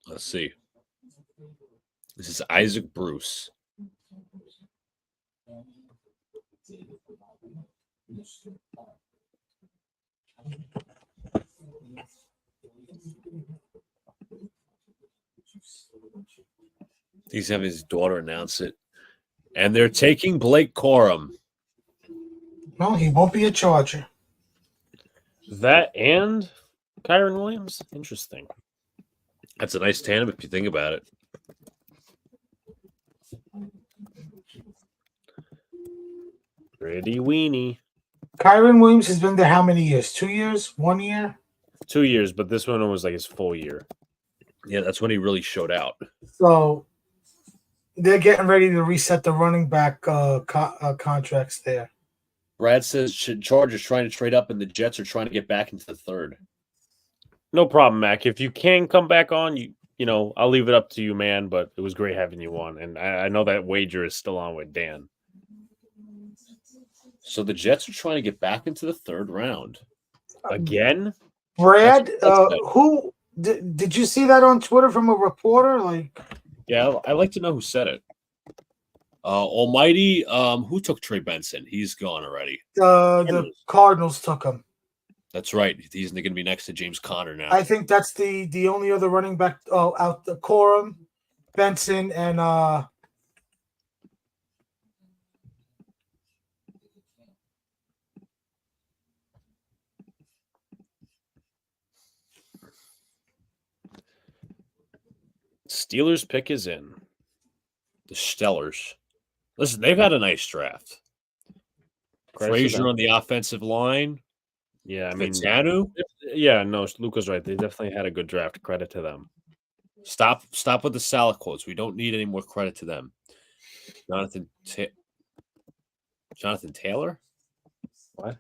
[SPEAKER 3] Let's see. This is Isaac Bruce. He's having his daughter announce it. And they're taking Blake Corum.
[SPEAKER 4] No, he won't be a Charger.
[SPEAKER 3] That and Kyron Williams? Interesting. That's a nice tandem if you think about it. Pretty weenie.
[SPEAKER 4] Kyron Williams has been there how many years? 2 years? 1 year?
[SPEAKER 3] 2 years, but this one was like his full year. Yeah, that's when he really showed out.
[SPEAKER 4] So they're getting ready to reset the running back contracts there.
[SPEAKER 3] Brad says Chargers trying to trade up and the Jets are trying to get back into the third. No problem, Mac. If you can come back on, you know, I'll leave it up to you, man, but it was great having you on. And I know that wager is still on with Dan. So the Jets are trying to get back into the third round. Again?
[SPEAKER 4] Brad, who did you see that on Twitter from a reporter? Like,
[SPEAKER 3] yeah, I like to know who said it.
[SPEAKER 8] Almighty, who took Trey Benson? He's gone already.
[SPEAKER 4] The Cardinals took him.
[SPEAKER 8] That's right. He's going to be next to James Conner now.
[SPEAKER 4] I think that's the only other running back. Oh, out the Corum, Benson, and
[SPEAKER 3] Steelers pick is in.
[SPEAKER 8] The Stellars. Listen, they've had a nice draft. Frazier on the offensive line.
[SPEAKER 3] Yeah, I mean,
[SPEAKER 8] Tanu.
[SPEAKER 3] Yeah, no, Luca's right. They definitely had a good draft. Credit to them.
[SPEAKER 8] Stop with the salad quotes. We don't need any more credit to them. Jonathan Taylor?
[SPEAKER 3] What?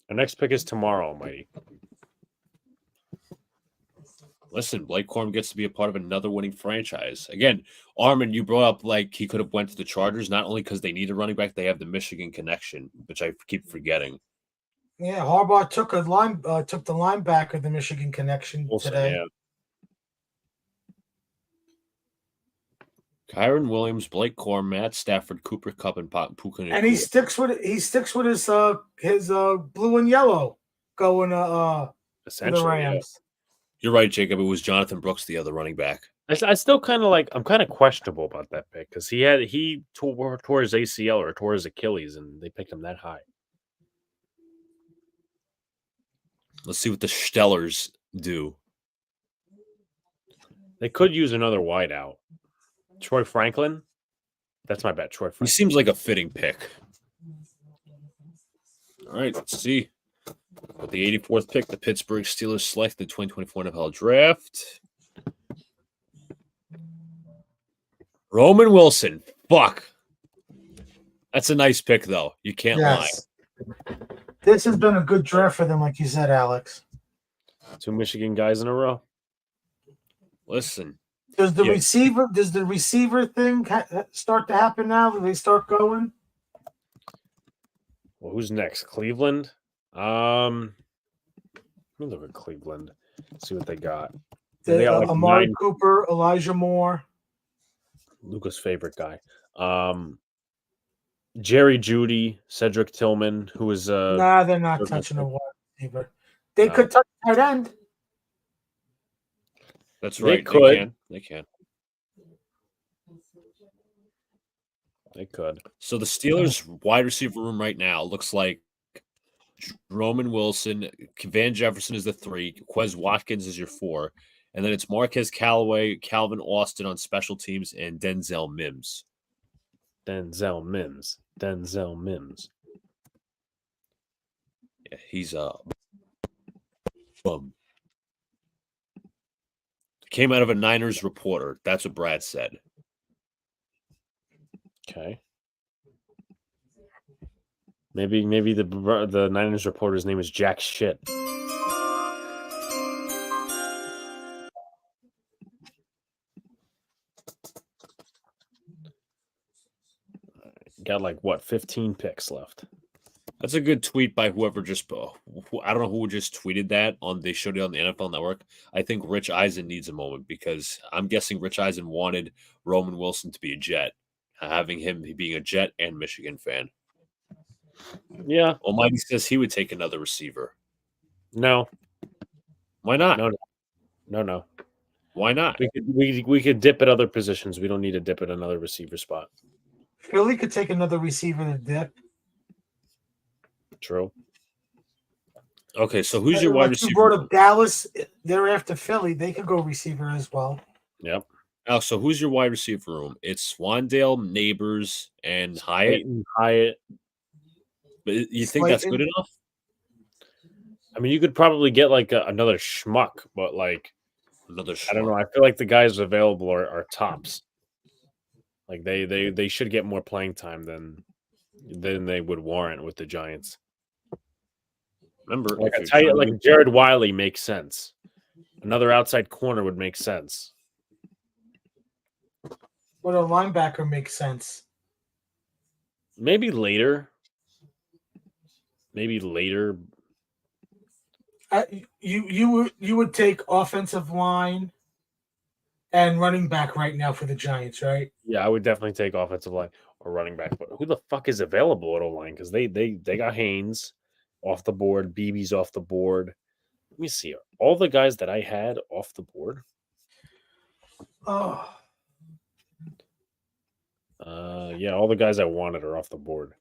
[SPEAKER 3] Our next pick is tomorrow, Almighty.
[SPEAKER 8] Listen, Blake Corum gets to be a part of another winning franchise. Again, Armin, you brought up like he could have went to the Chargers, not only because they need a running back, they have the Michigan connection, which I keep forgetting.
[SPEAKER 4] yeah, Harbaugh took the linebacker, the Michigan connection today.
[SPEAKER 3] Yeah.
[SPEAKER 8] Kyron Williams, Blake Corum, Matt Stafford, Cooper Kupp, and Puka.
[SPEAKER 4] And he sticks with his blue and yellow going to the Rams.
[SPEAKER 8] Yeah. You're right, Jacob. It was Jonathan Brooks, the other running back.
[SPEAKER 3] I still kind of I'm kind of questionable about that pick because he tore his ACL or tore his Achilles, and they picked him that high.
[SPEAKER 8] Let's see what the Stellars do.
[SPEAKER 3] They could use another wideout. Troy Franklin? That's my bet. Troy Franklin.
[SPEAKER 8] He seems like a fitting pick. All right, let's see. With the 84th pick, the Pittsburgh Steelers select the 2024 NFL Draft. Roman Wilson. Fuck. That's a nice pick, though. You can't lie.
[SPEAKER 4] This has been a good draft for them, like you said, Alex.
[SPEAKER 3] 2 Michigan guys in a row.
[SPEAKER 8] Listen.
[SPEAKER 4] Does the receiver thing start to happen now? Do they start going?
[SPEAKER 3] Well, who's next? Cleveland? Let me look at Cleveland. See what they got. They got
[SPEAKER 4] Amari Cooper, Elijah Moore.
[SPEAKER 3] Luca's favorite guy. Jerry Jeudy, Cedric Tillman, who is
[SPEAKER 4] Nah, they're not touching a wide receiver. They could touch tight end.
[SPEAKER 8] That's right. They can.
[SPEAKER 3] They could.
[SPEAKER 8] So the Steelers wide receiver room right now looks like Roman Wilson, Van Jefferson is the 3, Quez Watkins is your 4, and then it's Marquez Callaway, Calvin Austin on special teams, and Denzel Mims.
[SPEAKER 3] Denzel Mims.
[SPEAKER 8] Yeah, he's a bum. Came out of a Niners reporter. That's what Brad said.
[SPEAKER 3] Okay. Maybe the Niners reporter's name is Jack Shit. Got 15 picks left.
[SPEAKER 8] That's a good tweet by whoever just. I don't know who just tweeted that they showed it on the NFL Network. I think Rich Eisen needs a moment because I'm guessing Rich Eisen wanted Roman Wilson to be a Jet, having him being a Jet and Michigan fan.
[SPEAKER 3] Yeah.
[SPEAKER 8] Almighty says he would take another receiver.
[SPEAKER 3] No.
[SPEAKER 8] Why not?
[SPEAKER 3] No.
[SPEAKER 8] Why not?
[SPEAKER 3] We could dip at other positions. We don't need to dip at another receiver spot.
[SPEAKER 4] Philly could take another receiver to dip.
[SPEAKER 3] True.
[SPEAKER 8] Okay, so who's your wide receiver?
[SPEAKER 4] You brought up Dallas. They're after Philly. They could go receiver as well.
[SPEAKER 3] Yep.
[SPEAKER 8] Oh, so who's your wide receiver room? It's Swandale, Neighbors, and Hyatt. But you think that's good enough?
[SPEAKER 3] I mean, you could probably get another schmuck, but
[SPEAKER 8] another schmuck.
[SPEAKER 3] I don't know. I feel like the guys available are tops. They should get more playing time than they would warrant with the Giants.
[SPEAKER 8] Remember,
[SPEAKER 3] Jared Wiley makes sense. Another outside corner would make sense.
[SPEAKER 4] What a linebacker makes sense.
[SPEAKER 3] Maybe later.
[SPEAKER 4] You would take offensive line. and running back right now for the Giants, right?
[SPEAKER 3] Yeah, I would definitely take offensive line or running back. But who the fuck is available at O-line? Because they got Haynes off the board, BB's off the board. Let me see. All the guys that I had off the board.
[SPEAKER 4] Oh,
[SPEAKER 3] Yeah, all the guys I wanted are off the board.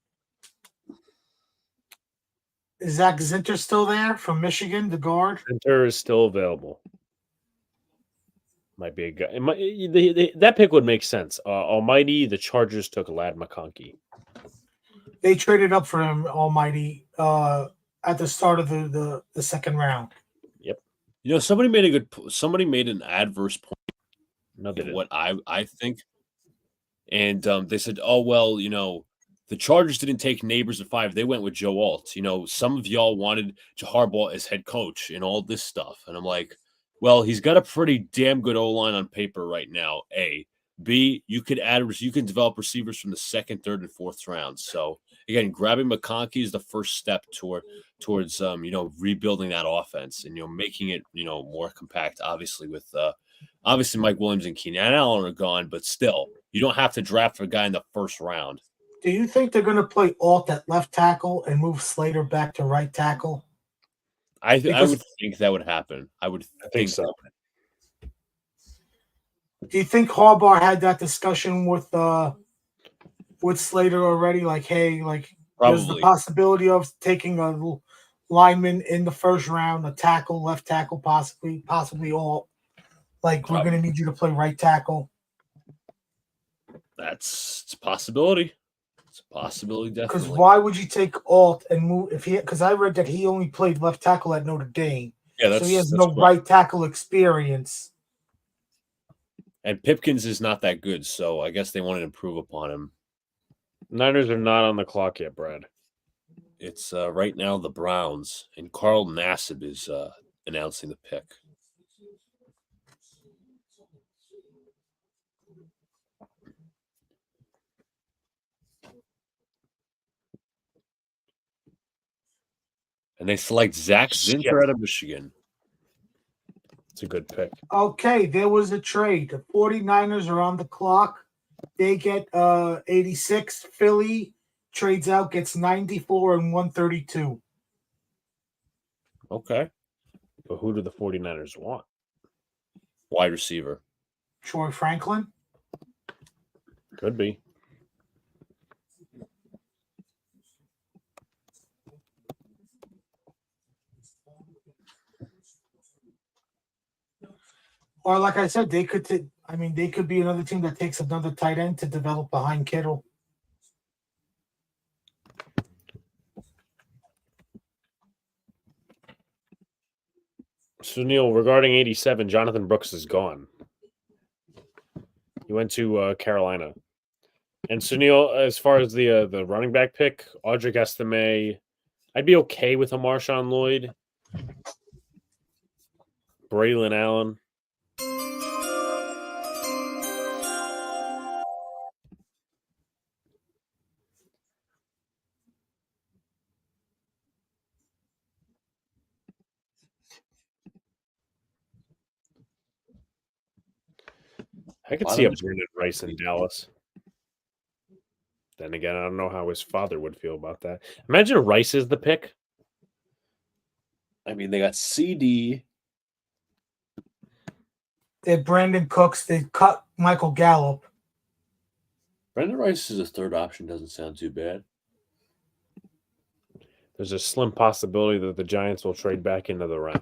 [SPEAKER 4] is Zach Zinter still there from Michigan, the guard?
[SPEAKER 3] Center is still available. Might be a guy. It might, that pick would make sense. Almighty, the Chargers took Lad McConkey.
[SPEAKER 4] They traded up for him, Almighty, at the start of the second round.
[SPEAKER 3] Yep.
[SPEAKER 8] You know, somebody made an adverse point of what I think. And they said, oh, well, you know, the Chargers didn't take Neighbors at 5. They went with Joe Alt. You know, some of y'all wanted Harbaugh as head coach and all this stuff. And I'm like, well, he's got a pretty damn good O-line on paper right now, A. B, you can develop receivers from the second, third, and fourth rounds. So, again, grabbing McConkey is the first step towards you know, rebuilding that offense and, you know, making it, you know, more compact, obviously, with obviously Mike Williams and Keenan Allen are gone, but still, you don't have to draft a guy in the first round.
[SPEAKER 4] Do you think they're going to play Alt at left tackle and move Slater back to right tackle?
[SPEAKER 8] I would think that would happen. I think
[SPEAKER 3] so.
[SPEAKER 4] Do you think Harbaugh had that discussion with Slater already? Like, hey, like there's the
[SPEAKER 8] Probably.
[SPEAKER 4] possibility of taking a lineman in the first round, a tackle, left tackle, possibly Alt. Like, we're going to need you to play right tackle.
[SPEAKER 8] It's a possibility. It's a possibility,
[SPEAKER 4] Because
[SPEAKER 8] definitely.
[SPEAKER 4] why would you take Alt and move if he? Because I read that he only played left tackle at Notre Dame,
[SPEAKER 8] Yeah,
[SPEAKER 4] so he has
[SPEAKER 8] that's
[SPEAKER 4] no
[SPEAKER 8] correct.
[SPEAKER 4] right tackle experience.
[SPEAKER 8] And Pipkins is not that good, so I guess they want to improve upon him.
[SPEAKER 3] Niners are not on the clock yet, Brad.
[SPEAKER 8] It's right now the Browns, and Carl Nassib is announcing the pick. And they select Zach Zinter out of Michigan.
[SPEAKER 3] It's a good pick.
[SPEAKER 4] Okay, there was a trade. The 49ers are on the clock. They get 86. Philly trades out, gets 94 and 132.
[SPEAKER 3] Okay. But who do the 49ers want?
[SPEAKER 8] Wide receiver.
[SPEAKER 4] Troy Franklin.
[SPEAKER 3] Could be.
[SPEAKER 4] Or like I said, they could they could be another team that takes another tight end to develop behind Kittle.
[SPEAKER 3] So, Neil, regarding 87, Jonathan Brooks is gone. He went to Carolina. And Sunil, as far as the running back pick, Audric Estime, I'd be okay with a Marshawn Lloyd. Braylon Allen. I could see a Brendan Rice in Dallas. Then again, I don't know how his father would feel about that. Imagine Rice is the pick.
[SPEAKER 8] I mean, they got CD.
[SPEAKER 4] They're Brandon Cooks. They cut Michael Gallup.
[SPEAKER 8] Brendan Rice is a third option. Doesn't sound too bad.
[SPEAKER 3] There's a slim possibility that the Giants will trade back into the round.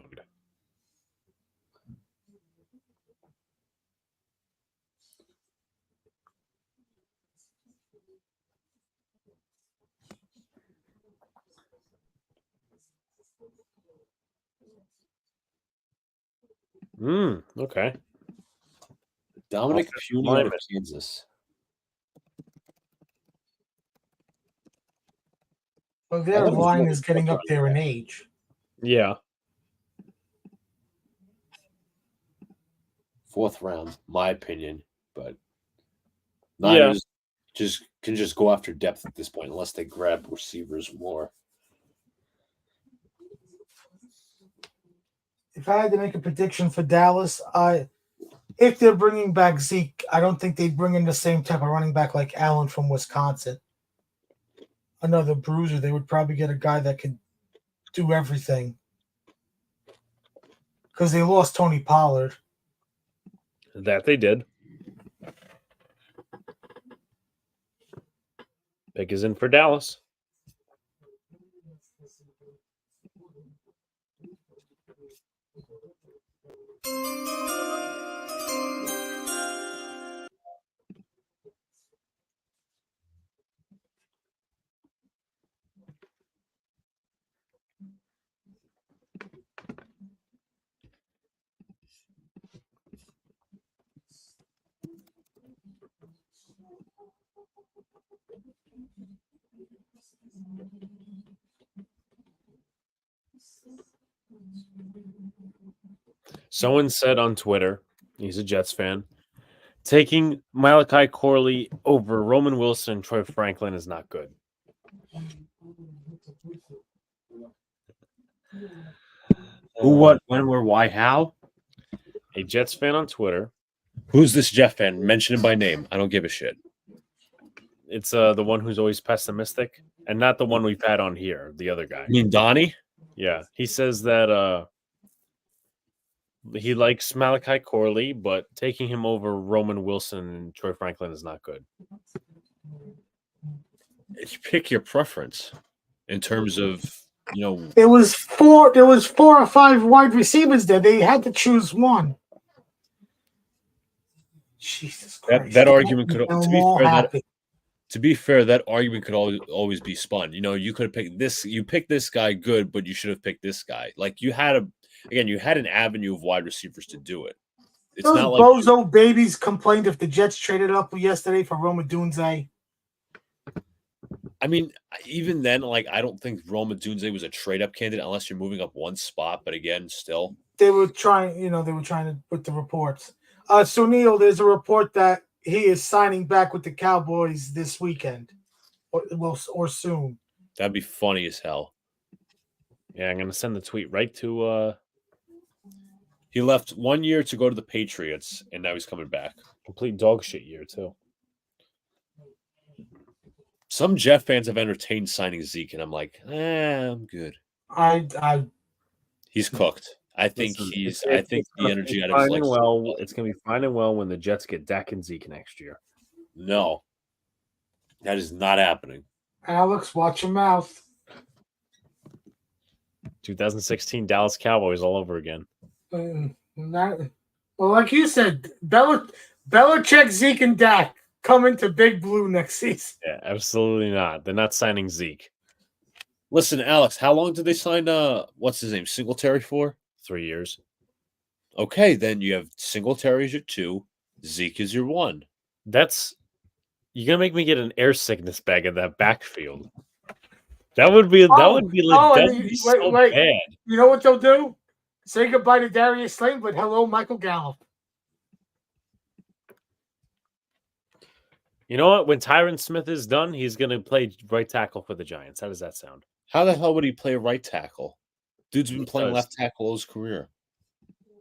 [SPEAKER 3] Okay.
[SPEAKER 8] Dominic Puny out of Kansas.
[SPEAKER 4] Well, their line is getting up there in age.
[SPEAKER 3] Yeah.
[SPEAKER 8] Fourth round, my opinion, but Niners can just go after depth at this point unless they grab receivers more.
[SPEAKER 4] If I had to make a prediction for Dallas, if they're bringing back Zeke, I don't think they'd bring in the same type of running back like Allen from Wisconsin. Another bruiser. They would probably get a guy that could do everything. Because they lost Tony Pollard.
[SPEAKER 3] That they did. Pick is in for Dallas. Someone said on Twitter, he's a Jets fan, taking Malachi Corley over Roman Wilson and Troy Franklin is not good. Who, what, when, where, why, how? A Jets fan on Twitter.
[SPEAKER 8] Who's this Jeff fan? Mention him by name. I don't give a shit.
[SPEAKER 3] It's the one who's always pessimistic, and not the one we've had on here, the other guy.
[SPEAKER 8] You mean Donnie?
[SPEAKER 3] Yeah, he says that he likes Malachi Corley, but taking him over Roman Wilson and Troy Franklin is not good.
[SPEAKER 8] You pick your preference in terms of, you know.
[SPEAKER 4] There was 4 or 5 wide receivers there. They had to choose one. Jesus Christ.
[SPEAKER 8] That argument could,
[SPEAKER 4] to
[SPEAKER 8] be fair, that argument could always be spun. You know, you could have picked this. You picked this guy good, but you should have picked this guy. Like you had an avenue of wide receivers to do it. It's
[SPEAKER 4] Those
[SPEAKER 8] not like
[SPEAKER 4] bozo babies complained if the Jets traded up yesterday for Roma Dunze.
[SPEAKER 8] I mean, even then, like I don't think Roma Dunze was a trade up candidate unless you're moving up one spot. But again, still,
[SPEAKER 4] They were trying to put the reports. So Neil, there's a report that he is signing back with the Cowboys this weekend, or soon.
[SPEAKER 8] that'd be funny as hell.
[SPEAKER 3] Yeah, I'm gonna send the tweet right to.
[SPEAKER 8] He left 1 year to go to the Patriots, and now he's coming back.
[SPEAKER 3] Complete dog shit year too.
[SPEAKER 8] Some Jeff fans have entertained signing Zeke, and I'm like, I'm good.
[SPEAKER 3] He's
[SPEAKER 8] cooked. I think I think the energy out of his legs.
[SPEAKER 3] Well, it's gonna be fine and well when the Jets get Dak and Zeke next year.
[SPEAKER 8] No, that is not happening.
[SPEAKER 4] Alex, watch your mouth.
[SPEAKER 3] 2016 Dallas Cowboys all over again.
[SPEAKER 4] Well, like you said, Belichick, Zeke, and Dak coming to Big Blue next season.
[SPEAKER 3] Yeah, absolutely not. They're not signing Zeke.
[SPEAKER 8] Listen, Alex, how long did they sign what's his name? Singletary for?
[SPEAKER 3] 3 years.
[SPEAKER 8] Okay, then you have Singletary as your 2, Zeke is your 1.
[SPEAKER 3] You're gonna make me get an air sickness bag in that backfield. That would be so bad.
[SPEAKER 4] You know what they'll do? Say goodbye to Darius Slayton, but hello, Michael Gallup.
[SPEAKER 3] You know what? When Tyron Smith is done, he's gonna play right tackle for the Giants. How does that sound?
[SPEAKER 8] How the hell would he play right tackle? Dude's been playing left tackle all his career.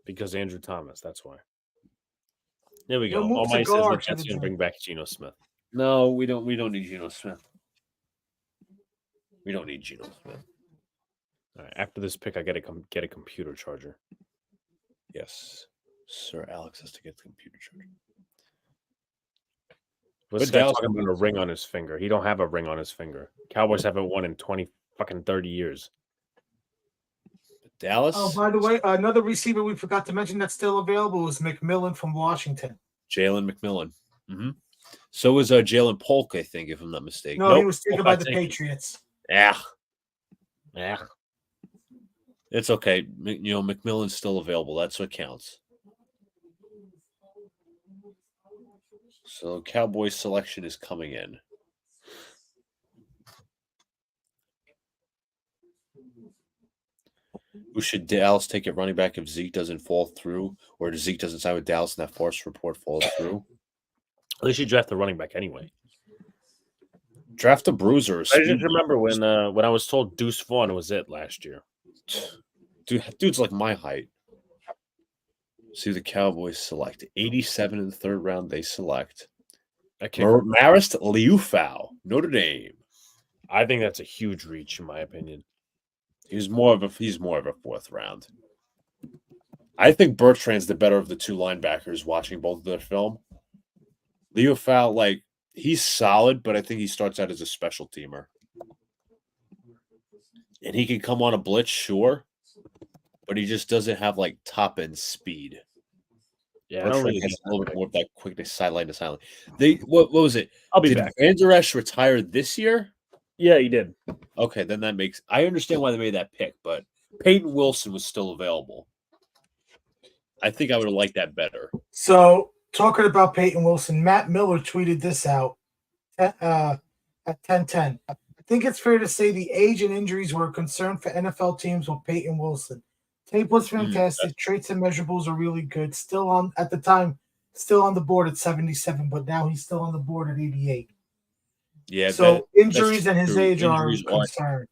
[SPEAKER 3] Because Andrew Thomas, that's why. There we go.
[SPEAKER 4] He'll move
[SPEAKER 3] All
[SPEAKER 4] to
[SPEAKER 3] my says
[SPEAKER 4] guard
[SPEAKER 3] the
[SPEAKER 4] to
[SPEAKER 3] Jets
[SPEAKER 4] the
[SPEAKER 3] gonna bring back Geno Smith.
[SPEAKER 8] No, we don't need Geno Smith. We don't need Geno Smith.
[SPEAKER 3] All right, after this pick, I gotta get a computer charger.
[SPEAKER 8] Yes. Sir Alex has to get the computer charger.
[SPEAKER 3] This guy talking about a ring on his finger. He don't have a ring on his finger. Cowboys haven't won in 30 years.
[SPEAKER 8] Dallas.
[SPEAKER 4] Oh, by the way, another receiver we forgot to mention that's still available is McMillan from Washington.
[SPEAKER 8] Jalen McMillan. Mm-hmm. So was Jalen Polk, I think, if I'm not mistaken.
[SPEAKER 4] No, he was taken by the Patriots.
[SPEAKER 8] Yeah. It's okay. You know, McMillan's still available. That's what counts. So Cowboys selection is coming in. Who should Dallas take at running back if Zeke doesn't fall through, or if Zeke doesn't sign with Dallas and that force report falls through?
[SPEAKER 3] They should draft the running back anyway.
[SPEAKER 8] Draft a bruiser.
[SPEAKER 3] I just remember when I was told Deuce Vaughn was it last year.
[SPEAKER 8] Dude's like my height. See the Cowboys select 87 in the third round. They select
[SPEAKER 3] That kicker,
[SPEAKER 8] Marist Liufau, Notre Dame.
[SPEAKER 3] I think that's a huge reach, in my opinion.
[SPEAKER 8] He's more of a fourth round. I think Bertrand's the better of the two linebackers. Watching both of their film, Liufau, like he's solid, but I think he starts out as a special teamer, and he can come on a blitz, sure, but he just doesn't have like top end speed.
[SPEAKER 3] Yeah, I don't
[SPEAKER 8] Bertrand
[SPEAKER 3] really
[SPEAKER 8] has
[SPEAKER 3] get
[SPEAKER 8] a little
[SPEAKER 3] that
[SPEAKER 8] bit
[SPEAKER 3] pick.
[SPEAKER 8] more of that quickness, sideline to sideline. What was it?
[SPEAKER 3] I'll be
[SPEAKER 8] Did
[SPEAKER 3] back.
[SPEAKER 8] Van Der Esch retire this year?
[SPEAKER 3] Yeah, he did.
[SPEAKER 8] Okay, then that makes. I understand why they made that pick, but Peyton Wilson was still available. I think I would have liked that better.
[SPEAKER 4] So, talking about Peyton Wilson, Matt Miller tweeted this out at 10:10. I think it's fair to say the age and injuries were a concern for NFL teams with Peyton Wilson. Tape was fantastic. Traits and measurables are really good. Still on at the time, still on the board at 77, but now he's still on the board at 88.
[SPEAKER 8] Yeah.
[SPEAKER 4] So injuries and his
[SPEAKER 8] true.
[SPEAKER 4] age
[SPEAKER 8] Injuries
[SPEAKER 4] are a concern.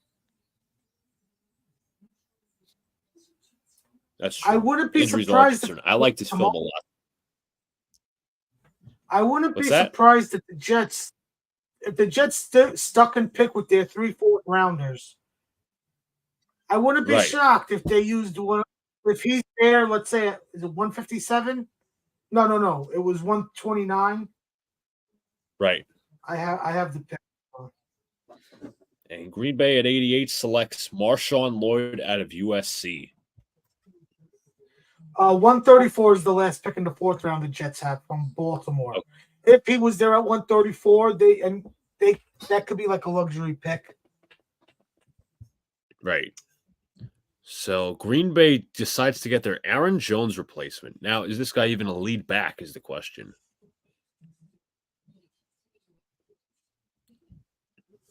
[SPEAKER 8] That's true.
[SPEAKER 4] I wouldn't be
[SPEAKER 8] Injuries
[SPEAKER 4] surprised.
[SPEAKER 8] I liked his film a lot.
[SPEAKER 4] I wouldn't
[SPEAKER 8] What's
[SPEAKER 4] be
[SPEAKER 8] that?
[SPEAKER 4] surprised if the Jets stuck and pick with their 3-4 rounders. I wouldn't be
[SPEAKER 8] Right.
[SPEAKER 4] shocked if they used one. If he's there, let's say, is it 157? No. It was 129.
[SPEAKER 8] Right.
[SPEAKER 4] I have the pick.
[SPEAKER 8] And Green Bay at 88 selects Marshawn Lloyd out of USC.
[SPEAKER 4] 134 is the last pick in the fourth round the Jets have from Baltimore.
[SPEAKER 8] Okay.
[SPEAKER 4] If he was there at 134, that could be like a luxury pick.
[SPEAKER 8] Right. So Green Bay decides to get their Aaron Jones replacement. Now, is this guy even a lead back is the question.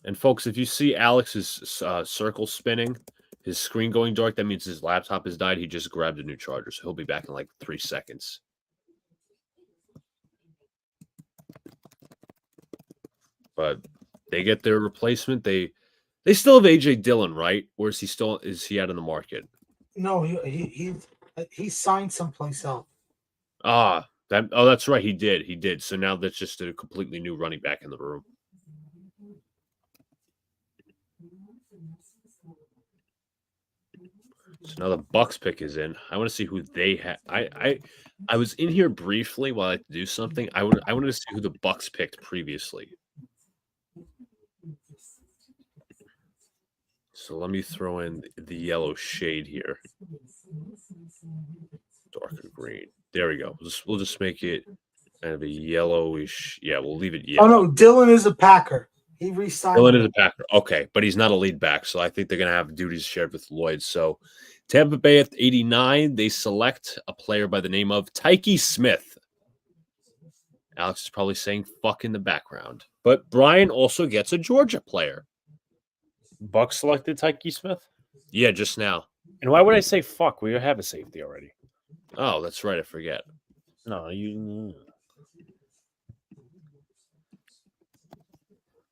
[SPEAKER 8] And folks, if you see Alex's circle spinning, his screen going dark, that means his laptop has died. He just grabbed a new charger, so he'll be back in like 3 seconds. But they get their replacement. They still have AJ Dillon, right? Or is he out in the market?
[SPEAKER 4] No, he signed someplace else.
[SPEAKER 8] That's right. He did. So now that's just a completely new running back in the room. So now the Bucks pick is in. I want to see who they have. I was in here briefly while I had to do something. I wanted to see who the Bucks picked previously. So let me throw in the yellow shade here. Darker green. There we go. We'll just make it kind of a yellowish. Yeah, we'll leave it yellow.
[SPEAKER 4] Oh no, Dillon is a Packer. He re-signed.
[SPEAKER 8] Dillon is a Packer. Okay, but he's not a lead back, so I think they're going to have duties shared with Lloyd. So Tampa Bay at 89, they select a player by the name of Tyke Smith. Alex is probably saying fuck in the background. But Brian also gets a Georgia player.
[SPEAKER 3] Buck selected Tyke Smith?
[SPEAKER 8] Yeah, just now.
[SPEAKER 3] And why would I say fuck? We have a safety already.
[SPEAKER 8] Oh, that's right. I forget.
[SPEAKER 3] No, you.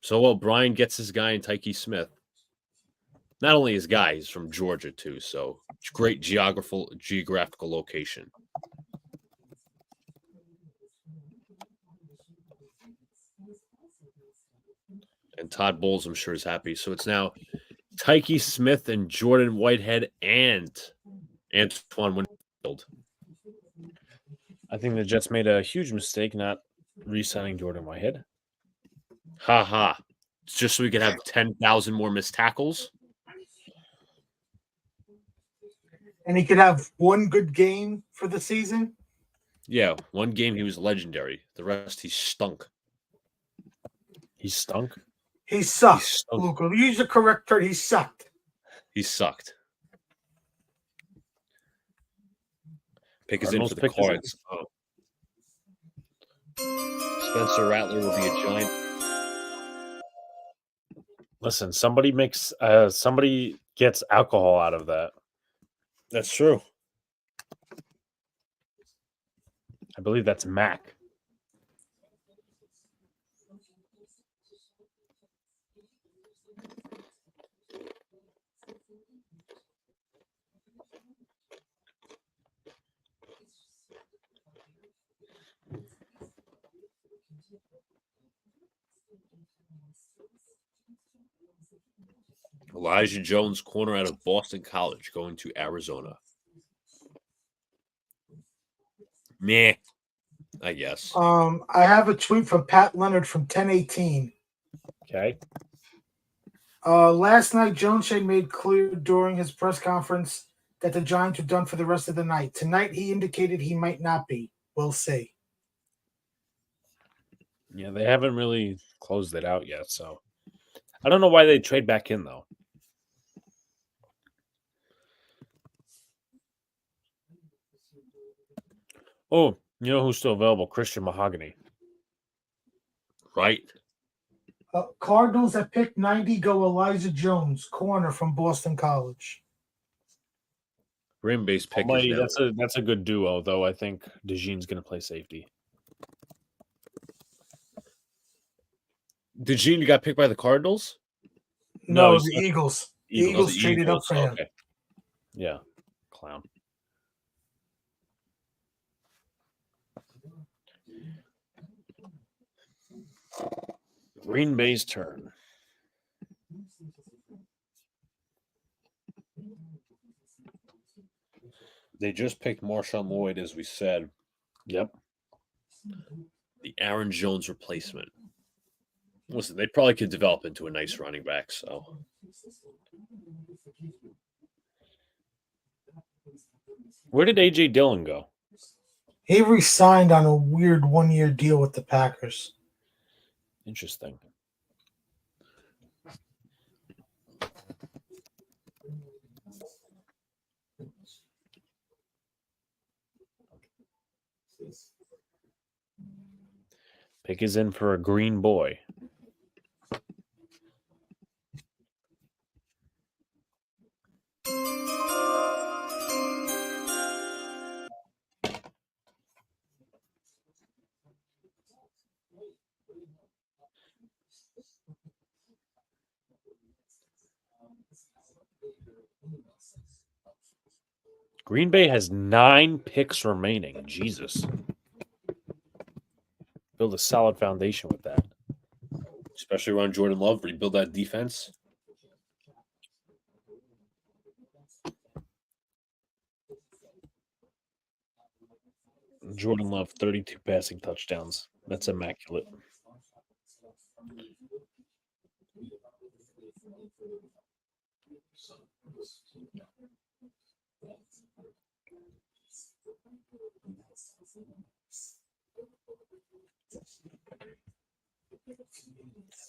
[SPEAKER 8] So, Brian gets his guy in Tyke Smith. Not only his guy, he's from Georgia, too. So, great geographical location. And Todd Bowles, I'm sure, is happy. So, it's now Tyke Smith and Jordan Whitehead and Antoine Winfield.
[SPEAKER 3] I think the Jets made a huge mistake not re-signing Jordan Whitehead.
[SPEAKER 8] Ha ha. It's just so we could have 10,000 more missed tackles.
[SPEAKER 4] And he could have one good game for the season.
[SPEAKER 8] Yeah, one game he was legendary. The rest he stunk.
[SPEAKER 3] He stunk?
[SPEAKER 4] He sucked, Luca. Use the correct term. He sucked.
[SPEAKER 8] He sucked. Pick is in for the Cards. Oh. Spencer Rattler will be a Giant.
[SPEAKER 3] Listen, somebody gets alcohol out of that.
[SPEAKER 8] That's true.
[SPEAKER 3] I believe that's Mac.
[SPEAKER 8] Elijah Jones, corner out of Boston College, going to Arizona. Meh, I guess.
[SPEAKER 4] I have a tweet from Pat Leonard from 1018.
[SPEAKER 3] Okay.
[SPEAKER 4] Last night, Jones made clear during his press conference that the Giants were done for the rest of the night. Tonight, he indicated he might not be. We'll see.
[SPEAKER 3] Yeah, they haven't really closed it out yet, so I don't know why they trade back in though. Oh, you know who's still available? Christian Mahogany.
[SPEAKER 8] Right.
[SPEAKER 4] Cardinals at pick 90 go Elijah Jones, corner from Boston College.
[SPEAKER 8] Green Bay's pick is
[SPEAKER 3] Almighty,
[SPEAKER 8] now.
[SPEAKER 3] that's a good duo, though. I think DeJean's going to play safety.
[SPEAKER 8] DeJean got picked by the Cardinals?
[SPEAKER 4] No,
[SPEAKER 3] he's
[SPEAKER 4] the
[SPEAKER 3] not-
[SPEAKER 4] Eagles. The
[SPEAKER 3] Eagles.
[SPEAKER 4] Eagles traded up for him.
[SPEAKER 8] Okay.
[SPEAKER 3] Yeah, clown. Green Bay's turn.
[SPEAKER 8] They just picked Marshawn Lloyd, as we said.
[SPEAKER 3] Yep.
[SPEAKER 8] The Aaron Jones replacement. Listen, they probably could develop into a nice running back, so.
[SPEAKER 3] Where did A.J. Dillon go?
[SPEAKER 4] He re-signed on a weird one-year deal with the Packers.
[SPEAKER 3] Interesting. Pick is in for a green boy. Green Bay has 9 picks remaining. Jesus. Build a solid foundation with that.
[SPEAKER 8] Especially around Jordan Love, rebuild that defense.
[SPEAKER 3] Jordan Love, 32 passing touchdowns. That's immaculate.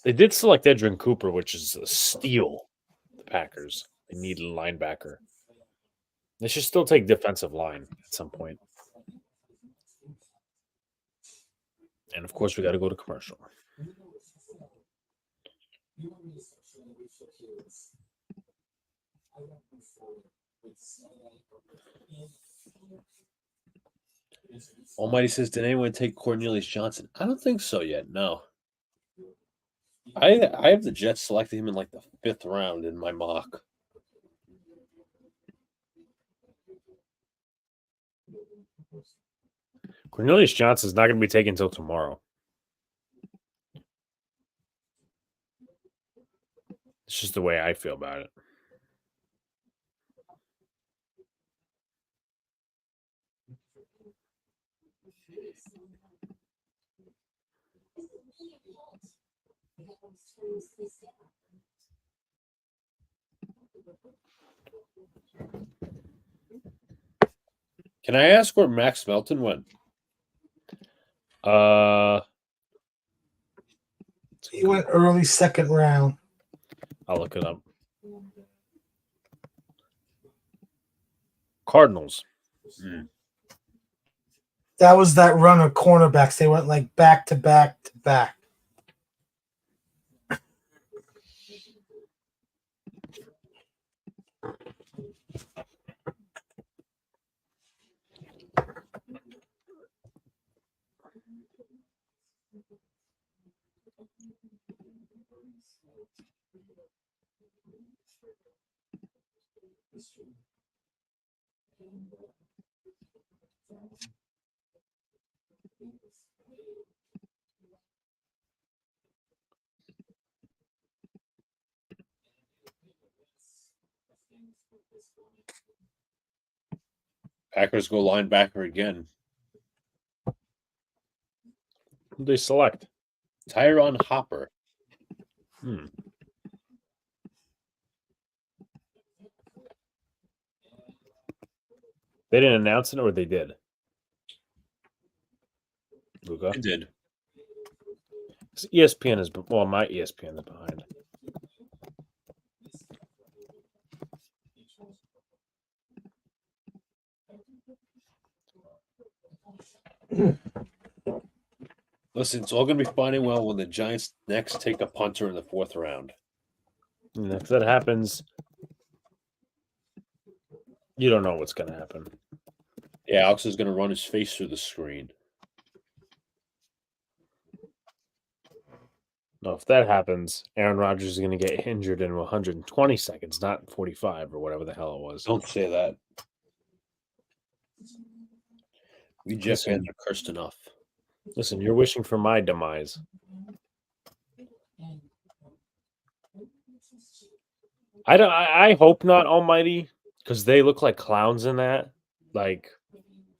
[SPEAKER 3] They did select Edrin Cooper, which is a steal. The Packers. They need a linebacker. They should still take defensive line at some point. And of course, we got to go to commercial.
[SPEAKER 8] Almighty says, did anyone take Cornelius Johnson? I don't think so yet. No. I have the Jets selecting him in like the 5th round in my mock.
[SPEAKER 3] Cornelius Johnson's not going to be taken until tomorrow. It's just the way I feel about it.
[SPEAKER 8] Can I ask where Max Melton went?
[SPEAKER 4] He went early 2nd round.
[SPEAKER 3] I'll look it up. Cardinals.
[SPEAKER 4] That was that run of cornerbacks. They went like back to back to back.
[SPEAKER 8] Packers go linebacker again.
[SPEAKER 3] Who they select?
[SPEAKER 8] Tyron Hopper.
[SPEAKER 3] They didn't announce it, or they did? Luca?
[SPEAKER 8] I did.
[SPEAKER 3] ESPN is, well, my ESPN is behind.
[SPEAKER 8] Listen, it's all going to be fine and well when the Giants next take a punter in the 4th round.
[SPEAKER 3] And if that happens, you don't know what's going to happen.
[SPEAKER 8] Yeah, Alex is going to run his face through the screen.
[SPEAKER 3] No, if that happens, Aaron Rodgers is going to get injured in 120 seconds, not 45 or whatever the hell it was.
[SPEAKER 8] Don't say that. We Jet fans are cursed enough.
[SPEAKER 3] Listen, you're wishing for my demise. I hope not, Almighty, because they look like clowns in that. Like,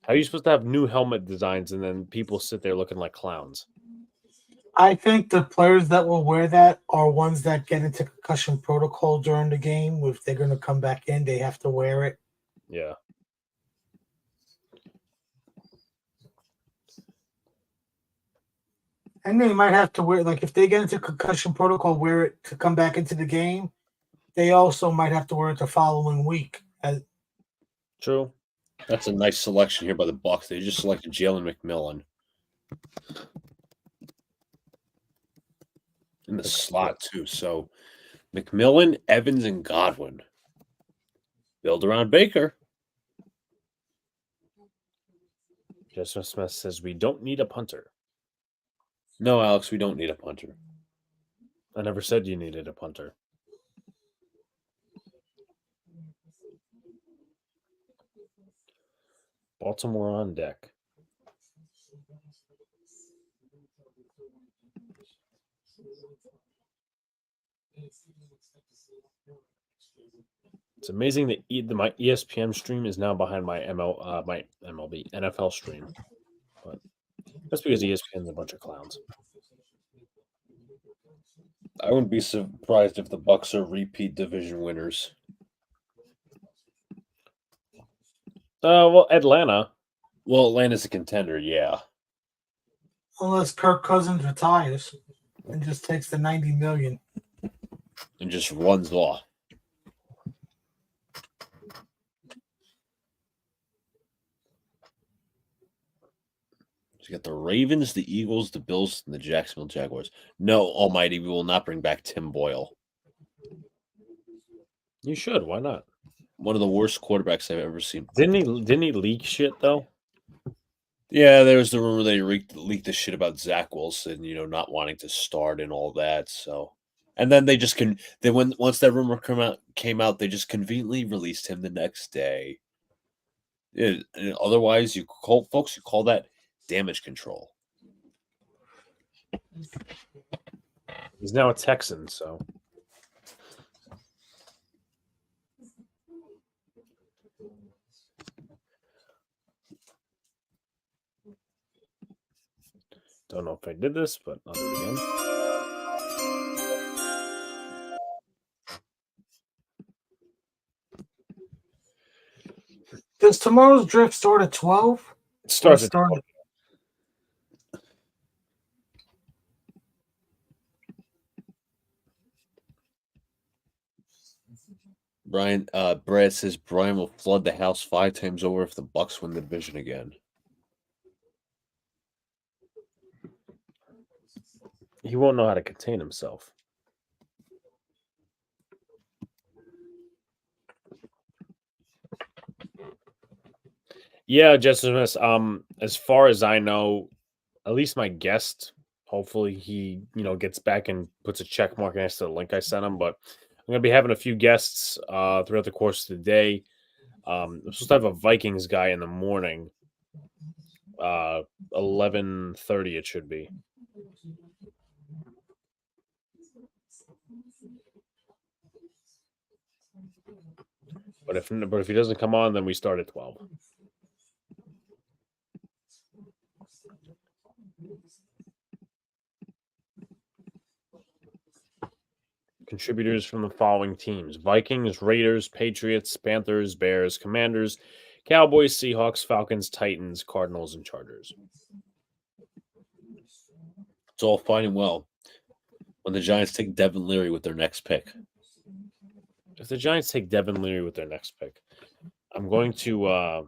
[SPEAKER 3] how are you supposed to have new helmet designs and then people sit there looking like clowns?
[SPEAKER 4] I think the players that will wear that are ones that get into concussion protocol during the game. If they're going to come back in, they have to wear it.
[SPEAKER 3] Yeah.
[SPEAKER 4] And they might have to wear, like, if they get into concussion protocol, wear it to come back into the game. They also might have to wear it the following week.
[SPEAKER 3] True.
[SPEAKER 8] That's a nice selection here by the Bucs. They just selected Jalen McMillan in the slot too. So McMillan, Evans, and Godwin. Build around Baker.
[SPEAKER 3] Justin Smith says we don't need a punter.
[SPEAKER 8] No, Alex, we don't need a punter.
[SPEAKER 3] I never said you needed a punter. Baltimore on deck. It's amazing that my ESPN stream is now behind my my MLB NFL stream, but that's because ESPN is a bunch of clowns.
[SPEAKER 8] I wouldn't be surprised if the Bucs are repeat division winners.
[SPEAKER 3] Well, Atlanta.
[SPEAKER 8] Well, Atlanta's a contender, yeah.
[SPEAKER 4] Unless Kirk Cousins retires and just takes the $90 million
[SPEAKER 8] and just runs off. So you got the Ravens, the Eagles, the Bills, and the Jacksonville Jaguars. No, Almighty, we will not bring back Tim Boyle.
[SPEAKER 3] You should. Why not?
[SPEAKER 8] One of the worst quarterbacks I've ever seen.
[SPEAKER 3] Didn't he leak shit though?
[SPEAKER 8] Yeah, there was the rumor that he leaked the shit about Zach Wilson, not wanting to start and all that. So, and then they just once that rumor came out, they just conveniently released him the next day. Otherwise, you call that damage control.
[SPEAKER 3] He's now a Texan, so. Don't know if I did this, but I'll do it again.
[SPEAKER 4] Does tomorrow's draft start at 12?
[SPEAKER 3] It starts at 12.
[SPEAKER 8] Brad says Brian will flood the house 5 times over if the Bucs win the division again.
[SPEAKER 3] He won't know how to contain himself. Yeah, Justin, as far as I know, at least my guest, hopefully he, gets back and puts a check mark next to the link I sent him. But I'm going to be having a few guests throughout the course of the day. I'm supposed to have a Vikings guy in the morning. 11:30 it should be. But if he doesn't come on, then we start at 12. Contributors from the following teams: Vikings, Raiders, Patriots, Panthers, Bears, Commanders, Cowboys, Seahawks, Falcons, Titans, Cardinals, and Chargers.
[SPEAKER 8] It's all fine and well when the Giants take Devin Leary with their next pick.
[SPEAKER 3] If the Giants take Devin Leary with their next pick, I'm going to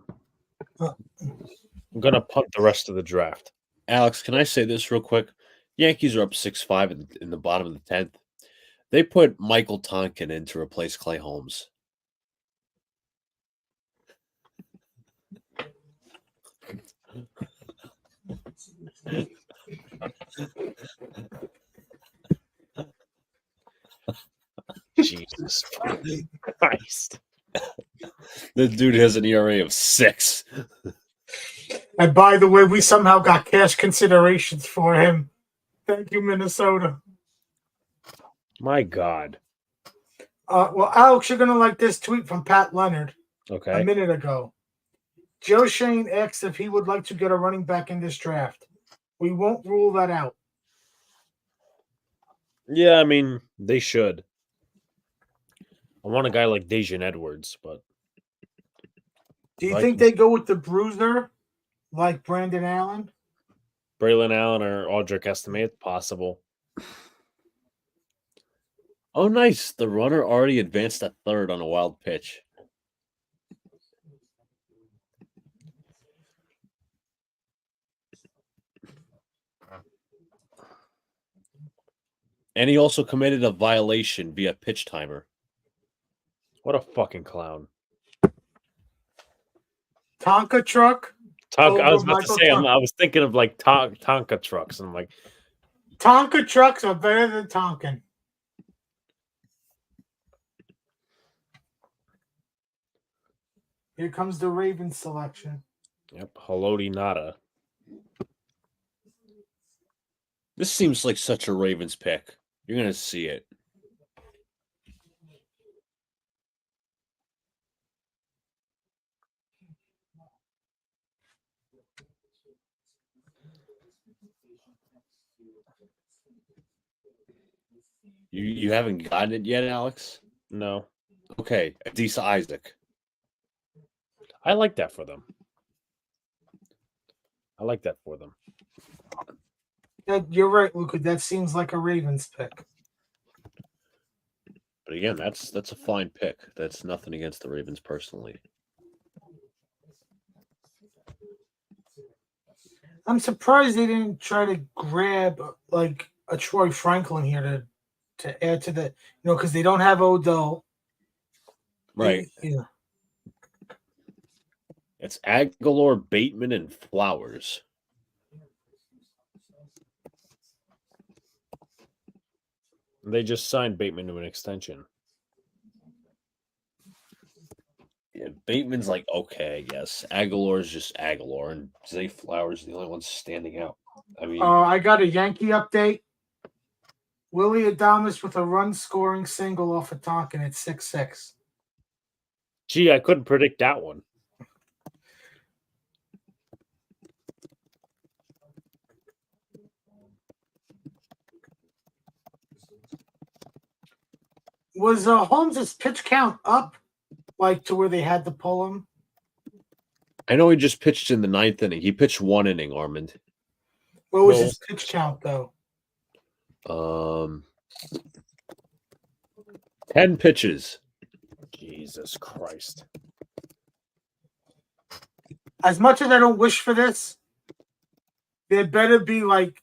[SPEAKER 3] punt the rest of the draft.
[SPEAKER 8] Alex, can I say this real quick? Yankees are up 6-5 in the bottom of the 10th. They put Michael Tonkin in to replace Clay Holmes.
[SPEAKER 3] Jesus Christ.
[SPEAKER 8] This dude has an ERA of 6.
[SPEAKER 4] And by the way, we somehow got cash considerations for him. Thank you, Minnesota.
[SPEAKER 3] My God.
[SPEAKER 4] Well, Alex, you're going to like this tweet from Pat Leonard
[SPEAKER 3] Okay.
[SPEAKER 4] a minute ago. Joe Shane asked if he would like to get a running back in this draft. We won't rule that out.
[SPEAKER 3] Yeah, I mean, they should. I want a guy like Dejan Edwards, but
[SPEAKER 4] Do you think they go with the bruiser like Brandon Allen?
[SPEAKER 3] Braylon Allen or Audric Estime? It's possible.
[SPEAKER 8] Oh, nice. The runner already advanced at third on a wild pitch. And he also committed a violation via pitch timer.
[SPEAKER 3] What a fucking clown.
[SPEAKER 4] Tonka truck?
[SPEAKER 3] I was about
[SPEAKER 4] Michael
[SPEAKER 3] to say,
[SPEAKER 4] Tonka.
[SPEAKER 3] I was thinking of like Tonka trucks, and I'm like,
[SPEAKER 4] Tonka trucks are better than Tonkin. Here comes the Ravens selection.
[SPEAKER 3] yep, Haloti Nada.
[SPEAKER 8] This seems like such a Ravens pick. You're going to see it. You haven't gotten it yet, Alex?
[SPEAKER 3] No.
[SPEAKER 8] Okay, Adisa Isaac.
[SPEAKER 3] I like that for them.
[SPEAKER 4] You're right, Luca. That seems like a Ravens pick.
[SPEAKER 8] But again, that's a fine pick. That's nothing against the Ravens personally.
[SPEAKER 4] I'm surprised they didn't try to grab like a Troy Franklin here to add to the, because they don't have Odell.
[SPEAKER 8] Right.
[SPEAKER 4] Yeah.
[SPEAKER 8] It's Aguilar, Bateman, and Flowers.
[SPEAKER 3] They just signed Bateman to an extension.
[SPEAKER 8] Yeah, Bateman's like, okay, I guess. Aguilar's just Aguilar, and Zay Flowers is the only one standing out. I mean,
[SPEAKER 4] I got a Yankee update. Willie Adames with a run-scoring single off of Tonkin at 6-6.
[SPEAKER 3] Gee, I couldn't predict that one.
[SPEAKER 4] Was Holmes' pitch count up, like to where they had to pull him?
[SPEAKER 8] I know he just pitched in the 9th inning. He pitched 1 inning, Armand.
[SPEAKER 4] What was his pitch count, though?
[SPEAKER 8] 10 pitches.
[SPEAKER 3] Jesus Christ.
[SPEAKER 4] As much as I don't wish for this, there better be like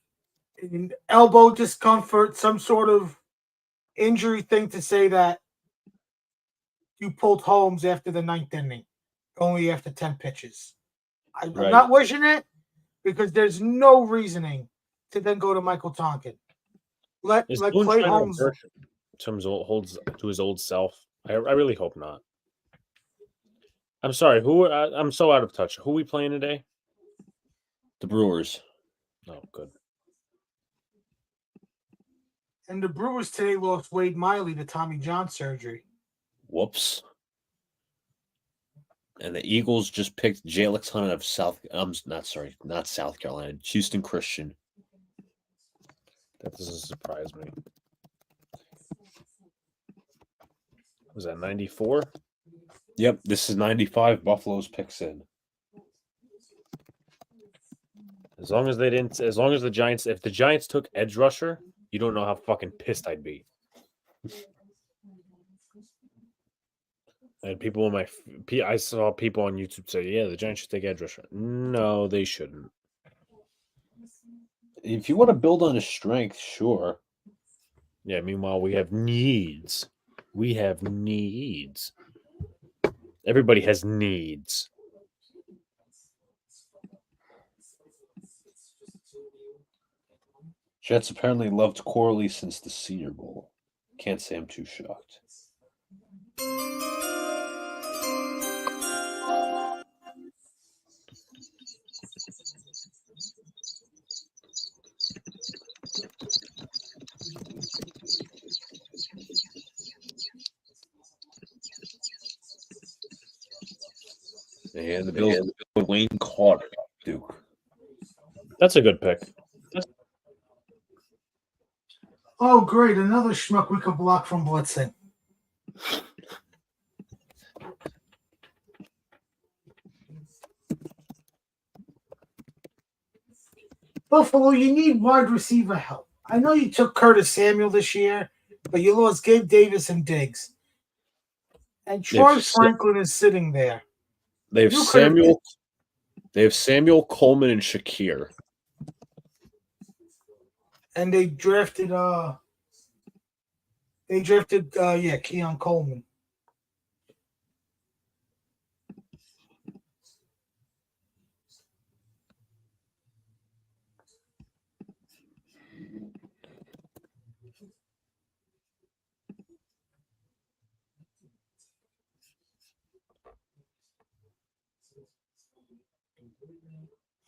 [SPEAKER 4] an elbow discomfort, some sort of injury thing to say that you pulled Holmes after the 9th inning, only after 10 pitches. I'm not wishing it because there's no reasoning to then go to Michael Tonkin. Let Clay Holmes
[SPEAKER 3] holds to his old self. I really hope not. I'm sorry. I'm so out of touch. Who are we playing today?
[SPEAKER 8] The Brewers.
[SPEAKER 3] Oh, good.
[SPEAKER 4] And the Brewers today lost Wade Miley to Tommy John surgery.
[SPEAKER 8] Whoops. And the Eagles just picked Jalen Hunt of not South Carolina, Houston Christian.
[SPEAKER 3] That doesn't surprise me. Was that 94?
[SPEAKER 8] Yep, this is 95. Buffalo's picks in.
[SPEAKER 3] As long as the Giants, if the Giants took edge rusher, you don't know how fucking pissed I'd be. And I saw people on YouTube say, yeah, the Giants should take edge rusher. No, they shouldn't.
[SPEAKER 8] If you want to build on his strength, sure.
[SPEAKER 3] Yeah, meanwhile, we have needs. We have needs. Everybody has needs.
[SPEAKER 8] Jets apparently loved Corley since the Senior Bowl. Can't say I'm too shocked. And the Bills Wayne Carter, Duke.
[SPEAKER 3] That's a good pick.
[SPEAKER 4] Oh, great. Another schmuck we could block from blitzing. Buffalo, you need wide receiver help. I know you took Curtis Samuel this year, but you lost Gabe Davis and Diggs. And Troy Franklin is sitting there.
[SPEAKER 8] They have Samuel. They have Samuel, Coleman, and Shakir.
[SPEAKER 4] And they drafted Keon Coleman.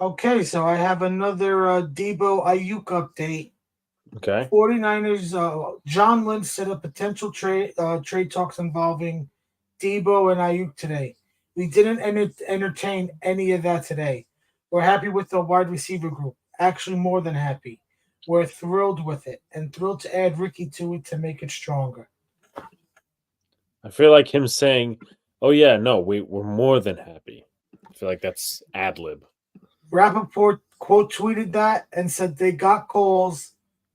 [SPEAKER 4] Okay, so I have another Debo Ayuk update.
[SPEAKER 3] Okay.
[SPEAKER 4] 49ers, John Lynch set up potential trade talks involving Debo and Ayuk today. We didn't entertain any of that today. We're happy with the wide receiver group. Actually, more than happy. We're thrilled with it and thrilled to add Ricky to it to make it stronger.
[SPEAKER 3] I feel like him saying, oh, yeah, no, we're more than happy. I feel like that's ad-lib.
[SPEAKER 4] Rappaport quote tweeted that and said they got calls,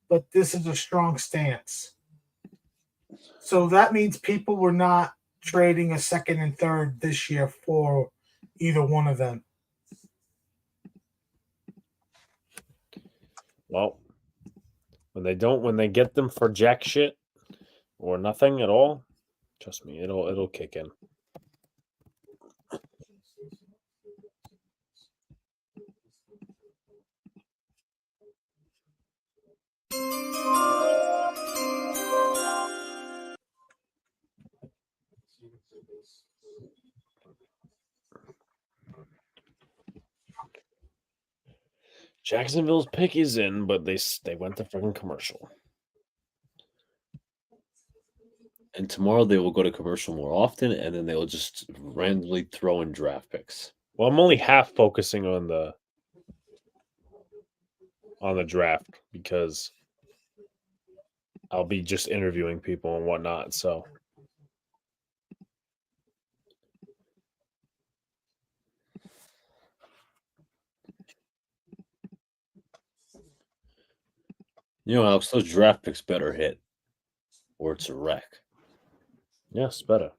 [SPEAKER 4] but this is a strong stance. So that means people were not trading a second and third this year for either one of them.
[SPEAKER 3] Well, when they get them for jack shit or nothing at all, trust me, it'll kick in. Jacksonville's pick is in, but they went to freaking commercial.
[SPEAKER 8] And tomorrow they will go to commercial more often, and then they will just randomly throw in draft picks.
[SPEAKER 3] Well, I'm only half focusing on the draft because I'll be just interviewing people and whatnot. So
[SPEAKER 8] you know, Alex, those draft picks better hit, or it's a wreck.
[SPEAKER 3] Yes, better.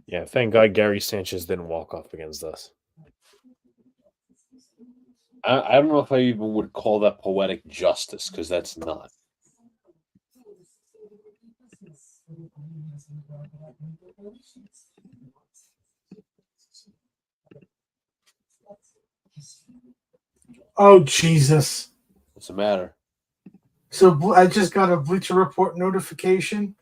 [SPEAKER 3] Yeah, thank God Gary Sanchez didn't walk off against us.
[SPEAKER 8] I don't know if I even would call that poetic justice, because that's not.
[SPEAKER 4] Oh, Jesus.
[SPEAKER 8] What's the matter?
[SPEAKER 4] So I just got a Bleacher Report notification.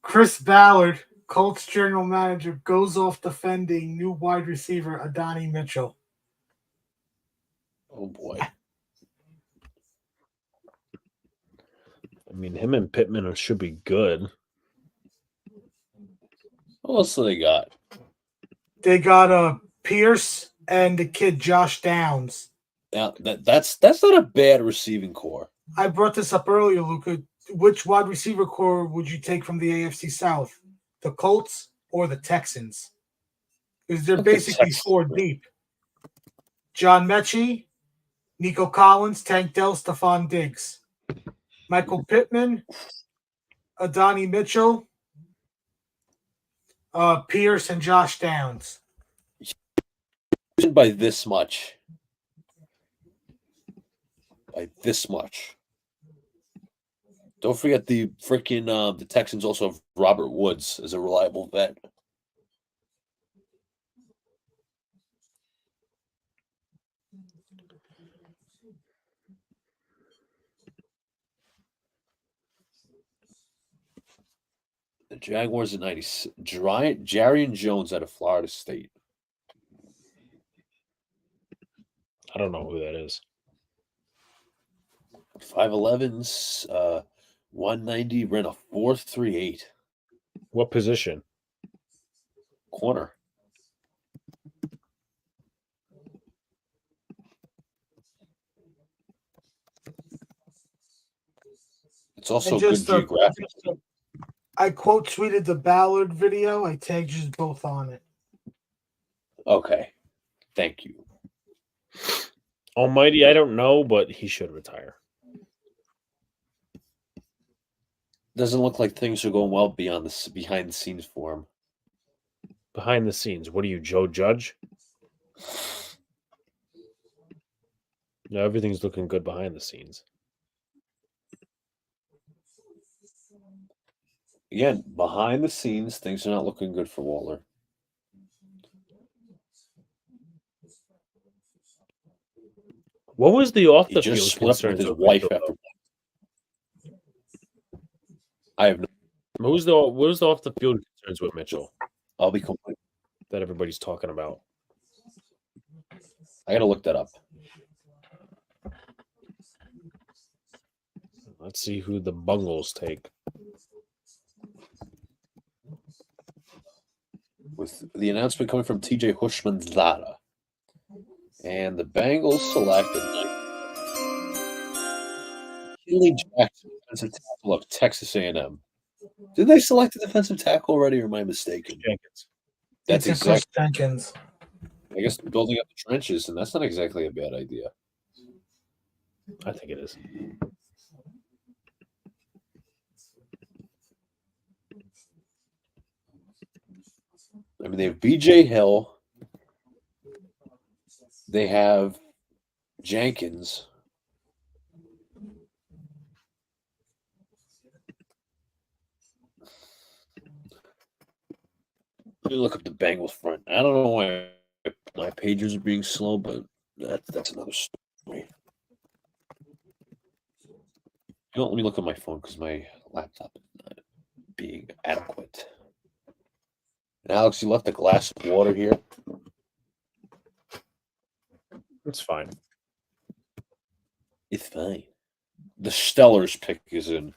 [SPEAKER 4] Chris Ballard Colts general manager goes off defending new wide receiver Adonai Mitchell.
[SPEAKER 8] Oh boy.
[SPEAKER 3] I mean, him and Pittman should be good.
[SPEAKER 8] What else do they got?
[SPEAKER 4] They got Pierce and the kid Josh Downs.
[SPEAKER 8] Now that's not a bad receiving core.
[SPEAKER 4] I brought this up earlier, Luca. Which wide receiver core would you take from the AFC South? The Colts or the Texans? Because they're basically
[SPEAKER 8] Texans.
[SPEAKER 4] 4 deep. John Mechie, Nico Collins, Tank Dell, Stephon Diggs. Michael Pittman, Adonai Mitchell, Pierce, and Josh Downs.
[SPEAKER 8] By this much. By this much. Don't forget the freaking the Texans also have Robert Woods as a reliable vet. The Jaguars at 96. Jarian Jones out of Florida State.
[SPEAKER 3] I don't know who that is.
[SPEAKER 8] 5'11s, 190, ran a 4.38.
[SPEAKER 3] What position?
[SPEAKER 8] Corner. It's also good geographic.
[SPEAKER 4] I quote tweeted the Ballard video. I tagged you both on it.
[SPEAKER 8] Okay. Thank you.
[SPEAKER 3] Almighty, I don't know, but he should retire.
[SPEAKER 8] Doesn't look like things are going well behind the scenes for him.
[SPEAKER 3] Behind the scenes, what are you, Joe Judge? No, everything's looking good behind the scenes.
[SPEAKER 8] Again, behind the scenes, things are not looking good for Waller.
[SPEAKER 3] What was the off
[SPEAKER 8] He
[SPEAKER 3] the
[SPEAKER 8] just
[SPEAKER 3] field
[SPEAKER 8] slept with
[SPEAKER 3] concerns
[SPEAKER 8] his
[SPEAKER 3] with
[SPEAKER 8] wife
[SPEAKER 3] Mitchell,
[SPEAKER 8] after. I have no.
[SPEAKER 3] What was the off the field concerns with Mitchell
[SPEAKER 8] I'll be complete.
[SPEAKER 3] that everybody's talking about?
[SPEAKER 8] I gotta look that up.
[SPEAKER 3] Let's see who the Bungles take.
[SPEAKER 8] With the announcement coming from TJ Hushmanzada. And the Bengals selected Keely Jackson, defensive tackle of Texas A&M. Did they select a defensive tackle already, or am I mistaken?
[SPEAKER 3] Jenkins.
[SPEAKER 8] That's
[SPEAKER 4] It's
[SPEAKER 8] exactly.
[SPEAKER 4] Jenkins.
[SPEAKER 8] I guess building up the trenches, and that's not exactly a bad idea.
[SPEAKER 3] I think it is.
[SPEAKER 8] I mean, they have BJ Hill. They have Jenkins. Let me look up the Bengals front. I don't know why my pages are being slow, but that's another story. You know, let me look at my phone because my laptop is not being adequate. And Alex, you left a glass of water here.
[SPEAKER 3] It's fine.
[SPEAKER 8] It's fine. The Stellars pick is in.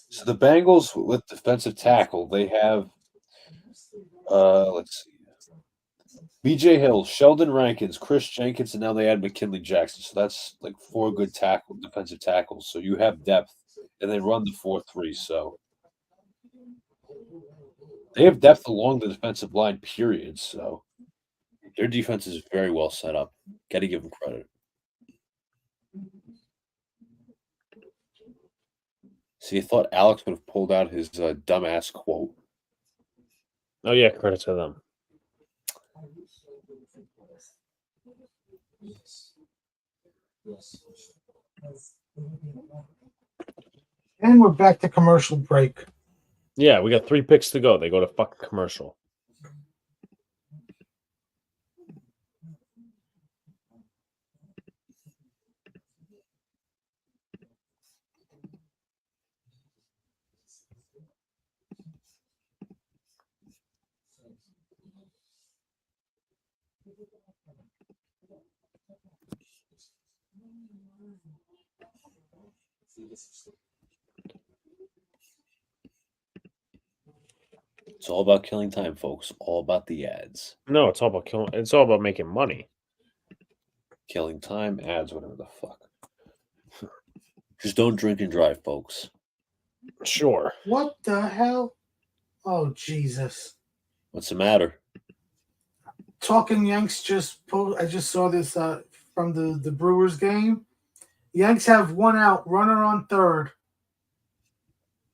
[SPEAKER 8] So the Bengals with defensive tackle, they have let's see. BJ Hill, Sheldon Rankins, Chris Jenkins, and now they add McKinley Jackson. So that's like 4 good defensive tackles. So you have depth, and they run the 4-3. So they have depth along the defensive line, period. So their defense is very well set up. Got to give them credit. See, I thought Alex would have pulled out his dumbass quote.
[SPEAKER 3] Oh, yeah, credit to them.
[SPEAKER 4] And we're back to commercial break.
[SPEAKER 3] Yeah, we got 3 picks to go. They go to fucking commercial.
[SPEAKER 8] It's all about killing time, folks. All about the ads.
[SPEAKER 3] No, it's all about killing. It's all about making money.
[SPEAKER 8] Killing time, ads, whatever the fuck. Just don't drink and drive, folks.
[SPEAKER 3] Sure.
[SPEAKER 4] What the hell? Oh, Jesus.
[SPEAKER 8] What's the matter?
[SPEAKER 4] Talking Yanks I just saw this from the Brewers game. Yanks have one out, runner on third.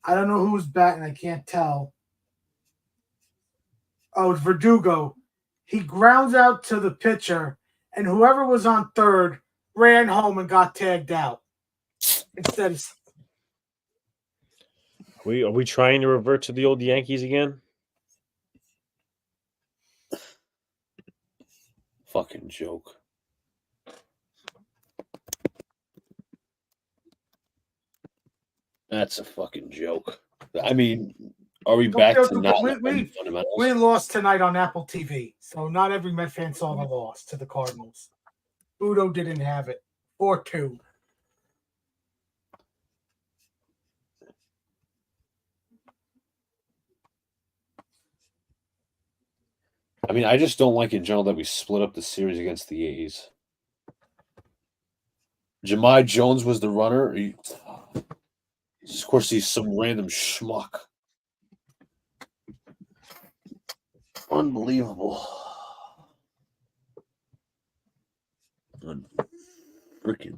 [SPEAKER 4] I don't know who's batting. I can't tell. Oh, it's Verdugo. He grounds out to the pitcher, and whoever was on third ran home and got tagged out. Instead of
[SPEAKER 3] Are we trying to revert to the old Yankees again?
[SPEAKER 8] Fucking joke. That's a fucking joke. I mean, are we back to not knowing fundamentals?
[SPEAKER 4] we lost tonight on Apple TV, so not every Met fan saw the loss to the Cardinals. Udo didn't have it. 4-2.
[SPEAKER 8] I mean, I just don't like in general that we split up the series against the A's. Jahmai Jones was the runner. Of course, he's some random schmuck. Unbelievable. Freaking.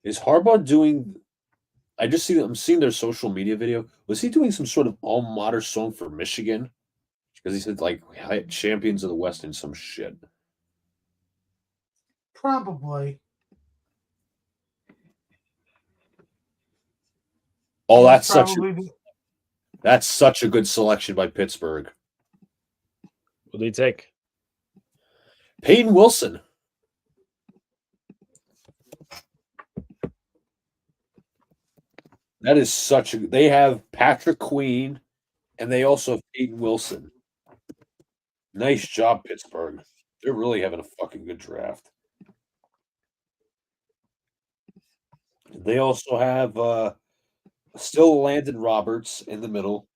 [SPEAKER 8] Is Harbaugh doing? I'm seeing their social media video. Was he doing some sort of alma mater song for Michigan? Because he said like champions of the West and some shit.
[SPEAKER 4] Probably.
[SPEAKER 8] Oh, that's such a good selection by Pittsburgh.
[SPEAKER 3] What do you take?
[SPEAKER 8] Peyton Wilson. That is such a. They have Patrick Queen, and they also have Peyton Wilson. Nice job, Pittsburgh. They're really having a fucking good draft. They also have still Landon Roberts in the middle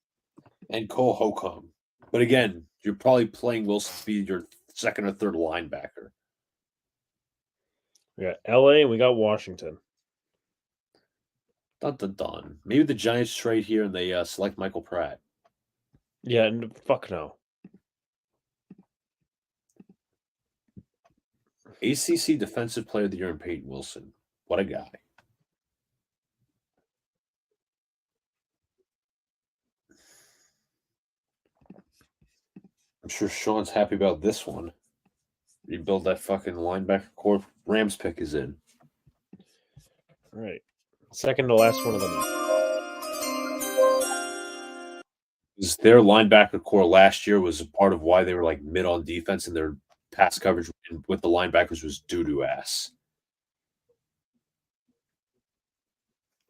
[SPEAKER 8] and Cole Holcomb. But again, you're probably playing Wilson to be your second or third linebacker.
[SPEAKER 3] We got LA and we got Washington.
[SPEAKER 8] Dun, dun, dun. Maybe the Giants trade here and they select Michael Pratt.
[SPEAKER 3] Yeah, fuck no.
[SPEAKER 8] ACC Defensive Player of the Year in Peyton Wilson. What a guy. I'm sure Sean's happy about this one. Rebuild that fucking linebacker core. Rams pick is in.
[SPEAKER 3] All right. Second to last one of the night.
[SPEAKER 8] Their linebacker core last year was a part of why they were like mid on defense, and their pass coverage with the linebackers was doo-doo ass.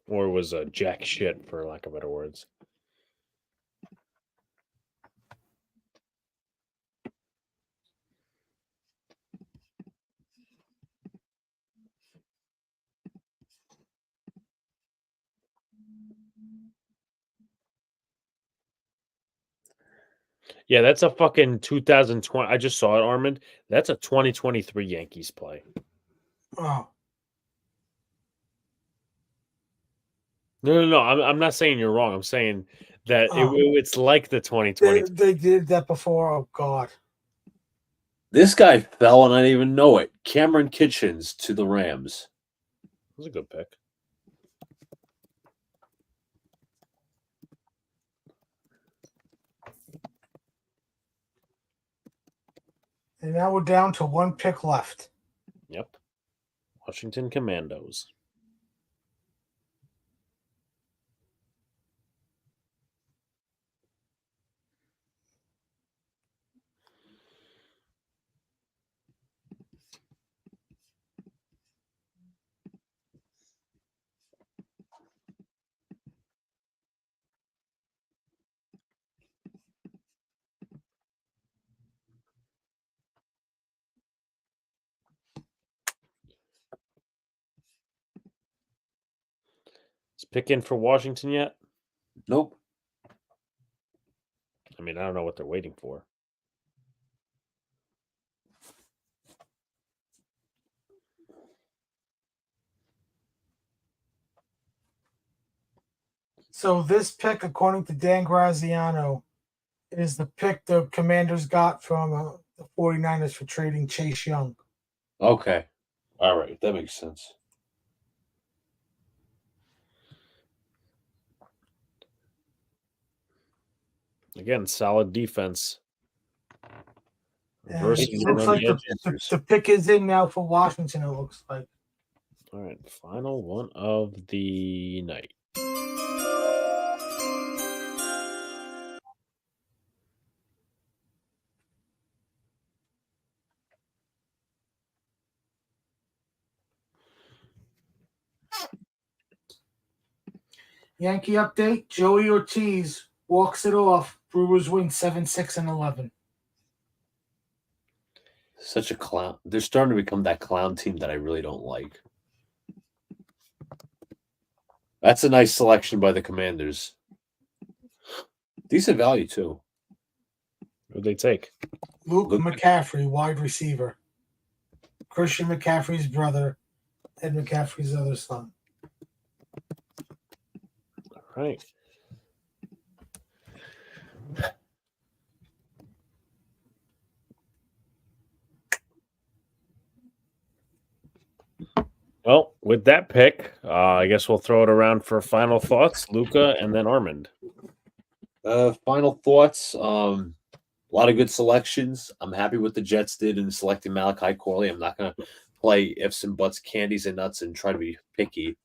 [SPEAKER 3] Or was a jack shit, for lack of better words. Yeah, that's a fucking 2020. I just saw it, Armand. That's a 2023 Yankees play.
[SPEAKER 4] Oh.
[SPEAKER 3] No. I'm not saying you're wrong. I'm saying that it's like the 2020.
[SPEAKER 4] They did that before. Oh, God.
[SPEAKER 8] This guy fell, and I didn't even know it. Cameron Kitchens to the Rams.
[SPEAKER 3] That was a good pick.
[SPEAKER 4] And now we're down to one pick left.
[SPEAKER 3] Yep. Washington Commandos. pick in for Washington yet?
[SPEAKER 8] Nope.
[SPEAKER 3] I mean, I don't know what they're waiting for.
[SPEAKER 4] So this pick, according to Dan Graziano, is the pick the Commanders got from the 49ers for trading Chase Young.
[SPEAKER 8] Okay. All right. That makes sense.
[SPEAKER 3] Again, solid defense.
[SPEAKER 4] And
[SPEAKER 3] Versus
[SPEAKER 4] it looks like the pick is in now for Washington, it looks like.
[SPEAKER 3] All right. Final one of the night.
[SPEAKER 4] Yankee update. Joey Ortiz walks it off. Brewers win 7-6 and 11.
[SPEAKER 8] Such a clown. They're starting to become that clown team that I really don't like. That's a nice selection by the Commanders. Decent value, too.
[SPEAKER 3] Who'd they take?
[SPEAKER 4] Luke McCaffrey, wide receiver. Christian McCaffrey's brother, Ed McCaffrey's other son.
[SPEAKER 3] All right. Well, with that pick, I guess we'll throw it around for final thoughts. Luca and then Armand.
[SPEAKER 8] Final thoughts. A lot of good selections. I'm happy what the Jets did in selecting Malachi Corley. I'm not going to play ifs and buts, candies and nuts, and try to be picky.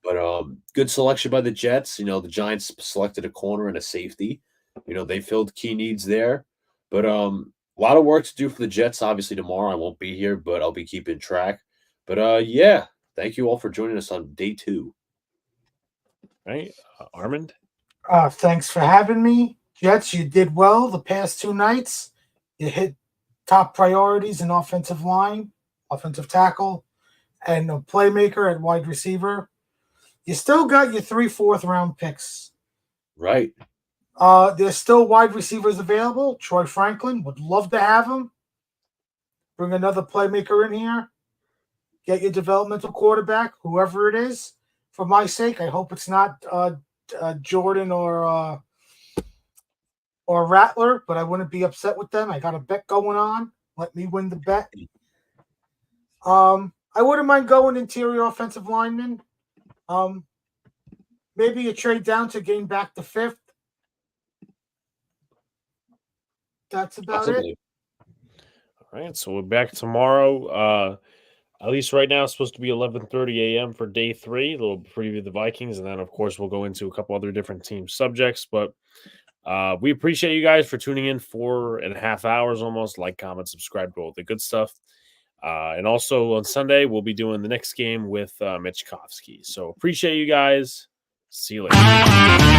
[SPEAKER 8] But good selection by the Jets. You know, the Giants selected a corner and a safety. You know, they filled key needs there. But a lot of work to do for the Jets. Obviously, tomorrow I won't be here, but I'll be keeping track. But yeah, thank you all for joining us on day 2.
[SPEAKER 3] All right, Armand.
[SPEAKER 4] Thanks for having me. Jets, you did well the past 2 nights. You hit top priorities in offensive line, offensive tackle, and a playmaker at wide receiver. You still got your 3 4th-round picks.
[SPEAKER 8] Right.
[SPEAKER 4] There's still wide receivers available. Troy Franklin, would love to have him. Bring another playmaker in here. Get your developmental quarterback, whoever it is. For my sake, I hope it's not Jordan or Rattler, but I wouldn't be upset with them. I got a bet going on. Let me win the bet. I wouldn't mind going interior offensive lineman. Maybe a trade down to gain back the 5th. That's about it.
[SPEAKER 3] All right, so we're back tomorrow. At least right now, it's supposed to be 11:30 a.m. for day 3. A little preview of the Vikings, and then of course we'll go into a couple other different team subjects. But we appreciate you guys for tuning in 4.5 hours almost. Like, comment, subscribe to all the good stuff. And also on Sunday, we'll be doing the next game with Mitch Kofsky. So appreciate you guys. See you later.